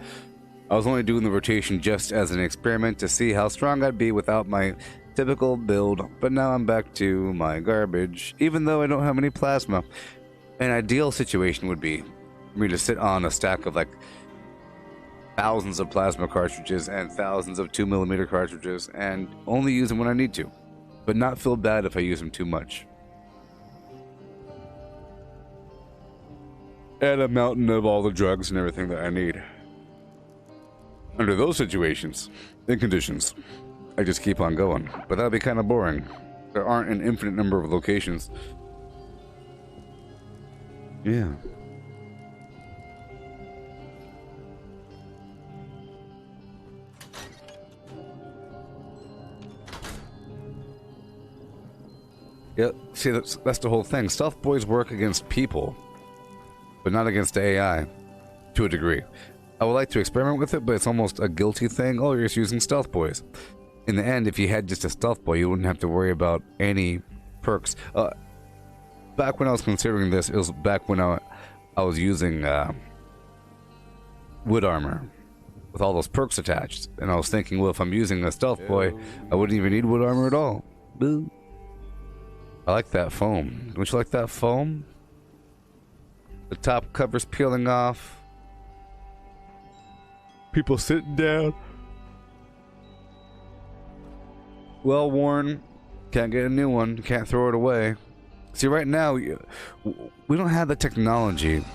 I was only doing the rotation just as an experiment to see how strong I'd be without my typical build, but now I'm back to my garbage, even though I don't have any plasma. An ideal situation would be for me to sit on a stack of like thousands of plasma cartridges and thousands of 2mm cartridges and only use them when I need to, but not feel bad if I use them too much. And a mountain of all the drugs and everything that I need. Under those situations and conditions, I just keep on going, but that'd be kind of boring. There aren't an infinite number of locations. Yeah. Yeah, see, that's the whole thing. Stealth boys work against people, but not against AI, to a degree. I would like to experiment with it, but it's almost a guilty thing. Oh, you're just using stealth boys. In the end, if you had just a stealth boy, you wouldn't have to worry about any perks. Back when I was considering this, it was back when I was using wood armor with all those perks attached. And I was thinking, well, if I'm using a stealth boy, I wouldn't even need wood armor at all. Boo. I like that foam. Don't you like that foam? The top cover's peeling off. People sitting down. Well worn. Can't get a new one. Can't throw it away. See, right now, we don't have the technology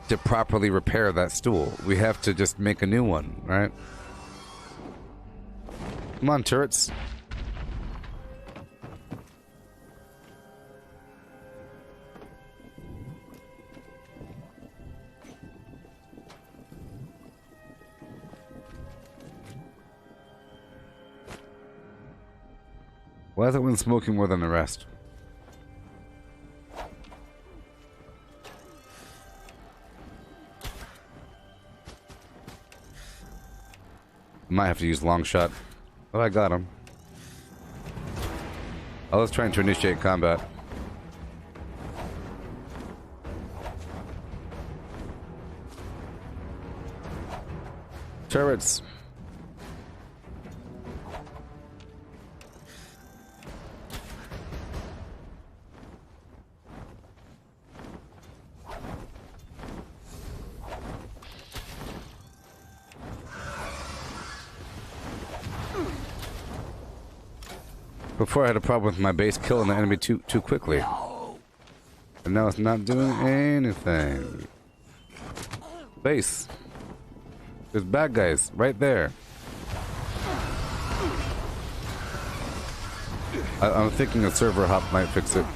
to properly repair that stool. We have to just make a new one, right? Come on, turrets. Why is that one smoking more than the rest? Might have to use long shot. Oh, I got him. I was trying to initiate combat. Turrets. Before I had a problem with my base killing the enemy too quickly. And now it's not doing anything. Base. There's bad guys right there. I'm thinking a server hop might fix it.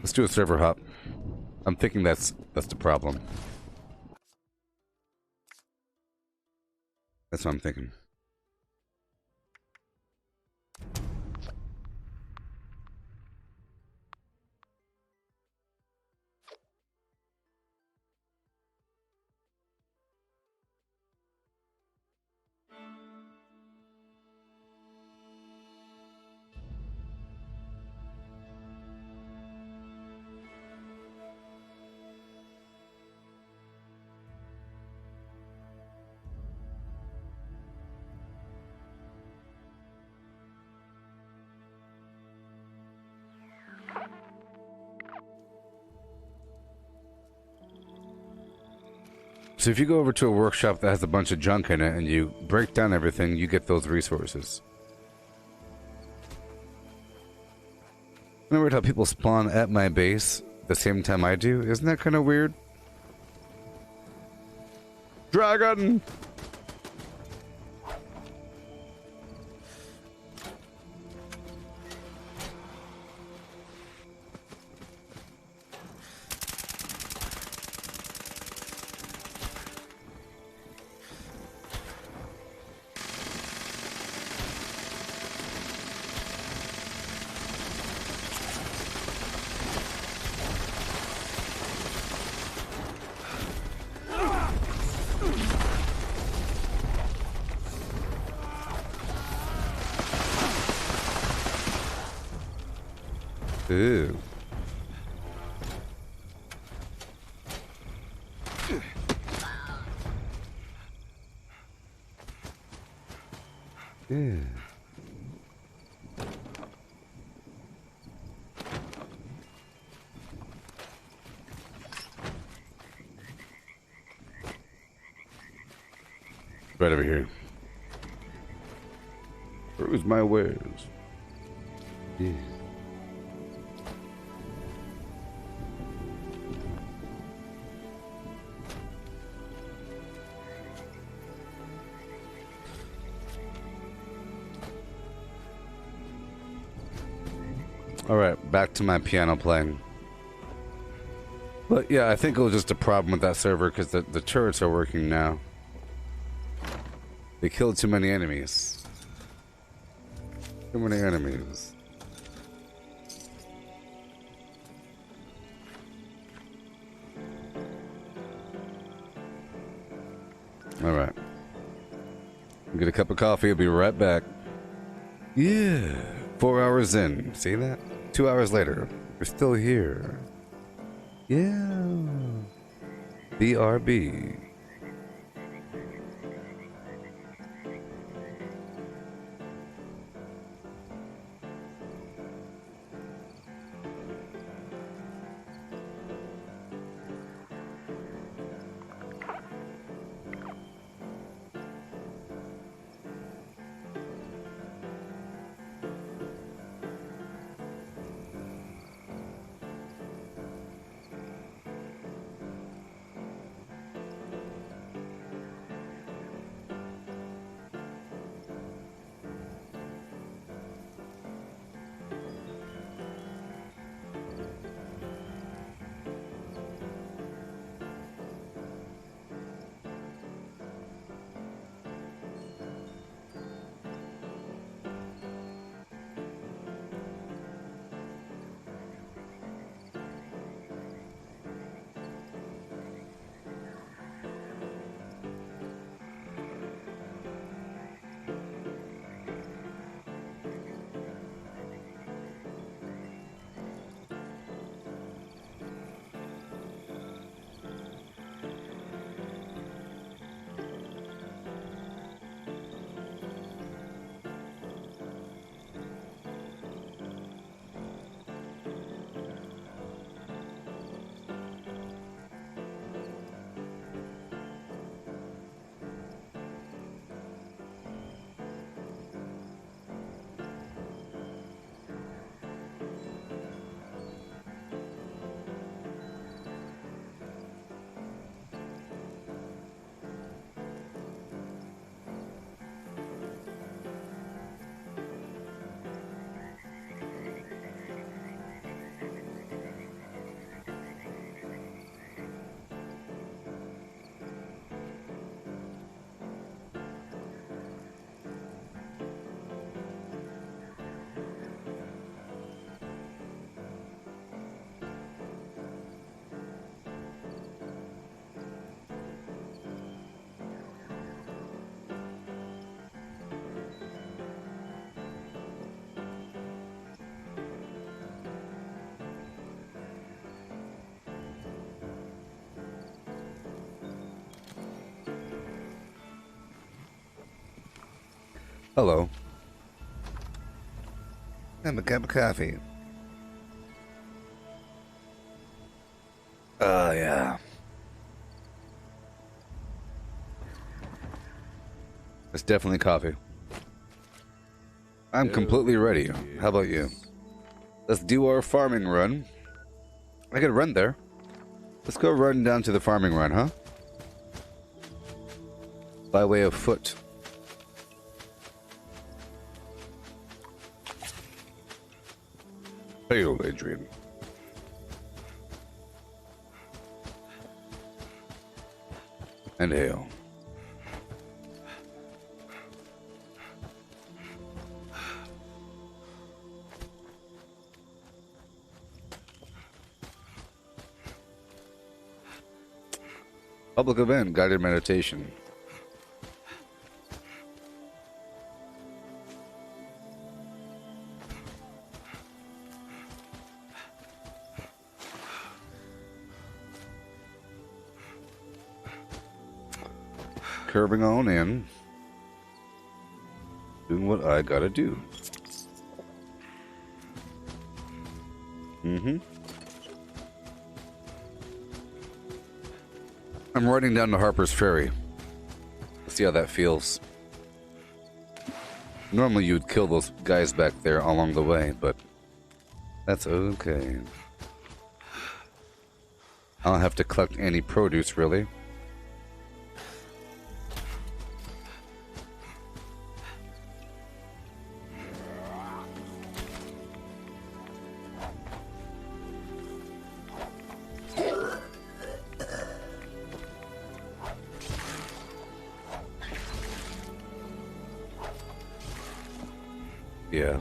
Let's do a server hop. I'm thinking that's the problem. That's what I'm thinking. So if you go over to a workshop that has a bunch of junk in it and you break down everything, you get those resources. Isn't it weird how people spawn at my base the same time I do? Isn't that kind of weird? Dragon! Ooh. Yeah. Right over here. Where's my wares? Yeah. All right, back to my piano playing. But yeah, I think it was just a problem with that server because the turrets are working now. They killed too many enemies. Too many enemies. All right. Get a cup of coffee. I'll be right back. Yeah. 4 hours in. See that? 2 hours later. We're still here. Yeah. BRB. Hello. Have a cup of coffee. Oh, yeah. It's definitely coffee. I'm completely ready. How about you? Let's do our farming run. I could run there. Let's go run down to the farming run, huh? By way of foot. Hail, Adrian. And hail. Public event, guided meditation. curving on in. Doing what I gotta do. I'm riding down to Harper's Ferry. See how that feels. Normally you'd kill those guys back there along the way, but that's okay. I don't have to collect any produce, really. Yeah.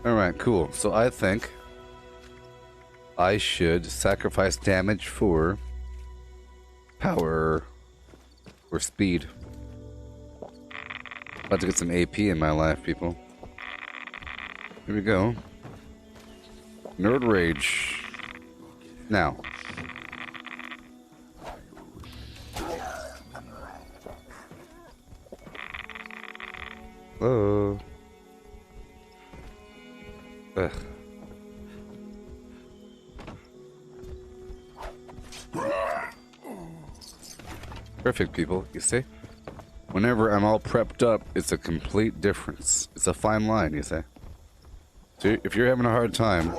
Alright, cool. So I think I should sacrifice damage for power or speed. About to get some AP in my life, people. Here we go. Nerd Rage. Now. Hello. Ugh. Perfect, people, you see? Whenever I'm all prepped up, it's a complete difference. It's a fine line, you see? So if you're having a hard time,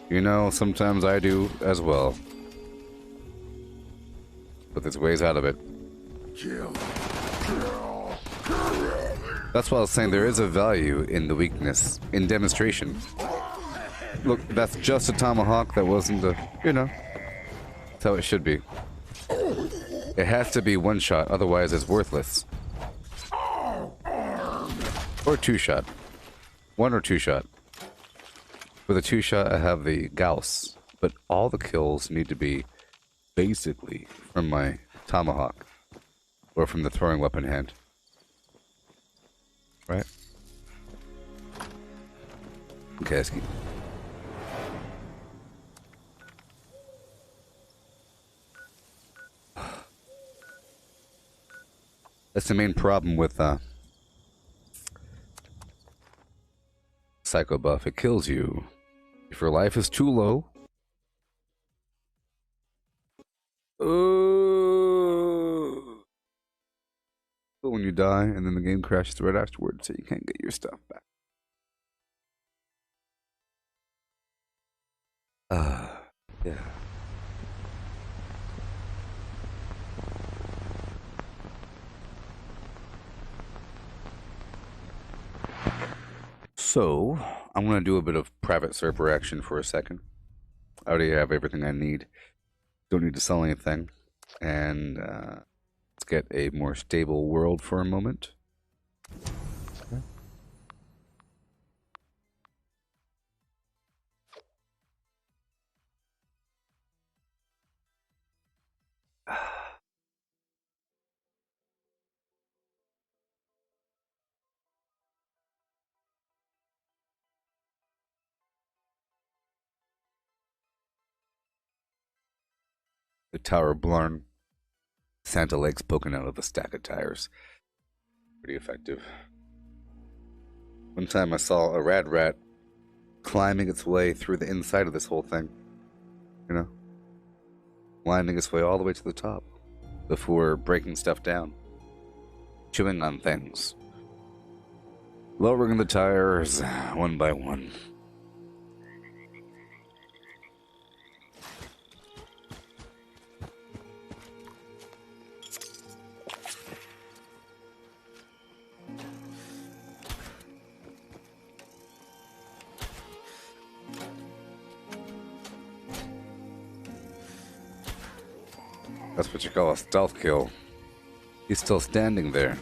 you know, sometimes I do as well. But there's ways out of it. That's why I was saying there is a value in the weakness, in demonstration. Look, that's just a tomahawk, that wasn't a, you know, that's how it should be. It has to be one shot, otherwise it's worthless. Or two shot. One or two shot. For the two shot, I have the Gauss, but all the kills need to be basically from my tomahawk or from the throwing weapon hand. Right? Okay, let's keep. That's the main problem with Psycho Buff. It kills you. If your life is too low. But when you die, and then the game crashes right afterwards, so you can't get your stuff back. Yeah. So, I'm going to do a bit of private server action for a second. I already have everything I need. Don't need to sell anything. And let's get a more stable world for a moment. Okay. The Tower Blarn. Santa legs poking out of a stack of tires. Pretty effective. One time I saw a rad rat climbing its way through the inside of this whole thing. You know? Winding its way all the way to the top before breaking stuff down. Chewing on things. Lowering the tires one by one. That's what you call a stealth kill. He's still standing there.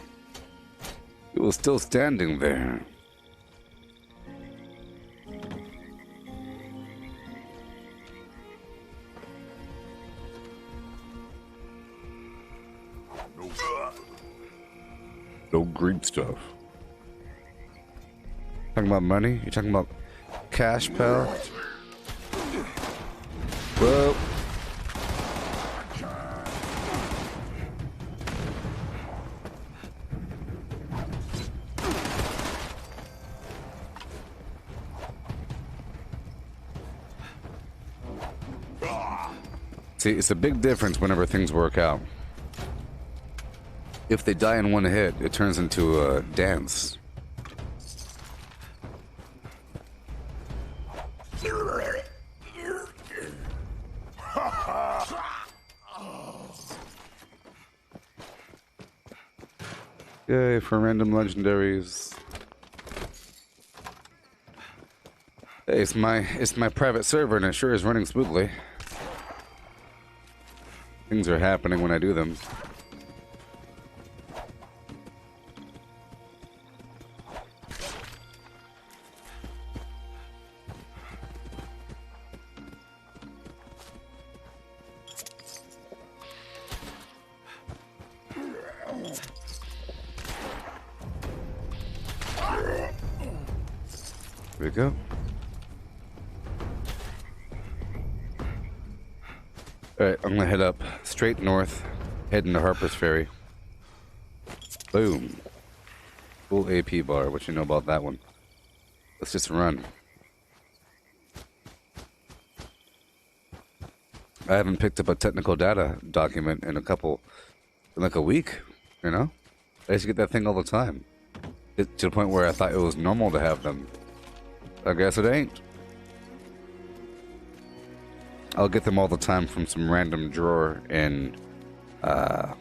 He was still standing there. No green stuff. Talking about money? You talking about cash, pal? Whoa. See, it's a big difference whenever things work out. If they die in one hit, it turns into a dance. Yay, for random legendaries. Hey, it's my private server and it sure is running smoothly. Things are happening when I do them. There we go. Alright, I'm gonna head up straight north, head into Harper's Ferry. Boom. Full AP bar. What you know about that one? Let's just run. I haven't picked up a technical data document in like a week, you know? I used to get that thing all the time. To the point where I thought it was normal to have them. I guess it ain't. I'll get them all the time from some random drawer in the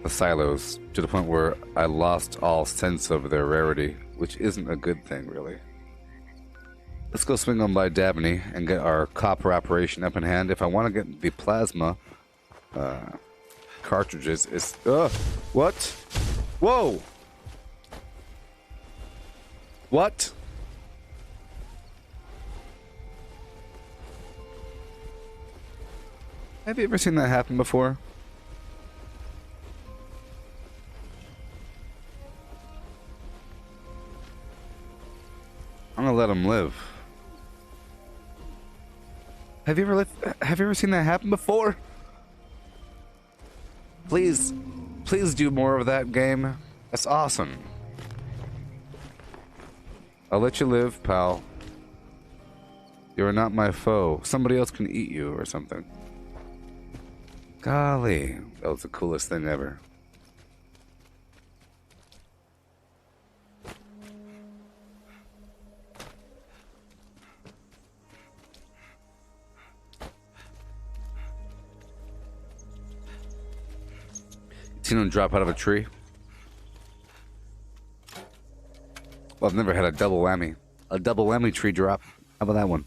silos, to the point where I lost all sense of their rarity, which isn't a good thing, really. Let's go swing on by Dabney and get our copper operation up in hand. If I want to get the plasma cartridges, it's... what? Whoa! What? Have you ever seen that happen before? I'm gonna let him live. Have you ever seen that happen before? Please do more of that, game. That's awesome. I'll let you live, pal. You are not my foe. Somebody else can eat you or something. Golly, that was the coolest thing ever. Seen him drop out of a tree? Well, I've never had a double whammy. A double whammy tree drop. How about that one?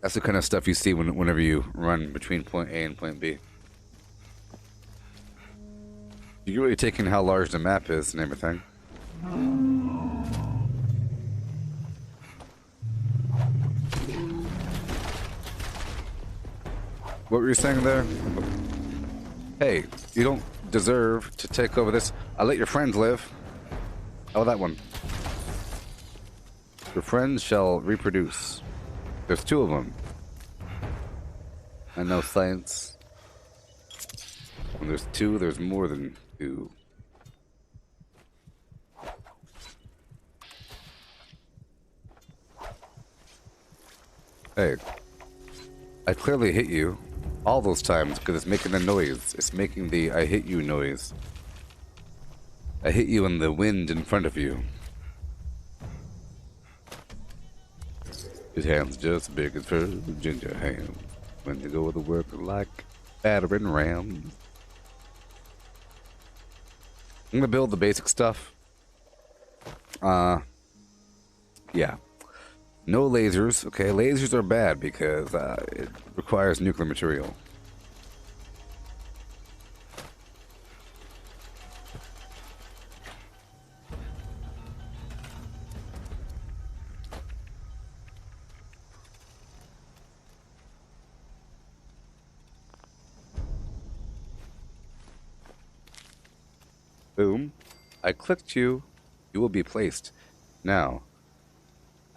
That's the kind of stuff you see whenever you run between point A and point B. You're really taking how large the map is and everything. What were you saying there? Hey, you don't deserve to take over this. I'll let your friends live. How about that one? Your friends shall reproduce. There's two of them. I know science. When there's two, there's more than two. Hey, I clearly hit you all those times because it's making the noise. It's making the I hit you noise. I hit you in the wind in front of you. His hands just big as her ginger ham. When they go to work like battering rams. I'm gonna build the basic stuff. Yeah. No lasers, okay? Lasers are bad because it requires nuclear material. Boom. I clicked you. You will be placed. Now,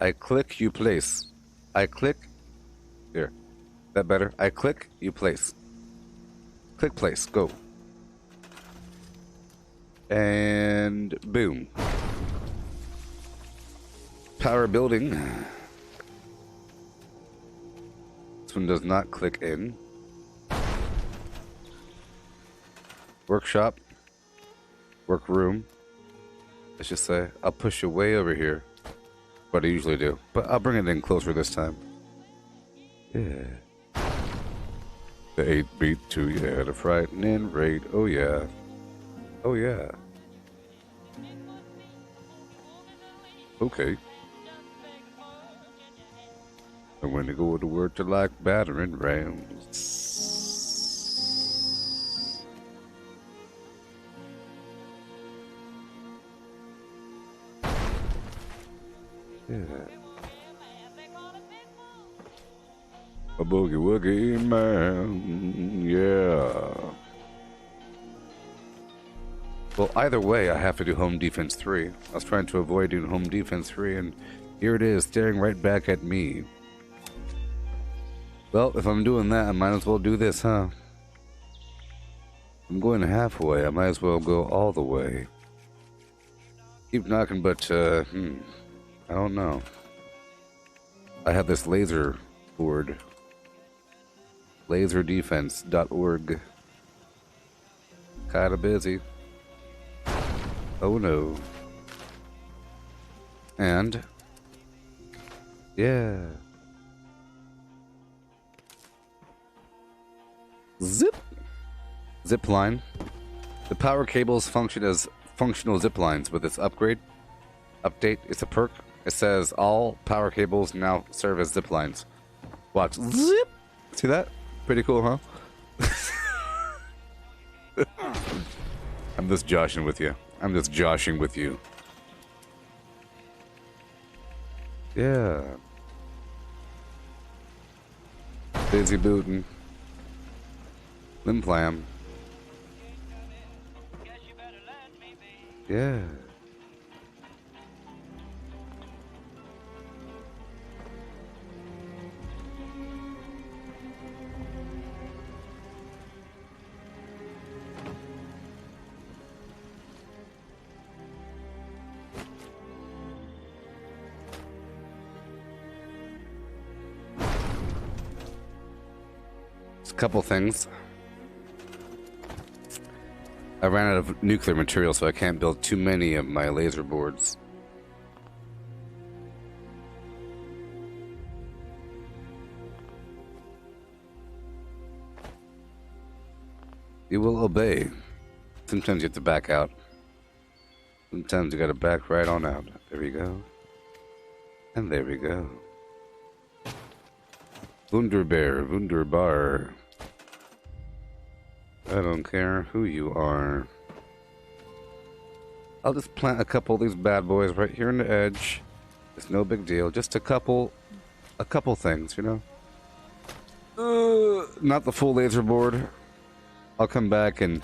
I click, you place. I click. Here. That better? I click, you place. Click place. Go. And boom. Power building. This one does not click in. Workshop. Workroom. Let's just say I'll push you way over here. What I usually do. But I'll bring it in closer this time. Yeah. The 8-beat 2, yeah. The frightening rate. Oh yeah. Oh yeah. Okay. And when you go to work, you like battering rams. Yeah. A boogie woogie man. Yeah. Well, either way, I have to do home defense 3. I was trying to avoid doing home defense 3, and here it is, staring right back at me. Well, if I'm doing that, I might as well do this, huh? I'm going halfway. I might as well go all the way. Keep knocking, but, I don't know. I have this laser board. Laserdefense.org. Kinda busy. Oh no. And yeah. Zip. Zip line. The power cables function as functional zip lines with this upgrade. Update. It's a perk. It says all power cables now serve as zip lines. Watch. Zip. See that? Pretty cool, huh? I'm just joshing with you. I'm just joshing with you. Yeah. Busy booting. Limb flam. Yeah. Couple things. I ran out of nuclear material, so I can't build too many of my laser boards. You will obey. Sometimes you have to back out. Sometimes you gotta back right on out. There we go. And there we go. Wunderbear, Wunderbar. I don't care who you are. I'll just plant a couple of these bad boys right here on the edge. It's no big deal. Just a couple things, you know? Not the full laser board. I'll come back and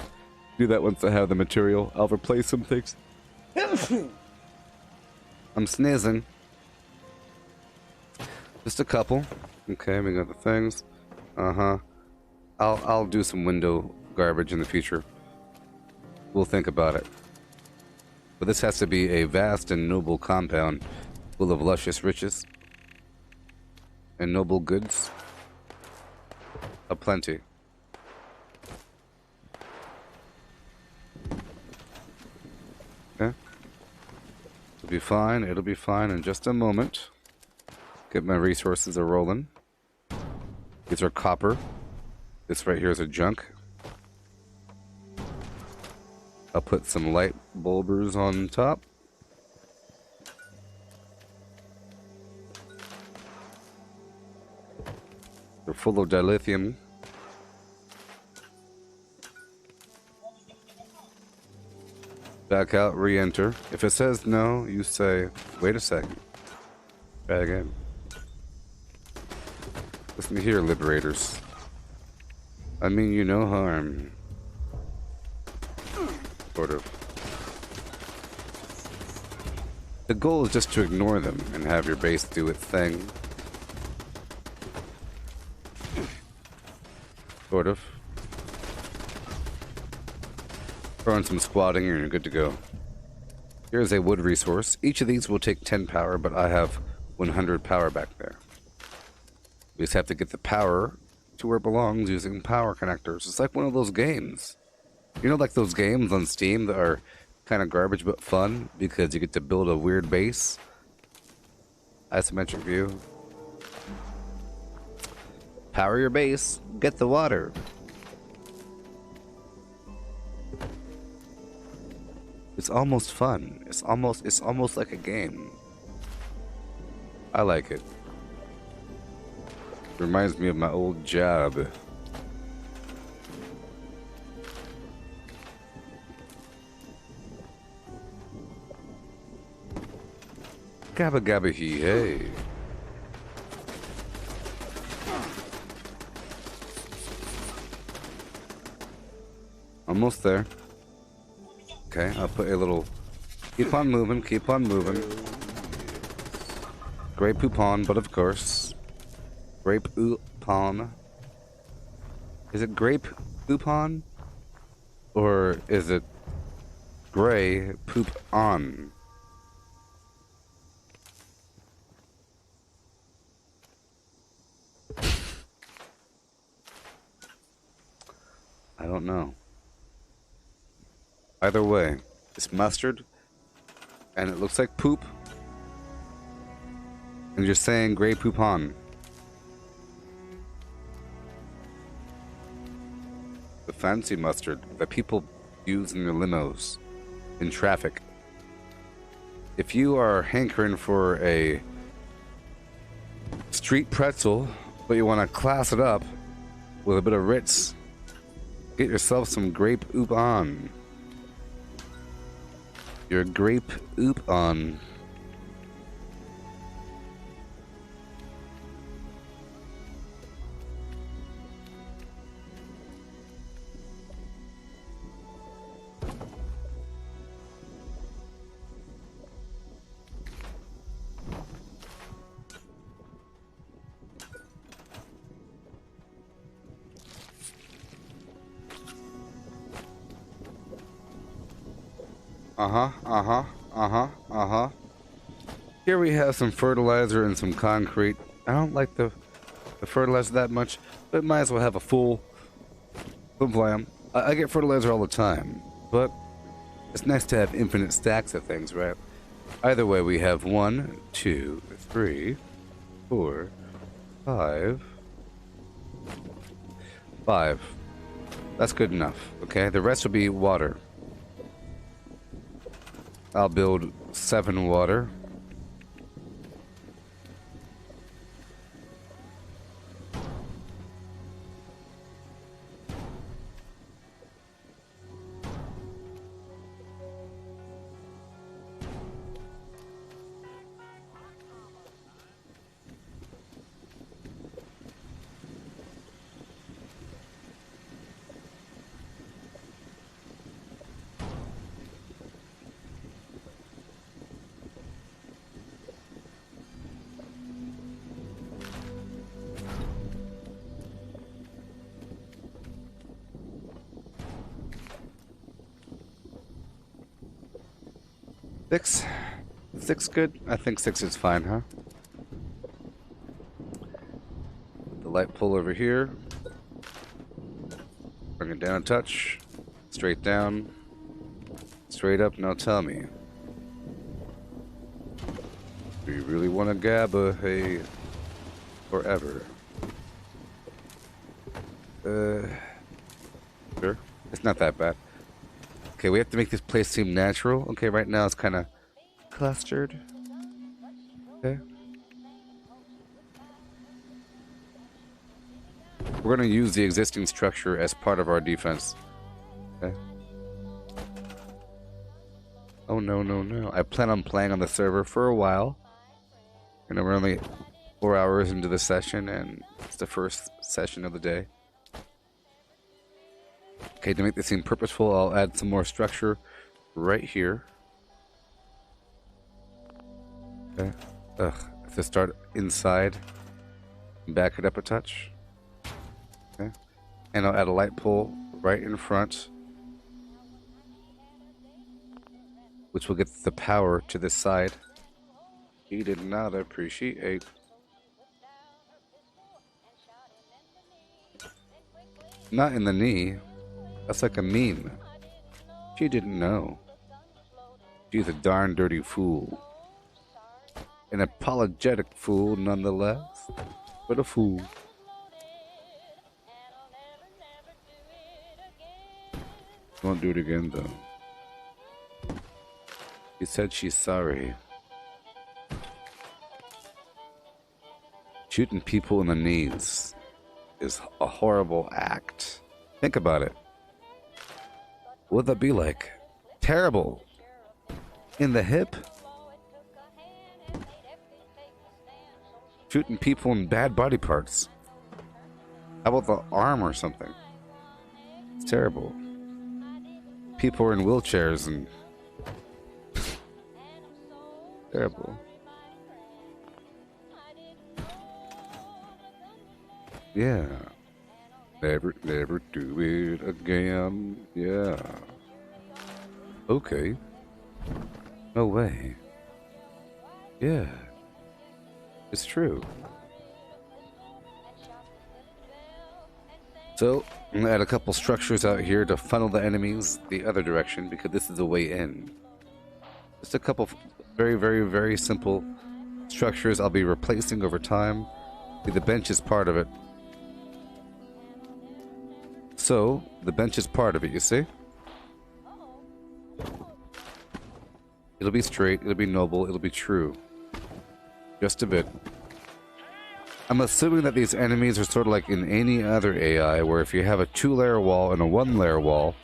do that once I have the material. I'll replace some things. I'm sneezing. Just a couple. Okay, we got the things. Uh-huh. I'll do some window garbage in the future. We'll think about it. But this has to be a vast and noble compound full of luscious riches and noble goods aplenty. Okay. It'll be fine. It'll be fine in just a moment. Get my resources a rolling. These are copper. This right here is a junk. I'll put some light bulbers on top. They're full of dilithium. Back out, re-enter. If it says no, you say, wait a second. Try again. Listen here, liberators. I mean you no harm. Sort of. The goal is just to ignore them and have your base do its thing. Sort of. Throw in some squatting and you're good to go. Here's a wood resource. Each of these will take 10 power, but I have 100 power back there. We just have to get the power to where it belongs using power connectors. It's like one of those games. You know, like those games on Steam that are kind of garbage but fun because you get to build a weird base. Isometric view. Power your base. Get the water. It's almost fun. It's almost like a game. I like it. Reminds me of my old job. Gabba gabba hee hey. Almost there. Okay, I'll put a little... Keep on moving, keep on moving. Grey Poupon, but of course. Grape Poupon. Is it Grape Poupon? Or is it Grey Poop On? I don't know. Either way, it's mustard, and it looks like poop, and you're saying Grey Poupon. The fancy mustard that people use in their limos, in traffic. If you are hankering for a street pretzel, but you want to class it up with a bit of Ritz, get yourself some Grape Poupon. Your Grape Poupon. Here we have some fertilizer and some concrete. I don't like the fertilizer that much, but might as well have a full plan. I get fertilizer all the time, but it's nice to have infinite stacks of things, right? Either way, we have 1, 2, 3, 4, 5. 5. That's good enough, okay? The rest will be water. I'll build 7 water. Six good? I think 6 is fine, huh? The light pole over here. Bring it down a touch. Straight down. Straight up. Now tell me. Do you really want to gabba hey forever? Sure. It's not that bad. Okay, we have to make this place seem natural. Okay, right now it's kind of clustered. Okay. We're going to use the existing structure as part of our defense. Okay. Oh, no, no, no. I plan on playing on the server for a while. You know, we're only 4 hours into the session, and it's the first session of the day. Okay, to make this seem purposeful, I'll add some more structure right here. Okay. To start inside, back it up a touch. Okay. And I'll add a light pole right in front which will get the power to this side. He did not appreciate. Not in the knee. That's like a meme. She didn't know. She's a darn dirty fool. An apologetic fool nonetheless, but a fool. Won't do it again though. She said she's sorry. Shooting people in the knees is a horrible act. Think about it. What would that be like? Terrible. In the hip? Shooting people in bad body parts. How about the arm or something? It's terrible. People are in wheelchairs and... terrible. Yeah. Never do it again. Yeah. Okay. No way. Yeah. It's true. So, I'm gonna add a couple structures out here to funnel the enemies the other direction because this is the way in. Just a couple very, very, very simple structures I'll be replacing over time. The bench is part of it. So, the bench is part of it, you see? It'll be straight, it'll be noble, it'll be true. Just a bit. I'm assuming that these enemies are sort of like in any other AI, where if you have a 2-layer wall and a 1-layer wall,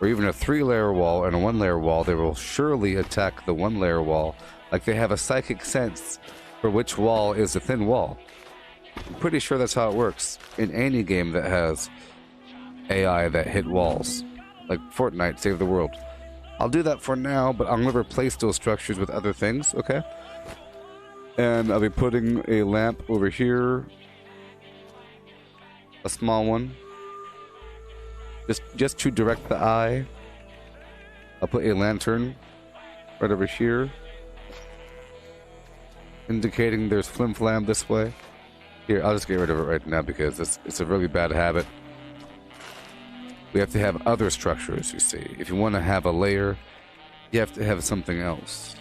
or even a 3-layer wall and a 1-layer wall, they will surely attack the 1-layer wall, like they have a psychic sense for which wall is a thin wall. I'm pretty sure that's how it works in any game that has AI that hit walls, like Fortnite Save the World. I'll do that for now, but I'm going to replace those structures with other things, okay? And I'll be putting a lamp over here, a small one, just to direct the eye. I'll put a lantern right over here, indicating there's flim flam this way. Here, I'll just get rid of it right now because it's a really bad habit. We have to have other structures, you see. If you want to have a layer, you have to have something else.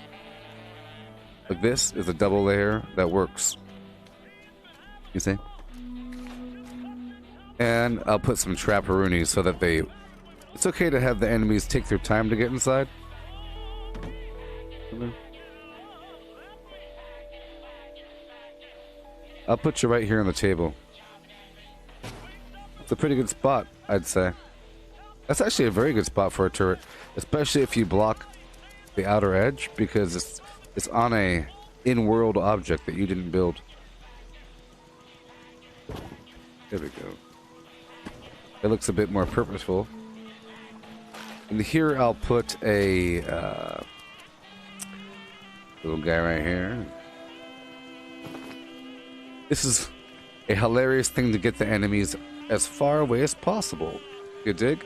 Like this is a double layer that works. You see? And I'll put some trapperoonies so that they... It's okay to have the enemies take their time to get inside. I'll put you right here on the table. It's a pretty good spot, I'd say. That's actually a very good spot for a turret, especially if you block the outer edge, because it's on a in-world object that you didn't build. There we go. It looks a bit more purposeful. And here I'll put a little guy right here. This is a hilarious thing to get the enemies as far away as possible. You dig?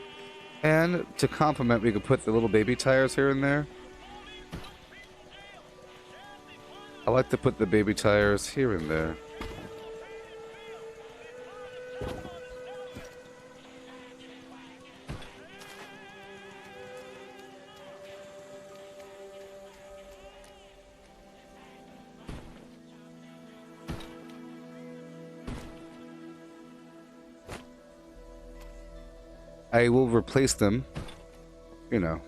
And to complement, we could put the little baby tires here and there. I like to put the baby tires here and there. I will replace them, you know,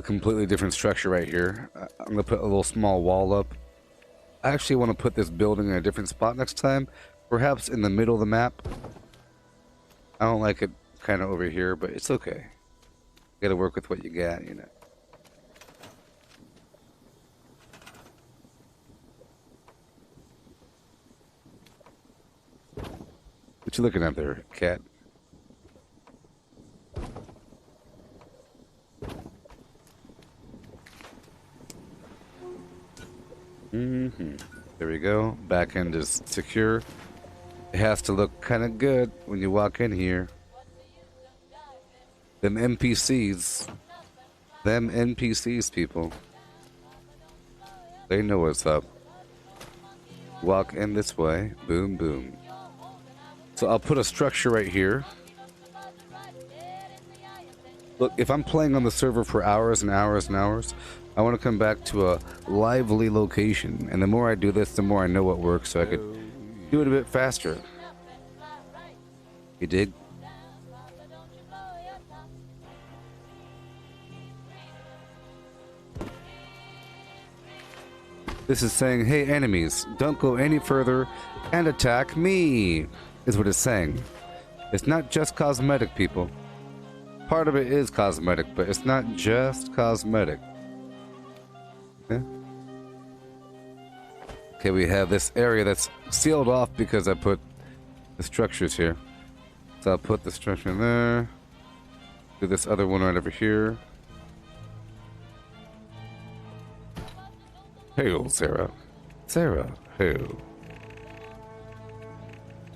a completely different structure right here. I'm going to put a little small wall up. I actually want to put this building in a different spot next time, perhaps in the middle of the map. I don't like it kind of over here, but it's okay. You got to work with what you got, you know. What you looking at there, cat? There we go. Back end is secure. It has to look kind of good when you walk in here. Them NPCs Them NPCs, people. They know what's up. Walk in this way. Boom, boom. So I'll put a structure right here. Look, if I'm playing on the server for hours and hours and hours, I want to come back to a lively location. And the more I do this, the more I know what works, so I could do it a bit faster. You dig? This is saying, hey enemies, don't go any further and attack me, is what it's saying. It's not just cosmetic, people. Part of it is cosmetic, but it's not just cosmetic. Okay, okay, we have this area that's sealed off because I put the structures here. So I'll put the structure in there. Do this other one right over here. Hail, Sarah. Sarah, hail.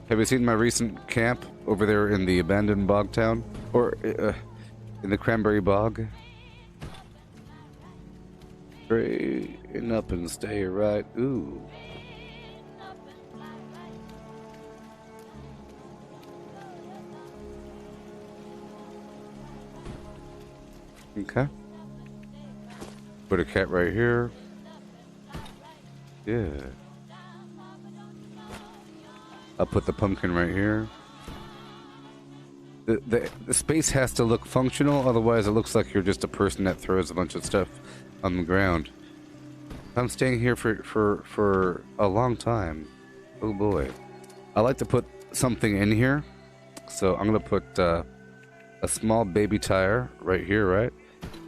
Have you seen my recent camp over there in the abandoned bog town? Or in the cranberry bog? Straighten up and stay right. Ooh. Okay. Put a cat right here. Yeah. I'll put the pumpkin right here. The space has to look functional, otherwise it looks like you're just a person that throws a bunch of stuff on the ground. I'm staying here for a long time. Oh boy. I like to put something in here. So I'm gonna put a small baby tire right here, right?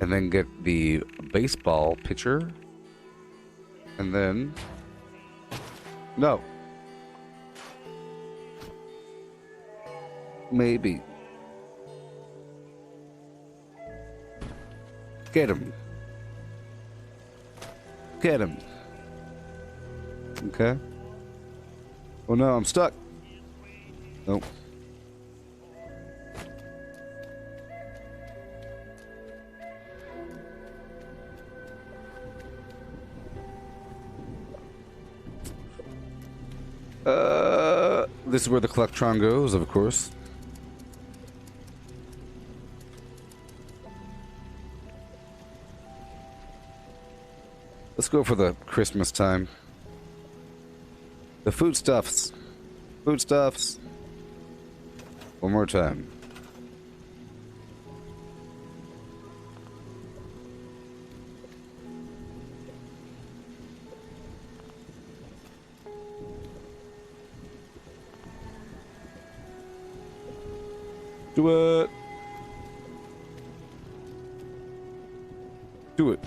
And then get the baseball pitcher. And then... No. Maybe. Get him. Get him. Okay. Oh no, I'm stuck. Nope. This is where the Collectron goes, of course. Let's go for the Christmas time. The foodstuffs. Foodstuffs. One more time. Do it. Do it.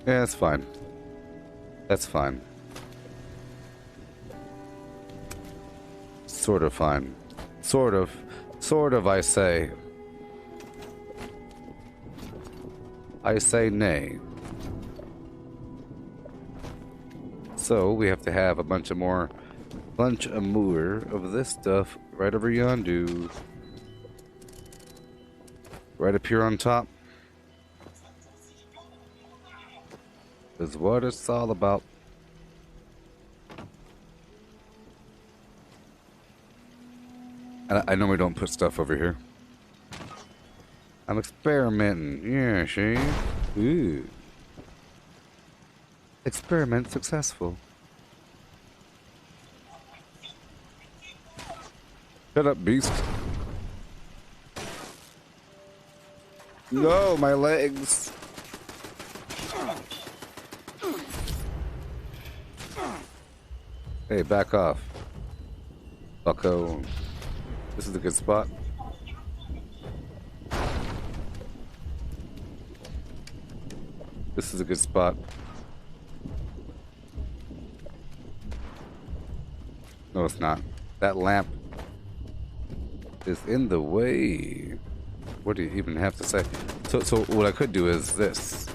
Yeah, that's fine. That's fine. Sort of fine. Sort of. Sort of, I say. I say nay. So, we have to have a bunch more of this stuff right over yonder. Right up here on top. Is what it's all about. And I normally don't put stuff over here. I'm experimenting. Yeah, see? Ooh. Experiment successful. Shut up, beast. No, my legs. Hey, back off. Bucko. This is a good spot. This is a good spot. No, it's not. That lamp is in the way. What do you even have to say? So what I could do is this.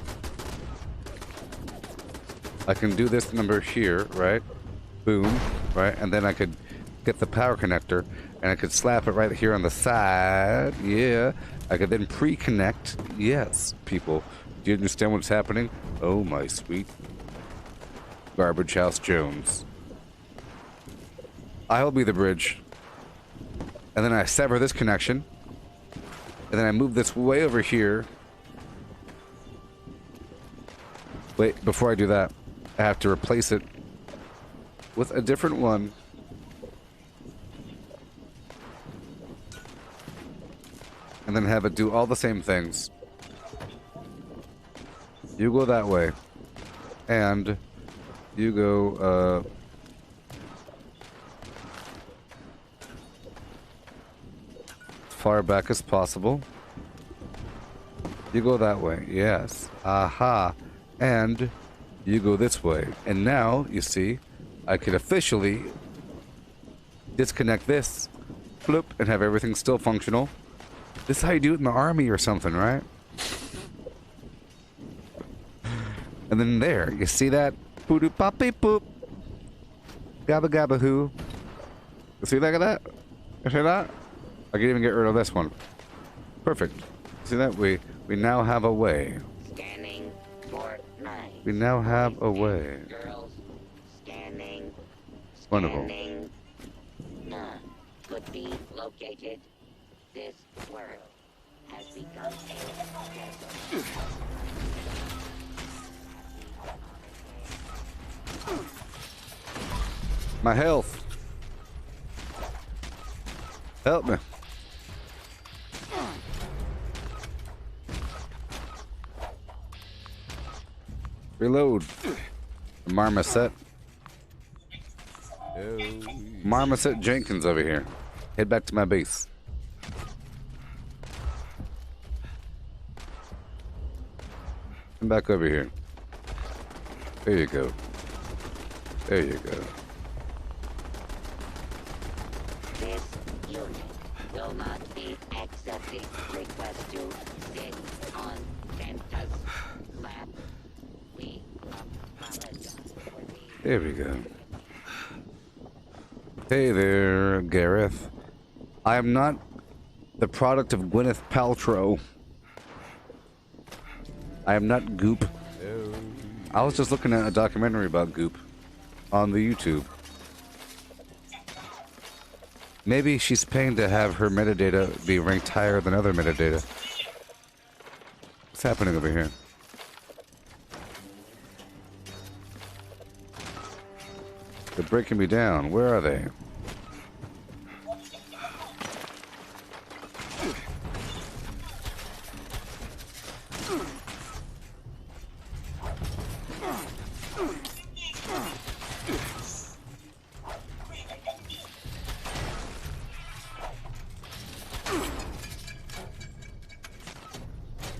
I can do this number here, right? Boom, right? And then I could get the power connector, and I could slap it right here on the side. Yeah. I could then pre-connect. Yes, people. Do you understand what's happening? Oh, my sweet Garbage House Jones. I'll be the bridge. And then I sever this connection. And then I move this way over here. Wait, before I do that, I have to replace it with a different one. And then have it do all the same things. You go that way. And you go, as far back as possible. You go that way. Yes. Aha. And you go this way. And now, you see, I could officially disconnect this. Bloop. And have everything still functional. This is how you do it in the army or something, right? And then there, you see that? Boo pop beep boop. Gabba gabba hoo. You see that? You see that? I can even get rid of this one. Perfect. See that? We now have a way.
Scanning for 9.
We now have a way.
Girls. Scanning.
Wonderful.
Scanning. None could be located. This world has become a desert.
My health. Help me. Reload. Marmoset. Marmoset Jenkins over here. Head back to my base. Come back over here. There you go. There you go.
This unit will not be accepting requests to sit on Santa's lap. We apologize for the...
There we go. Hey there, Gareth. I am not the product of Gwyneth Paltrow. I am not Goop. I was just looking at a documentary about Goop on the YouTube. Maybe she's paying to have her metadata be ranked higher than other metadata. What's happening over here? They're breaking me down. Where are they?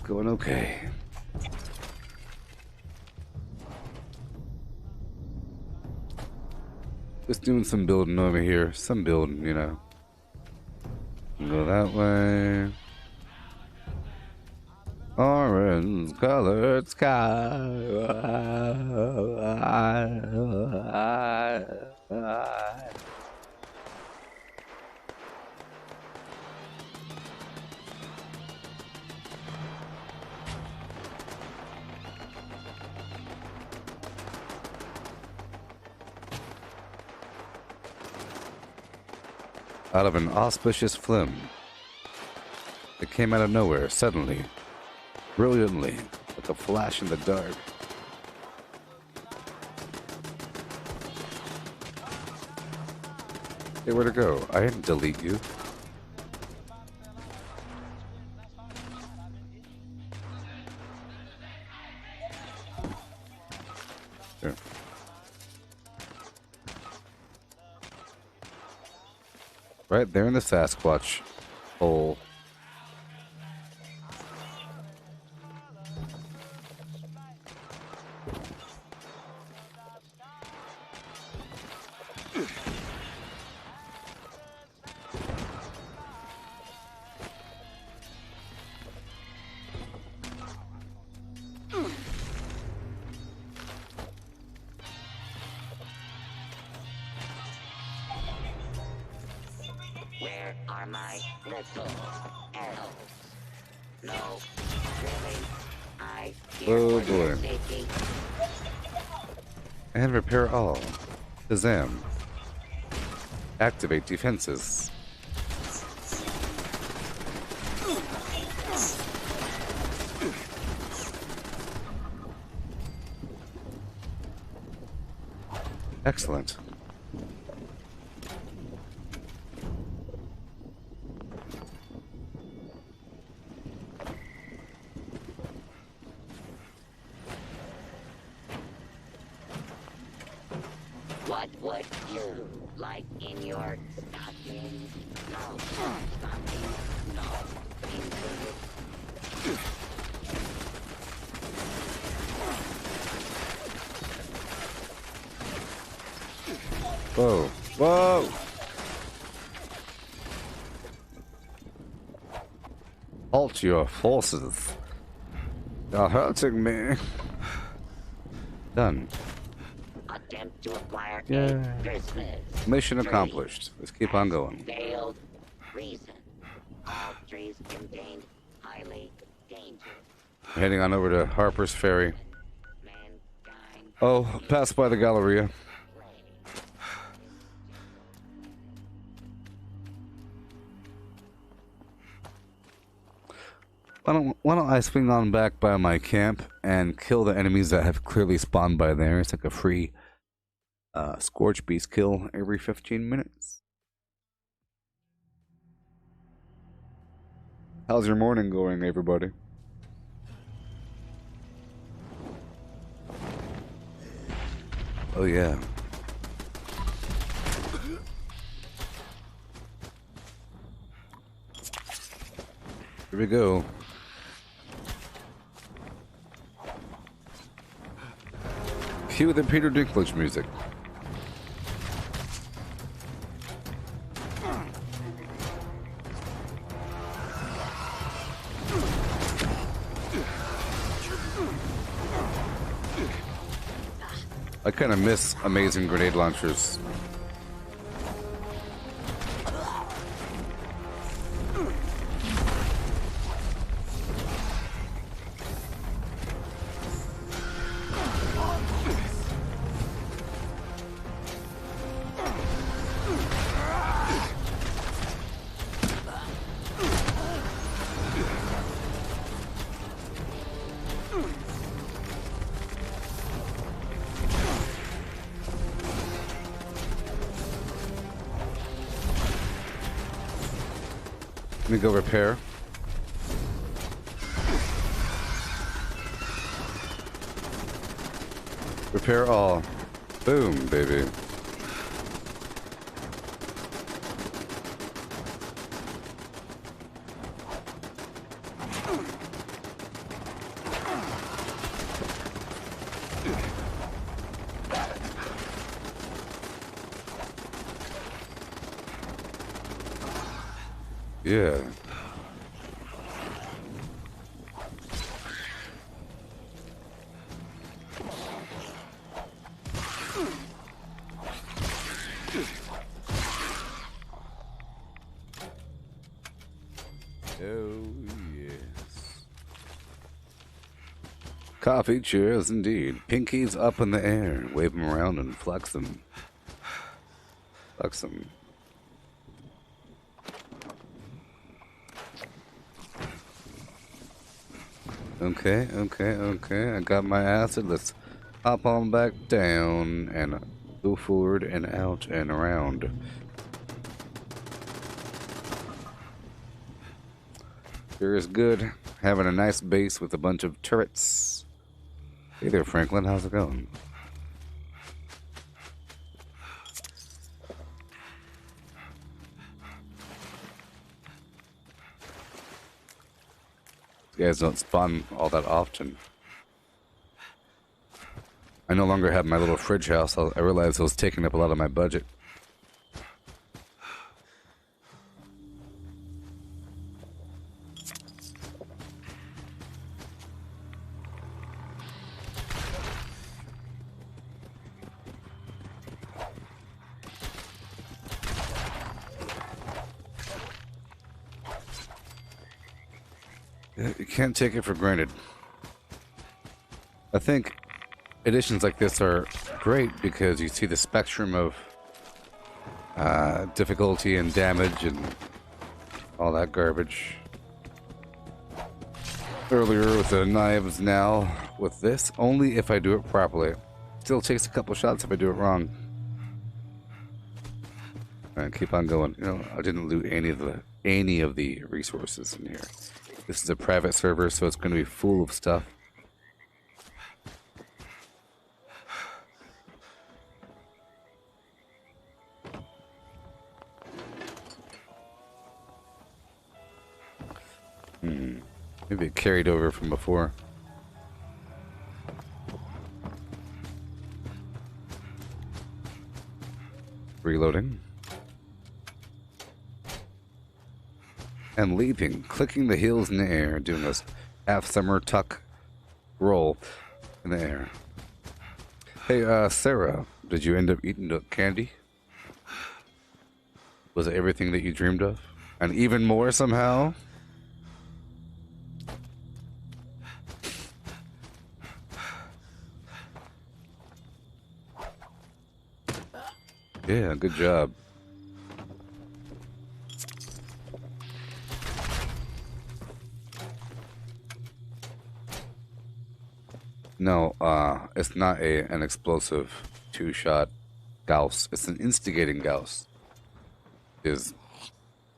Going okay. Just doing some building over here. Some building, you know. Go that way. Orange colored sky. Out of an auspicious flim. It came out of nowhere, suddenly, brilliantly, like a flash in the dark. Hey, where'd it go? I didn't delete you. There. Right there in the Sasquatch hole.
Where are my little elves? No, really. I fear
Oh,
for their
boy.
safety.
And repair all. Shazam. Activate defenses. Excellent.
What would you like in your stocking? No, stocking. No, included.
Whoa. Whoa! Halt your forces. You're hurting me. Done.
Attempt to acquire
Yeah.
a business.
Mission
Tree
accomplished. Let's keep on going.
Failed. Reason. All trees contained highly dangerous.
Heading on over to Harper's Ferry.
Mankind.
Oh, pass by the Galleria. Why don't I swing on back by my camp and kill the enemies that have clearly spawned by there? It's like a free Scorch Beast kill every 15 minutes. How's your morning going, everybody? Oh, yeah. Here we go. Cue the Peter Dinklage music. I kind of miss amazing grenade launchers. Let me go repair. Repair all. Boom, baby. Yeah. Oh, yes. Coffee, cheers indeed. Pinkies up in the air. Wave them around and flex them. Flex them. Okay, okay, okay. I got my acid. Let's hop on back down and go forward and out and around. Sure is good having a nice base with a bunch of turrets. Hey there, Franklin. How's it going? You guys don't spawn all that often. I no longer have my little fridge house. I realized it was taking up a lot of my budget.
You can't take it for granted. I think editions like this are great because you see the spectrum of difficulty and damage and all that garbage. Earlier with the knives, now with this, only if I do it properly. Still takes a couple shots if I do it wrong. Alright, keep on going. You know, I didn't loot any of the resources in here. This is a private server, so it's going to be full of stuff. Maybe it carried over from before. Reloading. And leaping, clicking the heels in the air, doing this half summer tuck roll in the air. Hey, Sarah, did you end up eating the candy? Was it everything that you dreamed of? And even more somehow? Yeah, good job. No, it's not an explosive two-shot Gauss. It's an instigating Gauss. Is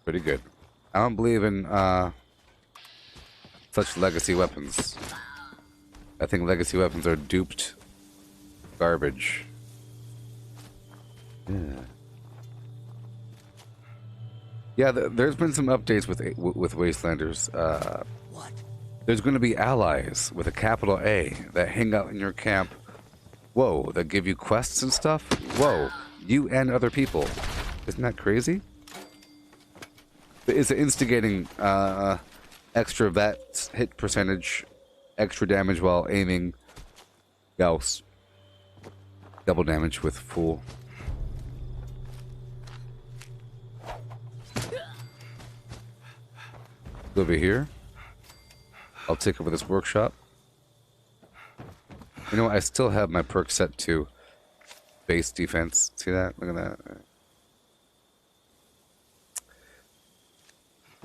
pretty good. I don't believe in such legacy weapons. I think legacy weapons are duped garbage. Yeah, there's been some updates with Wastelanders.
What?
There's going to be allies with a capital A that hang out in your camp. Whoa, that give you quests and stuff? Whoa, you and other people. Isn't that crazy? It's instigating extra VATS, hit percentage, extra damage while aiming, Gauss. Double damage with full. Over here. I'll take over this workshop. You know, I still have my perk set to base defense. See that? Look at that.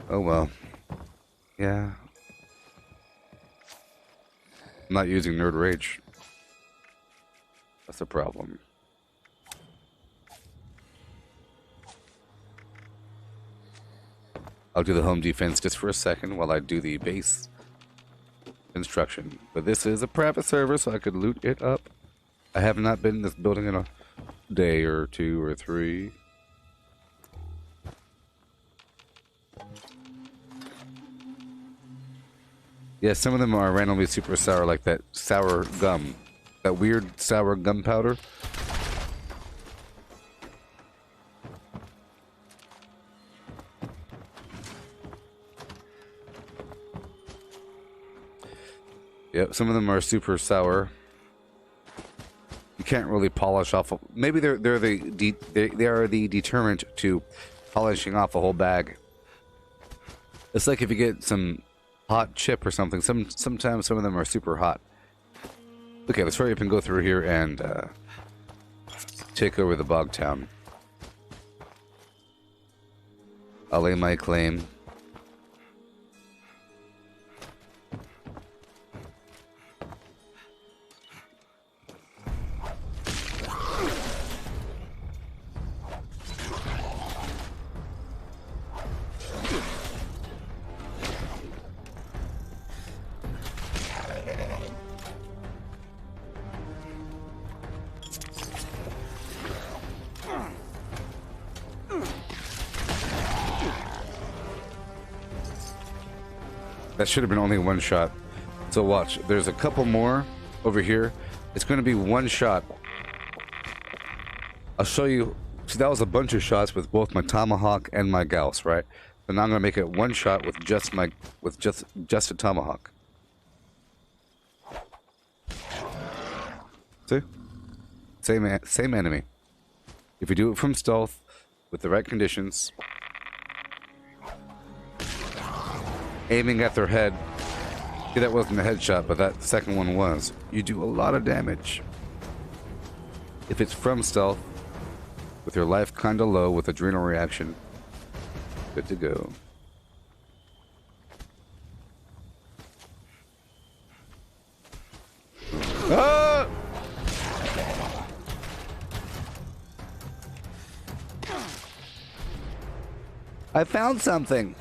Oh well. Yeah. I'm not using Nerd Rage. That's a problem. I'll do the home defense just for a second while I do the base construction. But this is a private server, so I could loot it up. I have not been in this building in a day or two or three. Yeah, some of them are randomly super sour, like that sour gum. That weird sour gunpowder. Yep, some of them are super sour. You can't really polish off. Maybe they are the deterrent to polishing off a whole bag. It's like if you get some hot chip or something. Sometimes some of them are super hot. Okay, let's hurry up and go through here and take over the bog town. I'll lay my claim. That should have been only one shot. So watch, there's a couple more over here. It's going to be one shot. I'll show you. See, that was a bunch of shots with both my tomahawk and my Gauss, right? So now I'm going to make it one shot with just a tomahawk. See? Same enemy. If you do it from stealth with the right conditions, aiming at their head, See, that wasn't a headshot, but that second one was. You do a lot of damage. If it's from stealth, with your life kinda low, with adrenal reaction, good to go. Ah! I found something.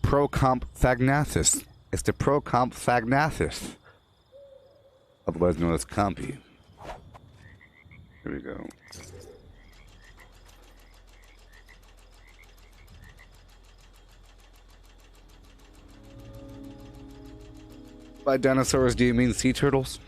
Procomp Thagnathus. It's the Procomp Thagnathus, otherwise known as Compy. Here we go. By dinosaurs, do you mean sea turtles?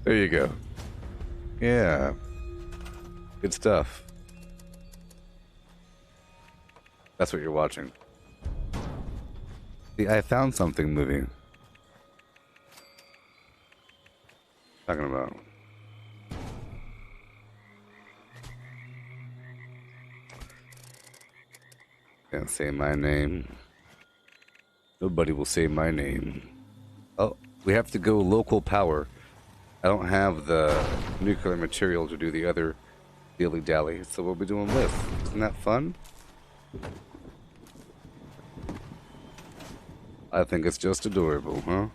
There you go. Yeah. Good stuff. That's what you're watching. The I Found Something movie. Talking about. Can't say my name. Nobody will say my name. Oh, we have to go local power. I don't have the nuclear material to do the other dilly dally, so we'll be doing this. Isn't that fun? I think it's just adorable, huh?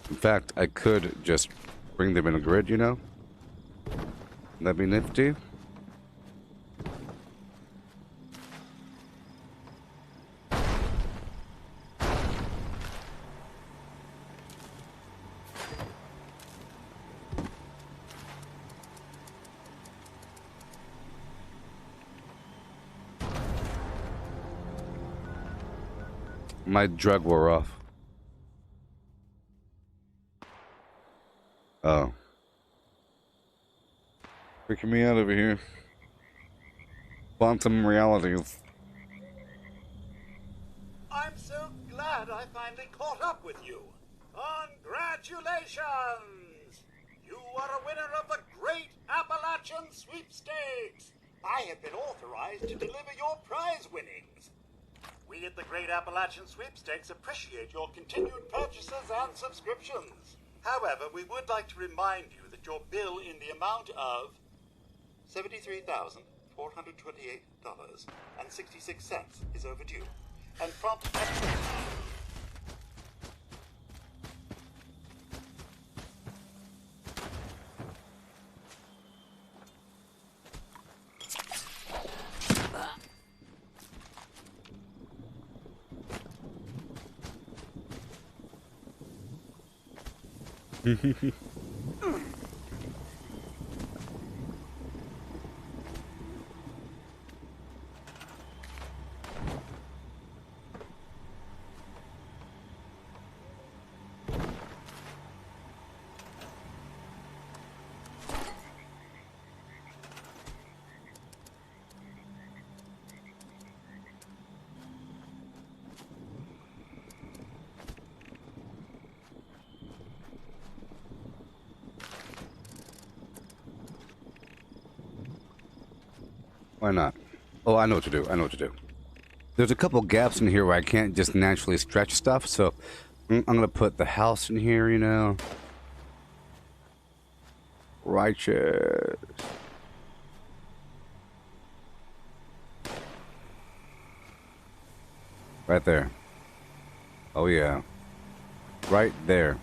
In fact, I could just bring them in a grid, you know? That'd be nifty. My drug wore off. Oh. Freaking me out over here. Quantum realities.
I'm so glad I finally caught up with you. Congratulations! You are a winner of the Great Appalachian Sweepstakes. I have been authorized to deliver your prize winnings. We at the Great Appalachian Sweepstakes appreciate your continued purchases and subscriptions. However, we would like to remind you that your bill in the amount of $73,428.66 is overdue, and prompt
Why not? Oh, I know what to do. I know what to do. There's a couple gaps in here where I can't just naturally stretch stuff, so I'm gonna put the house in here, you know. Righteous. Right there. Oh yeah. Right there.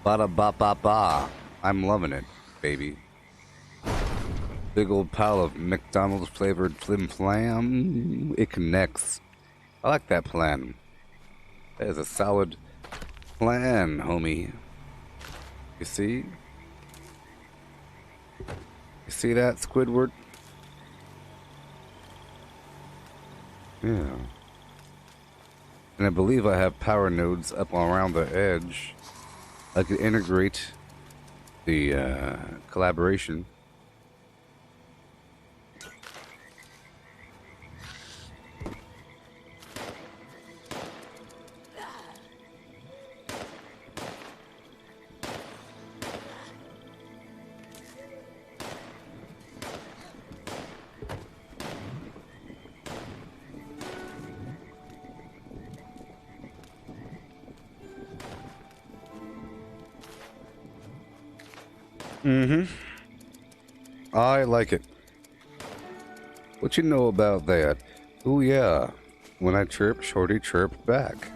Bada ba ba ba. I'm loving it, baby. Big old pile of McDonald's flavored flim flam. It connects. I like that plan. That is a solid plan, homie. You see? You see that, Squidward? Yeah. And I believe I have power nodes up around the edge. I could integrate the collaboration. I like it. What you know about that? Ooh yeah. When I chirp, Shorty chirped back.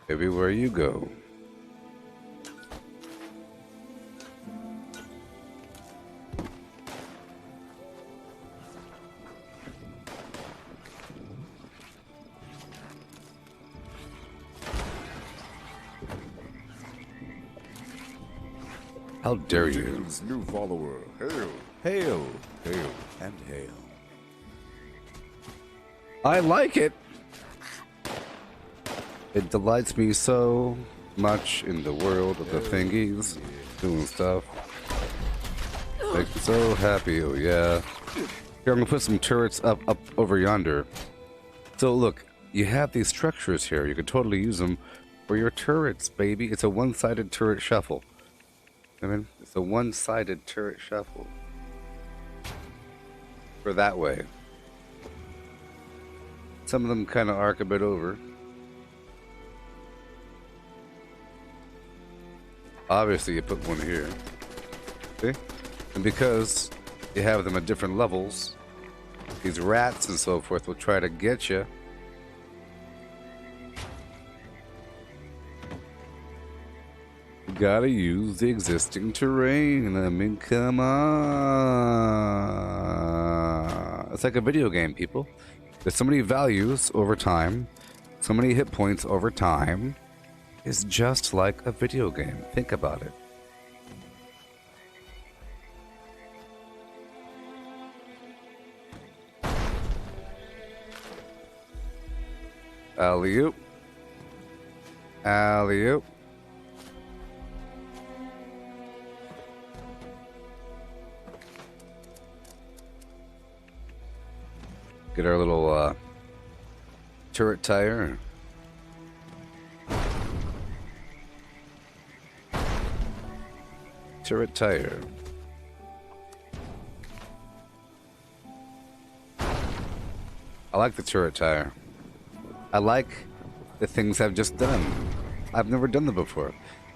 Everywhere you go. How dare you?
Greetings, new follower. Hail.
Hail, hail, and hail. I like it. It delights me so much in the world of the thingies, doing stuff. Like so happy, oh yeah. Here, I'm gonna put some turrets up over yonder. So look, you have these structures here. You could totally use them for your turrets, baby. It's a one-sided turret shuffle. I mean, it's a one-sided turret shuffle. For that way. Some of them kind of arc a bit over. Obviously, you put one here. See? And because you have them at different levels, these rats and so forth will try to get you. Gotta use the existing terrain. I mean, come on. It's like a video game, people. There's so many values over time, so many hit points over time. It's just like a video game. Think about it. Alley-oop. Alley-oop. Get our little turret tire. Turret tire. I like the turret tire. I like the things I've just done. I've never done them before.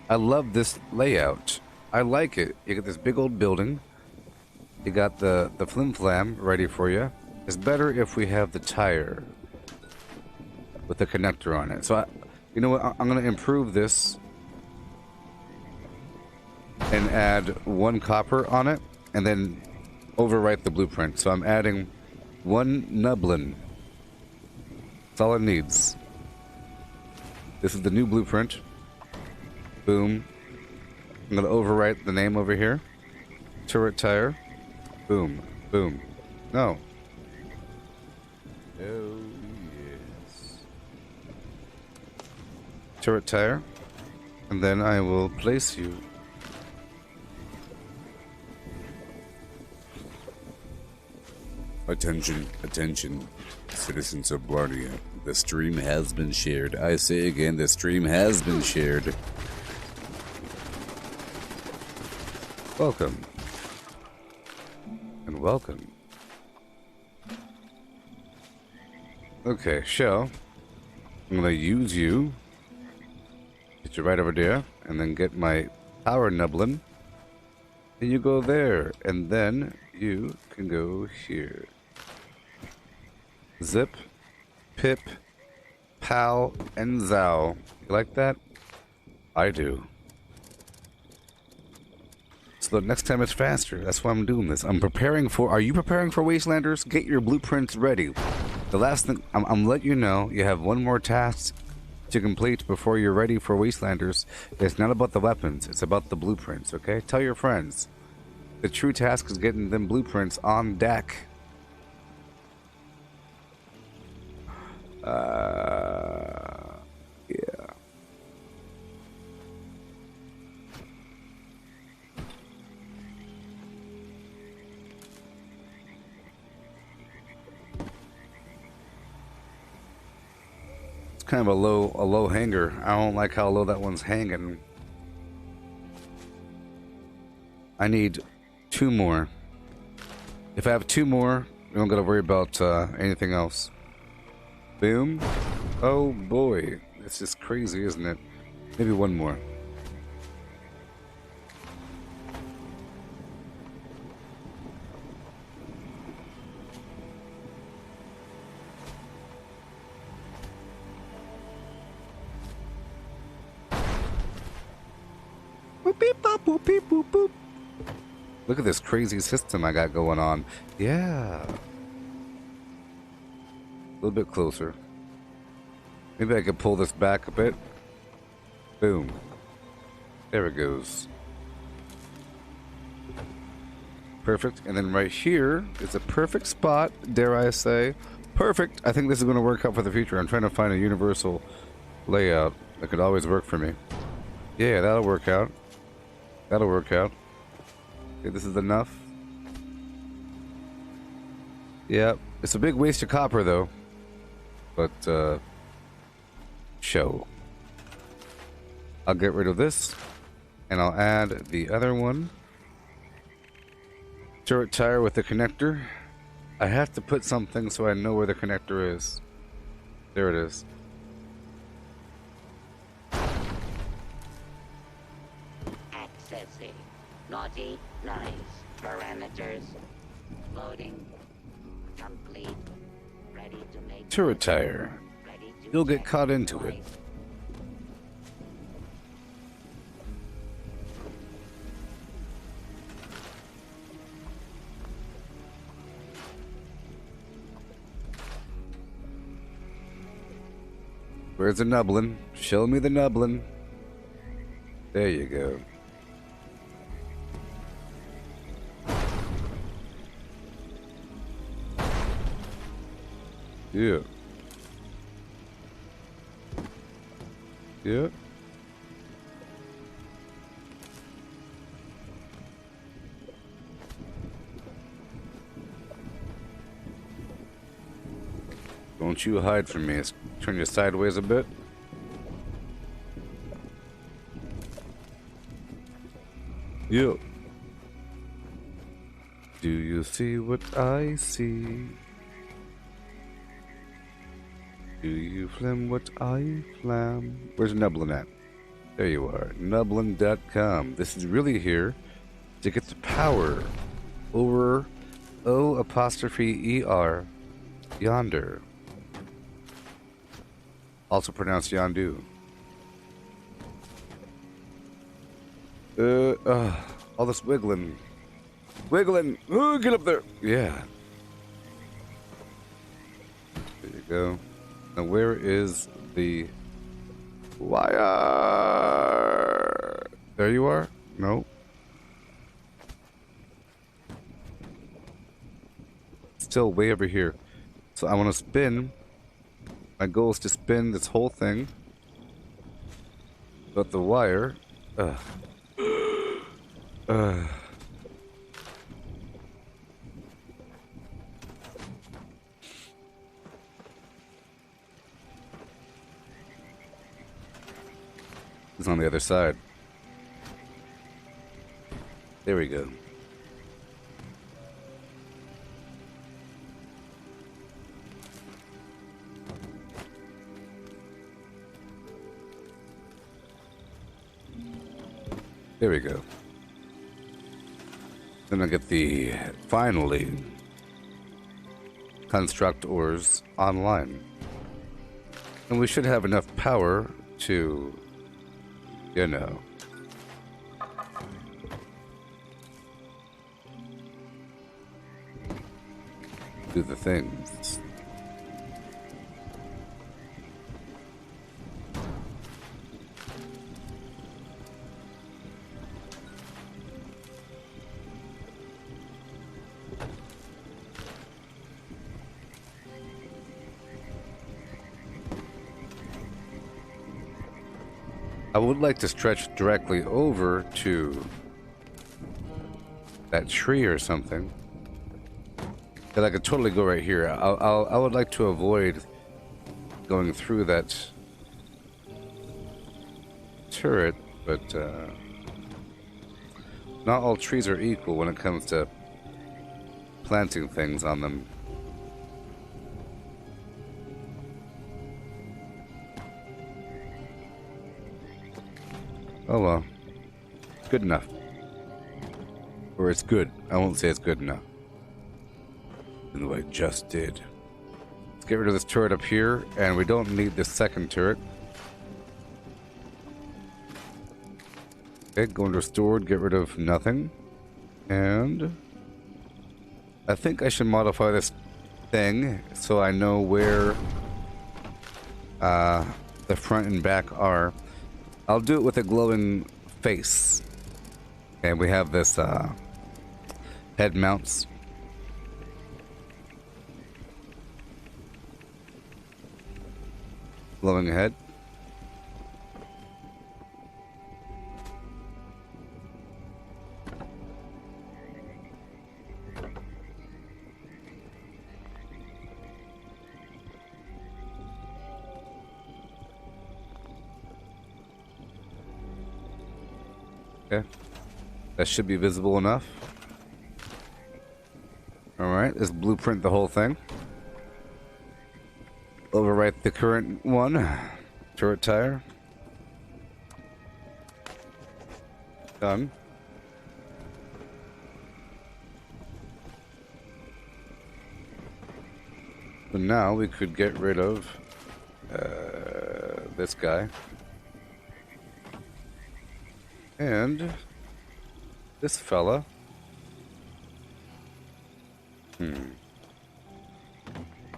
I love this layout. I like it. You get this big old building. You got the flim flam ready for you. It's better if we have the tire with the connector on it. So, you know what? I'm going to improve this and add 1 copper on it and then overwrite the blueprint. So I'm adding 1 nublin. That's all it needs. This is the new blueprint. Boom. I'm going to overwrite the name over here. Turret tire. Boom. Boom. No. Oh, yes. Turret tire. And then I will place you.
Attention, attention, citizens of Blarnia. The stream has been shared. I say again, the stream has been shared.
Welcome. And welcome. Okay, Shell. I'm gonna use you. Get you right over there, and then get my power nublin. And you go there, and then you can go here. Zip, pip, pow, and zow. You like that? I do. So the next time it's faster. That's why I'm doing this. I'm preparing for... Are you preparing for Wastelanders? Get your blueprints ready. The last thing... I'm letting you know, you have one more task to complete before you're ready for Wastelanders. It's not about the weapons, it's about the blueprints, okay? Tell your friends. The true task is getting them blueprints on deck. Yeah. It's kind of a low hanger. I don't like how low that one's hanging. I need 2 more. If I have 2 more, we don't gotta worry about anything else. Boom. Oh boy. It's just crazy, isn't it? Maybe 1 more. Boop, beep, bop, boop, beep, boop, boop. Look at this crazy system I got going on. Yeah. A little bit closer. Maybe I could pull this back a bit. Boom. There it goes. Perfect. And then right here is a perfect spot, dare I say. Perfect. I think this is going to work out for the future. I'm trying to find a universal layout that could always work for me. Yeah, that'll work out. That'll work out. Okay, this is enough. Yep. It's a big waste of copper, though. But, show. I'll get rid of this. And I'll add the other one. Turret tire with the connector. I have to put something so I know where the connector is. There it is.
Accessing. Naughty, nice. Parameters. Loading. Complete. Ready to make.
Turret tire.
Ready to
You'll get
check.
caught into it. Where's the nublin? Show me the nublin. There you go. Yeah. Yeah. Don't you hide from me. Let's turn you sideways a bit. Yep. Do you see what I see? Do you flam what I flam? Where's Nublin at? There you are. Nublin.com. This is really here to get the power over O''ER yonder. Also pronounced Yondu. All this wiggling. Wiggling! Oh, get up there! Yeah. There you go. Now where is the wire? There you are? No. Still way over here. So I want to spin. My goal is to spin this whole thing. But the wire... It's on the other side. There we go. There we go. Then I get the finally construct ores online. And we should have enough power to, you know, do the things. I would like to stretch directly over to that tree or something. That I could totally go right here. I would like to avoid going through that turret, but not all trees are equal when it comes to planting things on them. Oh well. Good enough. Or it's good. I won't say it's good enough. Even though I just did. Let's get rid of this turret up here, and we don't need this second turret. Okay, go into stored, get rid of nothing. And I think I should modify this thing so I know where the front and back are. I'll do it with a glowing face. And we have this head mounts. Glowing head. Okay. That should be visible enough. Alright, let's blueprint the whole thing. Overwrite the current one. Turret tire. Done. So now we could get rid of this guy. And this fella. I'm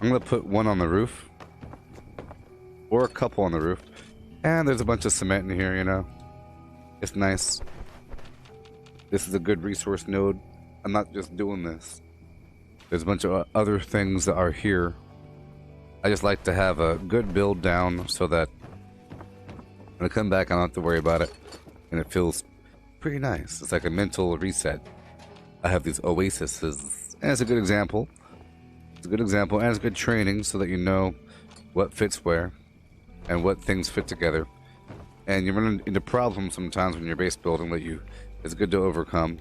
gonna put one on the roof. Or a couple on the roof. And there's a bunch of cement in here, you know. It's nice. This is a good resource node. I'm not just doing this. There's a bunch of other things that are here. I just like to have a good build down so that when I come back I don't have to worry about it. And it feels pretty nice. It's like a mental reset. I have these oases, and it's a good example. It's a good example, and it's good training so that you know what fits where and what things fit together. And you run into problems sometimes when you're base building that it's good to overcome.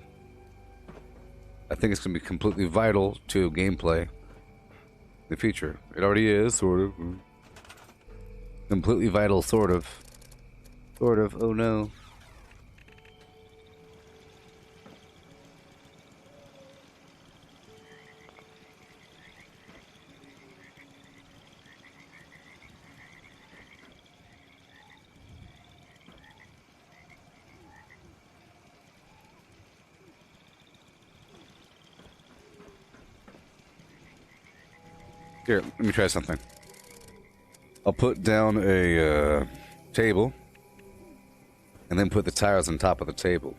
I think it's going to be completely vital to gameplay in the future. It already is, sort of. Completely vital, sort of. Sort of. Oh no. Here, let me try something. I'll put down a table and then put the tires on top of the table.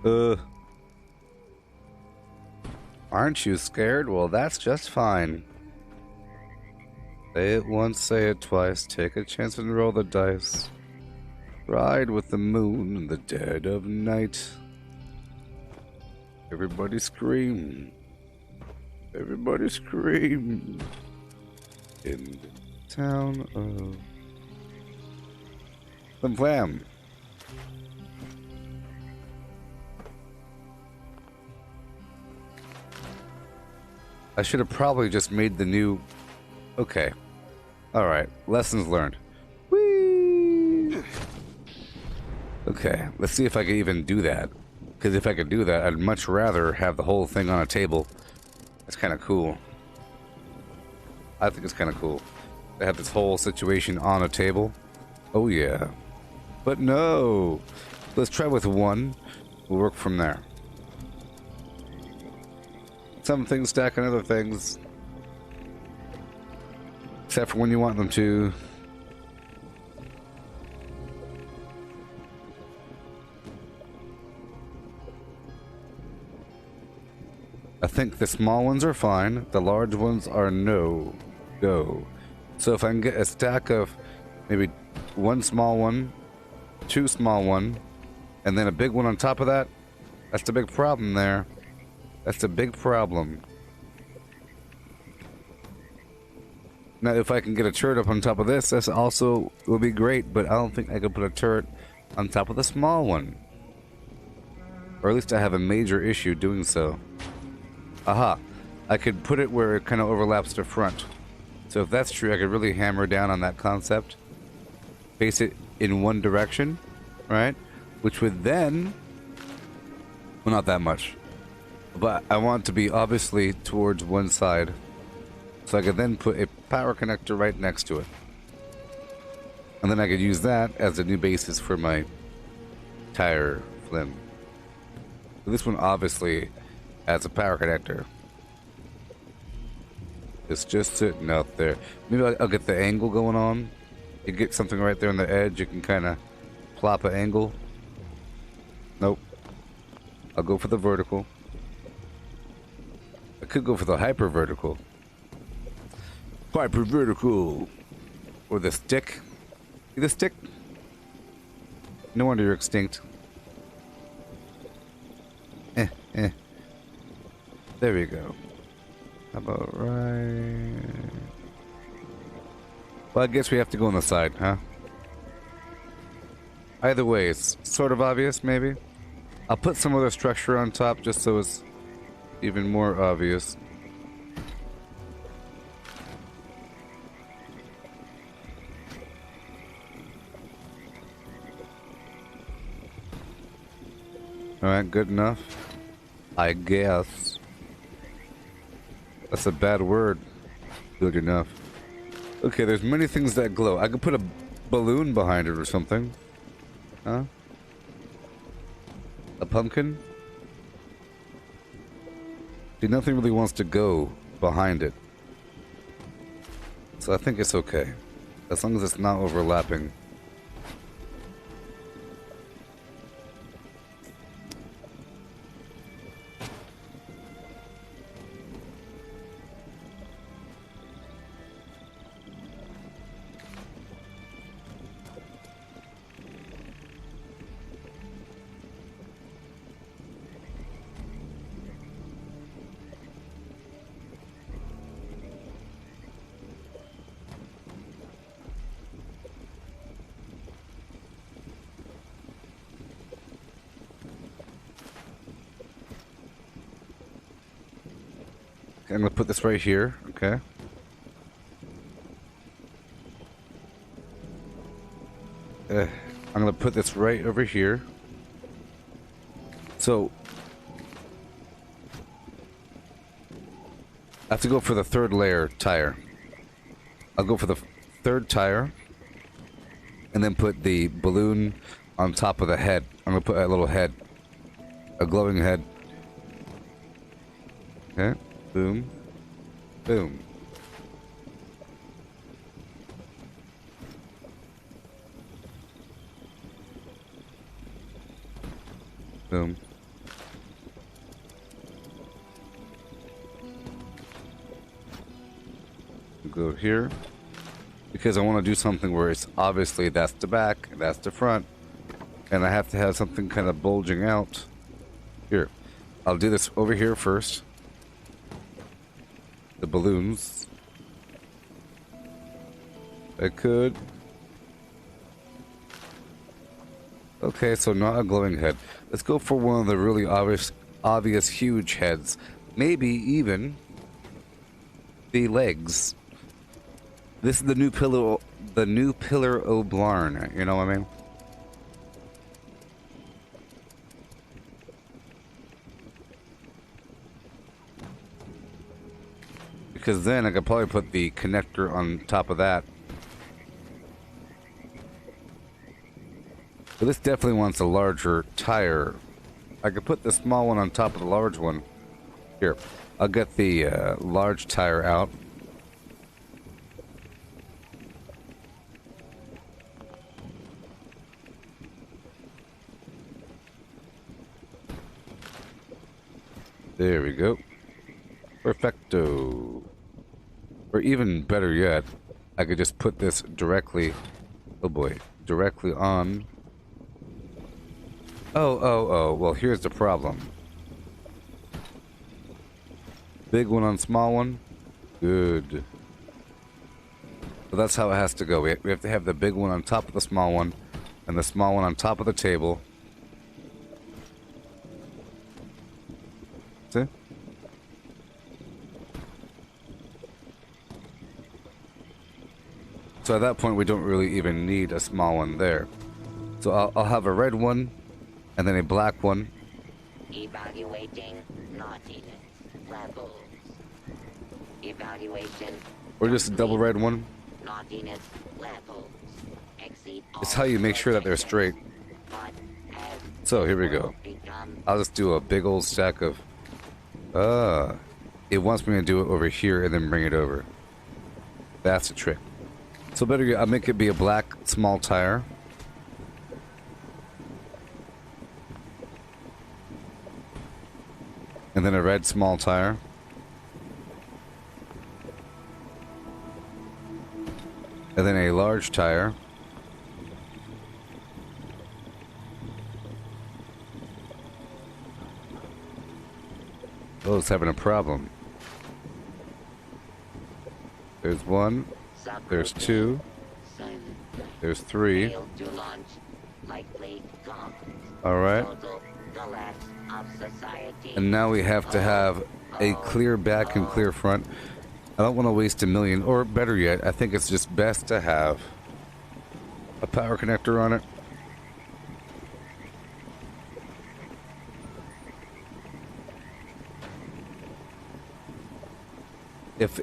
Oh. Aren't you scared? Well, that's just fine. Say it once, say it twice, take a chance and roll the dice. Ride with the moon in the dead of night. Everybody scream. Everybody scream. In the town of... Flim Flam. I should have probably just made the new... Okay. Alright. Lessons learned. Whee! Okay. Let's see if I can even do that. Because if I could do that, I'd much rather have the whole thing on a table. That's kind of cool. I think it's kind of cool. To have this whole situation on a table. Oh yeah. But no! Let's try with one. We'll work from there. Some things stack on other things. Except for when you want them to. I think the small ones are fine. The large ones are no go. So if I can get a stack of maybe one small one, two small one, and then a big one on top of that, that's the big problem there. That's the big problem. Now, if I can get a turret up on top of this, this also will be great, but I don't think I could put a turret on top of the small one. Or at least I have a major issue doing so. Aha. I could put it where it kind of overlaps the front. So if that's true, I could really hammer down on that concept. Face it in one direction, right? Which would then... Well, not that much. But I want it to be obviously towards one side. So I could then put a power connector right next to it. And then I could use that as a new basis for my tire flim. So this one obviously has a power connector. It's just sitting out there. Maybe I'll get the angle going on. You get something right there on the edge, you can kind of plop an angle. Nope. I'll go for the vertical. I could go for the hyper vertical. Hyper vertical. Or the stick. See the stick? No wonder you're extinct. There we go. How about right... Well, I guess we have to go on the side, huh? Either way, it's sort of obvious, maybe. I'll put some other structure on top just so it's even more obvious. Alright, good enough. I guess. That's a bad word. Good enough. Okay, there's many things that glow. I could put a balloon behind it or something. Huh? A pumpkin? See, nothing really wants to go behind it. So I think it's okay. As long as it's not overlapping. I'm gonna put this right here, okay? I'm gonna put this right over here. So I have to go for the third layer tire. I'll go for the third tire and then put the balloon on top of the head. I'm gonna put a little head, a glowing head. Okay. Boom. Boom. Boom. Go here. Because I want to do something where it's obviously that's the back, that's the front. And I have to have something kind of bulging out. Here. I'll do this over here first. The balloons. I could. Okay, so not a glowing head. Let's go for one of the really obvious huge heads. Maybe even the legs. This is the new pillar o' Blarn, you know what I mean? Because then I could probably put the connector on top of that. But this definitely wants a larger tire. I could put the small one on top of the large one. Here, I'll get the large tire out. There we go. Perfecto. Or even better yet, I could just put this directly, oh boy, directly on. Oh, well, here's the problem. Big one on small one. Good. So that's how it has to go. We have to have the big one on top of the small one, and the small one on top of the table. See? So at that point, we don't really even need a small one there. So I'll have a red one, and then a black one.
Evaluating naughtiness levels. Evaluation.
Or just a double red one.
Naughtiness levels exceed.
It's how you make sure that they're straight. So here we go. I'll just do a big old stack of. It wants me to do it over here and then bring it over. That's the trick. So better yet, I'll make it be a black small tire. And then a red small tire. And then a large tire. Oh, it's having a problem. There's one. There's two. There's three. Alright. And now we have to have a clear back and clear front. I don't want to waste a million, or better yet, I think it's just best to have a power connector on it.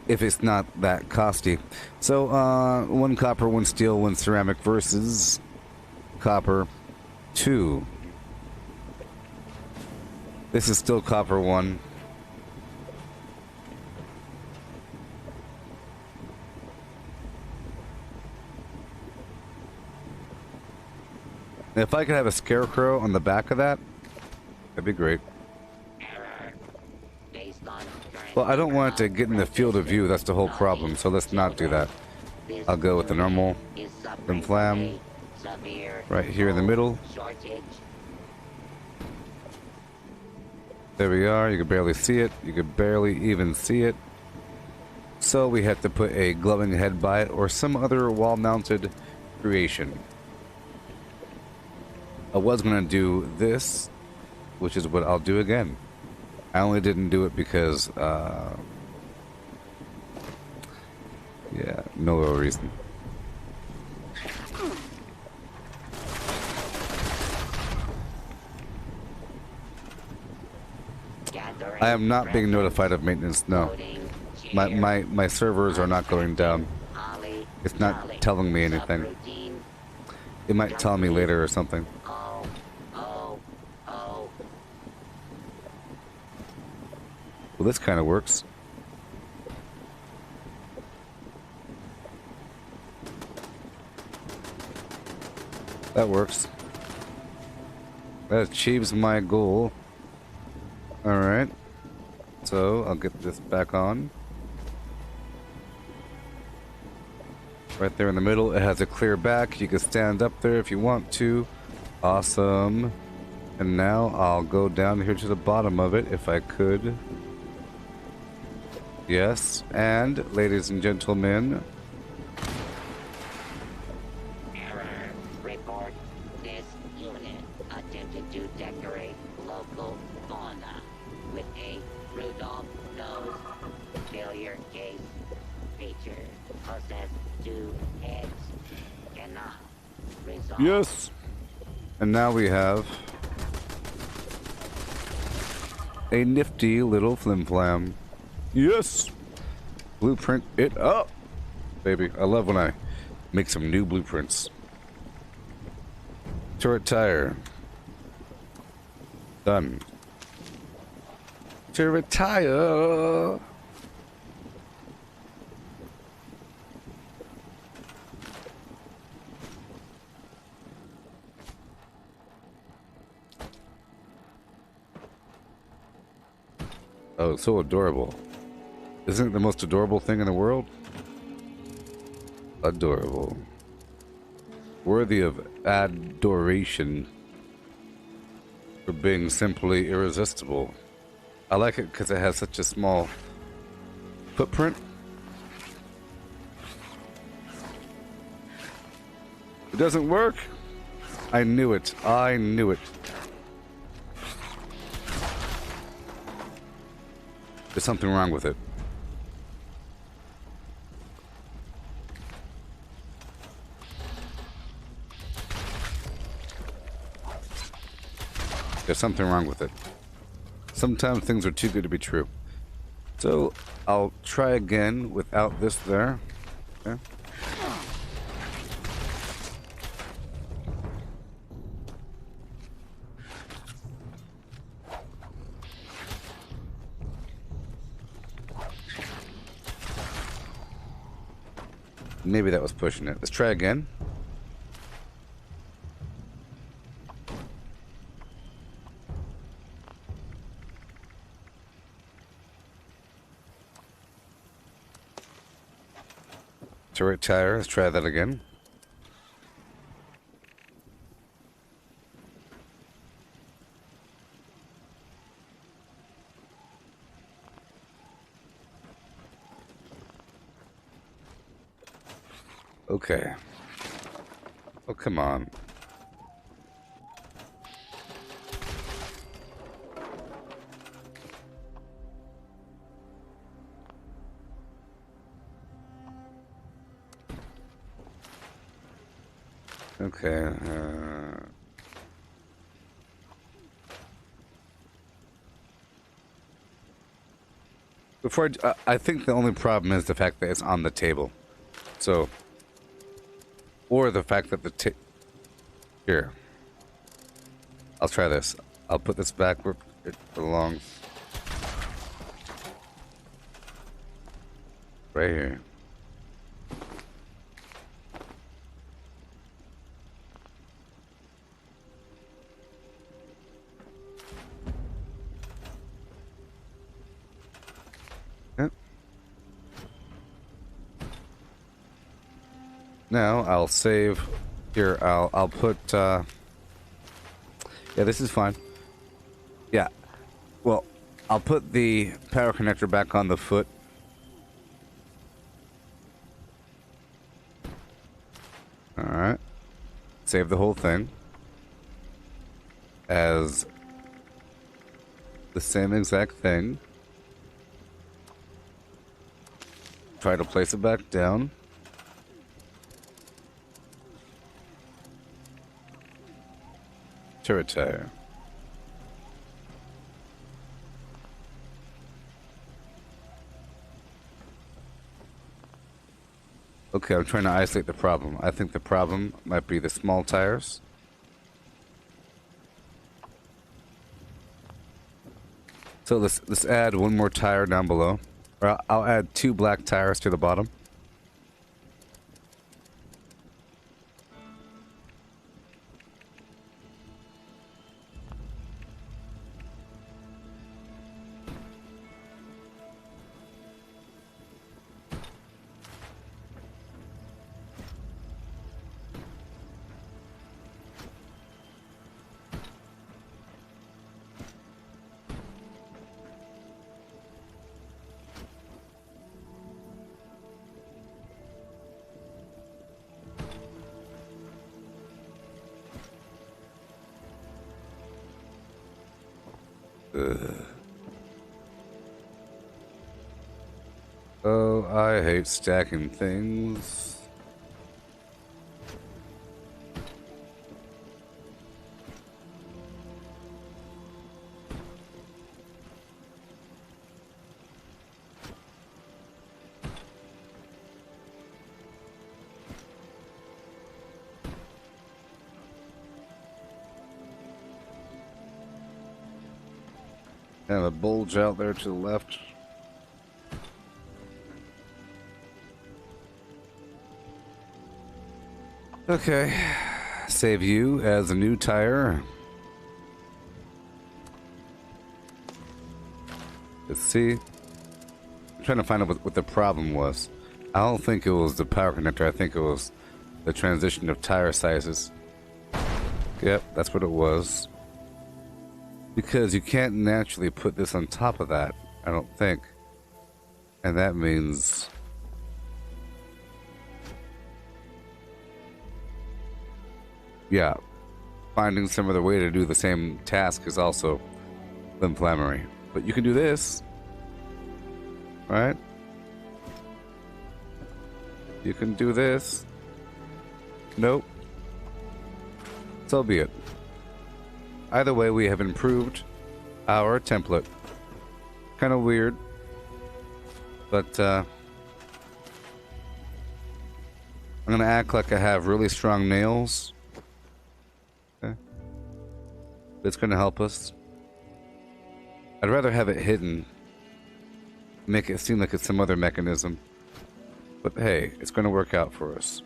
If it's not that costly. So, one copper, one steel, one ceramic versus copper 2. This is still copper 1. If I could have a scarecrow on the back of that, that'd be great. Well, I don't want it to get in the field of view, that's the whole problem, so let's not do that. I'll go with the normal flam right here in the middle. There we are, you can barely see it, you can barely even see it. So we have to put a glowing head by it or some other wall-mounted creation. I was going to do this, which is what I'll do again. I only didn't do it because, yeah, no real reason. I am not being notified of maintenance, no. My servers are not going down. It's not telling me anything. It might tell me later or something. Well, this kind of works. That works. That achieves my goal. Alright. So, I'll get this back on. Right there in the middle, it has a clear back. You can stand up there if you want to. Awesome. And now I'll go down here to the bottom of it if I could. Yes, and ladies and gentlemen,
error report. This unit attempted to decorate local fauna with a Rudolph nose. Failure case feature. Possess 2 heads. Cannot resolve.
yes. And now we have a nifty little flim-flam. Yes! Blueprint it up! Baby, I love when I make some new blueprints. Turret tire. Done. Turret tire! Oh, so adorable. Isn't it the most adorable thing in the world? Adorable. Worthy of adoration for being simply irresistible. I like it because it has such a small footprint. It doesn't work. I knew it. I knew it. There's something wrong with it. There's something wrong with it. Sometimes things are too good to be true. So I'll try again without this there. Okay. Maybe that was pushing it. Let's try again. Turret tire, let's try that again. Okay. Oh, come on. Okay. Before I think the only problem is the fact that it's on the table. So, or the fact that here. I'll try this. I'll put this back where it belongs. Right here. Now I'll save here. I'll put yeah, this is fine. Yeah. Well, I'll put the power connector back on the foot. All right. Save the whole thing as the same exact thing. Try to place it back down. Turret tire. Okay, I'm trying to isolate the problem. I think the problem might be the small tires. So let's add one more tire down below. Or I'll add 2 black tires to the bottom. Oh, I hate stacking things. Kind of a bulge out there to the left. Okay, save you as a new tire. Let's see. trying to find out what the problem was. I don't think it was the power connector. I think it was the transition of tire sizes. Yep, that's what it was. Because you can't naturally put this on top of that, I don't think. And that means... yeah, finding some other way to do the same task is also inflammatory. But you can do this, right? You can do this. Nope. So be it. Either way, we have improved our template. Kind of weird, but I'm gonna act like I have really strong nails. Okay. It's gonna help us. I'd rather have it hidden, make it seem like it's some other mechanism. But hey, it's gonna work out for us.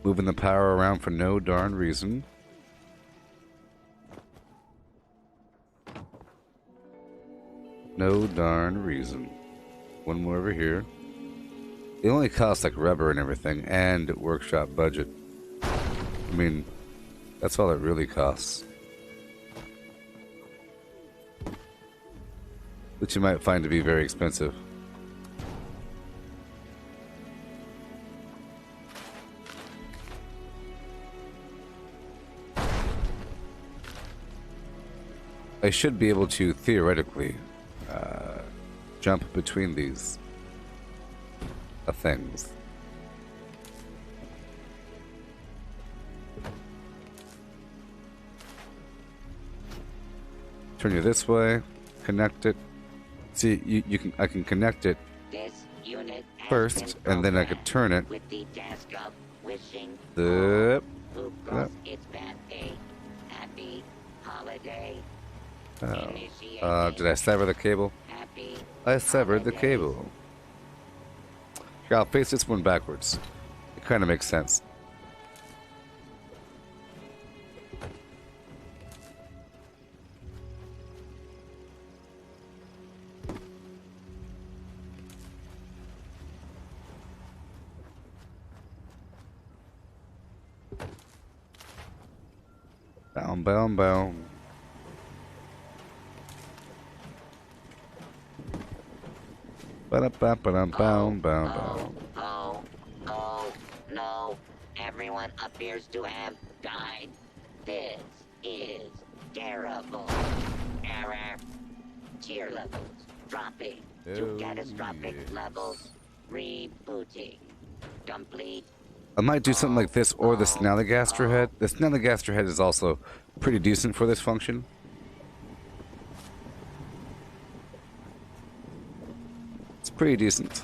Moving the power around for no darn reason. No darn reason. One more over here. It only costs like rubber and everything, and workshop budget. I mean, that's all it really costs. Which you might find to be very expensive. I should be able to theoretically jump between these things. Turn you this way, connect it. See, I can connect it first, and then I could turn it.
With the task of wishing
Yep.
who goes its bad day. Happy holiday.
Did I sever the cable?
Happy
I severed the
holidays.
cable. Here, I'll face this one backwards. It kind of makes sense. Boom, boom, boom. Ba-da-ba-ba-dum, boom,
Oh, no. Everyone appears to have died. This is terrible. Error. Tier levels dropping to catastrophic levels. Rebooting. Complete.
I might do something like this or the Snallygaster head. The Snallygaster head is also pretty decent for this function. It's pretty decent.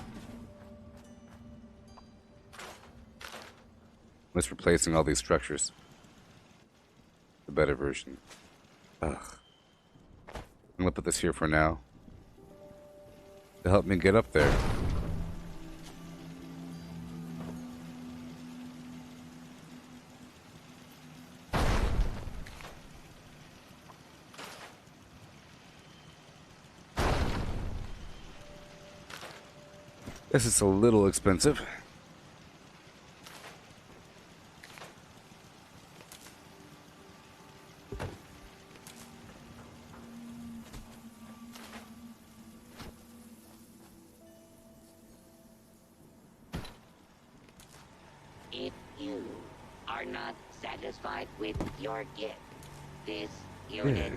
Just replacing all these structures. The better version. Ugh. I'm gonna put this here for now. To help me get up there. This is a little expensive.
If you are not satisfied with your gift, this unit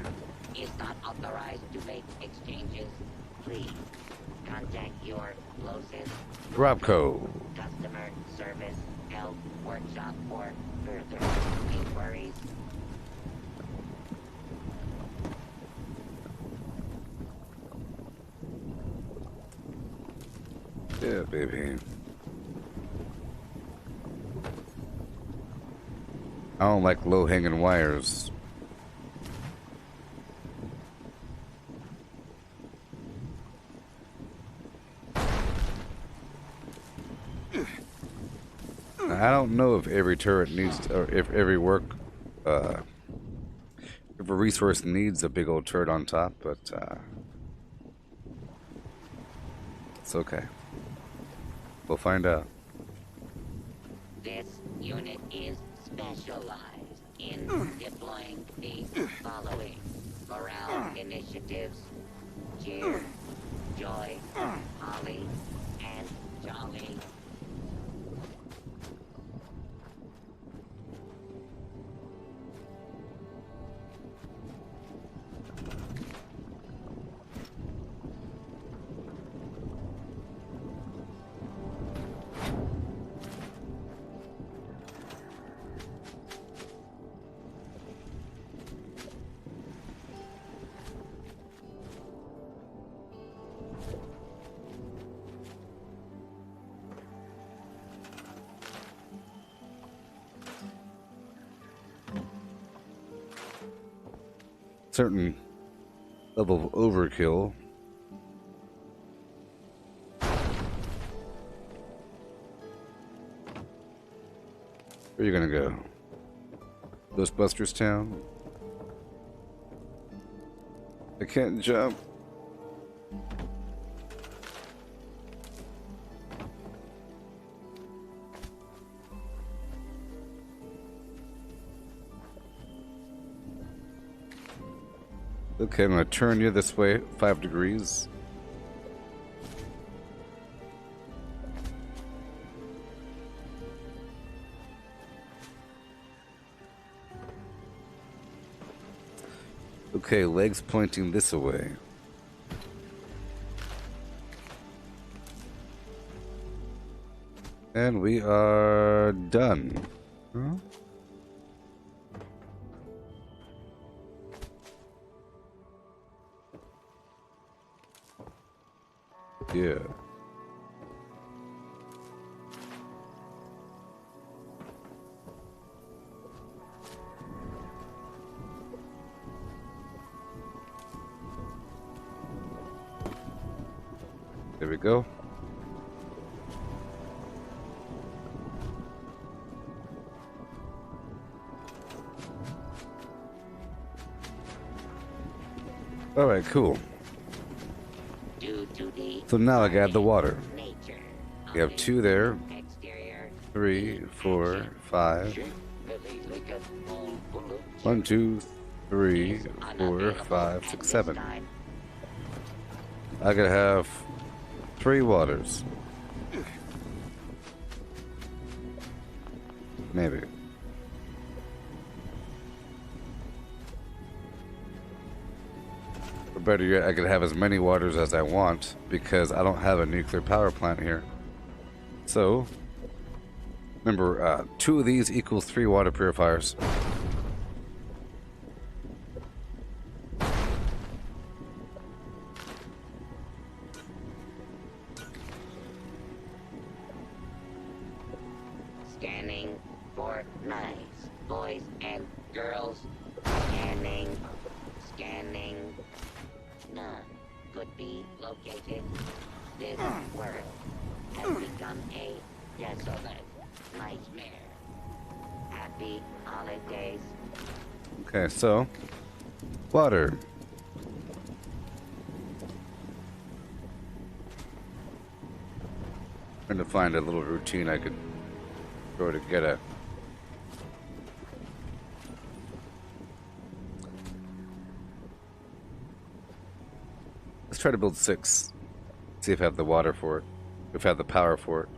is not authorized to make exchanges. Please contact your closest
Robco.
customer service help workshop for further inquiries.
Yeah, baby. I don't like low-hanging wires. I don't know if every turret needs, or if every if a resource needs a big old turret on top, but it's okay. We'll find out.
This unit is specialized in deploying the following morale initiatives: cheer, joy, holly, and jolly.
Certain level of overkill. Where are you gonna go? Ghostbusters Town? I can't jump. Okay, I'm gonna turn you this way, 5 degrees. Okay, legs pointing this way. And we are done. Huh? Yeah. There we go. All right, cool. So now I got the water. We have 2 there. 3, 4, 5. 1, 2, 3, 4, 5, 6, 7. I gotta have 3 waters. Maybe. Or better yet, I could have as many waters as I want because I don't have a nuclear power plant here. So, remember, 2 of these equals 3 water purifiers.
Scanning for knives, boys and girls. Scanning. Scanning. None could be located. This world has become a desolate nightmare. Happy holidays.
Okay, so, water. Trying to find a little routine I could throw to get at. Let's try to build 6. See if I have the water for it. If I have the power for it.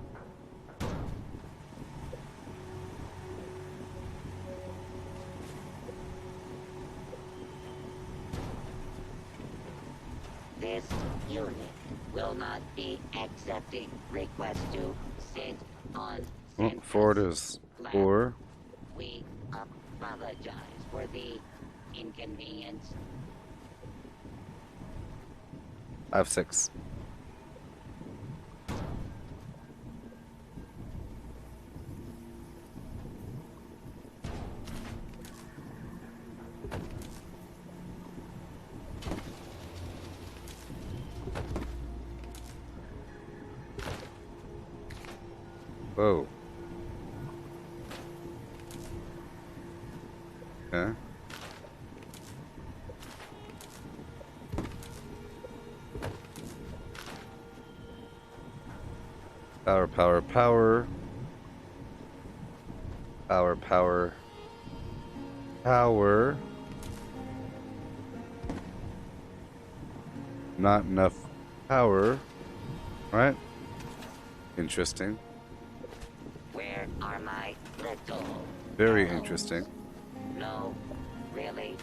This unit will not be accepting requests to sit on
Well, 4 it is. 4.
We apologize for the inconvenience.
I have 6. Whoa. Okay. Power, power, power. Power, power. Power. Not enough power. Right? Interesting.
Where are my little?
Very
elves?
interesting.
No, really.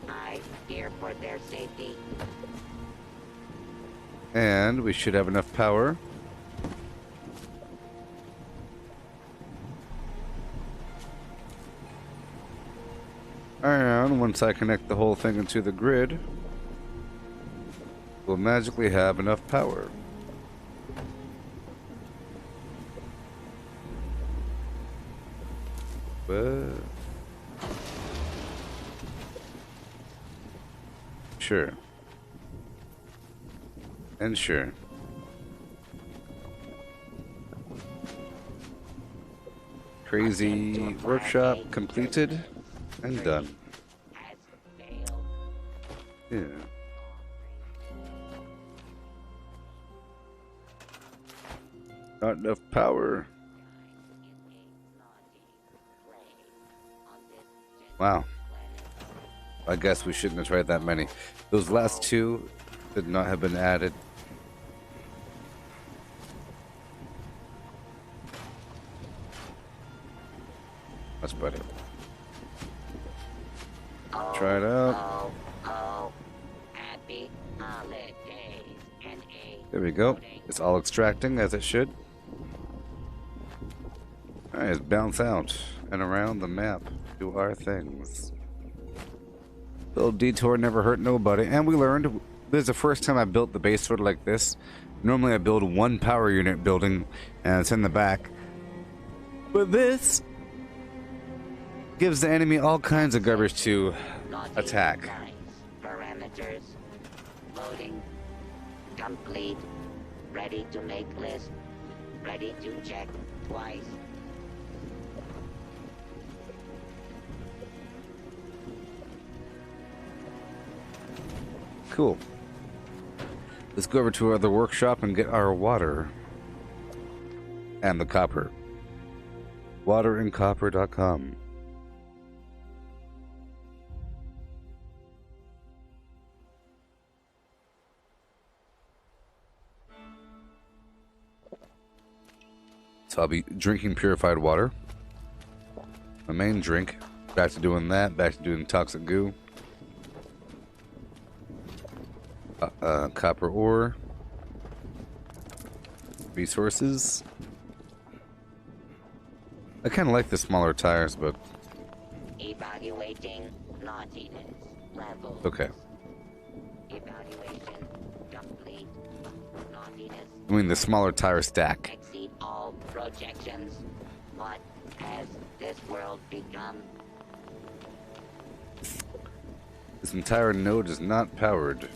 I fear for their safety.
And we should have enough power. And once I connect the whole thing into the grid, we'll magically have enough power. But sure. And sure. Crazy workshop completed and done.
Has failed.
Yeah. Not enough power. Wow. I guess we shouldn't have tried that many. Those last two did not have been added. Much better. Try it out.
Happy holidays and a
There we go. It's all extracting as it should. Alright, let's bounce out and around the map. Do our things. Little detour never hurt nobody. And we learned, this is the first time I built the base sort of like this. Normally I build one power unit building and it's in the back. But this gives the enemy all kinds of garbage to attack.
lines, parameters, loading, complete, ready to make list, ready to check twice.
Cool. Let's go over to our other workshop and get our water. And the copper. Waterandcopper.com. So I'll be drinking purified water. My main drink. Back to doing that. Back to doing toxic goo. Copper ore. Resources. I kind of like the smaller tires, but
Evaluating naughtiness level.
okay.
Evaluation complete. Naughtiness
I mean, the smaller tire stack.
exceed all projections. What has this world become?
This entire node is not powered.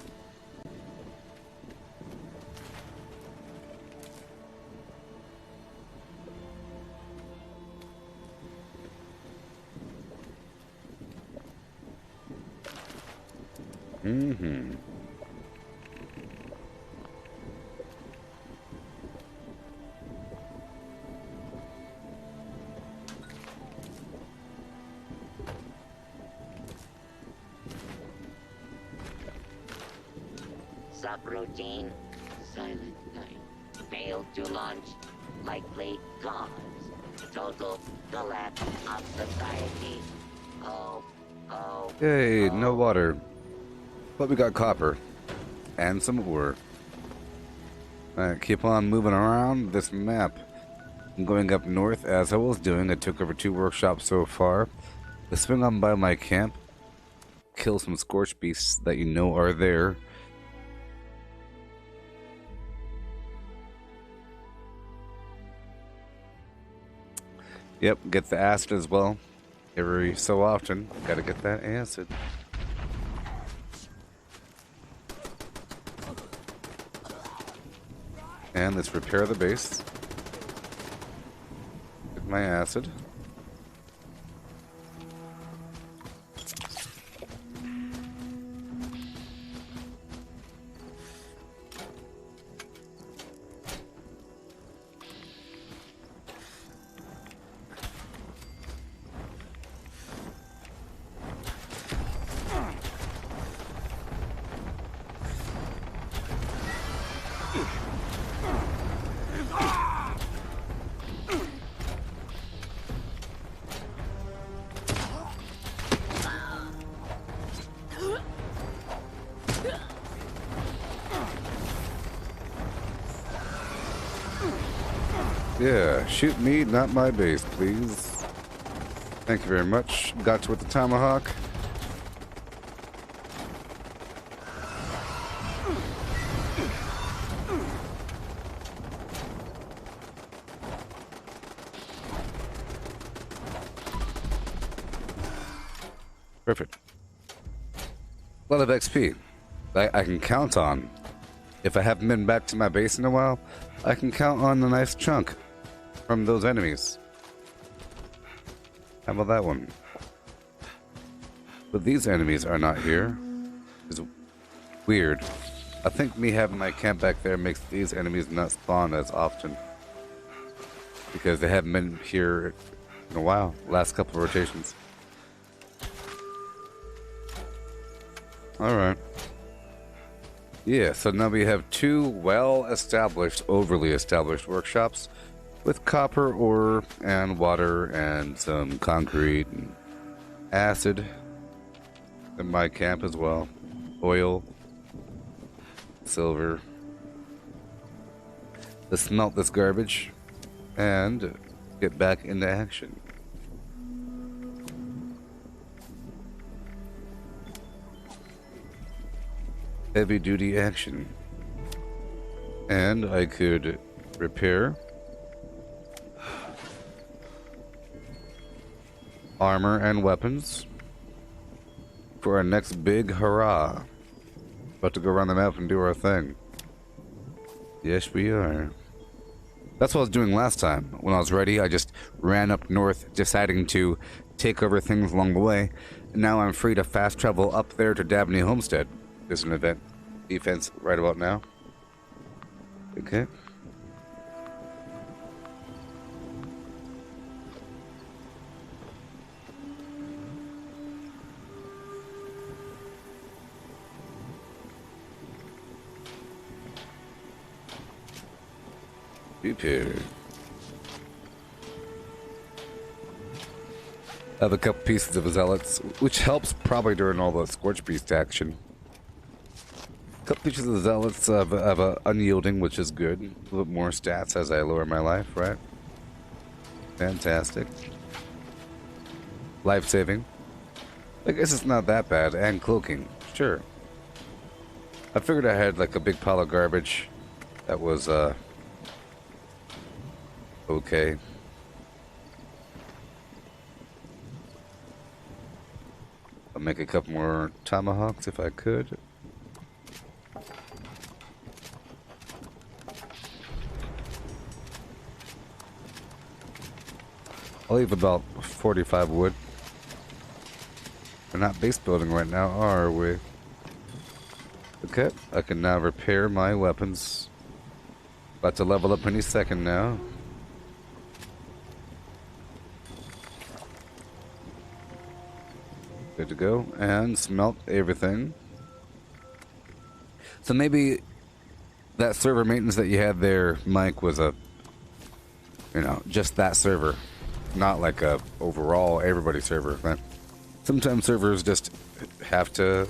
Mm-hmm.
Subroutine. Silent night. Failed to launch. Likely cause. Total collapse of society. Oh, oh.
Yay,
oh.
no water. But we got copper. And some ore. Alright, keep on moving around this map. I'm going up north as I was doing. I took over 2 workshops so far. Let's swing on by my camp. Kill some scorch beasts that you know are there. Yep, get the acid as well. Every so often, gotta get that acid. And let's repair the base. Get my acid. Yeah, shoot me, not my base, please. Thank you very much. Got you with the tomahawk. Perfect. A lot of XP I can count on. If I haven't been back to my base in a while, I can count on a nice chunk from those enemies. How about that one? But these enemies are not here. It's weird. I think me having my camp back there makes these enemies not spawn as often. Because they haven't been here in a while. Last couple of rotations. Alright. Yeah, so now we have two well-established, overly established workshops with copper ore and water and some concrete and acid in my camp as well. Oil, silver. Let's smelt this garbage and get back into action. Heavy duty action. And I could repair armor and weapons for our next big hurrah. About to go around the map and do our thing. Yes, we are. That's what I was doing last time. When I was ready, I just ran up north, deciding to take over things along the way. And now I'm free to fast travel up there to Dabney Homestead. There's an event defense right about now. Okay. Prepared. I have a couple pieces of zealots, which helps probably during all the Scorch Beast action. Couple pieces of zealots have a unyielding, which is good. A little bit more stats as I lower my life, right? Fantastic. Life saving. I guess it's not that bad. And cloaking, sure. I figured I had like a big pile of garbage that was okay. I'll make a couple more tomahawks if I could. I'll leave about 45 wood. We're not base building right now, are we? Okay, I can now repair my weapons. About to level up any second now. Good to go. And smelt everything. So maybe that server maintenance that you had there, Mike, was a, you know, just that server. Not like a overall everybody server event. Sometimes servers just have to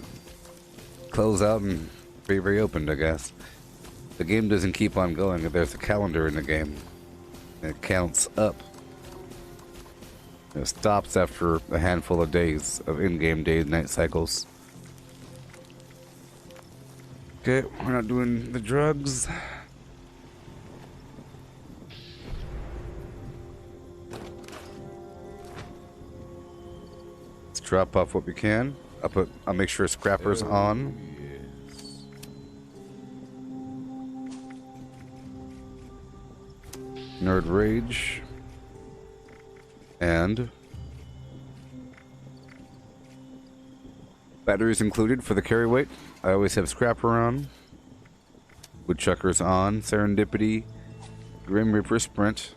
close out and be reopened, I guess. The game doesn't keep on going. There's a calendar in the game. It counts up. It stops after a handful of days of in-game day-night cycles. Okay, we're not doing the drugs. Let's drop off what we can. I'll make sure scrapper's on. Nerd Rage. And batteries included for the carry weight. I always have Scrapper on. Woodchucker's on. Serendipity. Grim Reaper Sprint.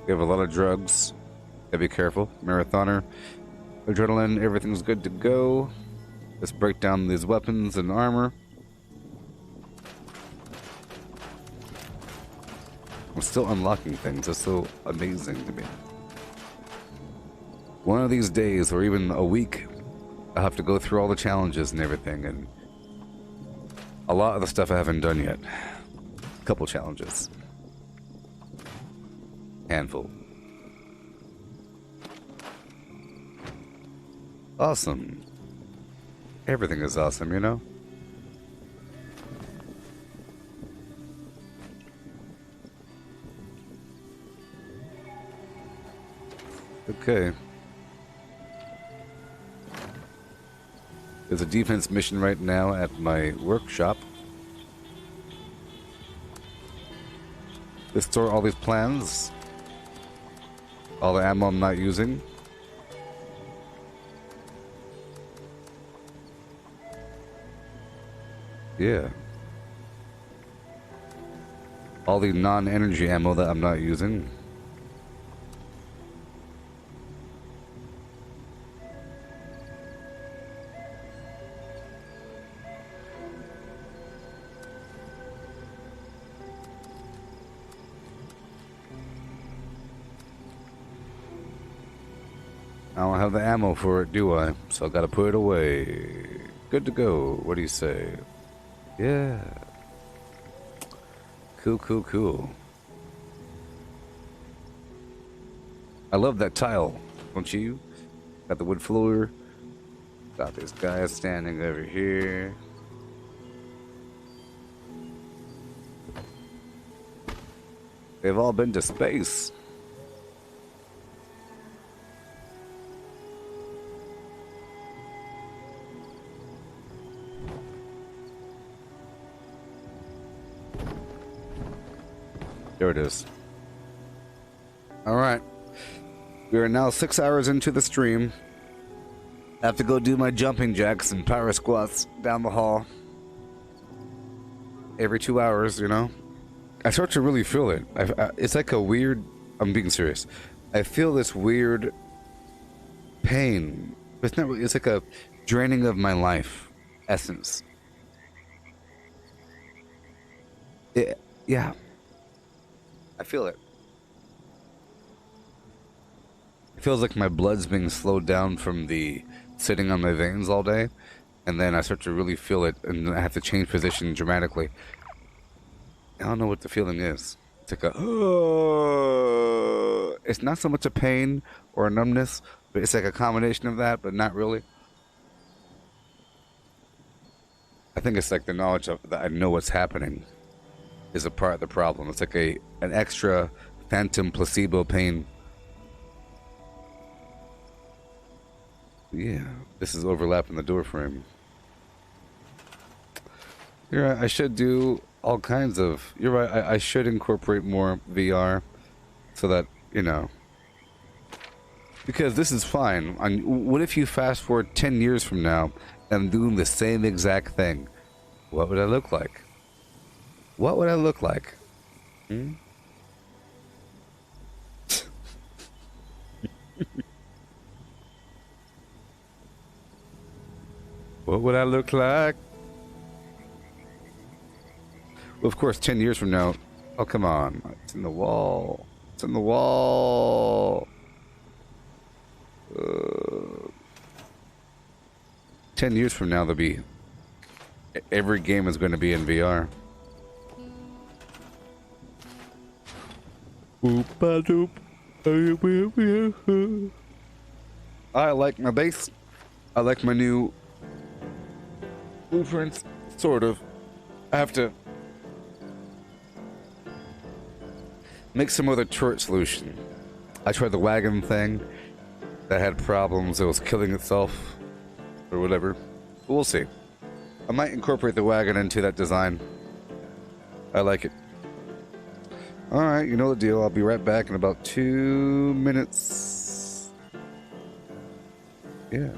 We have a lot of drugs. Gotta be careful. Marathoner. Adrenaline. Everything's good to go. Let's break down these weapons and armor. I'm still unlocking things. It's so amazing to me. One of these days, or even a week, I'll have to go through all the challenges and everything, and a lot of the stuff I haven't done yet.
Couple challenges. Handful. Awesome. Everything is awesome, you know? Okay. There's a defense mission right now at my workshop. To store all these plans. All the ammo I'm not using. Yeah. All the non-energy ammo that I'm not using. I don't have the ammo for it, do I? So I gotta put it away. Good to go. What do you say? Yeah. Cool, cool, cool. I love that tile, don't you? Got the wood floor. Got this guy standing over here. They've all been to space. There it is. All right. We are now 6 hours into the stream. I have to go do my jumping jacks and power squats down the hall. Every 2 hours, you know? I start to really feel it. It's like a weird... I'm being serious. I feel this weird pain. It's not really... It's like a draining of my life essence. Yeah. I feel it. It feels like my blood's being slowed down from the sitting on my veins all day, and then I start to really feel it, and I have to change position dramatically. I don't know what the feeling is. It's like a... It's not so much a pain or a numbness, but it's like a combination of that, but not really. I think it's like the knowledge of that I know what's happening is a part of the problem. It's like an extra phantom placebo pain. Yeah, this is overlapping the door frame. You're right, I should do all kinds of... You're right, I should incorporate more VR so that, you know... Because this is fine. What if you fast forward 10 years from now and I'm doing the same exact thing? What would I look like? What would I look like? Hmm? What would I look like? Well, of course, 10 years from now... Oh, come on. It's in the wall. It's in the wall. 10 years from now, there'll be... Every game is going to be in VR. I like my base. I like my new blueprints, sort of. I have to make some other turret solution. I tried the wagon thing. That had problems. It was killing itself. Or whatever. But we'll see. I might incorporate the wagon into that design. I like it. Alright, you know the deal. I'll be right back in about 2 minutes. Yeah.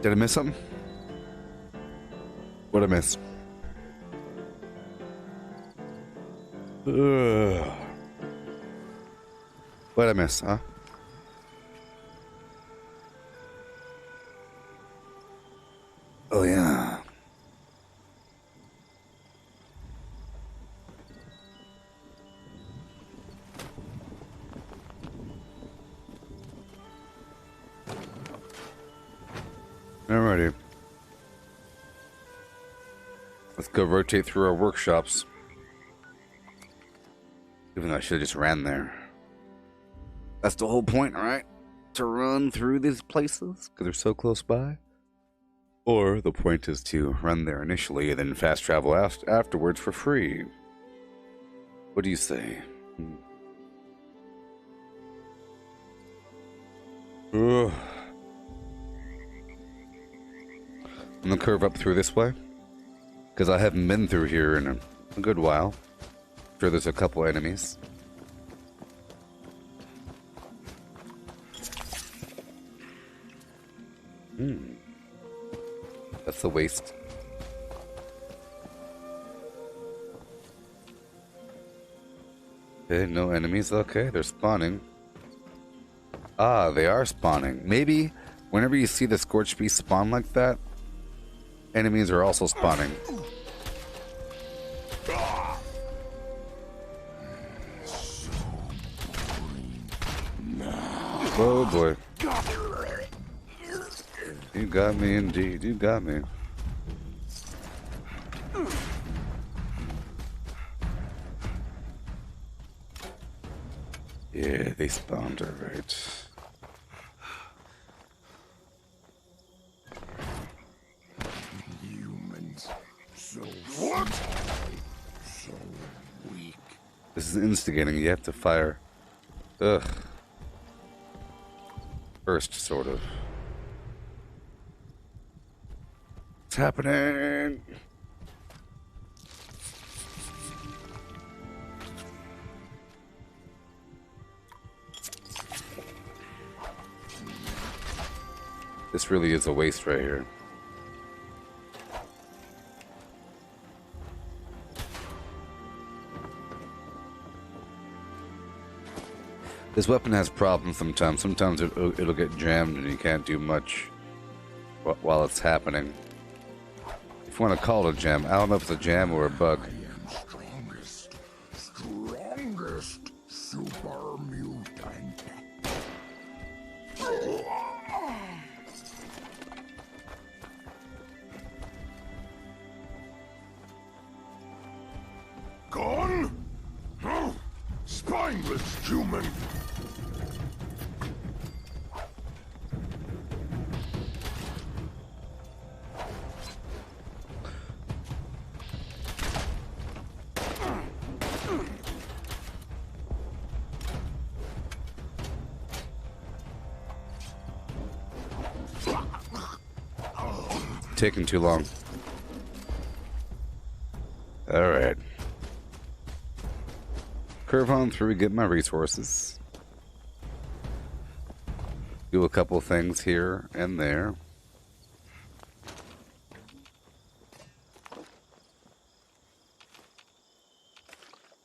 Did I miss something? What'd I miss? Ugh. What'd I miss, huh? Oh, yeah. Alrighty. Let's go rotate through our workshops. Even though I should have just ran there. That's the whole point, right? To run through these places because they're so close by. Or the point is to run there initially and then fast travel afterwards for free. What do you say? Ugh. I'm gonna curve up through this way because I haven't been through here in a good while. Sure, there's a couple enemies. That's a waste. Okay, no enemies. Okay, they're spawning. Ah, they are spawning. Maybe whenever you see the Scorched Beast spawn like that, enemies are also spawning. Oh boy. You got me indeed. You got me. Yeah, they spawned alright.
Humans. So what? So weak.
This is instigating. You have to fire. Ugh. First, sort of. What's happening? This really is a waste right here. This weapon has problems sometimes. Sometimes it'll get jammed and you can't do much while it's happening. If you want to call it a jam, I don't know if it's a jam or a bug.
I am strongest super mutant. Gone? Huh? Spineless human.
Taking too long. All right. Curve on through, get my resources. Do a couple things here and there.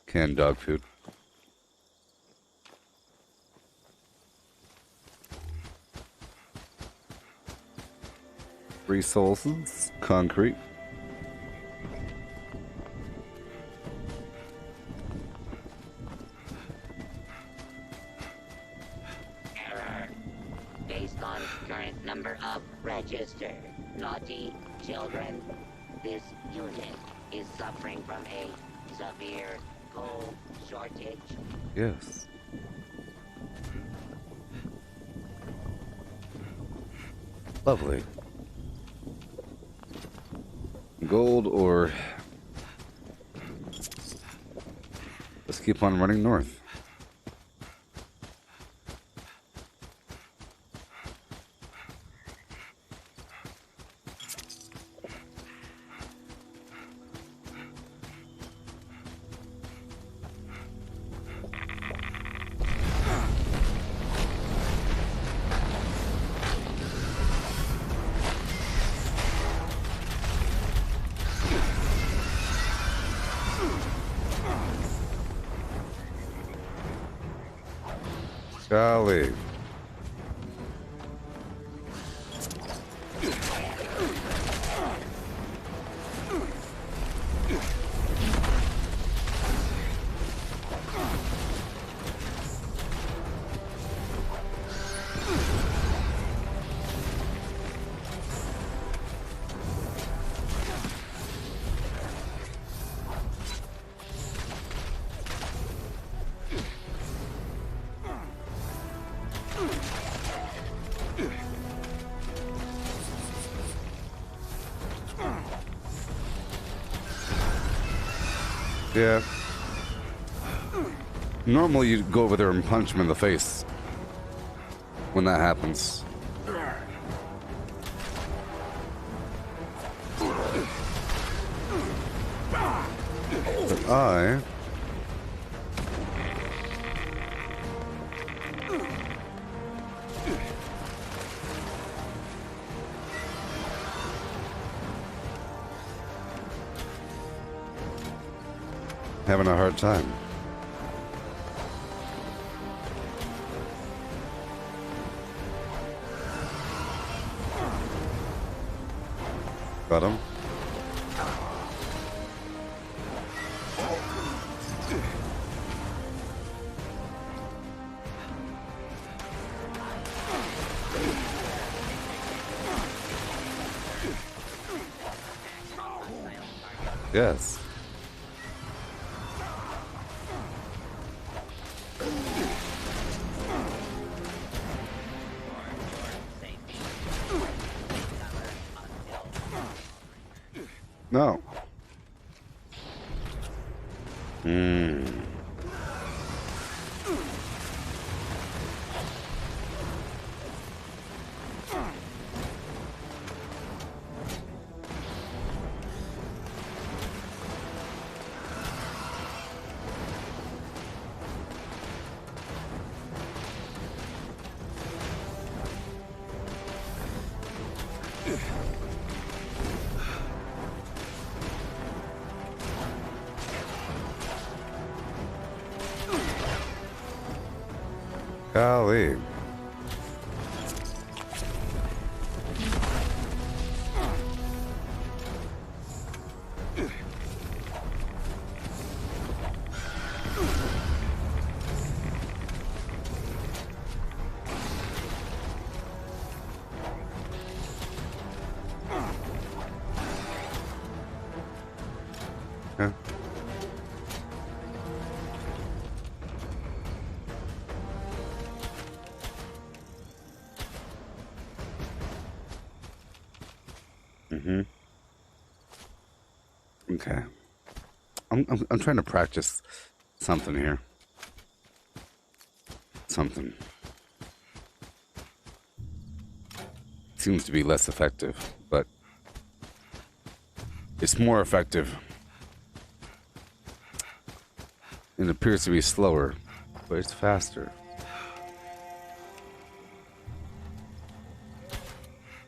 Canned dog food. Resources, concrete.
Error. Based on current number of registered naughty children, this unit is suffering from a severe coal shortage.
Yes. Lovely. Gold or... Let's keep on running north.
Golly. Yeah. Normally you'd go over there and punch him in the face when that happens. But I... having a hard time. Got him. Yes. No. Golly. Huh? Okay. I'm trying to practice something here. Something. Seems to be less effective, but it's more effective. It appears to be slower, but it's faster.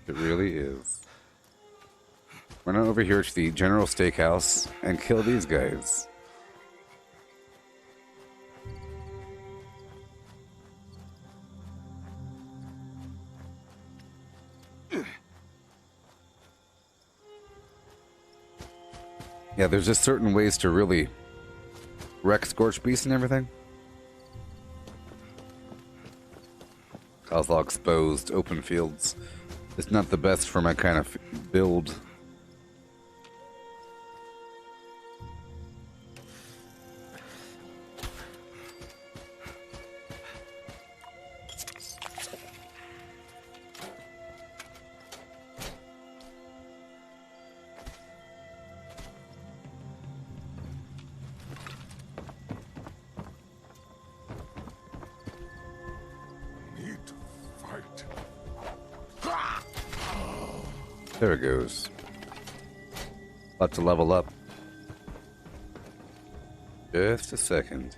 It really is. Run over here to the General Steakhouse and kill these guys. Yeah, there's just certain ways to really wreck Scorched Beast and everything. Cause all exposed, open fields. It's not the best for my kind of build. There it goes. About to level up. Just a second.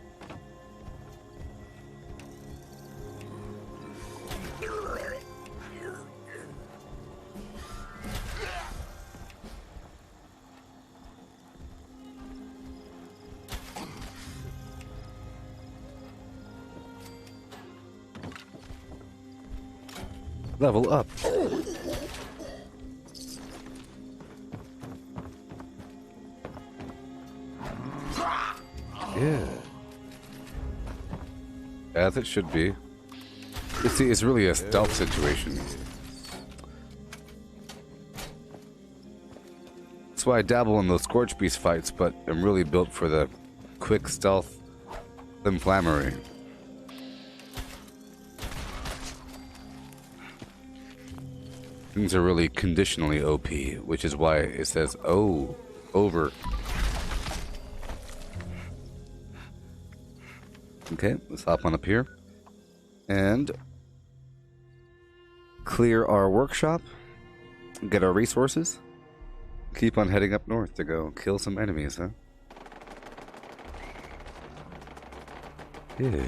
Level up. Yeah. As it should be. It's really a stealth situation. That's why I dabble in those Scorch Beast fights, but I'm really built for the quick stealth inflammatory. Things are really conditionally OP, which is why it says, oh, over. Okay, let's hop on up here. And clear our workshop. Get our resources. Keep on heading up north to go kill some enemies, huh? Yeah.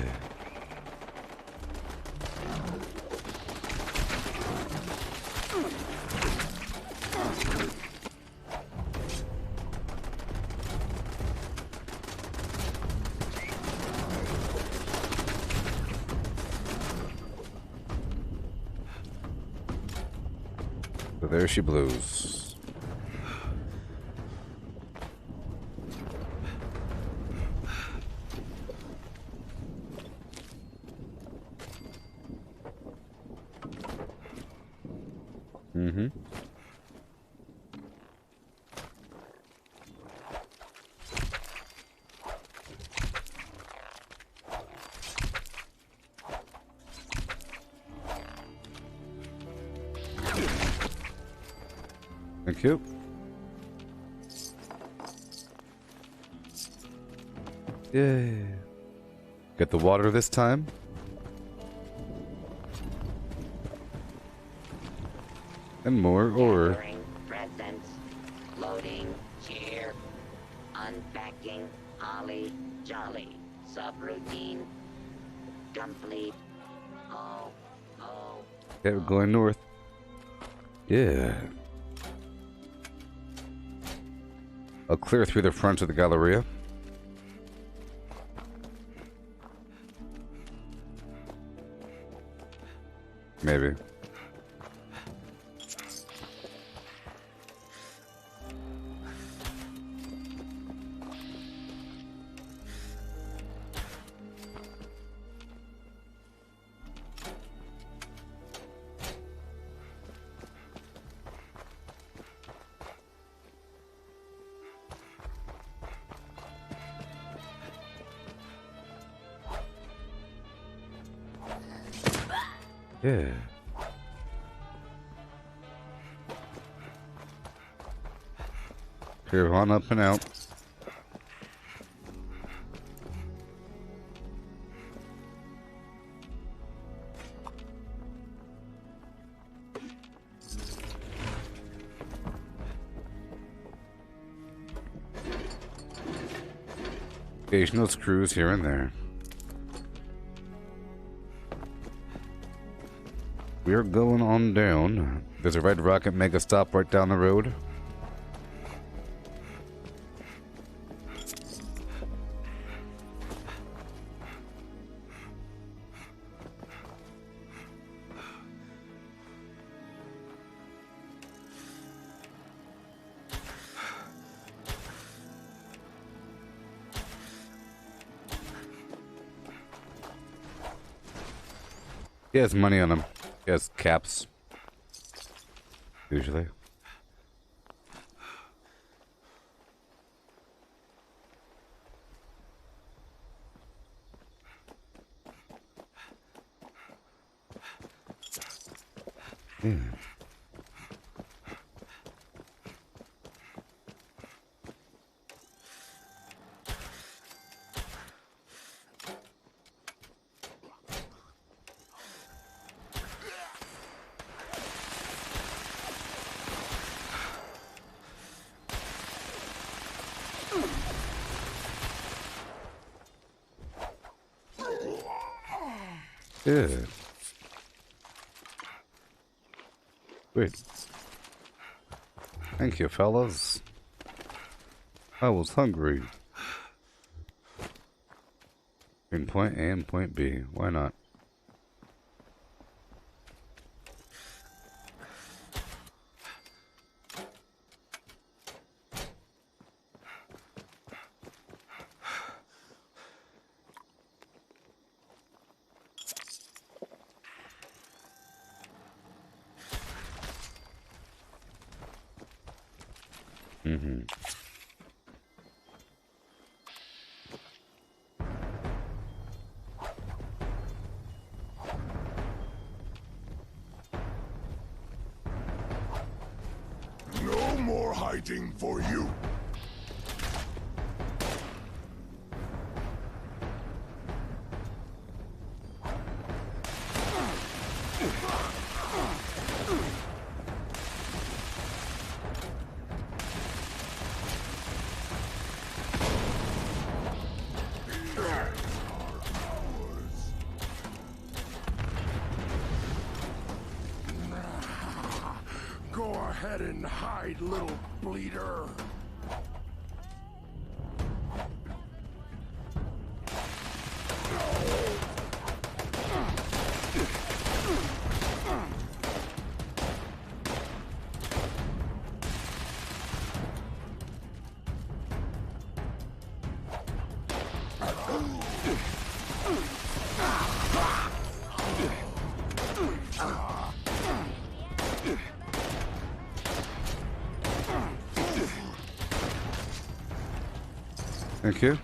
So there she blows. Mm-hmm. Thank you. Yay. Get the water this time. And more ore.
Gathering presents, loading, cheer, unpacking, holly, jolly, subroutine, complete. Oh, oh.
Okay, we're going north. Yeah. I'll clear through the front of the Galleria. Maybe. Yeah. Clear on up and out. Occasional screws here and there. We're going on down. There's a Red Rocket Mega Stop right down the road. He has money on him. He has caps. Usually. Good. Wait. Thank you, fellas. I was hungry. In point A and point B. Why not? Mm-hmm.
No more hiding for you. Go ahead and hide, little bleeder.
Thank you.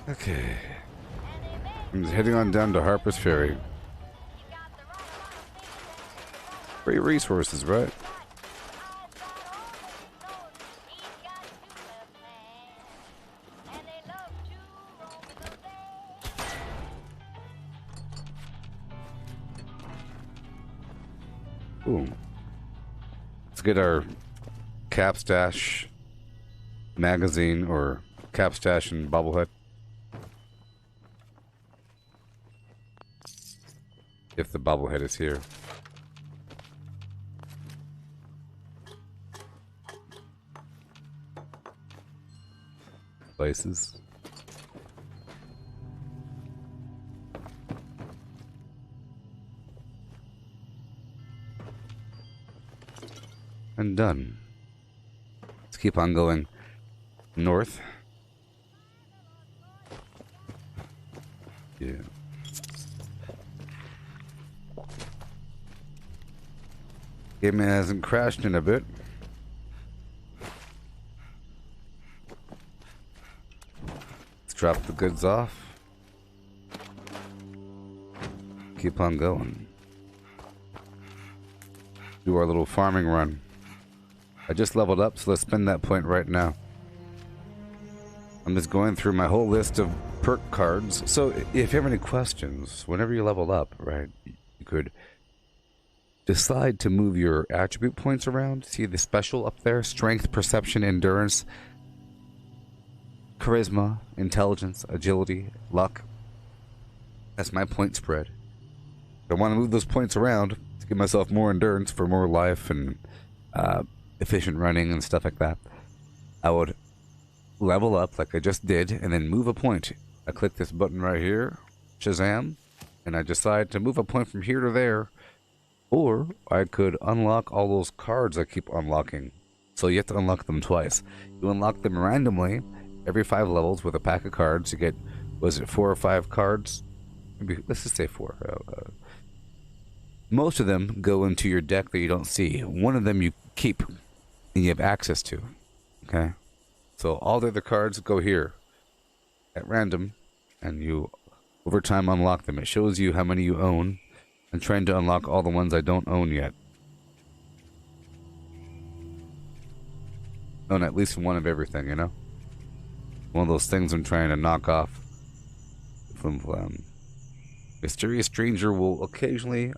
Okay. I'm heading on down to Harper's Ferry. Great resources, right? Ooh. Let's get our Capstash magazine or Capstash and bobblehead. If the bobblehead is here. Places. And done. Let's keep on going north. Yeah. Game hasn't crashed in a bit. Let's drop the goods off. Keep on going. Do our little farming run. I just leveled up, so let's spend that point right now. I'm just going through my whole list of perk cards. So if you have any questions, whenever you level up, right, you could decide to move your attribute points around. See the special up there? Strength, perception, endurance, charisma, intelligence, agility, luck. That's my point spread. I want to move those points around to give myself more endurance for more life and efficient running and stuff like that. I would level up like I just did and then move a point. I click this button right here, Shazam, and I decide to move a point from here to there. Or I could unlock all those cards I keep unlocking. So you have to unlock them twice. You unlock them randomly every 5 levels with a pack of cards. You get, was it 4 or 5 cards? Maybe, let's just say 4. Most of them go into your deck that you don't see. One of them you keep and you have access to. Okay? So all the other cards go here at random, and you over time unlock them. It shows you how many you own. I'm trying to unlock all the ones I don't own yet. Own at least one of everything, you know? One of those things I'm trying to knock off. Mysterious stranger will occasionally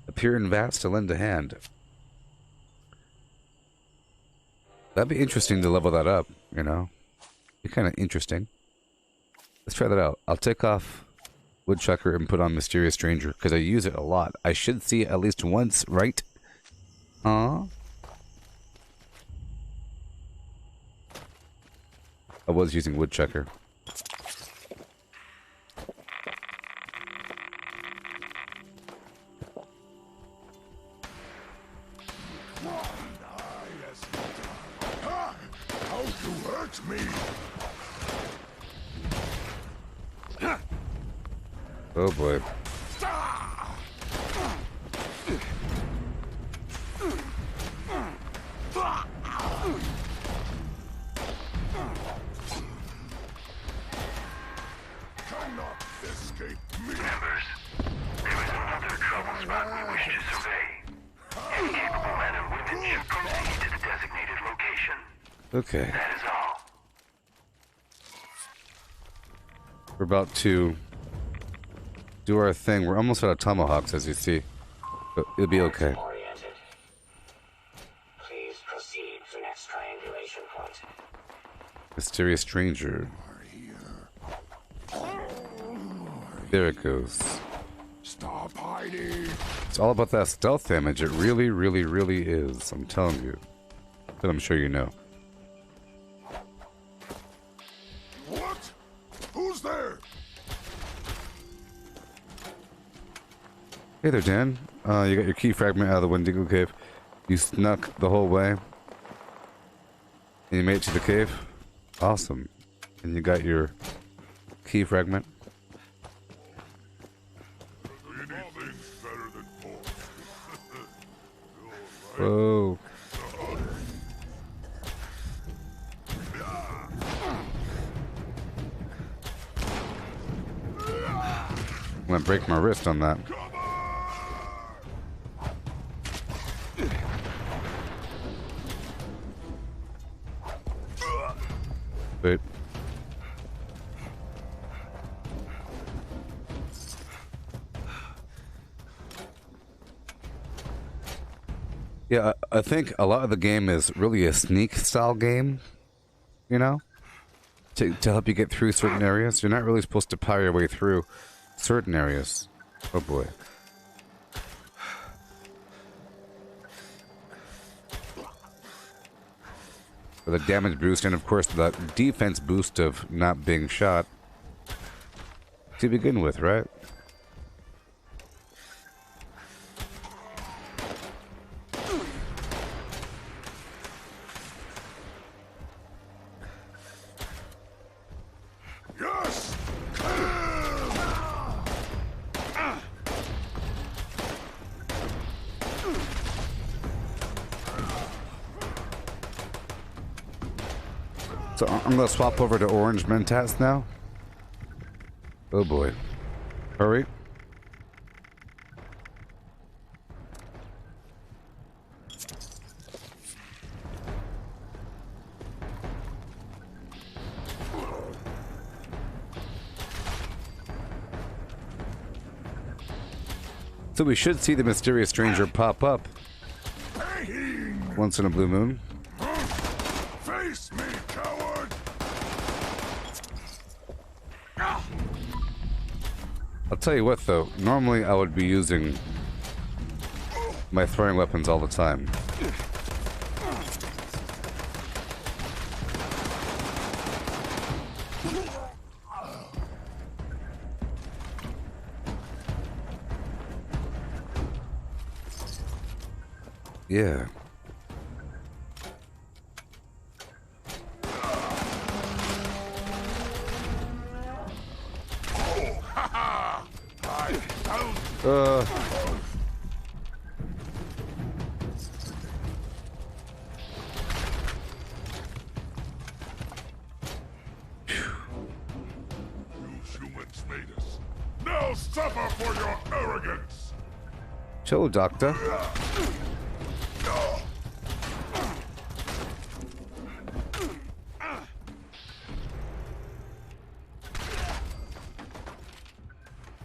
appear in vats to lend a hand. That'd be interesting to level that up, you know? Be kind of interesting. Let's try that out. I'll take off Woodchucker and put on Mysterious Stranger because I use it a lot. I should see it at least once, right? I was using Woodchucker.
How you hurt me?
Oh boy.
Okay.
That is all.
We're about to do our thing. We're almost out of tomahawks, as you see. But it'll be okay.
Oriented. Please proceed to next triangulation point.
Mysterious stranger. There it goes.
Stop hiding.
It's all about that stealth damage. It really, really, really is. I'm telling you. But I'm sure you know.
What? Who's there?
Hey there, Dan. You got your key fragment out of the Wendigo cave. You snuck the whole way. And you made it to the cave. Awesome. And you got your key fragment.
Nothing's better than pork.
Whoa. I'm gonna break my wrist on that. Wait. Yeah, I think a lot of the game is really a sneak style game, you know? To help you get through certain areas. You're not really supposed to power your way through certain areas. Oh boy. For the damage boost and of course the defense boost of not being shot. To begin with, right?
Yes!
So I'm gonna swap over to orange mentats now. Oh boy. Hurry. So we should see the mysterious stranger pop up once in a blue moon.
Face me, coward!
I'll tell you what though, normally I would be using my throwing weapons all the time. Yeah.
You humans made us. Now suffer for your arrogance!
Chill, Doctor.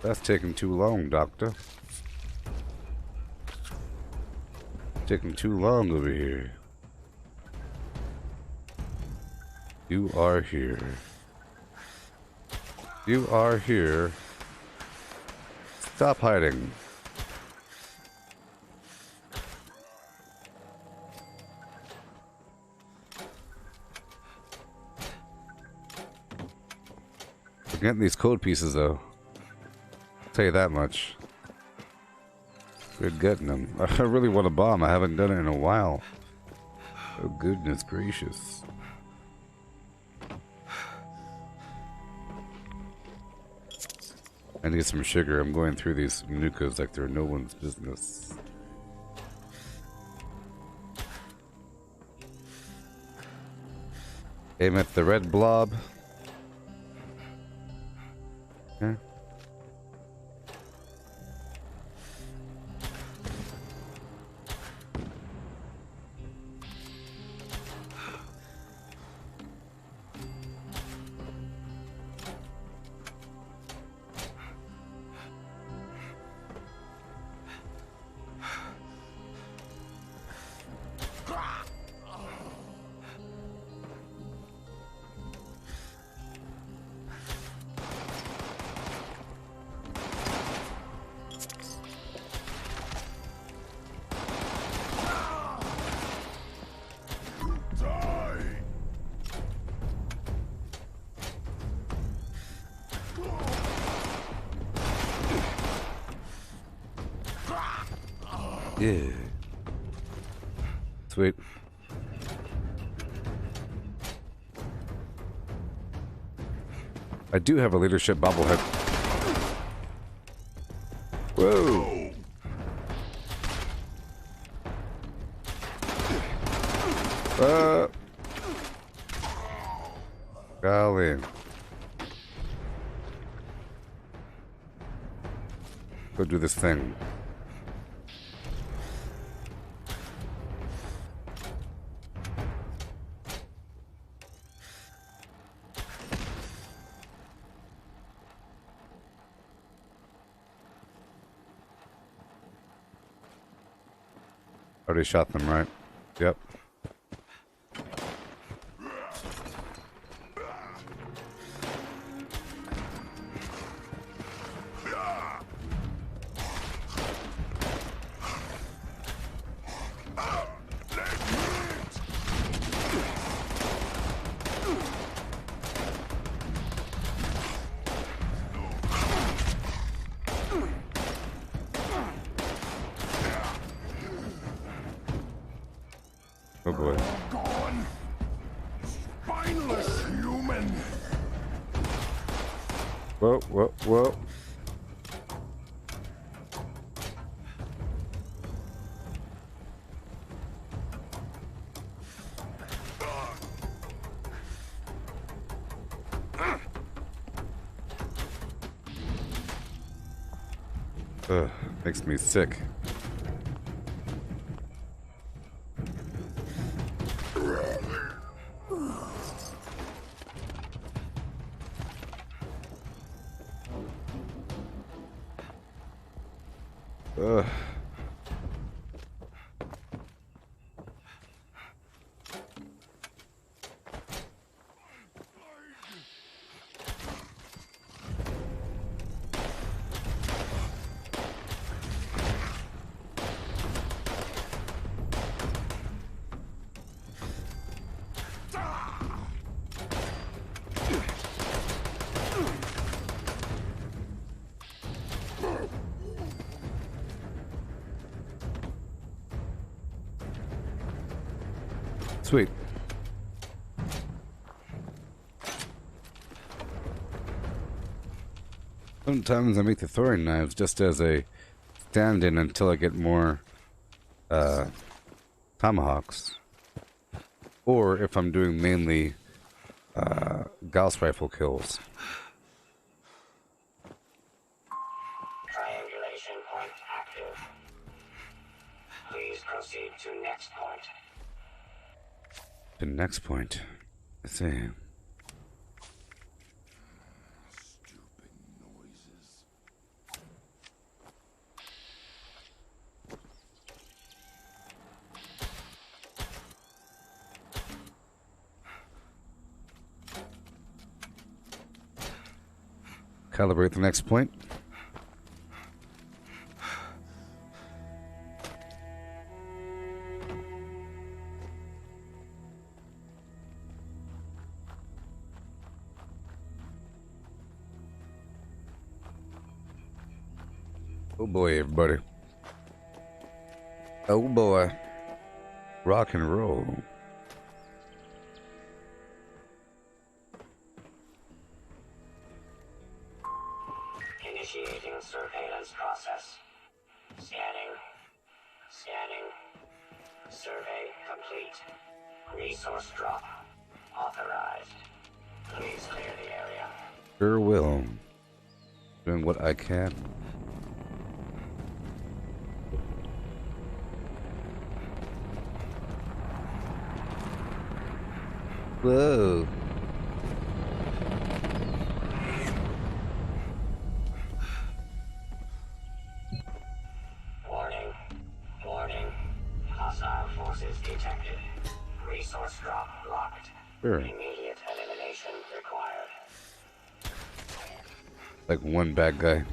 That's taking too long, Doctor. Taking too long over here. You are here. You are here. Stop hiding. We're getting these code pieces though. I'll tell you that much. Good getting them. I really want a bomb. I haven't done it in a while. Oh goodness gracious. I need some sugar. I'm going through these nukas like they're no one's business. Aim at the red blob. Okay. Yeah. Sweet. I do have a leadership bobblehead. Whoa! Golly. Go do this thing. Already shot them, right? Yep. Oh boy.
Gone. Spineless human.
Whoa, whoa, whoa. Ugh, makes me sick. Ugh. Sweet. Sometimes I make the throwing knives just as a stand-in until I get more tomahawks. Or if I'm doing mainly Gauss rifle kills.
Triangulation point active. Please proceed to next point.
The next point. Let's see.
Stupid noises.
Calibrate the next point. Oh boy, everybody. Oh boy. Rock and roll.
Initiating surveillance process. Scanning. Scanning. Survey complete. Resource drop. Authorized. Please clear the area.
Sure will. Doing what I can. Whoa.
Warning. Warning. Hostile forces detected. Resource drop locked.
Sure.
Immediate elimination required.
Like one bad guy.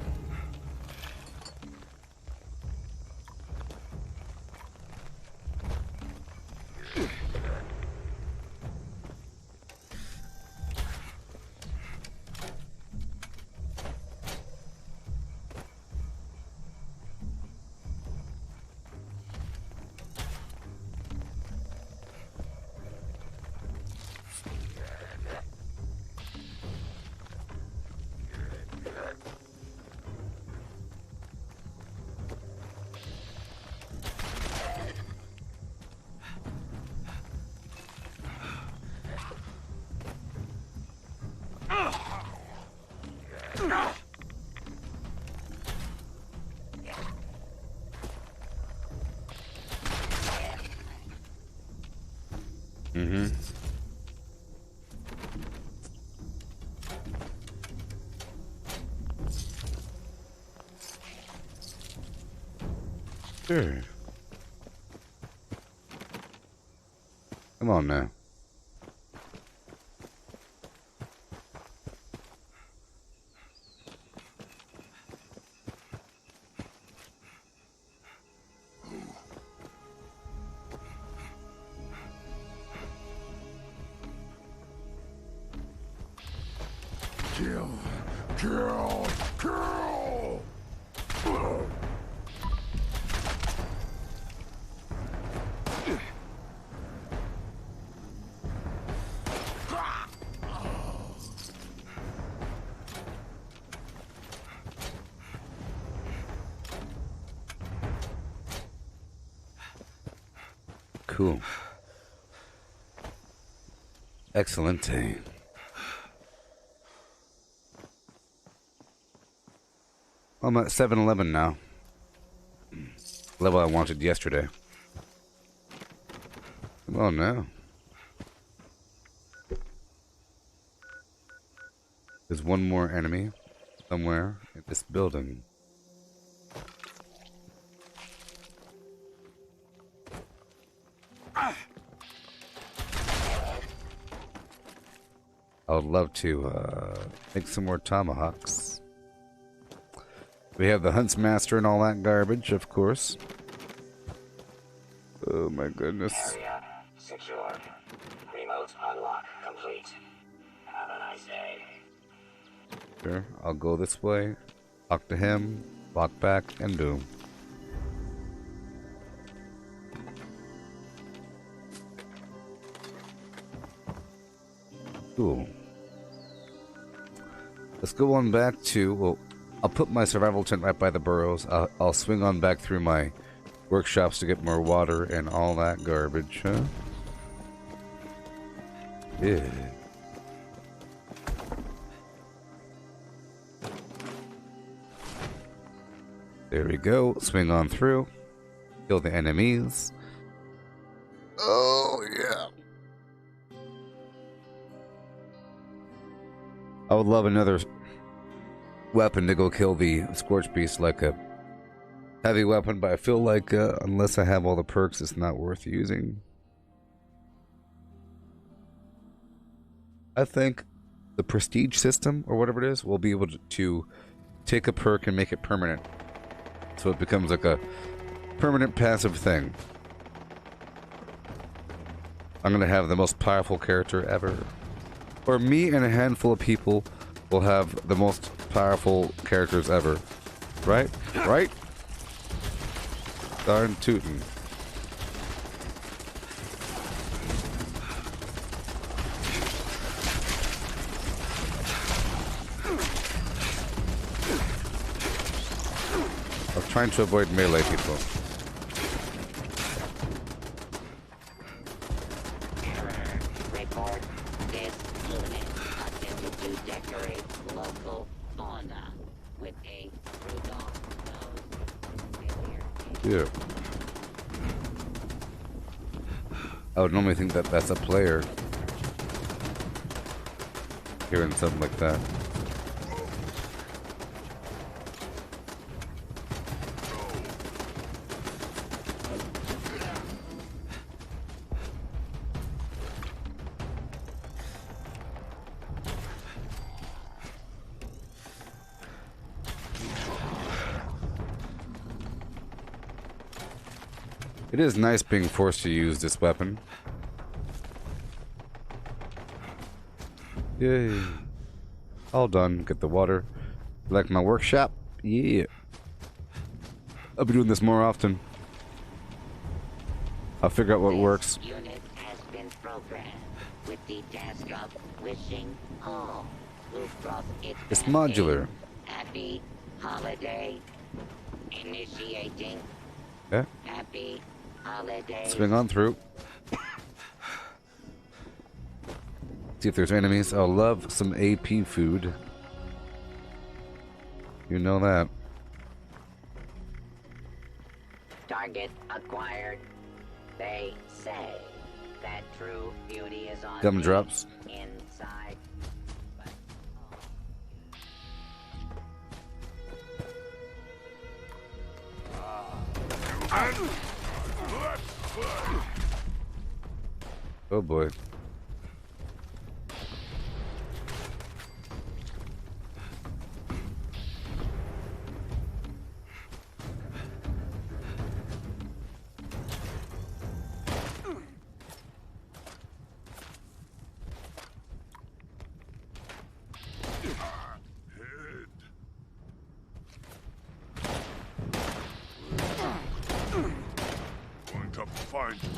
Mm-hmm. Sure. Come on now.
Kill! Kill! Kill!
Cool. Excellent. I'm at 7-Eleven now. Level I wanted yesterday. Come on now. There's one more enemy somewhere in this building. I would love to make some more tomahawks. We have the Huntsmaster and all that garbage, of course. Oh my goodness.
Area secured. Remote unlock complete. Have a nice day.
Sure, I'll go this way, talk to him, walk back, and boom. Cool. Let's go on back to, well, I'll put my survival tent right by the burrows. I'll swing on back through my workshops to get more water and all that garbage, huh? Yeah. There we go. Swing on through. Kill the enemies. Oh, yeah. I would love another weapon to go kill the Scorch Beast, like a heavy weapon, but I feel like unless I have all the perks, it's not worth using. I think the prestige system, or whatever it is, will be able to take a perk and make it permanent. So it becomes like a permanent passive thing. I'm going to have the most powerful character ever. Or me and a handful of people will have the most powerful characters ever. Right? Right? Darn tootin'. I was trying to avoid melee people.
Report this unit attempted to decorate local fauna with a Rudolph nose.
Yeah. I would normally think that that's a player. Hearing something like that. It is nice being forced to use this weapon. Yay. All done. Get the water. Like my workshop? Yeah. I'll be doing this more often. I'll figure out what works.
This unit has been programmed with the task of wishing all who cross its
It's
path
modular.
a happy holiday. Initiating
Yeah.
happy holiday.
Swing on through. See if there's enemies. I'll love some AP food. You know that.
Target acquired. They say that true beauty is on
Gumdrops.
the inside.
Oh boy.
Going to find you.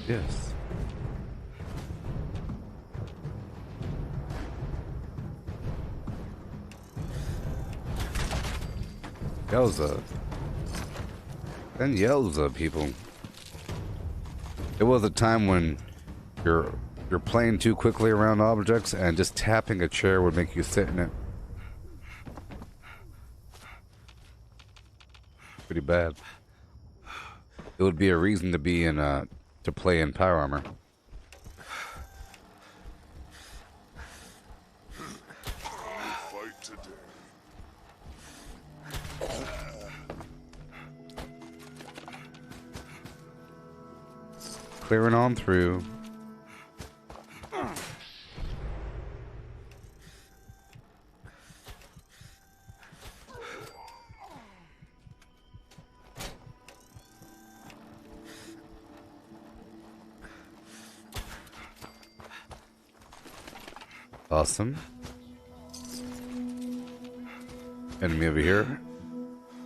Yes. Yowza. And yowza, people. There was a time when you're playing too quickly around objects and just tapping a chair would make you sit in it. Pretty bad. It would be a reason to be in to play in power armor.
Fight today.
Clearing on through. Awesome. Enemy over here.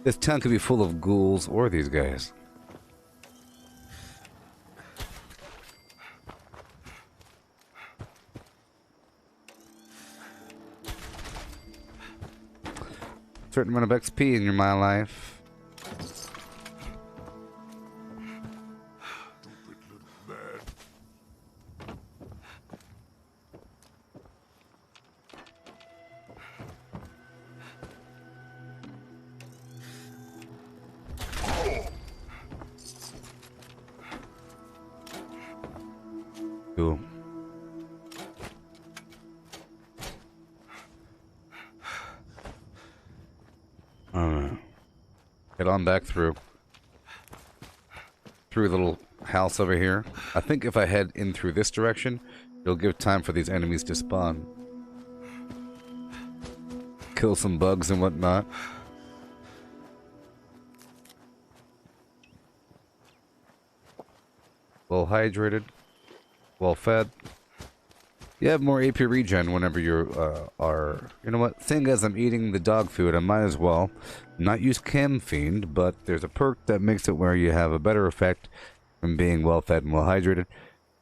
This town could be full of ghouls or these guys. Certain amount of XP in my life. Cool. Head on back through a little house over here. I think if I head in through this direction, it'll give time for these enemies to spawn. Kill some bugs and whatnot. Well hydrated, well fed. You have more AP regen whenever you are... You know what? Seeing as I'm eating the dog food, I might as well not use Chem Fiend, but there's a perk that makes it where you have a better effect from being well fed and well hydrated.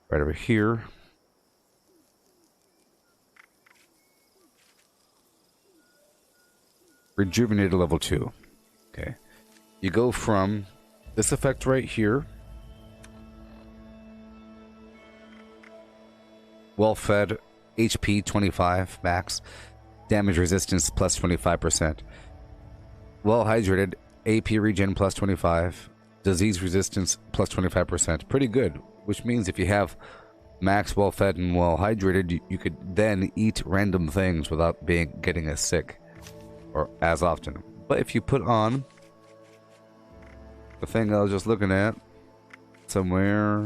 Right over here. Rejuvenated level 2. Okay. You go from this effect right here. Well fed, HP 25 max, damage resistance plus 25%. Well hydrated, AP regen plus 25, disease resistance plus 25%. Pretty good, which means if you have max well fed and well hydrated, you could then eat random things without getting as sick or as often. But if you put on the thing I was just looking at somewhere,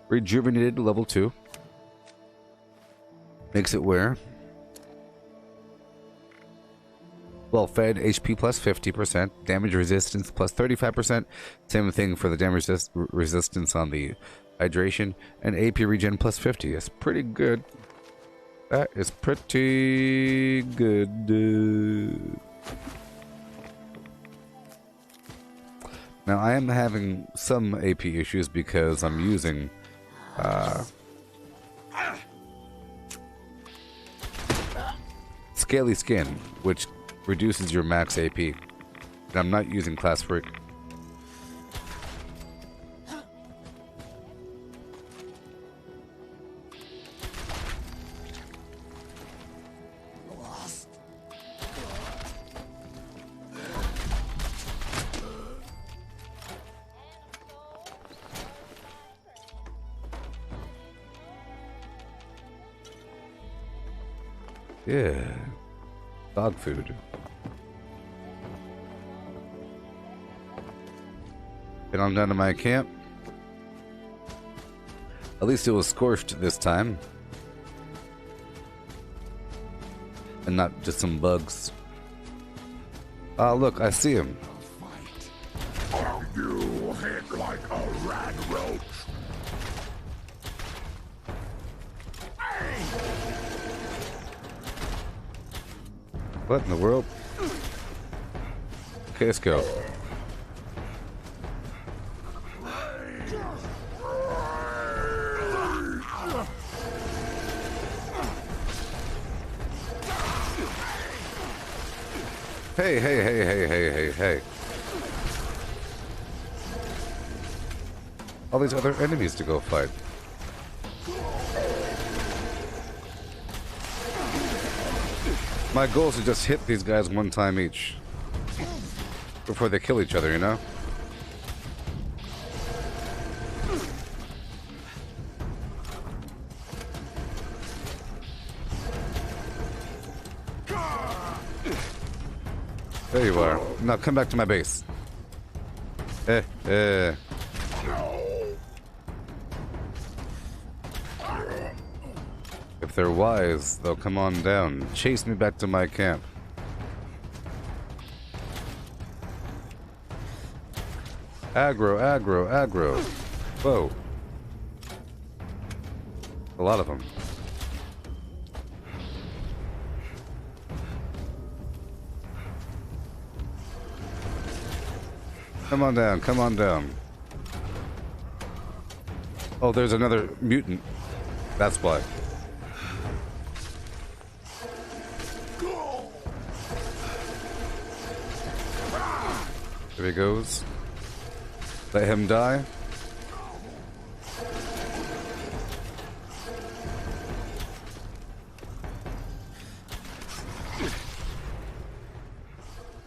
rejuvenated level 2, makes it where well fed, HP plus 50%, damage resistance plus 35%, same thing for the damage resistance on the hydration, and AP regen plus 50. It's pretty good. That is pretty good. Now I am having some AP issues because I'm using Scaly Skin, which reduces your max AP. And I'm not using Class Freak.
Yeah. Dog food. Get on down to my camp. At least it was scorched this time. And not just some bugs. Ah, look, I see him.
Are you hit like a rat roach?
What in the world? Okay, let's go. Hey. All these other enemies to go fight. My goal is to just hit these guys one time each. Before they kill each other, you know? There you are. Now come back to my base. If they're wise, they'll come on down. Chase me back to my camp. Aggro. Whoa. A lot of them. Come on down. Oh, there's another mutant. That's why. There he goes. Let him die.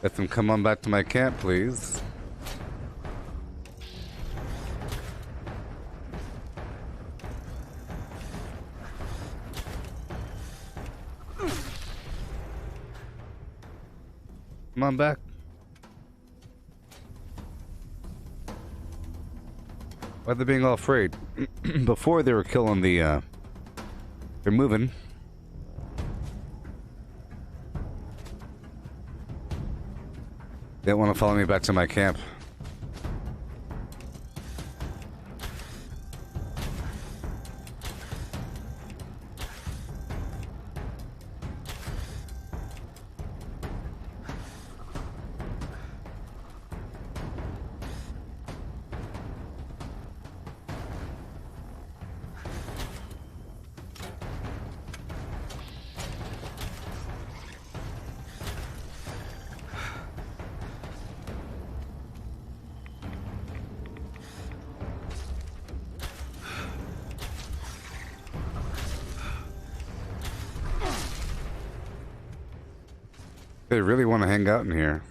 Let them come on back to my camp, please. Come on back. Why are they being all afraid? Before they were killing the, they're moving. They don't want to follow me back to my camp. They really want to hang out in here.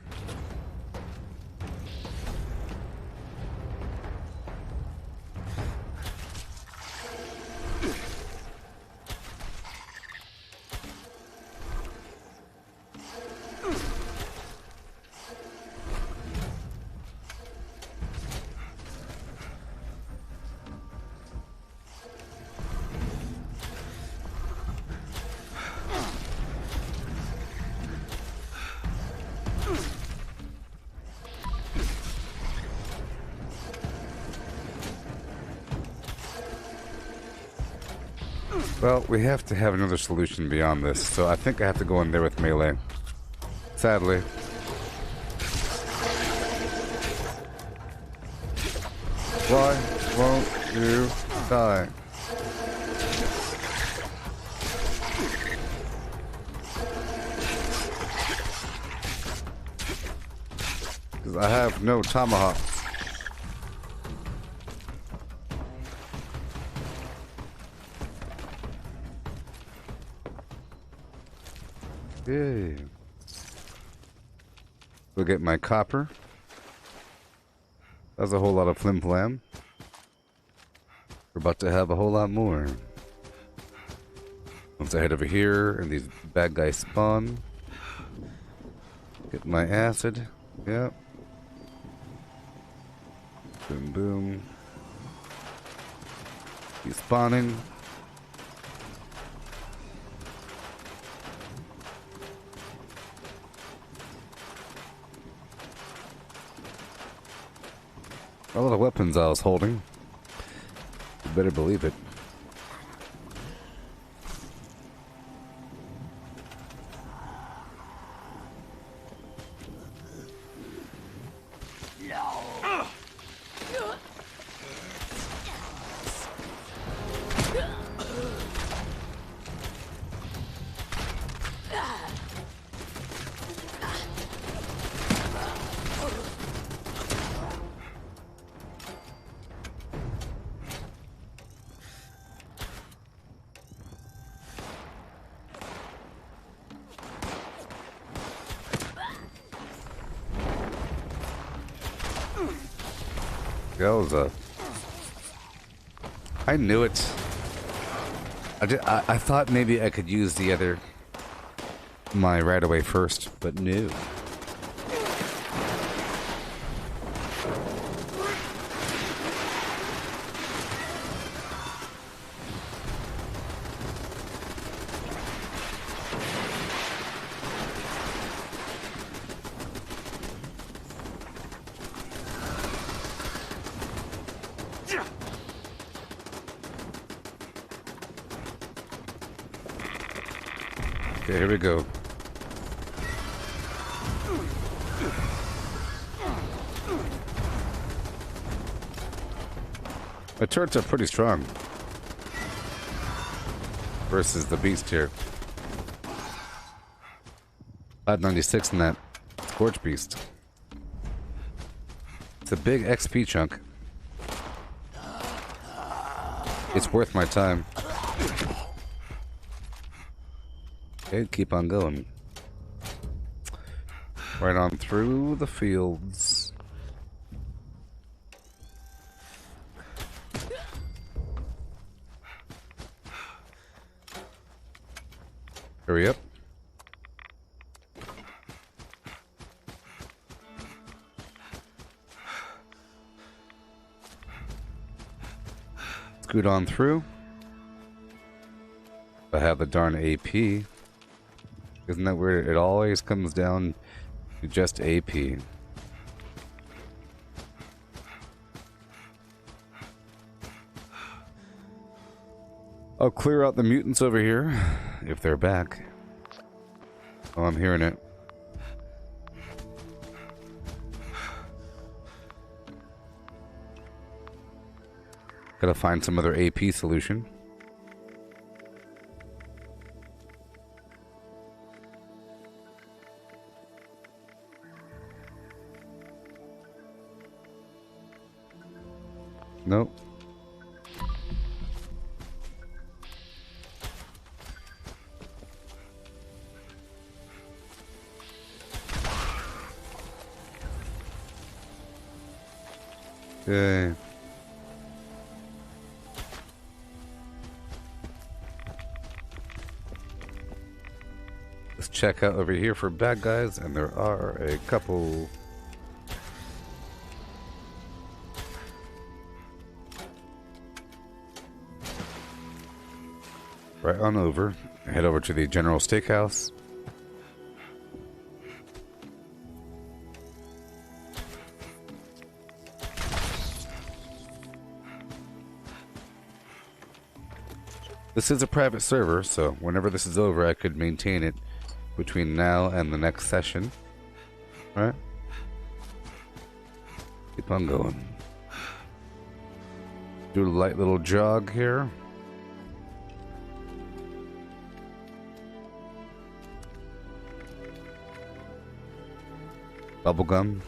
Well, we have to have another solution beyond this, so I think I have to go in there with melee. Sadly. Why won't you die? Because I have no tomahawks. Yay. We'll get my copper. That's a whole lot of flim flam. We're about to have a whole lot more. Once I head over here and these bad guys spawn. Get my acid. Yep. Boom, boom. He's spawning. All the weapons I was holding. You better believe it. That was a... I knew it. I thought maybe I could use the other... my right away first, but no. Okay, here we go. My turrets are pretty strong versus the beast here. 596 in that Scorch Beast. It's a big XP chunk. It's worth my time. Okay, keep on going. Right on through the fields. Hurry up. Scoot on through. I have the darn AP. Isn't that weird? It always comes down to just AP. I'll clear out the mutants over here, if they're back. Oh, I'm hearing it. Gotta find some other AP solution. Nope. Okay. Let's check out over here for bad guys, and there are a couple. Right on over. Head over to the General Steakhouse. This is a private server, so whenever this is over, I could maintain it between now and the next session. Alright? Keep on going. Do a light little jog here. Bubblegum.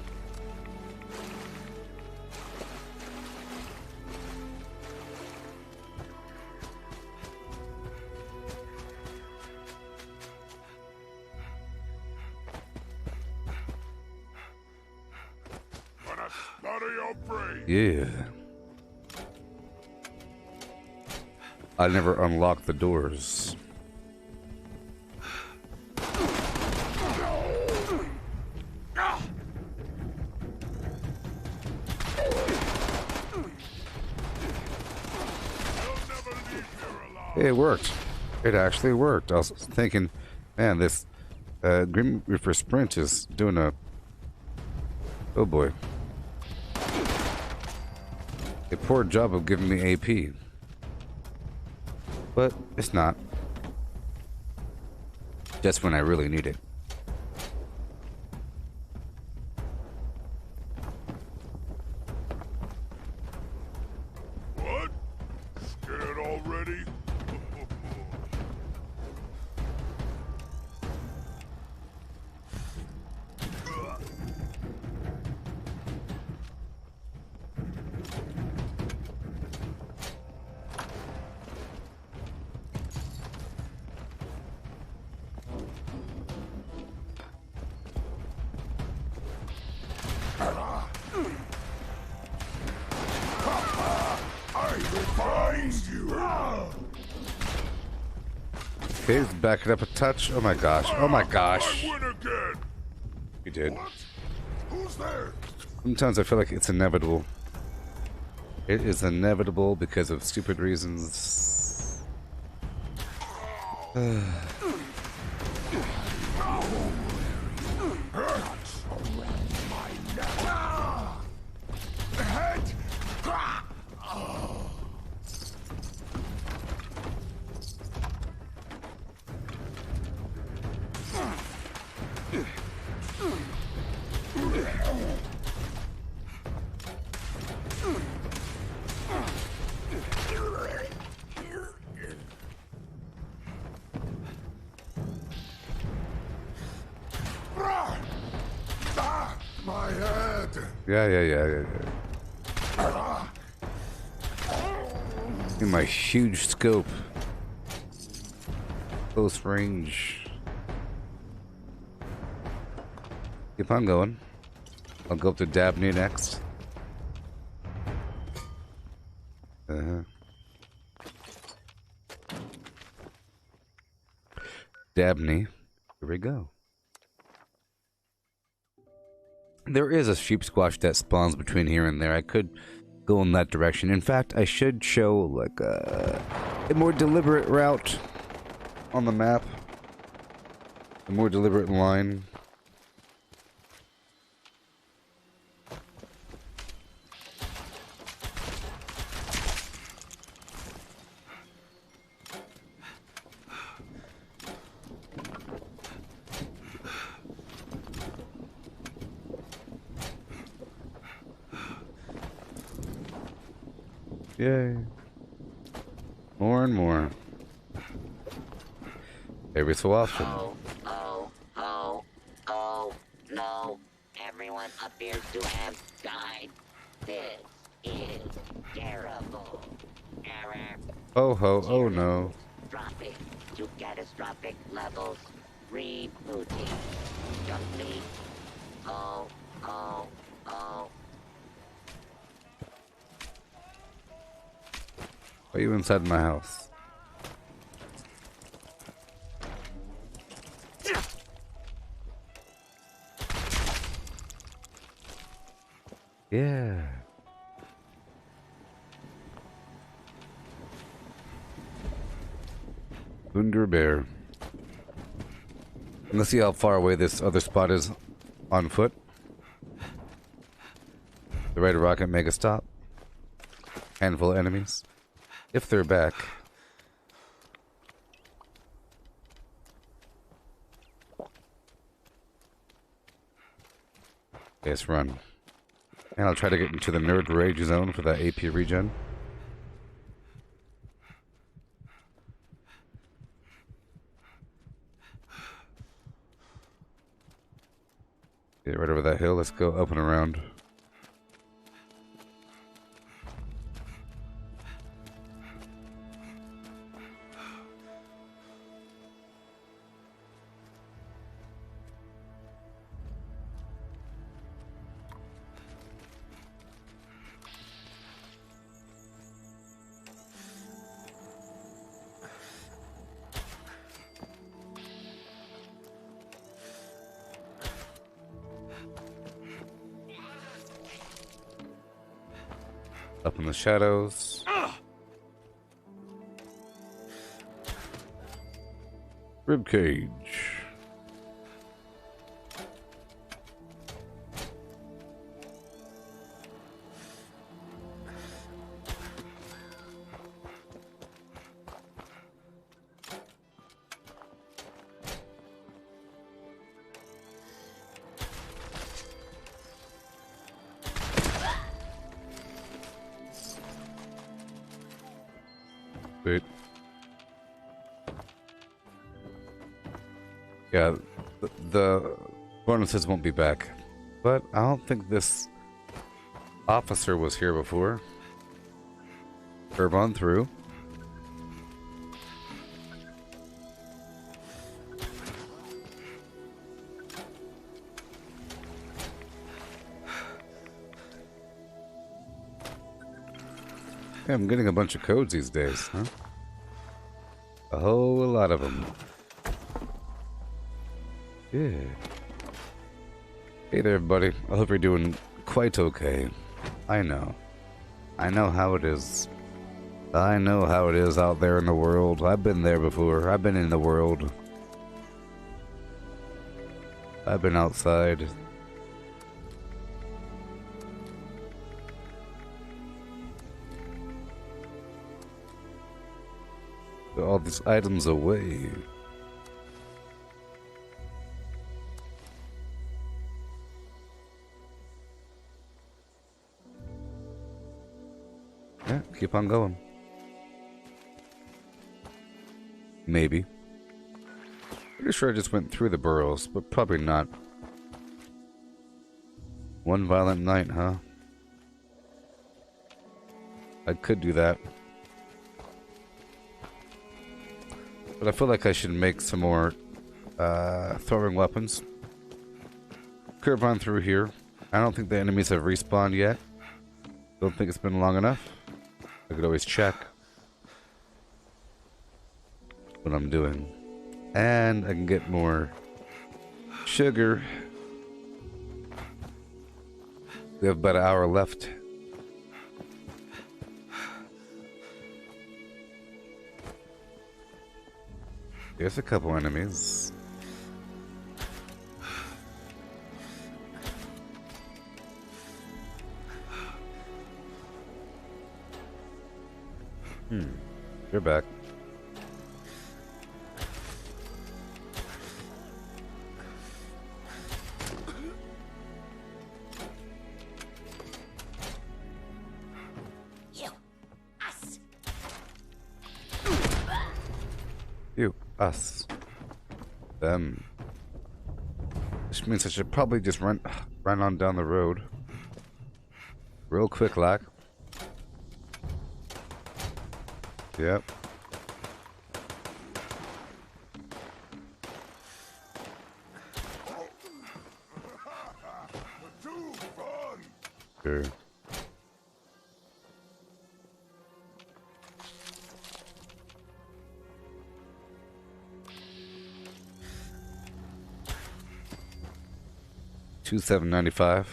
Yeah. I never unlocked the doors. It worked. It actually worked. I was thinking, man, this Grim Reaper Sprint is doing a... Oh boy. A poor job of giving me AP. But it's not. Just when I really need it.
What? Scared already? I will find you.
Okay, let's back it up a touch. Oh my gosh. Oh my gosh.
I win again.
You did.
What? Who's there?
Sometimes I feel like it's inevitable. It is inevitable because of stupid reasons.
My head.
Yeah. In my huge scope. Close range. Keep on going. I'll go up to Dabney next. Dabney. Here we go. There is a sheep squash that spawns between here and there. I could go in that direction. In fact, I should show like a more deliberate route on the map. A more deliberate line. Yay. More and more. Every so often.
Oh, no. Everyone appears to have died. This is terrible. Error.
Oh ho, oh no.
Dropping to catastrophic levels. Rebooting. Complete. Oh.
Are you inside my house? Yeah. Thunder Bear. Let's see how far away this other spot is on foot. The Red Rocket Mega Stop. Handful of enemies. If they're back. Yes, run. And I'll try to get into the Nerd Rage zone for that AP regen. Get right over that hill. Let's go up and around. Up in the shadows. Rib cage. Wait. Yeah, the bonuses won't be back. But I don't think this officer was here before. Curve on through. Yeah, I'm getting a bunch of codes these days, huh? A whole lot of them. Yeah. Hey there, everybody. I hope you're doing quite okay. I know. I know how it is. I know how it is out there in the world. I've been there before. I've been in the world. I've been outside. Put all these items away. Yeah, keep on going. Maybe. Pretty sure I just went through the burrows, but probably not. One violent night, huh? I could do that. But I feel like I should make some more throwing weapons. Curve on through here. I don't think the enemies have respawned yet. Don't think it's been long enough. I could always check what I'm doing. And I can get more sugar. We have about an hour left. There's a couple enemies. You're back. You, us, them. Which means I should probably just run on down the road, real quick, like. Yep. Sure. $27.95.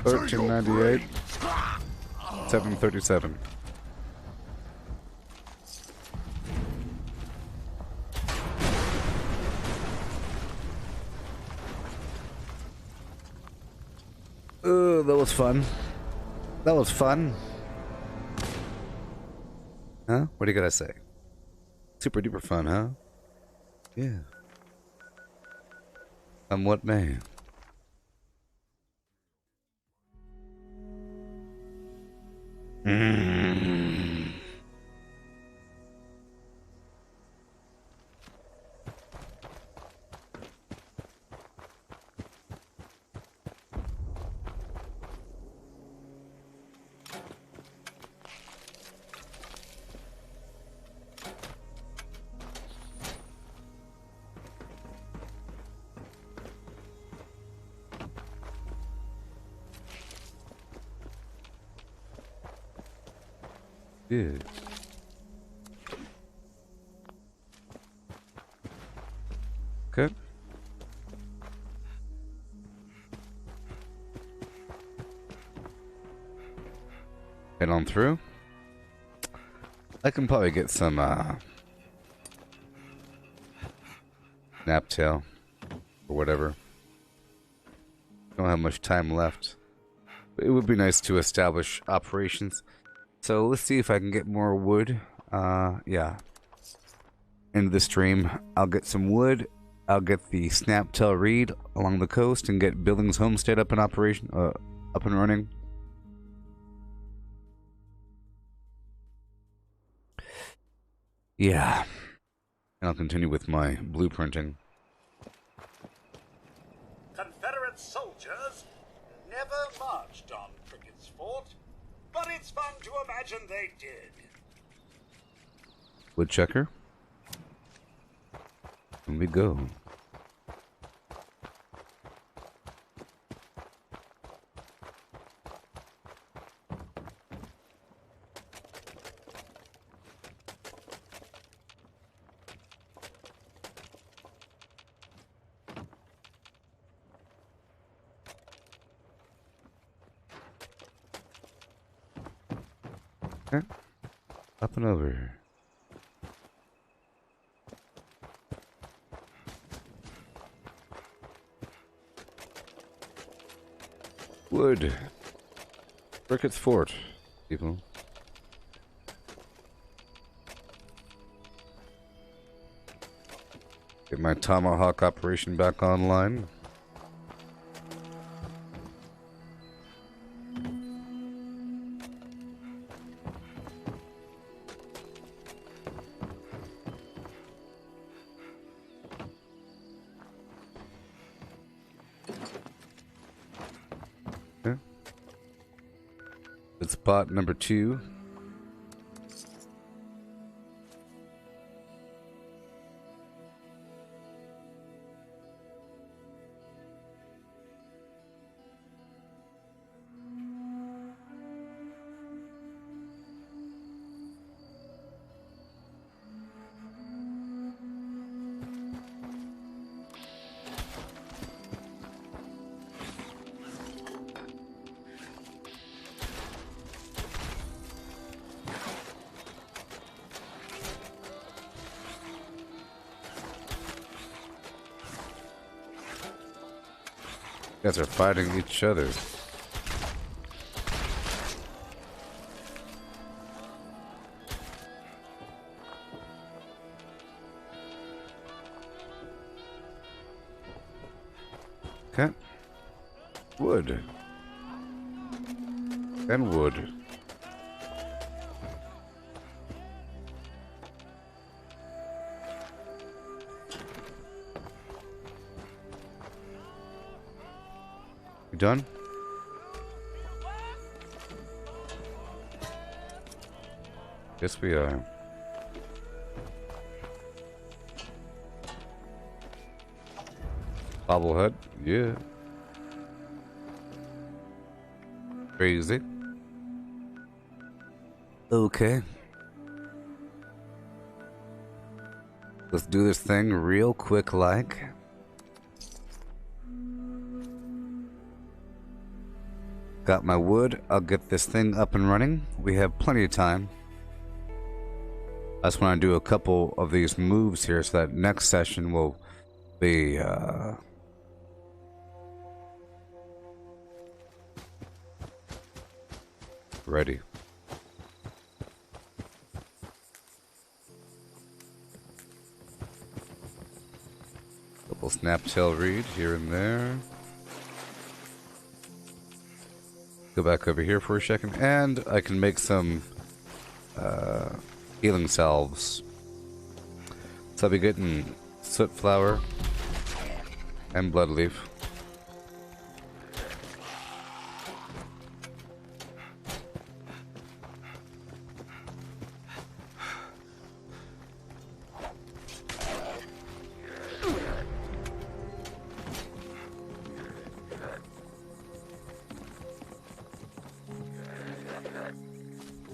$13.98. $7.37. That was fun. That was fun. Huh? What do you gotta say? Super duper fun, huh? Yeah. What man? Good. Okay. Head on through. I can probably get some Naptail or whatever. Don't have much time left. But it would be nice to establish operations. So let's see if I can get more wood. Yeah. Into the stream. I'll get some wood. I'll get the Snaptail Reed along the coast and get Billings Homestead up in operation, up and running. Yeah. And I'll continue with my blueprinting.
Confederate soldiers never marched on Crickett's Fort, but it's fun to imagine they did.
Woodchucker. Here we go. Okay. Up and over. Wood. Crickett's Fort, people. Get my tomahawk operation back online. Spot number 2. You guys are fighting each other. Okay. Wood. And wood. You done? Yes, we are. Bobblehead, yeah. Crazy. Okay. Let's do this thing real quick like. Got my wood. I'll get this thing up and running. We have plenty of time. I just want to do a couple of these moves here so that next session will be ready. Couple Snaptail Reed here and there. Go back over here for a second, and I can make some healing salves. So I'll be getting soot flower and blood leaf.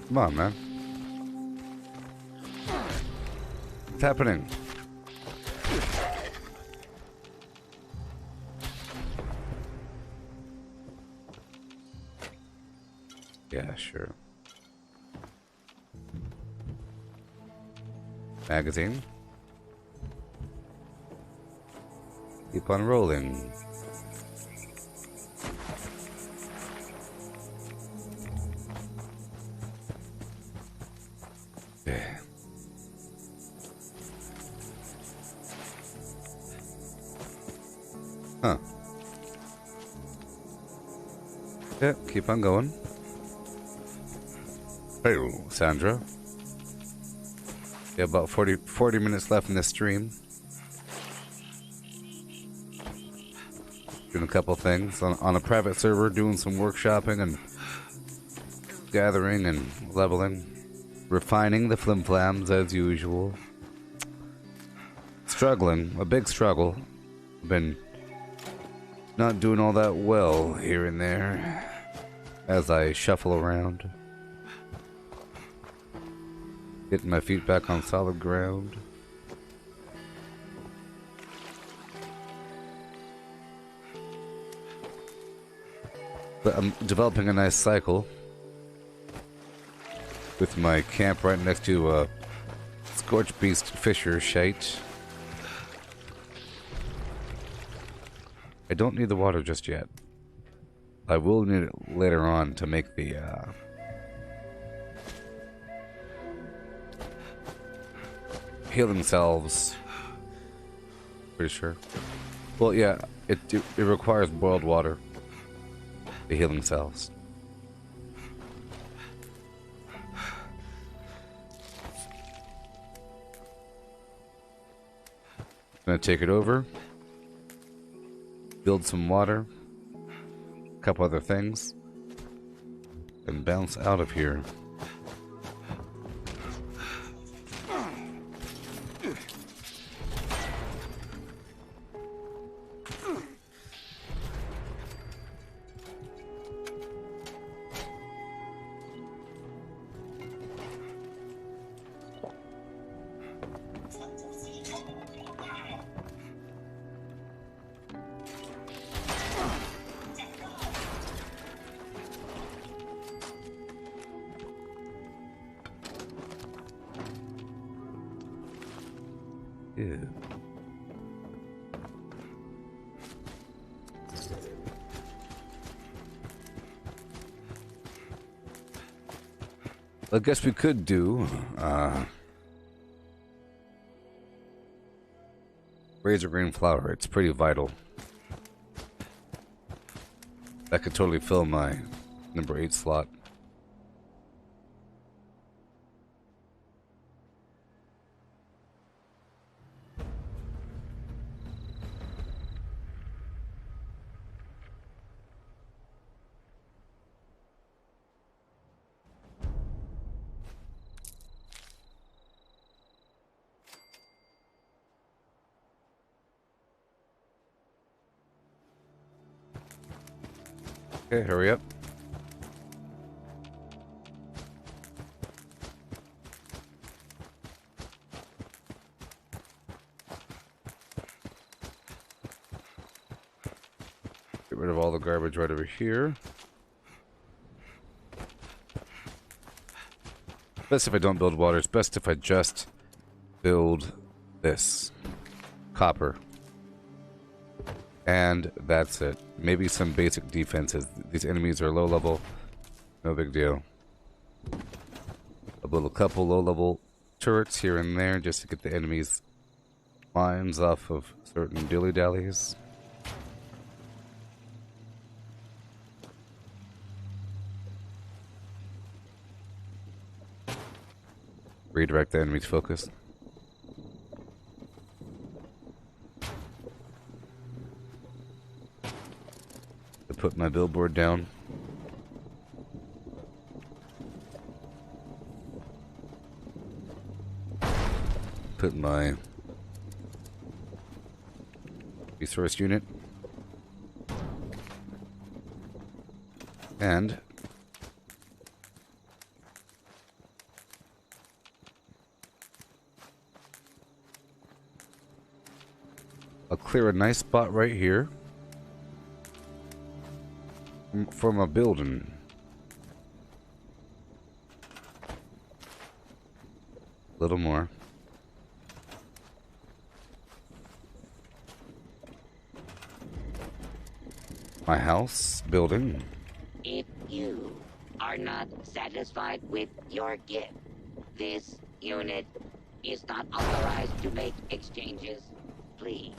Come on, man. What's happening? Yeah, sure. Magazine. Keep on rolling. Yeah. Huh. Yeah, keep on going. Hey, Sandra. Yeah, about 40 minutes left in this stream. Doing a couple things on a private server, doing some workshopping and gathering and leveling. Refining the flimflams as usual. Struggling, a big struggle. Been not doing all that well here and there as I shuffle around. Getting my feet back on solid ground. But I'm developing a nice cycle with my camp right next to a Scorch Beast Fisher shite. I don't need the water just yet. I will need it later on to make the healing salves. Pretty sure. Well, yeah, it requires boiled water. The healing salves. Gonna take it over. Build some water. A couple other things. And bounce out of here. Ew. I guess we could do razor green flour. It's pretty vital. That could totally fill my number 8 slot. Okay, hurry up. Get rid of all the garbage right over here. Best if I don't build water. It's best if I just build this. Copper. And that's it. Maybe some basic defenses. These enemies are low level. No big deal. A couple low level turrets here and there just to get the enemies' minds off of certain dilly dallies. Redirect the enemy's focus. Put my billboard down. Put my resource unit. And I'll clear a nice spot right here from a building. A little more.
My house building.
If you are not satisfied with your gift, this unit is not authorized to make exchanges. Please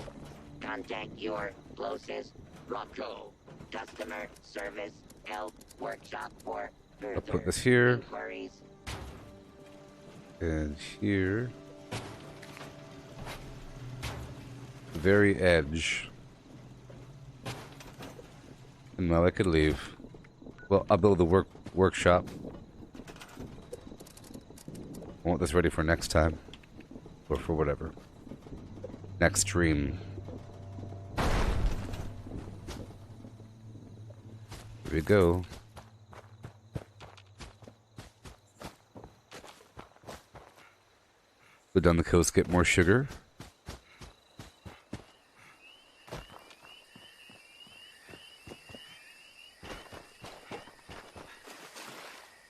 contact your closest Rocco customer service help workshop for further
I'll put this here.
inquiries.
And here. The very edge. And now I could leave. Well, I'll build the workshop. I want this ready for next time. Or for whatever. Next stream. Here we go. Go down the coast, get more sugar.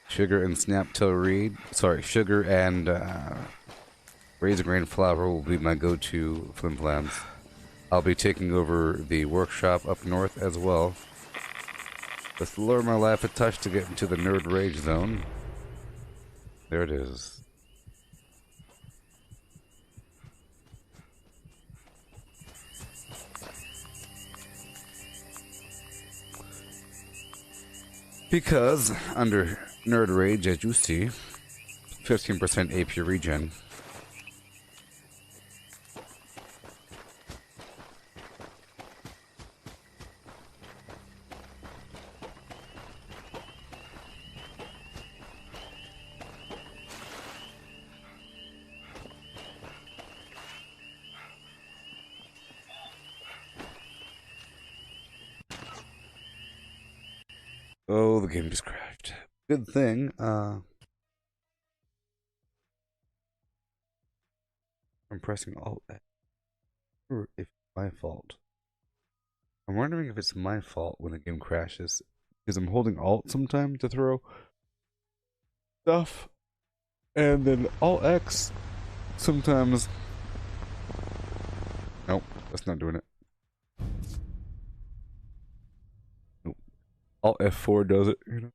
Sugar and snaptail reed. Sorry, sugar and razor grain flour will be my go-to flimflams. I'll be taking over the workshop up north as well. Let's lower my life a touch to get into the nerd rage zone. There it is. Because under nerd rage, as you see, 15% AP regen. Oh, the game just crashed. Good thing, I'm pressing Alt. Or if it's my fault. I'm wondering if it's my fault when the game crashes. Because I'm holding Alt sometimes to throw stuff. And then Alt X sometimes. Nope, that's not doing it. Nope. Alt F4 does it, you know.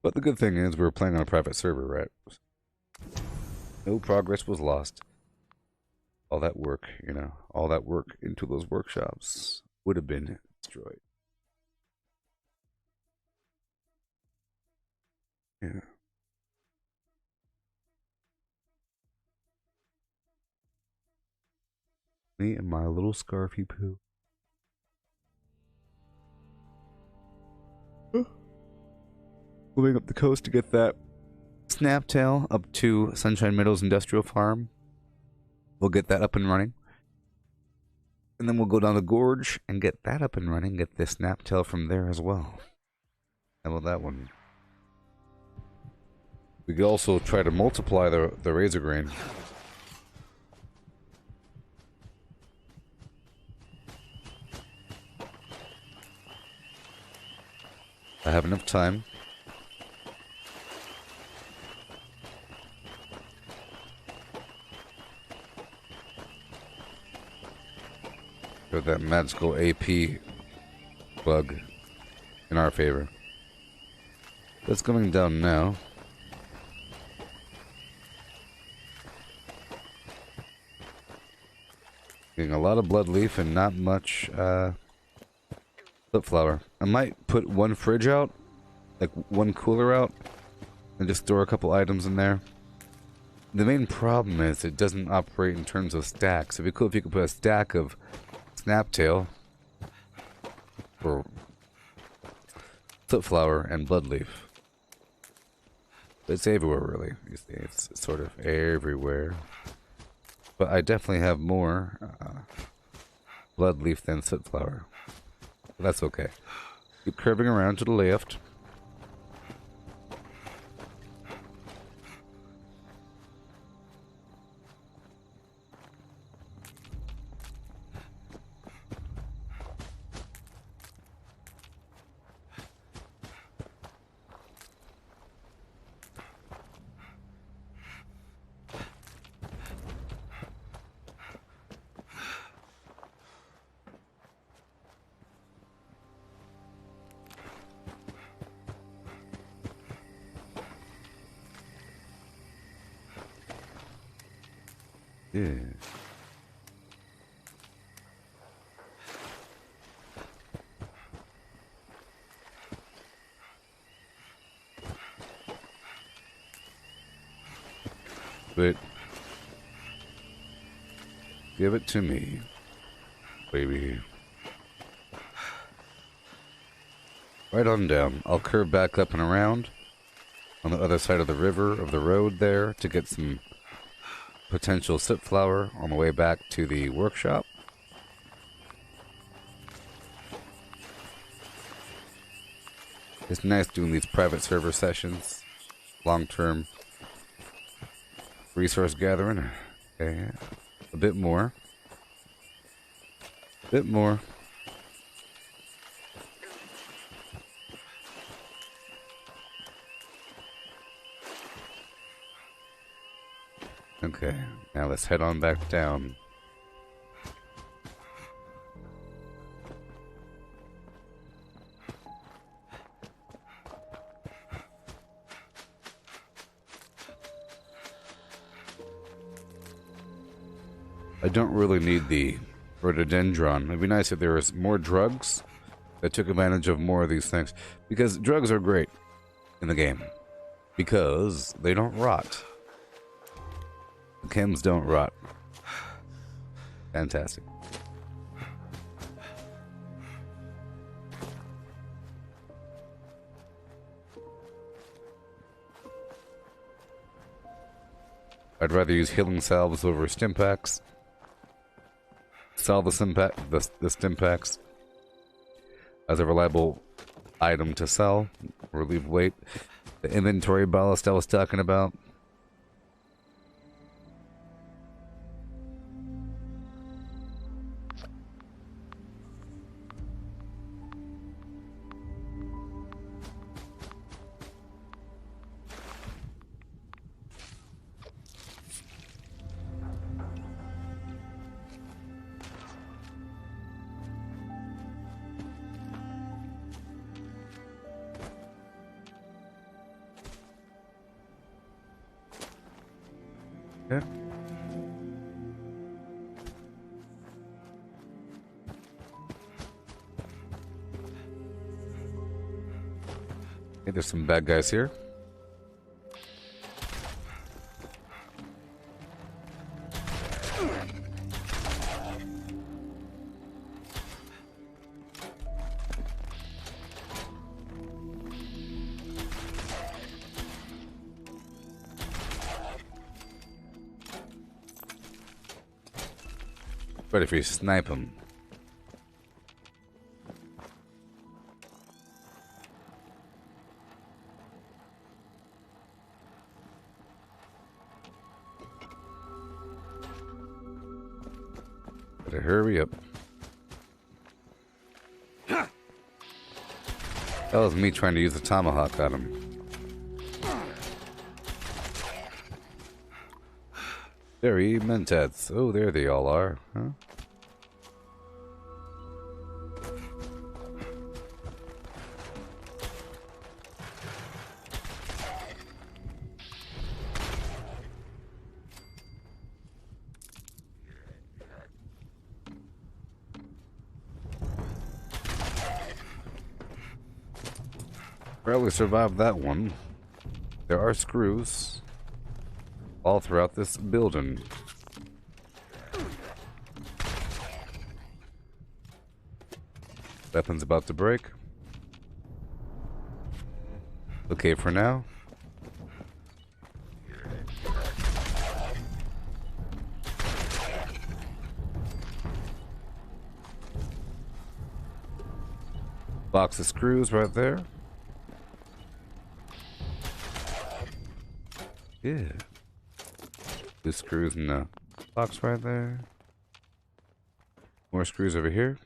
But the good thing is we're playing on a private server, right? No progress was lost. All that work, you know, all that work into those workshops would have been destroyed. Yeah. Me and my little scarfy poo. Moving up the coast to get that snaptail up to Sunshine Meadows Industrial Farm. We'll get that up and running. And then we'll go down the gorge and get that up and running. Get the snaptail from there as well. How about that one? We could also try to multiply the razor grain. I have enough time. Got that magical AP bug in our favor. That's coming down now. Getting a lot of blood leaf and not much flip flower. I might put one fridge out, like one cooler out, and just store a couple items in there. The main problem is it doesn't operate in terms of stacks. It'd be cool if you could put a stack of snaptail or flip flower and blood leaf. It's everywhere, really. You see, it's sort of everywhere. But I definitely have more blood leaf than flip flower. But that's okay. Keep curving around to the left. Yeah. But give it to me, baby. Right on down. I'll curve back up and around on the other side of the river, of the road there, to get some potential soot flower on the way back to the workshop. It's nice doing these private server sessions, long-term resource gathering. Okay, a bit more. Bit more. Okay, now let's head on back down. I don't really need the rhododendron. It'd be nice if there was more drugs that took advantage of more of these things. Because drugs are great in the game. Because they don't rot. The chems don't rot. Fantastic. I'd rather use healing salves over stim packs. Sell the stim packs as a reliable item to sell. Relieve weight. The inventory ballast I was talking about. Okay. Okay, there's some bad guys here. But if you snipe them. Better hurry up. That was me trying to use the tomahawk on him. Very mentats. Oh, there they all are, huh? Barely survived that one. There are screws all throughout this building. Weapon's about to break. Okay for now. Box of screws right there. Yeah. Two screws in the box right there. More screws over here.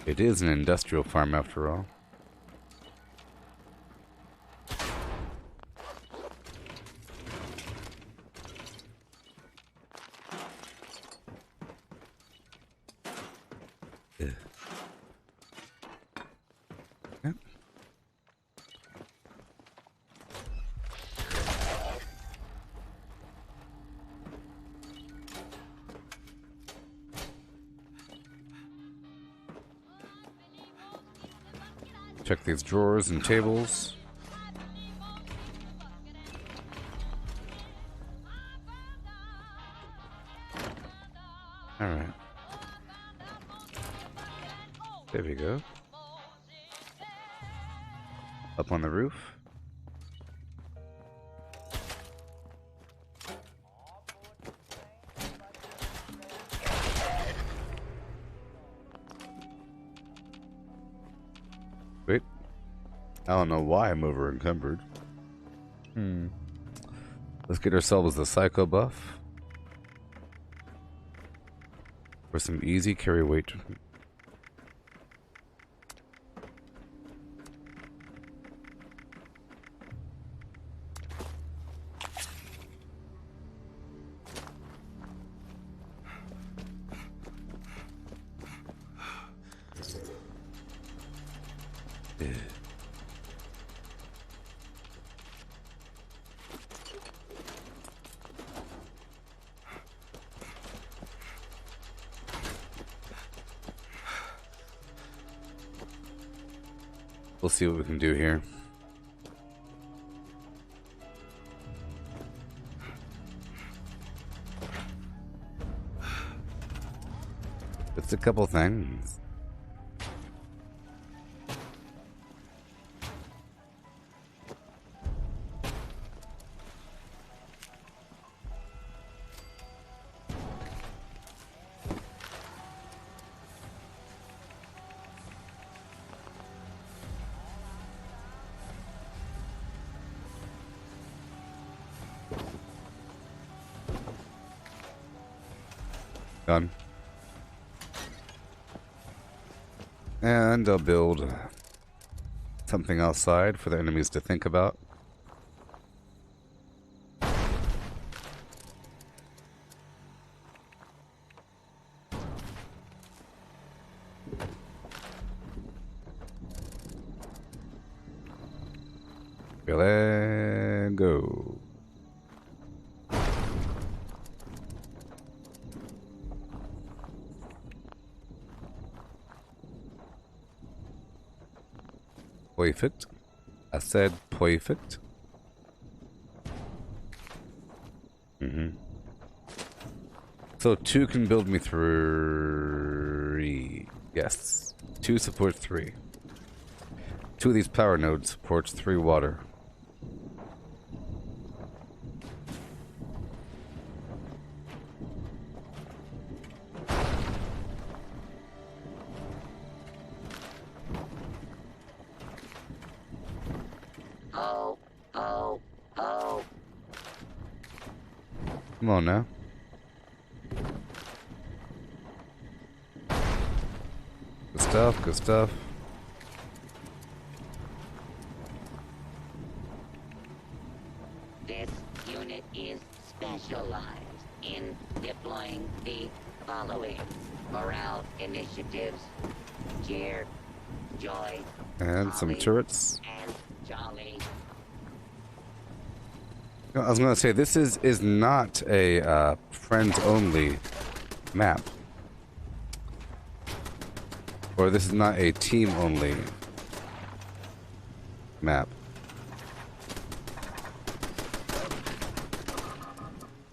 It is an industrial farm after all. Yeah.
Check these drawers and tables. Alright. There we go. Up on the roof. Wait. I don't know why I'm over encumbered. Let's get ourselves the psycho buff. For some easy carry weight. We'll see what we can do here. It's a couple things. Done. And I'll build something outside for the enemies to think about. Let go. Perfect. I said perfect. So 2 can build me 3. Yes. 2 supports 3. 2 of these power nodes supports 3 water. Come on now. Good stuff, good stuff.
This unit is specialized in deploying the following morale initiatives: cheer, joy,
And some
holly,
turrets.
and jolly.
I was gonna say, this is not a friends-only map. Or this is not a team-only map.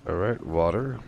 Alright, water.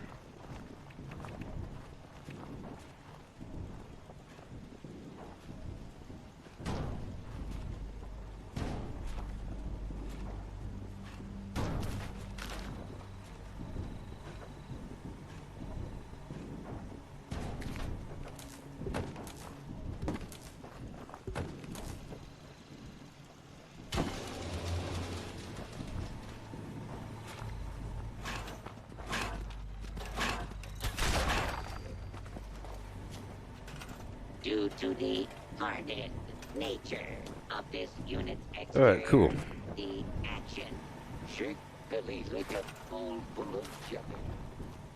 Due to the hardened nature of this unit's exterior,
Alright, cool.
the action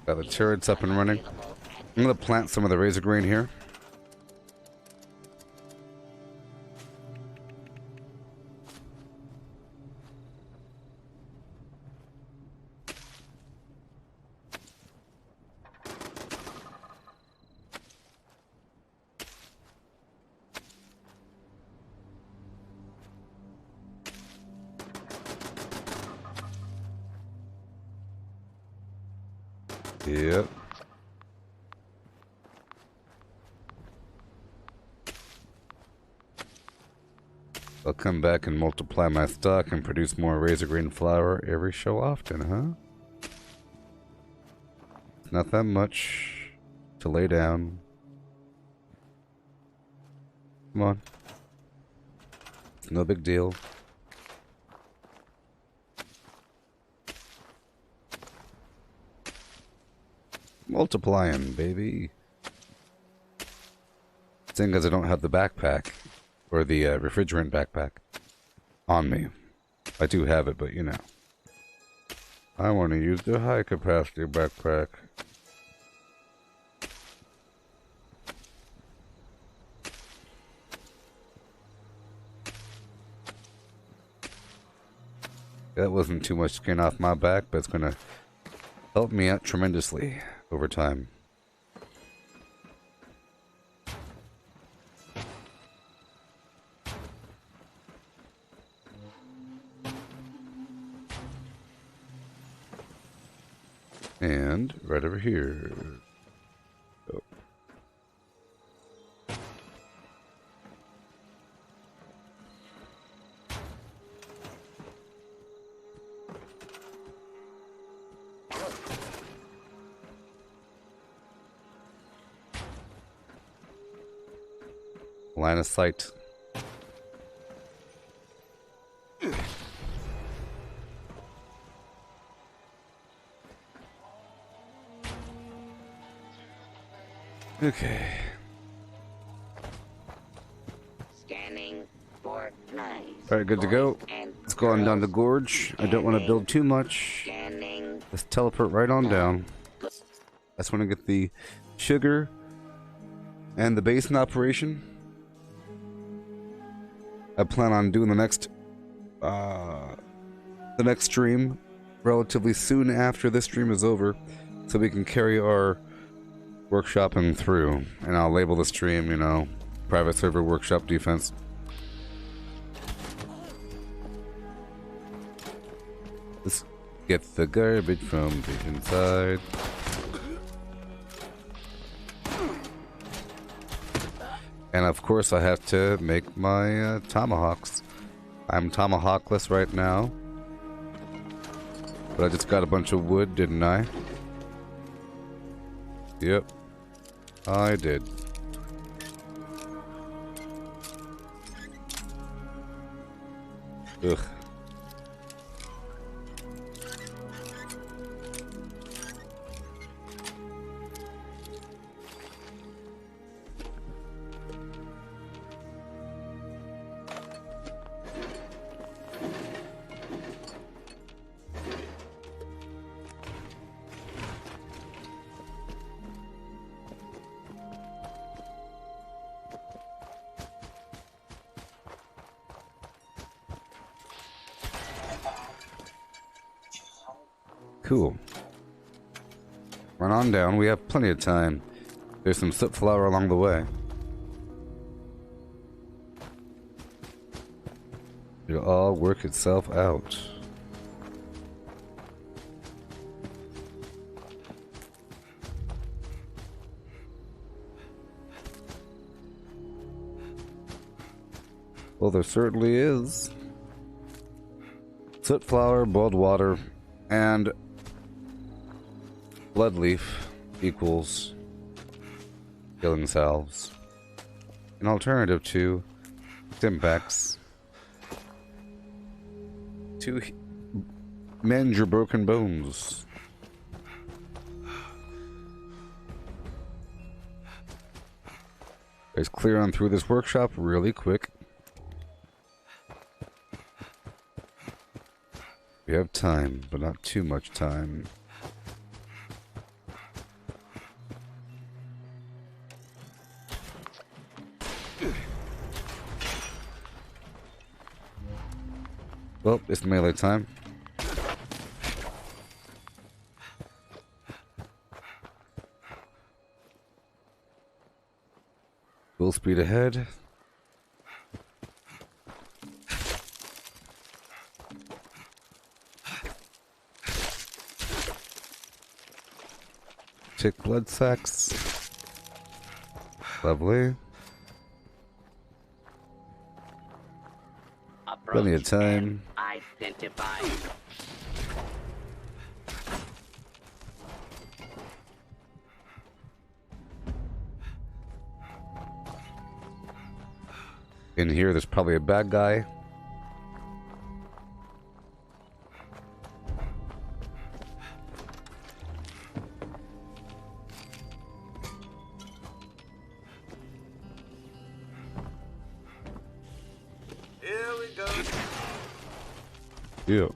Got the turrets up and running. I'm gonna plant some of the razor grain here.
Yep. I'll come back and multiply my stock and produce more razor green flour every so often, huh? It's not that much to lay down. Come on. It's no big deal. Multiplying, baby. Seeing as I don't have the backpack, or the refrigerant backpack, on me. I do have it, but you know. I want to use the high capacity backpack. That wasn't too much skin off my back, but it's gonna help me out tremendously over time. And right over here. Oh. Line of sight. Okay.
Scanning for knives.
Alright, good to go. Let's go on down the gorge. I don't want to build too much.
Scanning.
Let's teleport right on down. I just want to get the sugar and the base in operation. I plan on doing the next stream relatively soon after this stream is over, so we can carry our workshopping through. And I'll label the stream, you know, private server workshop defense. Let's get the garbage from the inside. And of course I have to make my tomahawks. I'm tomahawkless right now. But I just got a bunch of wood, didn't I? Yep. I did. Ugh. Cool. Run on down. We have plenty of time. There's some soot flour along the way. It'll all work itself out. Well, there certainly is. Soot flour, boiled water, and blood leaf equals killing salves. An alternative to Stimpaks to mend your broken bones. Let's clear on through this workshop really quick. We have time, but not too much time. Well, it's melee time. Full speed ahead. Tick blood sacks. Lovely. Plenty of time.
Identify.
In here, there's probably a bad guy.
Here we go.
Yeah.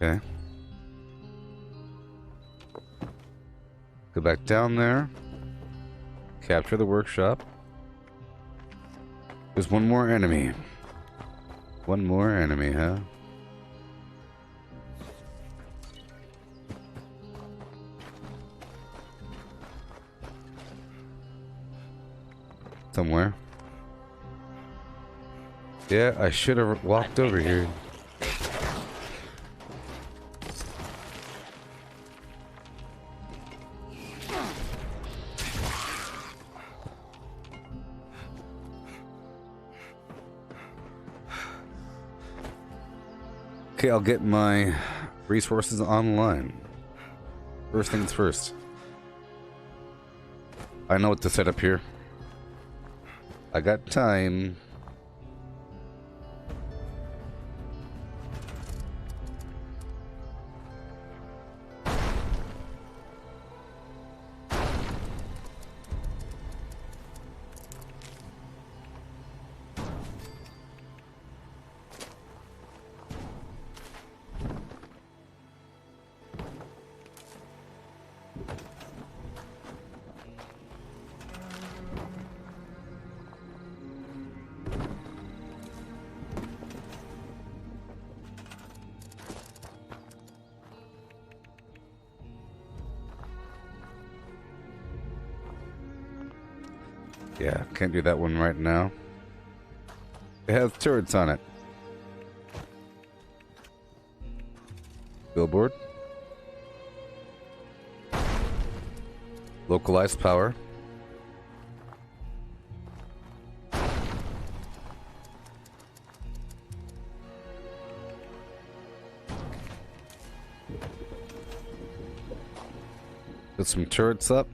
Okay. Go back down there. Capture the workshop. There's one more enemy. One more enemy, huh? Somewhere. Yeah, I should have walked over here. Okay, I'll get my resources online. First things first. I know what to set up here. I got time. Yeah, can't do that one right now. It has turrets on it. Billboard. Localized power. Put some turrets up.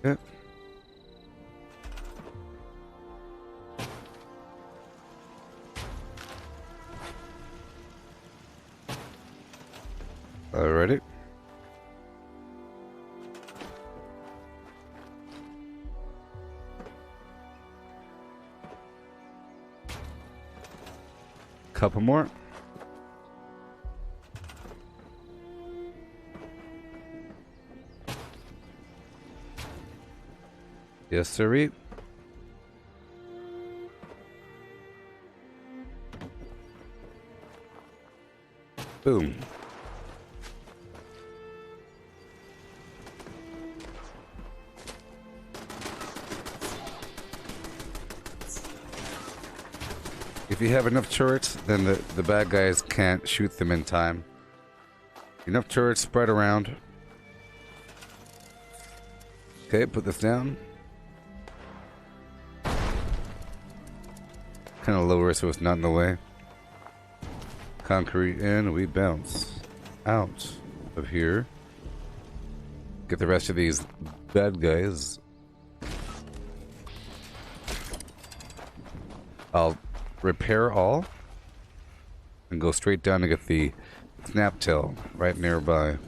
Yeah. Alrighty. Couple more. Yes, sirree. Boom. If you have enough turrets, then the bad guys can't shoot them in time. Enough turrets spread around. Okay, put this down. Kind of lower so it's not in the way. Concrete in, we bounce out of here. Get the rest of these bad guys. I'll repair all and go straight down to get the snaptail right nearby.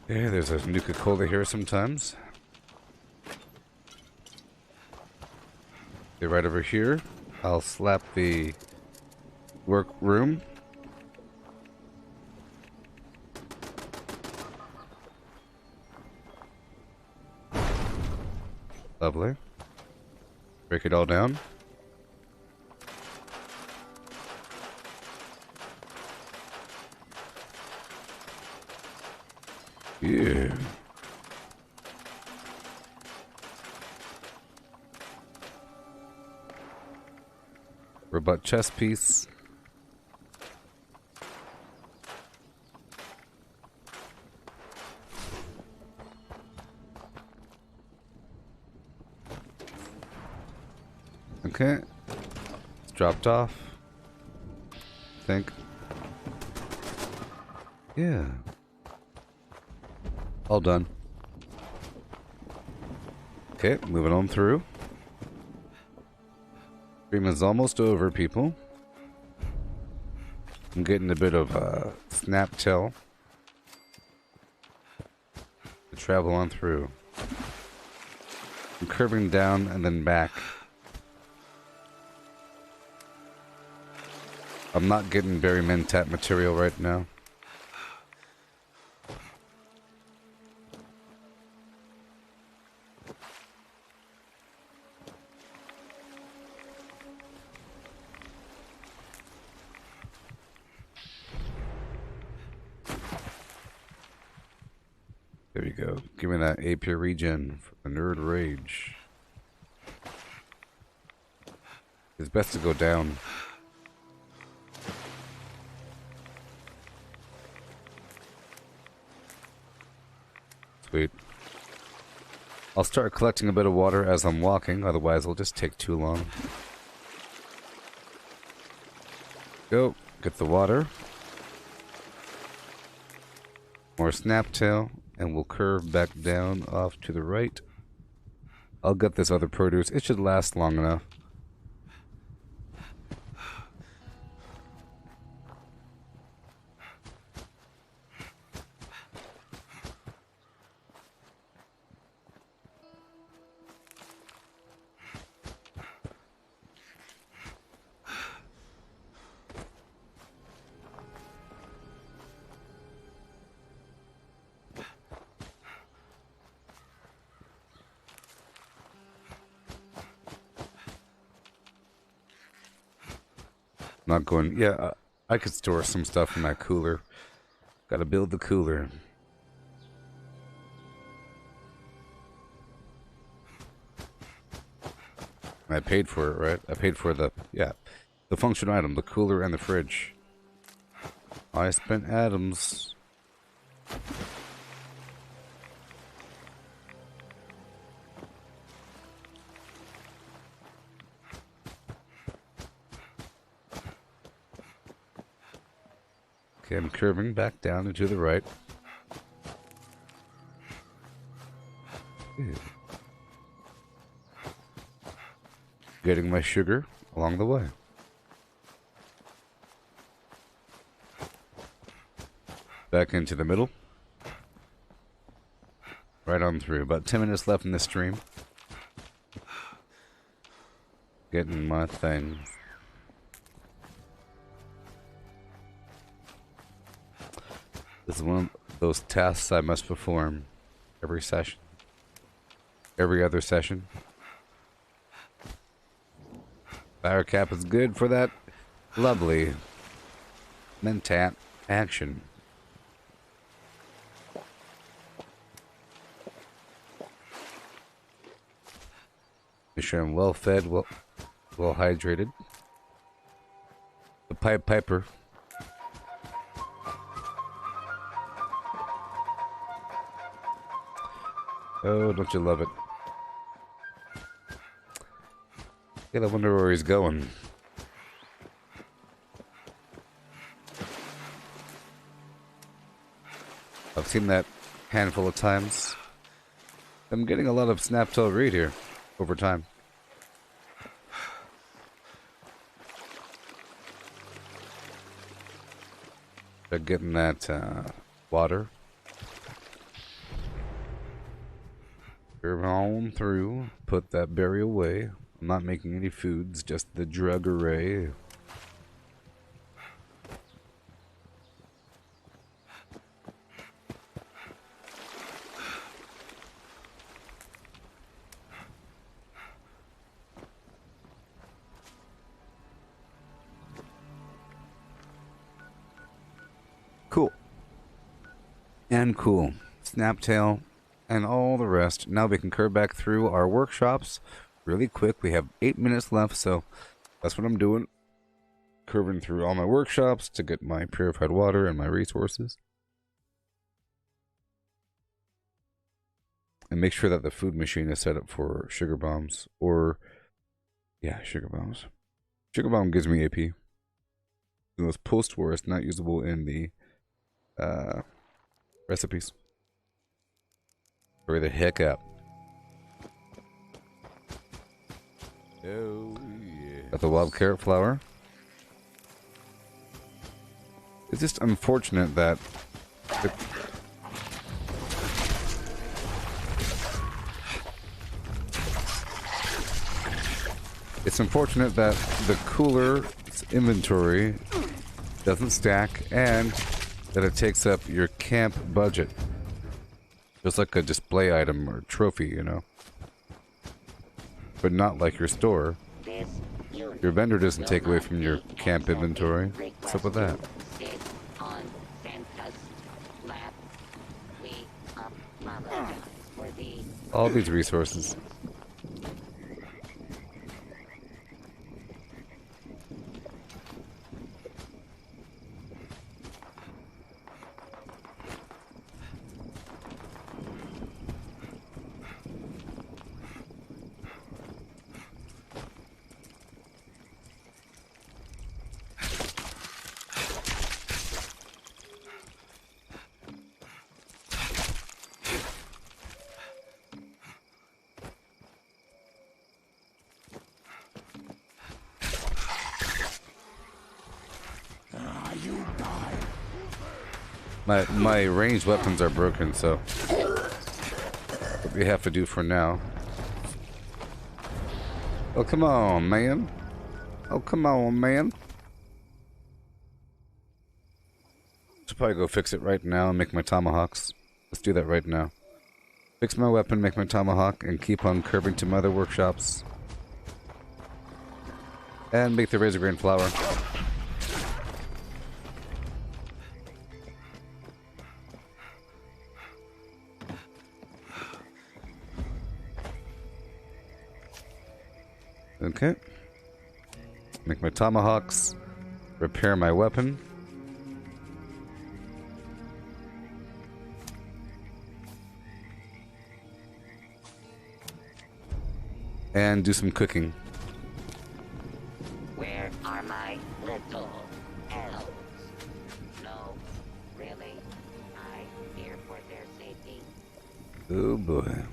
Yeah, there's a Nuka-Cola here sometimes. They're right over here.
I'll slap the workroom. Lovely. Break it all down. Yeah. Robot chess piece. Okay. It's dropped off. Think. Yeah. All done. Okay, moving on through. Stream is almost over, people. I'm getting a bit of snap tail to travel on through. I'm curving down and then back. I'm not getting very mentat material right now. There you go. Give me that AP regen for the nerd rage. It's best to go down. Sweet. I'll start collecting a bit of water as I'm walking, otherwise it'll just take too long. Go, get the water. More snaptail, and we'll curve back down off to the right. I'll get this other produce. It should last long enough. Not going. Yeah, I could store some stuff in that cooler. Gotta build the cooler. I paid for it, right? I paid for the function item, the cooler and the fridge. I spent atoms. Okay, I'm curving back down and to the right. Ew. Getting my sugar along the way. Back into the middle. Right on through. About 10 minutes left in the stream. Getting my things. This is one of those tasks I must perform every session. Every other session. Fire cap is good for that lovely mentat action. Make sure I'm well fed, well hydrated. The Pied Piper. Oh, don't you love it? Yeah, I wonder where he's going. I've seen that handful of times. I'm getting a lot of Snaptail Reed here over time. They're getting that water. Curve on through, put that berry away. I'm not making any foods, just the drug array. Cool. And cool. Snaptail and all the rest. Now we can curve back through our workshops really quick. We have 8 minutes left, so that's what I'm doing. Curving through all my workshops to get my purified water and my resources. And make sure that the food machine is set up for sugar bombs. Or, yeah, sugar bombs. Sugar bomb gives me AP. It was post-war. It's not usable in the recipes. Hurry the heck up.
Oh, yeah.
Got the wild carrot flower. It's just unfortunate that the cooler inventory doesn't stack and that it takes up your camp budget. Just like a display item or trophy, you know. But not like your store. Your vendor doesn't take away from your camp inventory. What's up with that? All these resources. My ranged weapons are broken, so what we have to do for now. Oh, come on, man. Oh, come on, man. Should probably go fix it right now and make my tomahawks. Let's do that right now. Fix my weapon, make my tomahawk, and keep on curving to my other workshops. And make the razor grain flour. Okay. Make my tomahawks. Repair my weapon. And do some cooking.
Where are my little elves? No, really? I fear for their safety.
Oh boy.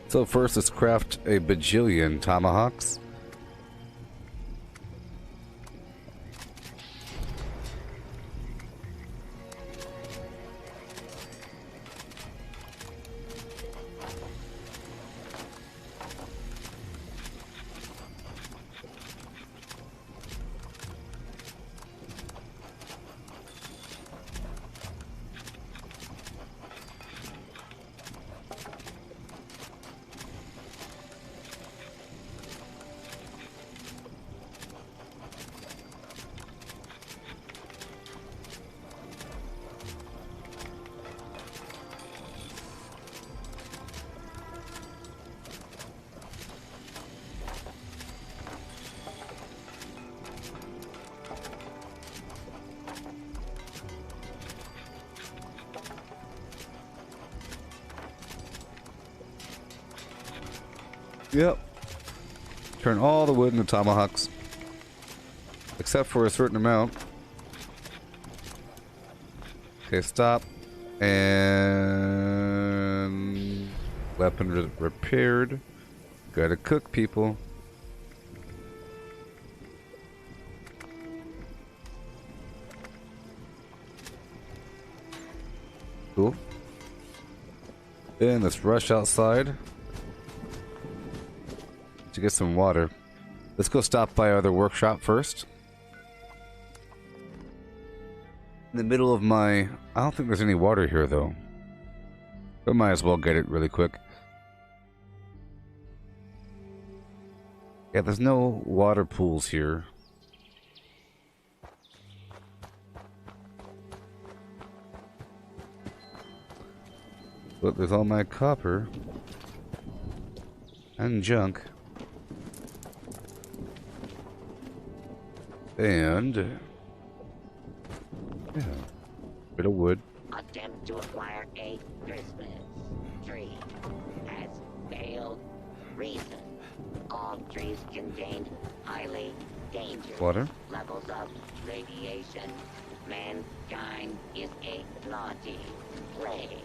So first, let's craft a bajillion tomahawks. Yep. Turn all the wood into tomahawks. Except for a certain amount. Okay, stop. And... weapon repaired. Gotta cook, people. Cool. Then let's rush outside. to get some water. Let's go stop by our other workshop first. In the middle of my... I don't think there's any water here, though. But might as well get it really quick. Yeah, there's no water pools here. But there's all my copper and junk. And yeah, bit of wood.
Attempt to acquire a Christmas tree has failed. Reason: all trees contain highly dangerous
Water.
levels of radiation. Mankind is a naughty plague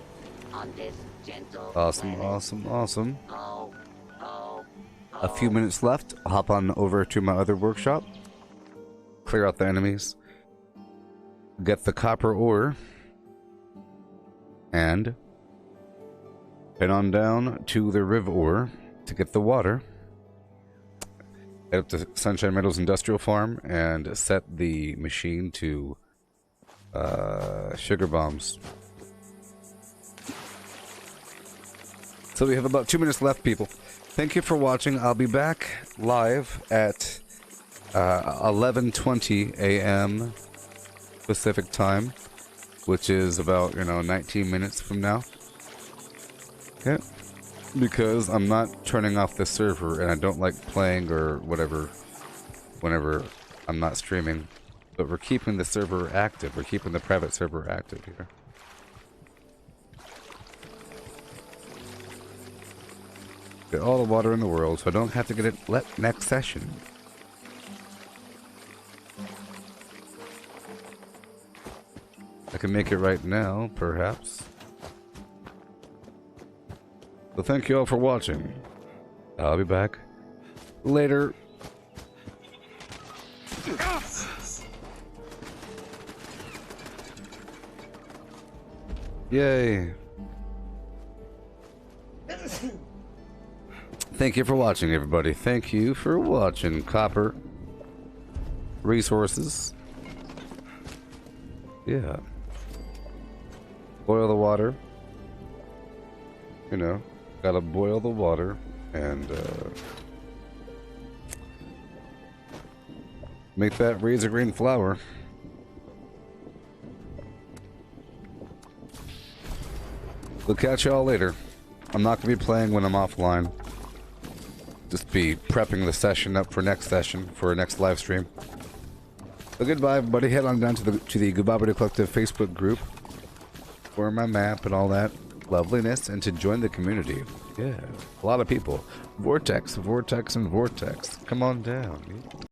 on this gentle
Awesome,
planet.
awesome, awesome.
Oh, oh,
A few minutes left. I'll hop on over to my other workshop. Clear out the enemies. Get the copper ore. And head on down to the river ore to get the water. Head up to Sunshine Meadows Industrial Farm and set the machine to sugar bombs. So we have about 2 minutes left, people. Thank you for watching. I'll be back live at 11:20 a.m. Pacific time, which is about 19 minutes from now. Okay, because I'm not turning off the server, and I don't like playing or whatever whenever I'm not streaming. But we're keeping the server active. We're keeping the private server active here. Get all the water in the world, so I don't have to get it next session. I can make it right now, perhaps. So thank you all for watching. I'll be back later. Yay. Thank you for watching, everybody. Thank you for watching. Copper. Resources. Yeah. Boil the water. Gotta boil the water and make that razor green flour. We'll catch y'all later. I'm not gonna be playing when I'm offline. Just be prepping the session up for next session, for a next live stream. So goodbye, everybody. Head on down to the Gooboberti Collective Facebook group for my map and all that loveliness, and to join the community. Yeah, a lot of people. Vortex, and Vortex. Come on down.